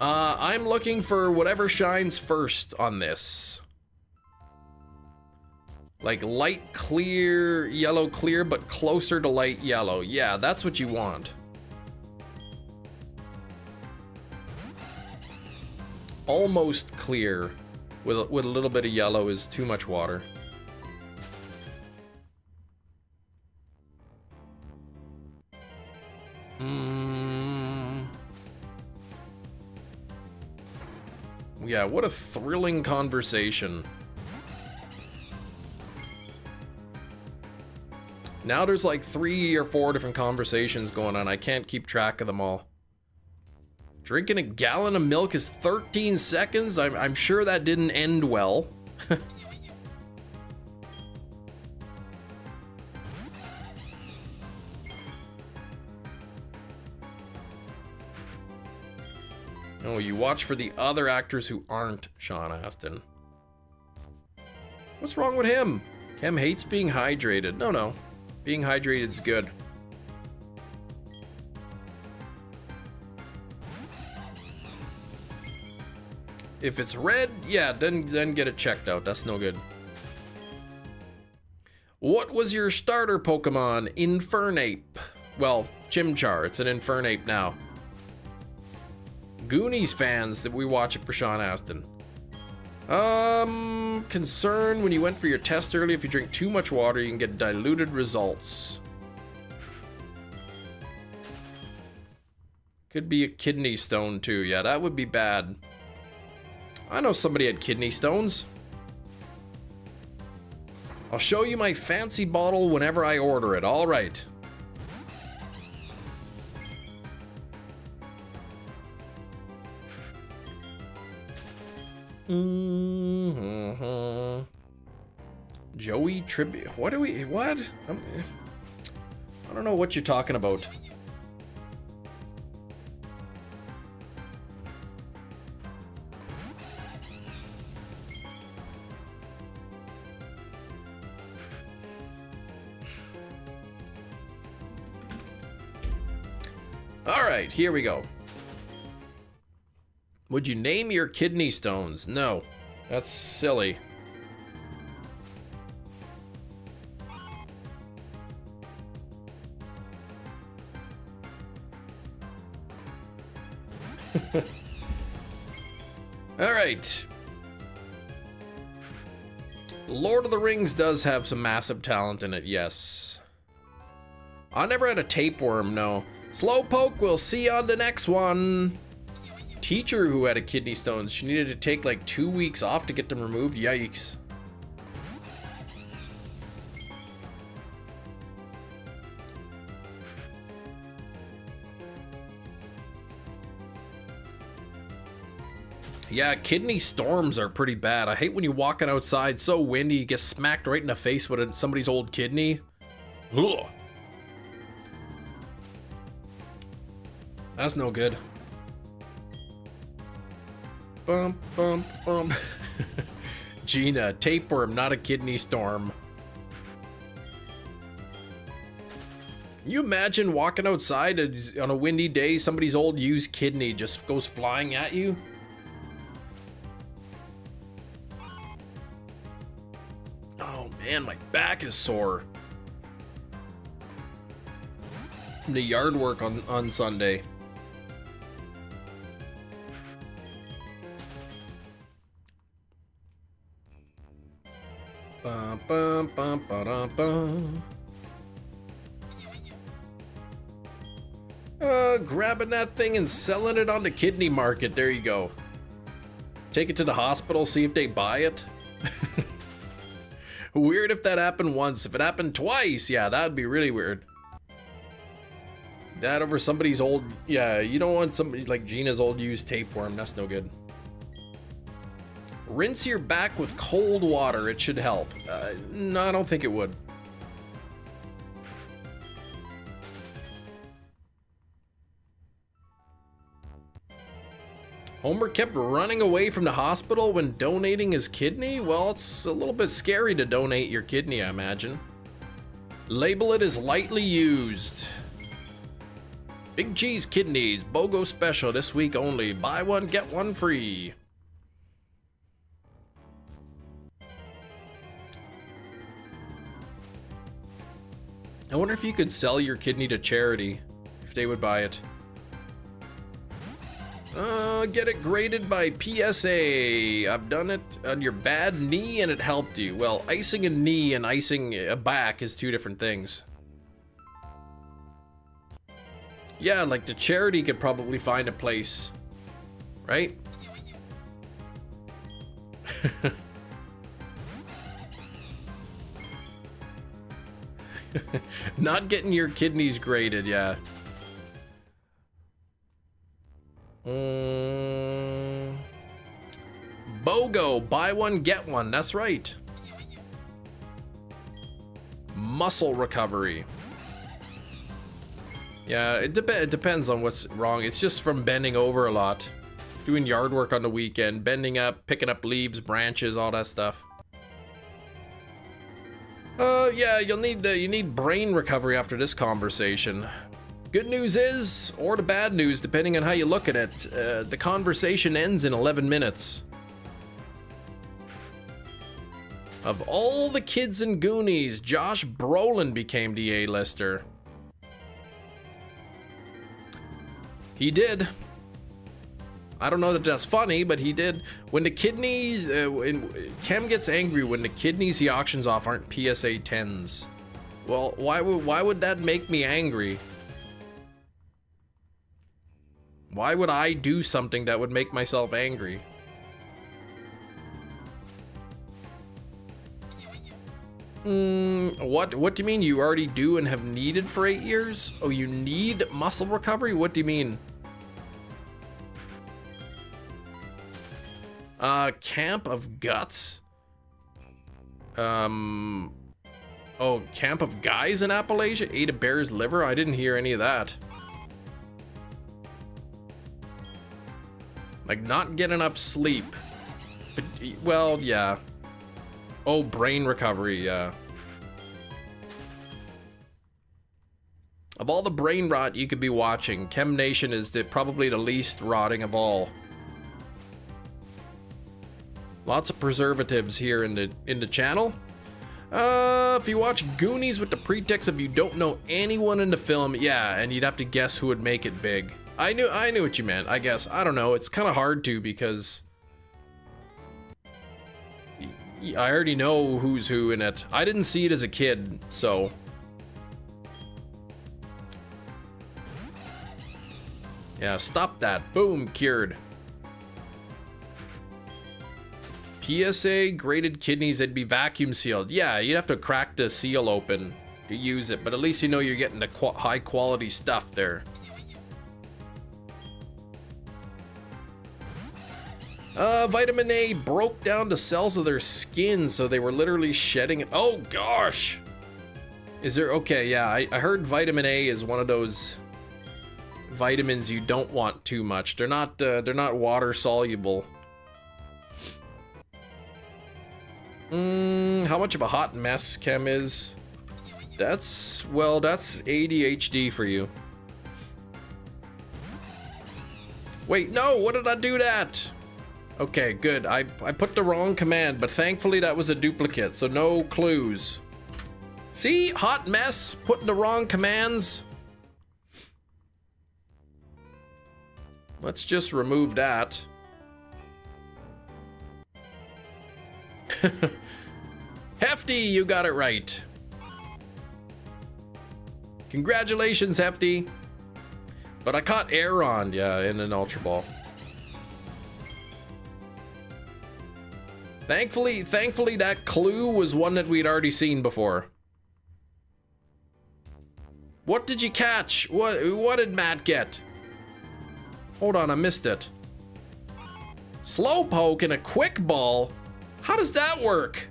I'm looking for whatever shines first on this. Like light clear, yellow clear, but closer to light yellow. Yeah, that's what you want. Almost clear with a little bit of yellow is too much water. Yeah, what a thrilling conversation. Now there's like 3 or 4 different conversations going on. I can't keep track of them all. Drinking a gallon of milk is 13 seconds? I'm sure that didn't end well. Oh, you watch for the other actors who aren't Sean Astin. What's wrong with him? Cam hates being hydrated. No. Being hydrated's good. If it's red, yeah, then get it checked out. That's no good. What was your starter Pokemon? Infernape. Well, Chimchar. It's an Infernape now. Goonies fans that we watch it for Sean Astin. Concern when you went for your test early, if you drink too much water, you can get diluted results. Could be a kidney stone too. Yeah, that would be bad. I know somebody had kidney stones. I'll show you my fancy bottle whenever I order it. All right. Joey tribute. What? I don't know what you're talking about. All right, here we go. Would you name your kidney stones? No, that's silly. All right. Lord of the Rings does have some massive talent in it, yes. I never had a tapeworm, no. Slowpoke, we'll see you on the next one. Teacher who had a kidney stone, she needed to take like 2 weeks off to get them removed, yikes. Yeah, kidney storms are pretty bad. I hate when you're walking outside, so windy, you get smacked right in the face with somebody's old kidney. Ugh. That's no good. Bump, bump, bump. Gina, tapeworm, not a kidney storm. Can you imagine walking outside on a windy day, somebody's old used kidney just goes flying at you? Oh man, my back is sore. From the yard work on Sunday. Bum, bum, bum, ba-dum, bum. Grabbing that thing and selling it on the kidney market. There you go. Take it to the hospital, see if they buy it. Weird if that happened once. If it happened twice, yeah, that'd be really weird. That over somebody's old, yeah, you don't want somebody like Gina's old used tapeworm. That's no good. Rinse your back with cold water. It should help. No, I don't think it would. Homer kept running away from the hospital when donating his kidney? Well, it's a little bit scary to donate your kidney, I imagine. Label it as lightly used. Big Cheese Kidneys, BOGO special this week only. Buy one, get one free. I wonder if you could sell your kidney to charity, if they would buy it. Get it graded by PSA. I've done it on your bad knee and it helped you. Well, icing a knee and icing a back is two different things. Yeah, like the charity could probably find a place, right? Not getting your kidneys graded, yeah. BOGO, buy one, get one. That's right. Muscle recovery. Yeah, it depends on what's wrong. It's just from bending over a lot. Doing yard work on the weekend, bending up, picking up leaves, branches, all that stuff. Yeah, you need brain recovery after this conversation. Good news is, or the bad news, depending on how you look at it, the conversation ends in 11 minutes. Of all the kids in Goonies, Josh Brolin became the A-lister. He did. I don't know that that's funny, but he did. When the kidneys, Kem gets angry when the kidneys he auctions off aren't PSA 10s. Well, why would that make me angry? Why would I do something that would make myself angry? What do you mean you already do and have needed for 8 years? Oh, you need muscle recovery? What do you mean? Camp of Guts? Oh, Camp of Guys in Appalachia? Ate a bear's liver? I didn't hear any of that. Like, not get enough sleep. But, well, yeah. Oh, brain recovery, yeah. Of all the brain rot you could be watching, Chem Nation is probably the least rotting of all. Lots of preservatives here in the channel. If you watch Goonies with the pretext of you don't know anyone in the film, yeah, and you'd have to guess who would make it big. I knew what you meant, I guess. I don't know, it's kind of hard to because I already know who's who in it. I didn't see it as a kid, so. Yeah, stop that. Boom, cured. PSA, grated kidneys, they'd be vacuum sealed. Yeah, you'd have to crack the seal open to use it, but at least you know you're getting the high quality stuff there. Vitamin A broke down the cells of their skin, so they were literally shedding it. Oh gosh! Is there, okay, yeah, I heard vitamin A is one of those vitamins you don't want too much. They're not water soluble. How much of a hot mess Chem is? That's, well, that's ADHD for you. Wait, no, what did I do that? Okay, good. I put the wrong command, but thankfully that was a duplicate, so no clues. See? Hot mess, putting the wrong commands. Let's just remove that. Hefty, you got it right. Congratulations, Hefty. But I caught air on, yeah, in an Ultra Ball. Thankfully that clue was one that we'd already seen before. What did you catch? What did Matt get? Hold on, I missed it. Slowpoke and a quick ball? How does that work?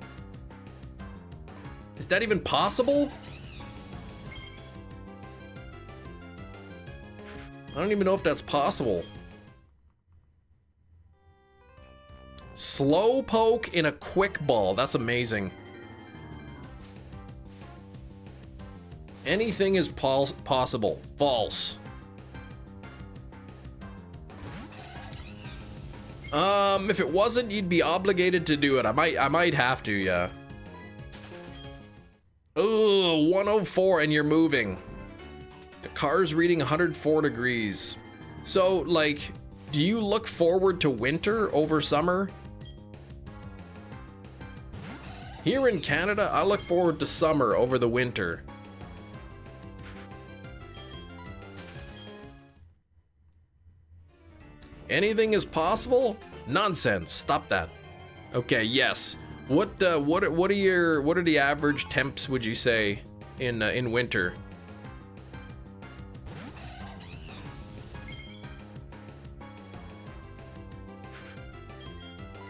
Is that even possible? I don't even know if that's possible. Slowpoke in a quick ball. That's amazing. Anything is possible. False. If it wasn't, you'd be obligated to do it. I might have to, yeah. Oh, 104 and you're moving. The car's reading 104 degrees. So, like, do you look forward to winter over summer? Here in Canada, I look forward to summer over the winter. Anything is possible? Nonsense. Stop that. Okay, yes. What are the average temps, would you say, in winter?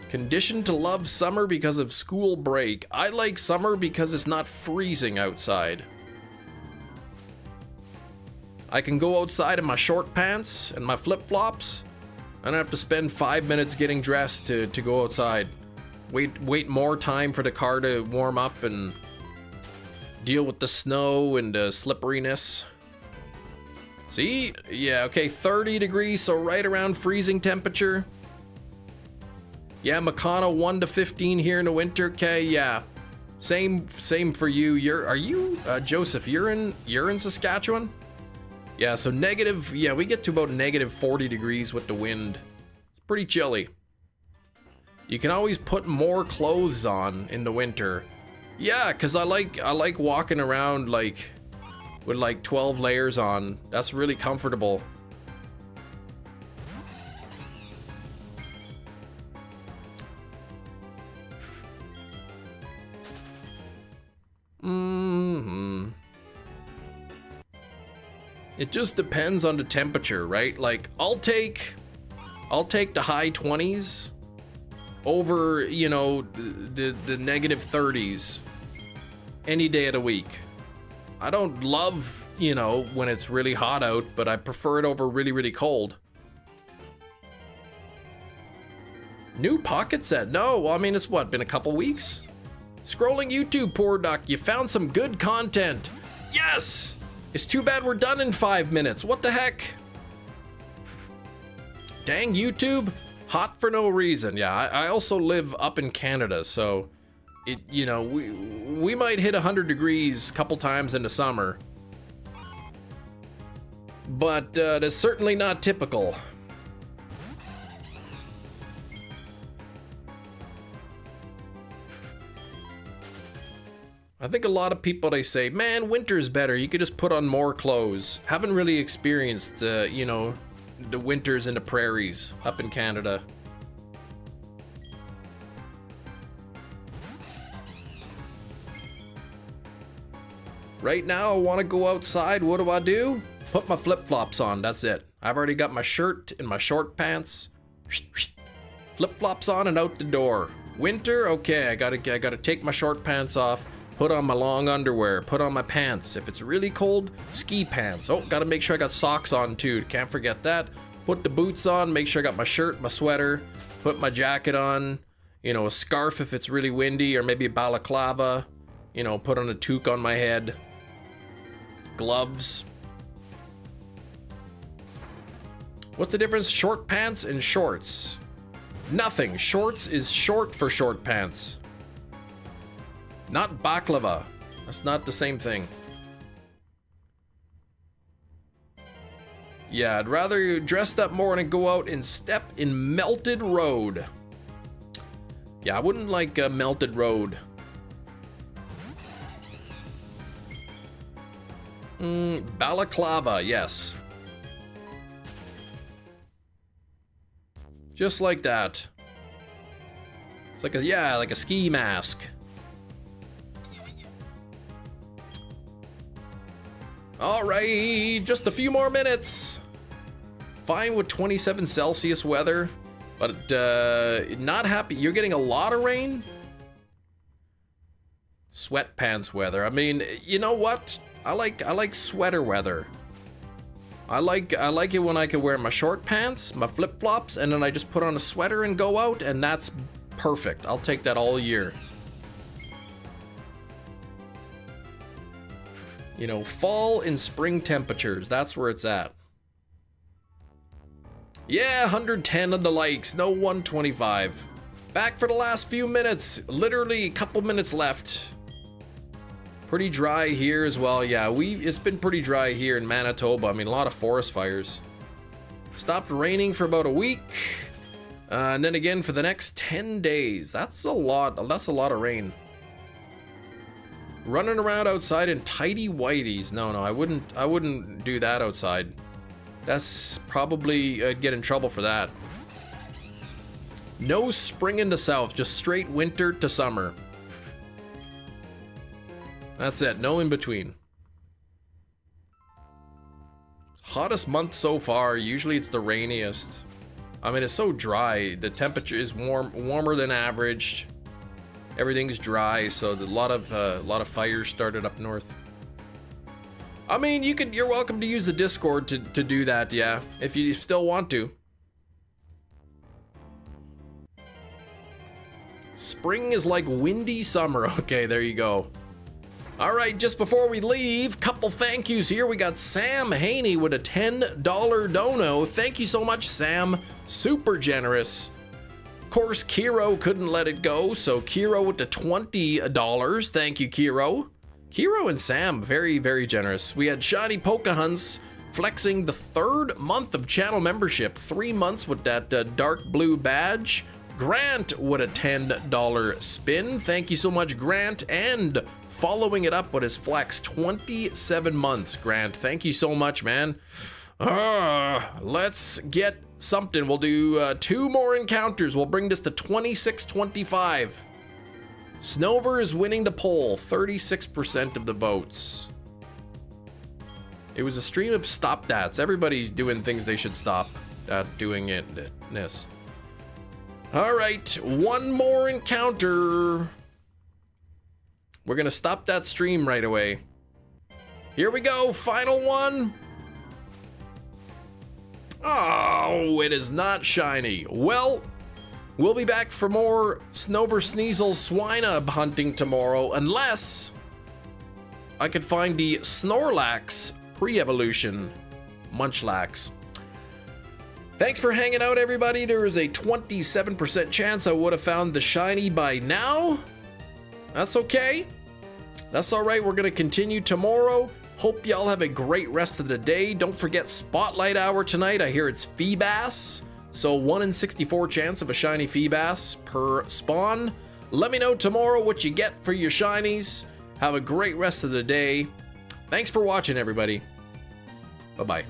Conditioned to love summer because of school break. I like summer because it's not freezing outside. I can go outside in my short pants and my flip-flops. I don't have to spend 5 minutes getting dressed to go outside. Wait more time for the car to warm up and deal with the snow and the slipperiness. See? Yeah, okay, 30 degrees, so right around freezing temperature. Yeah, Makana 1 to 15 here in the winter. Okay, yeah. Same for you. Are you Joseph, you're in Saskatchewan? Yeah, so negative, yeah, we get to about negative 40 degrees with the wind. It's pretty chilly. You can always put more clothes on in the winter. Yeah, cuz I like walking around like with like 12 layers on. That's really comfortable. It just depends on the temperature, right? Like I'll take the high 20s over, you know, the negative 30s any day of the week. I don't love, you know, when it's really hot out, but I prefer it over really, really cold. New pocket set? No, I mean, it's what, been a couple weeks? Scrolling YouTube, poor duck, you found some good content. Yes! It's too bad we're done in 5 minutes. What the heck? Dang YouTube, hot for no reason. Yeah, I also live up in Canada, so it, you know, we might hit 100 degrees a couple times in the summer, but that's certainly not typical. I think a lot of people, they say, man, winter's better. You could just put on more clothes. Haven't really experienced, you know, the winters in the prairies up in Canada. Right now, I want to go outside. What do? Put my flip-flops on. That's it. I've already got my shirt and my short pants. Flip-flops on and out the door. Winter? Okay, I gotta take my short pants off. Put on my long underwear, put on my pants. If it's really cold, ski pants. Oh, gotta make sure I got socks on too. Can't forget that. Put the boots on, make sure I got my shirt, my sweater, put my jacket on, you know, a scarf if it's really windy, or maybe a balaclava, you know, put on a toque on my head. Gloves. What's the difference? Short pants and shorts. Nothing. Shorts is short for short pants. Not baklava. That's not the same thing. Yeah, I'd rather you dress up more and go out and step in melted road. Yeah, I wouldn't like a melted road. Balaclava, yes. Just like that. It's like like a ski mask. All right, just a few more minutes. Fine with 27 Celsius weather, but not happy. You're getting a lot of rain. Sweatpants weather. I mean, you know what? I like sweater weather. I like it when I can wear my short pants, my flip-flops, and then I just put on a sweater and go out, and that's perfect. I'll take that all year. You know, fall and spring temperatures, that's where it's at. Yeah, 110 on the likes, no 125. Back for the last few minutes, literally a couple minutes left. Pretty dry here as well. Yeah, it's been pretty dry here in Manitoba. I mean, a lot of forest fires. Stopped raining for about a week. And then again for the next 10 days. That's a lot of rain. Running around outside in tidy whities. No, I wouldn't do that outside. That's probably get in trouble for that. No spring in the south, just straight winter to summer. That's it, no in between. Hottest month so far, usually it's the rainiest. I mean, it's so dry, the temperature is warmer than average. Everything's dry, so a lot of fires started up north. I mean, you're welcome to use the Discord to do that, yeah, if you still want to. Spring is like windy summer. Okay, there you go. All right, just before we leave, couple thank yous here. We got Sam Haney with a $10 dono. Thank you so much, Sam. Super generous. Of course, Kiro couldn't let it go, so Kiro with the $20. Thank you, Kiro. Kiro and Sam, very, very generous. We had Shiny Pocahontas flexing the 3rd month of channel membership. 3 months with that dark blue badge. Grant with a $10 spin. Thank you so much, Grant. And following it up with his flex, 27 months, Grant. Thank you so much, man. Let's get something. We'll do 2 more encounters. We'll bring this to 26-25. Snover is winning the poll, 36% of the votes. It was a stream of stop dats. Everybody's doing things they should stop doing it. All right, 1 more encounter. We're gonna stop that stream right away. Here we go, final one. Oh, it is not shiny. Well, we'll be back for more Snover Sneasel Swinub hunting tomorrow, unless I could find the Snorlax pre-evolution Munchlax. Thanks for hanging out, everybody. There is a 27% chance I would have found the shiny by now. That's okay. That's all right. We're going to continue tomorrow. Hope y'all have a great rest of the day. Don't forget Spotlight Hour tonight. I hear it's Feebas. So 1 in 64 chance of a shiny Feebas per spawn. Let me know tomorrow what you get for your shinies. Have a great rest of the day. Thanks for watching, everybody. Bye-bye.